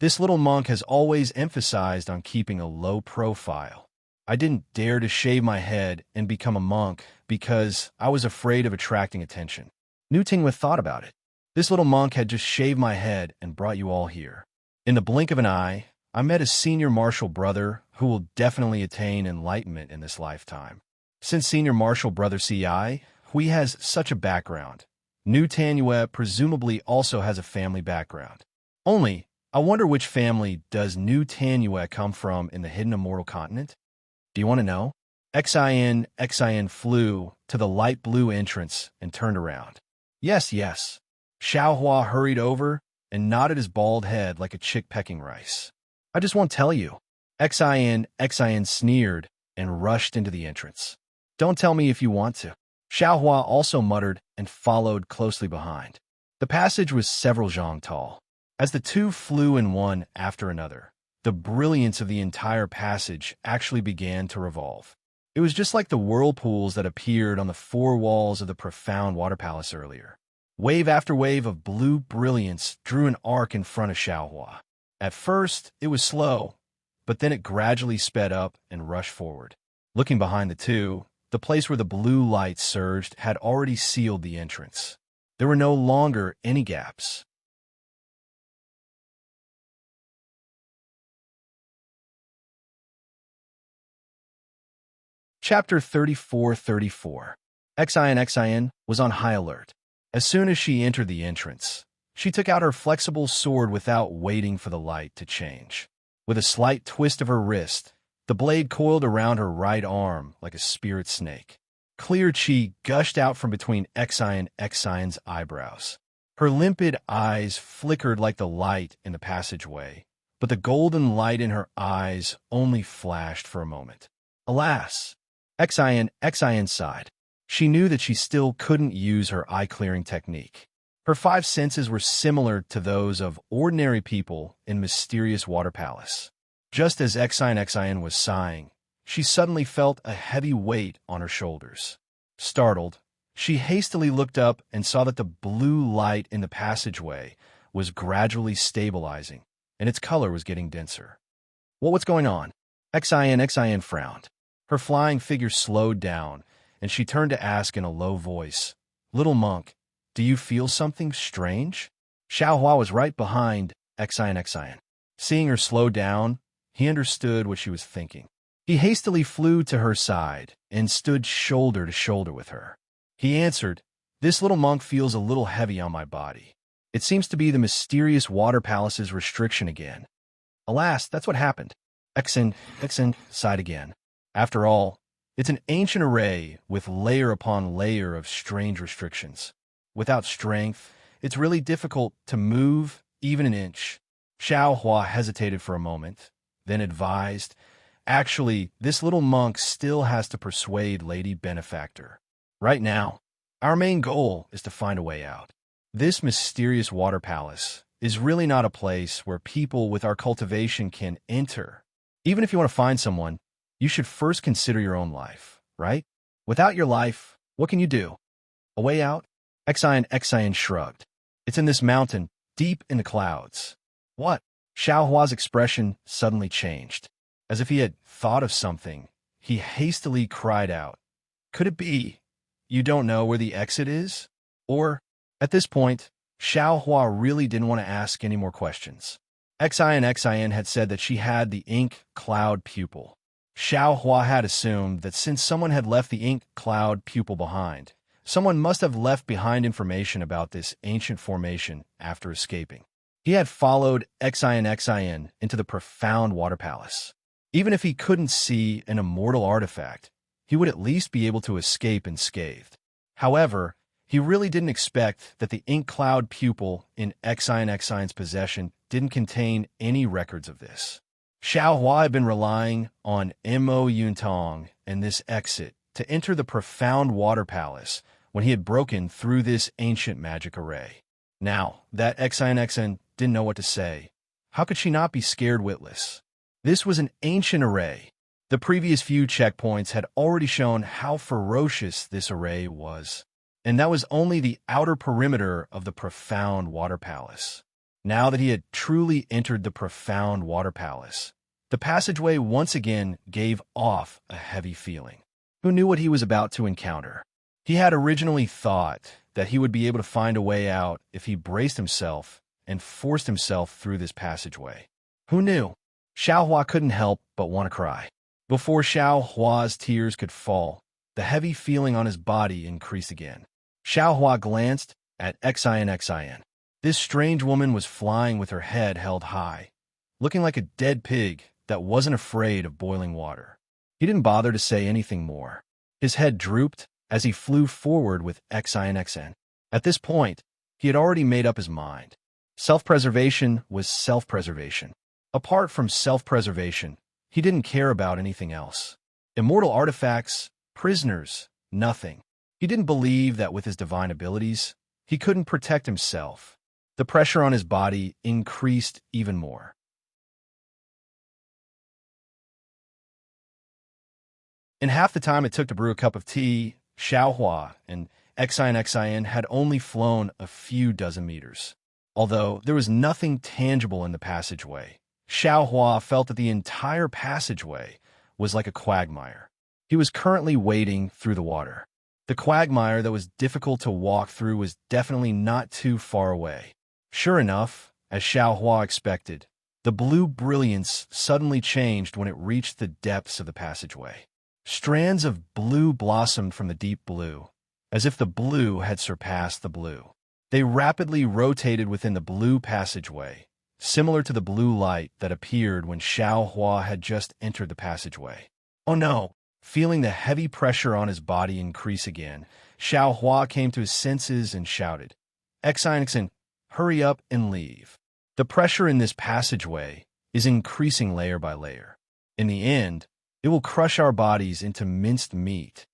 "This little monk has always emphasized on keeping a low profile. I didn't dare to shave my head and become a monk because I was afraid of attracting attention. Nu Tingwa thought about it. This little monk had just shaved my head and brought you all here. In the blink of an eye, I met a senior martial brother who will definitely attain enlightenment in this lifetime. Since senior martial brother Ci Hui has such a background, Nu Tanyue presumably also has a family background. Only, I wonder which family does Nu Tanyue come from in the hidden immortal continent? Do you want to know?" Xian flew to the light blue entrance and turned around. Yes. Xiao Hua hurried over and nodded his bald head like a chick pecking rice. "I just won't tell you." Xian sneered and rushed into the entrance. "Don't tell me if you want to." Xiao Hua also muttered and followed closely behind. The passage was several zhang tall. As the two flew in one after another, the brilliance of the entire passage actually began to revolve. It was just like the whirlpools that appeared on the four walls of the profound water palace earlier. Wave after wave of blue brilliance drew an arc in front of Xiao Hua. At first, it was slow, but then it gradually sped up and rushed forward. Looking behind the two, the place where the blue light surged had already sealed the entrance. There were no longer any gaps. Chapter 34. Xian was on high alert. As soon as she entered the entrance, she took out her flexible sword without waiting for the light to change. With a slight twist of her wrist, the blade coiled around her right arm like a spirit snake. Clear chi gushed out from between Xian's eyebrows. Her limpid eyes flickered like the light in the passageway, but the golden light in her eyes only flashed for a moment. Alas! Xian sighed. She knew that she still couldn't use her eye-clearing technique. Her five senses were similar to those of ordinary people in mysterious water palace. Just as Xian was sighing, she suddenly felt a heavy weight on her shoulders. Startled, she hastily looked up and saw that the blue light in the passageway was gradually stabilizing, and its color was getting denser. What's going on? Xian frowned. Her flying figure slowed down, and she turned to ask in a low voice, "Little monk, do you feel something strange?" Xiao Hua was right behind Xian. Seeing her slow down, he understood what she was thinking. He hastily flew to her side and stood shoulder to shoulder with her. He answered, "This little monk feels a little heavy on my body. It seems to be the mysterious water palace's restriction again." Alas, that's what happened. Exen sighed again. After all, it's an ancient array with layer upon layer of strange restrictions. Without strength, it's really difficult to move even an inch. Xiao Hua hesitated for a moment, then advised, "Actually, this little monk still has to persuade Lady Benefactor. Right now, our main goal is to find a way out. This mysterious water palace is really not a place where people with our cultivation can enter. Even if you want to find someone, you should first consider your own life, right? Without your life, what can you do? A way out?" Xian shrugged. "It's in this mountain, deep in the clouds." "What?" Xiao Hua's expression suddenly changed. As if he had thought of something, he hastily cried out, "Could it be you don't know where the exit is?" Or, at this point, Xiao Hua really didn't want to ask any more questions. Xian had said that she had the ink cloud pupil. Xiao Hua had assumed that since someone had left the ink cloud pupil behind, someone must have left behind information about this ancient formation after escaping. He had followed Xian into the profound water palace. Even if he couldn't see an immortal artifact, he would at least be able to escape unscathed. However, he really didn't expect that the ink cloud pupil in Xian's possession didn't contain any records of this. Xiao Hua had been relying on Mo Yuntong and this exit to enter the profound water palace when he had broken through this ancient magic array. Now that Xian didn't know what to say, how could she not be scared witless? This was an ancient array. The previous few checkpoints had already shown how ferocious this array was, and that was only the outer perimeter of the profound water palace. Now that he had truly entered the profound water palace, the passageway once again gave off a heavy feeling. Who knew what he was about to encounter? He had originally thought that he would be able to find a way out if he braced himself and forced himself through this passageway. Who knew? Xiao Hua couldn't help but want to cry. Before Xiao Hua's tears could fall, the heavy feeling on his body increased again. Xiao Hua glanced at Xian. This strange woman was flying with her head held high, looking like a dead pig that wasn't afraid of boiling water. He didn't bother to say anything more. His head drooped as he flew forward with Xian. At this point, he had already made up his mind. Self-preservation was self-preservation. Apart from self-preservation, he didn't care about anything else. Immortal artifacts, prisoners, nothing. He didn't believe that with his divine abilities, he couldn't protect himself. The pressure on his body increased even more. In half the time it took to brew a cup of tea, Xiao Hua and Xian had only flown a few dozen meters. Although there was nothing tangible in the passageway, Xiao Hua felt that the entire passageway was like a quagmire. He was currently wading through the water. The quagmire that was difficult to walk through was definitely not too far away. Sure enough, as Xiao Hua expected, the blue brilliance suddenly changed when it reached the depths of the passageway. Strands of blue blossomed from the deep blue, as if the blue had surpassed the blue. They rapidly rotated within the blue passageway, similar to the blue light that appeared when Xiao Hua had just entered the passageway. Oh no! Feeling the heavy pressure on his body increase again, Xiao Hua came to his senses and shouted, "Xian, hurry up and leave. The pressure in this passageway is increasing layer by layer. In the end, it will crush our bodies into minced meat."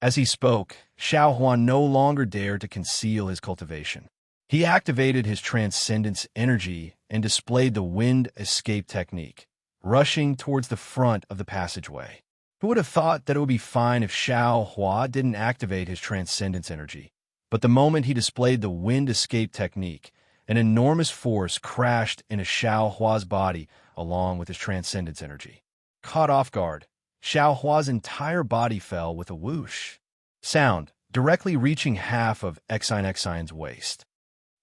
As he spoke, Xiao Hua no longer dared to conceal his cultivation. He activated his transcendence energy and displayed the wind escape technique, rushing towards the front of the passageway. Who would have thought that it would be fine if Xiao Hua didn't activate his transcendence energy? But the moment he displayed the wind escape technique, an enormous force crashed into Xiao Hua's body along with his transcendence energy. Caught off guard, Xiao Hua's entire body fell with a whoosh sound, directly reaching half of Xian's waist.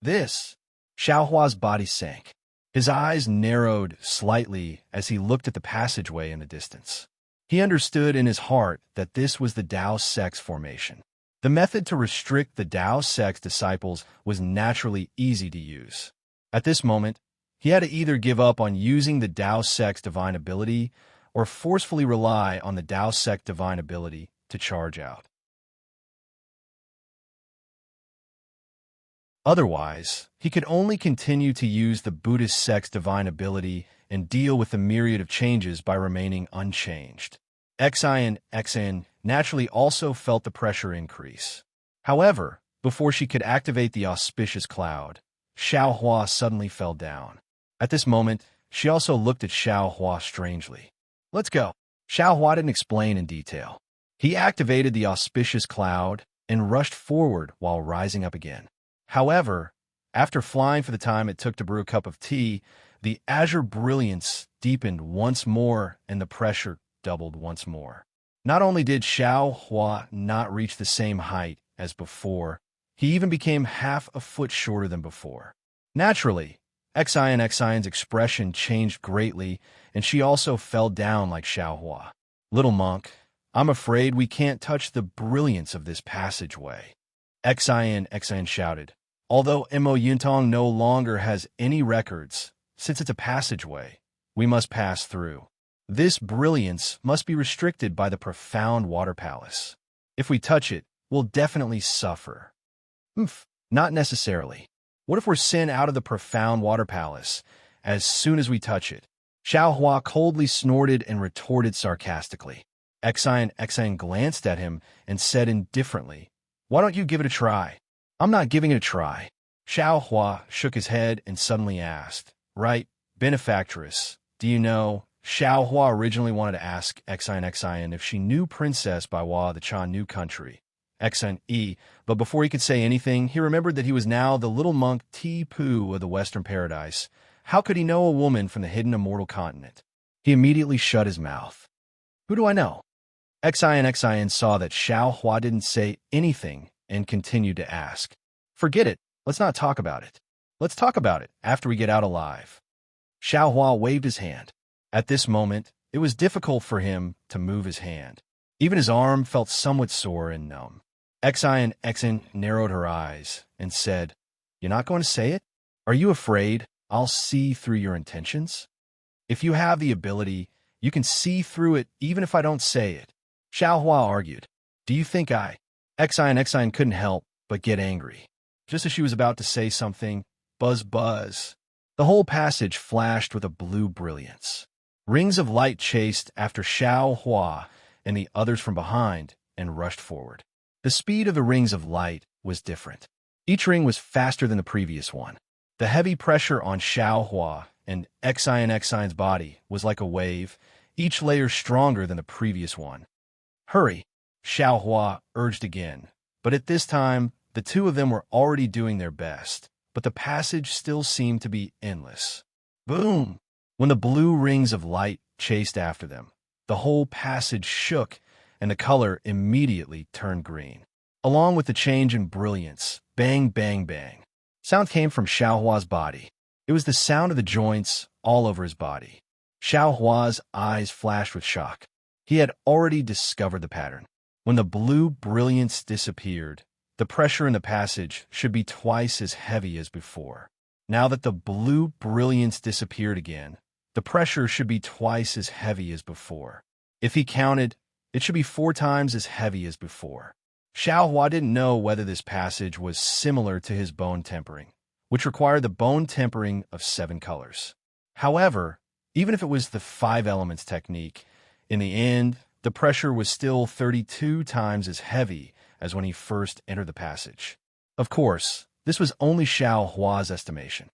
Xiao Hua's body sank. His eyes narrowed slightly as he looked at the passageway in the distance. He understood in his heart that this was the Dao Sect's formation. The method to restrict the Dao Sect's disciples was naturally easy to use. At this moment, He had to either give up on using the Dao Sect's divine ability or forcefully rely on the Dao Sect divine ability to charge out. Otherwise, he could only continue to use the Buddhist sect's divine ability and deal with the myriad of changes by remaining unchanged. Xin naturally also felt the pressure increase. However, before she could activate the auspicious cloud, Xiaohua suddenly fell down. At this moment, she also looked at Xiaohua strangely. "Let's go." Xiaohua didn't explain in detail. He activated the auspicious cloud and rushed forward while rising up again. However, after flying for the time it took to brew a cup of tea, the azure brilliance deepened once more and the pressure doubled once more. Not only did Xiaohua not reach the same height as before, he even became half a foot shorter than before. Naturally, Xin's expression changed greatly, and she also fell down like Xiaohua. "Little monk, I'm afraid we can't touch the brilliance of this passageway." Xin shouted. "Although Mo Yuntong no longer has any records, since it's a passageway, we must pass through. This brilliance must be restricted by the profound water palace. If we touch it, we'll definitely suffer." Not necessarily. What if we're sent out of the profound water palace as soon as we touch it?" Xiaohua coldly snorted and retorted sarcastically. Xin glanced at him and said indifferently, "Why don't you give it a try?" "I'm not giving it a try." Xiaohua shook his head and suddenly asked, "Right, benefactress, do you know?" Xiaohua originally wanted to ask Xin if she knew Princess Baiwa, the Cha New country. But before he could say anything, he remembered that he was now the little monk Ti-Pu of the Western Paradise. How could he know a woman from the hidden immortal continent? He immediately shut his mouth. "Who do I know?" Xin saw that Xiaohua didn't say anything and continued to ask. "Forget it. Let's not talk about it. Let's talk about it after we get out alive." Xiaohua waved his hand. At this moment, it was difficult for him to move his hand. Even his arm felt somewhat sore and numb. Xin narrowed her eyes and said, "You're not going to say it? Are you afraid I'll see through your intentions? If you have the ability, you can see through it even if I don't say it." Xiaohua argued. "Do you think I—" Xin couldn't help but get angry. Just as she was about to say something, buzz, the whole passage flashed with a blue brilliance. Rings of light chased after Xiaohua and the others from behind and rushed forward. The speed of the rings of light was different. Each ring was faster than the previous one. The heavy pressure on Xiaohua and Xin's body was like a wave, each layer stronger than the previous one. "Hurry," Xiaohua urged again, but at this time, the two of them were already doing their best, but the passage still seemed to be endless. Boom! When the blue rings of light chased after them, the whole passage shook and the color immediately turned green. Along with the change in brilliance, bang, bang, bang. Sound came from Xiaohua's body. It was the sound of the joints all over his body. Xiaohua's eyes flashed with shock. He had already discovered the pattern. When the blue brilliance disappeared, the pressure in the passage should be twice as heavy as before. Now that the blue brilliance disappeared again, the pressure should be twice as heavy as before. If he counted, it should be 4 times as heavy as before. Xiaohua didn't know whether this passage was similar to his bone tempering, which required the bone tempering of 7 colors. However, even if it was the 5 elements technique, in the end, the pressure was still 32 times as heavy as when he first entered the passage. Of course, this was only Xiaohua's estimation.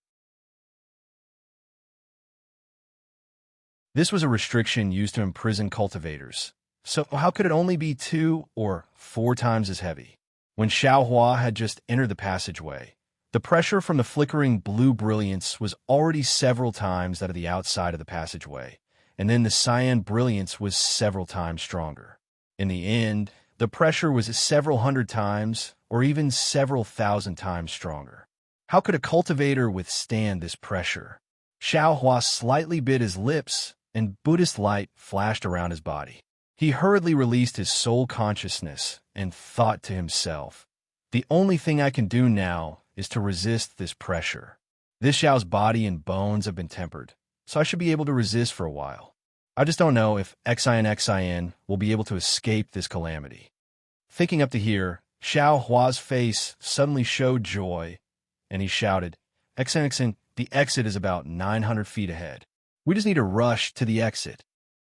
This was a restriction used to imprison cultivators. So how could it only be 2 or 4 times as heavy? When Xiaohua had just entered the passageway, the pressure from the flickering blue brilliance was already several times that of the outside of the passageway, and then the cyan brilliance was several times stronger. In the end, the pressure was several hundred times or even several thousand times stronger. How could a cultivator withstand this pressure? Xiaohua slightly bit his lips, and Buddhist light flashed around his body. He hurriedly released his soul consciousness and thought to himself, "The only thing I can do now is to resist this pressure." This Xiao's body and bones have been tempered, so I should be able to resist for a while. I just don't know if Xin will be able to escape this calamity. Thinking up to here, Xiao Hua's face suddenly showed joy, and he shouted, Xin, the exit is about 900 feet ahead. We just need to rush to the exit.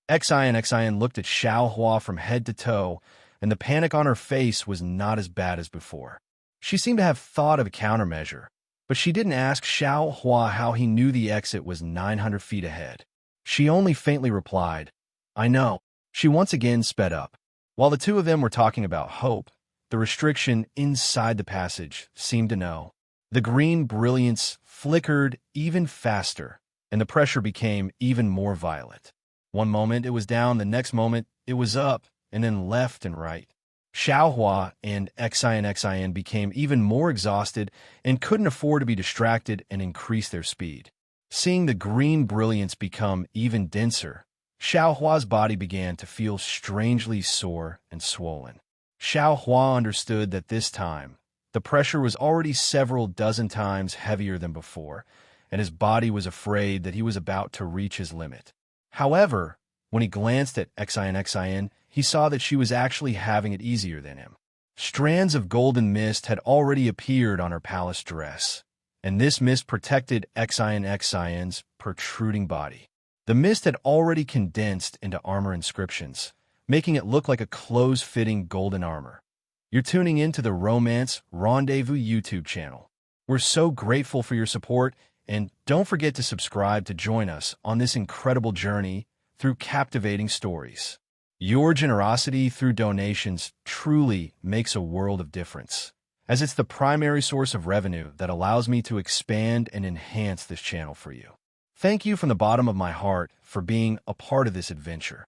Xin looked at Xiao Hua from head to toe, and the panic on her face was not as bad as before. She seemed to have thought of a countermeasure, but she didn't ask Xiao Hua how he knew the exit was 900 feet ahead. She only faintly replied, I know. She once again sped up. While the two of them were talking about hope, the restriction inside the passage seemed to know. The green brilliance flickered even faster, and the pressure became even more violent. One moment it was down, the next moment it was up, and then left and right. Xiao Hua and Xin became even more exhausted and couldn't afford to be distracted and increase their speed. Seeing the green brilliance become even denser, Xiao Hua's body began to feel strangely sore and swollen. Xiao Hua understood that this time, the pressure was already several dozen times heavier than before, and his body was afraid that he was about to reach his limit. However, when he glanced at Xin, he saw that she was actually having it easier than him. Strands of golden mist had already appeared on her palace dress, and this mist protected Xin's protruding body. The mist had already condensed into armor inscriptions, making it look like a close-fitting golden armor. You're tuning in to the Romance Rendezvous YouTube channel. We're so grateful for your support, and don't forget to subscribe to join us on this incredible journey through captivating stories. Your generosity through donations truly makes a world of difference, as it's the primary source of revenue that allows me to expand and enhance this channel for you. Thank you from the bottom of my heart for being a part of this adventure.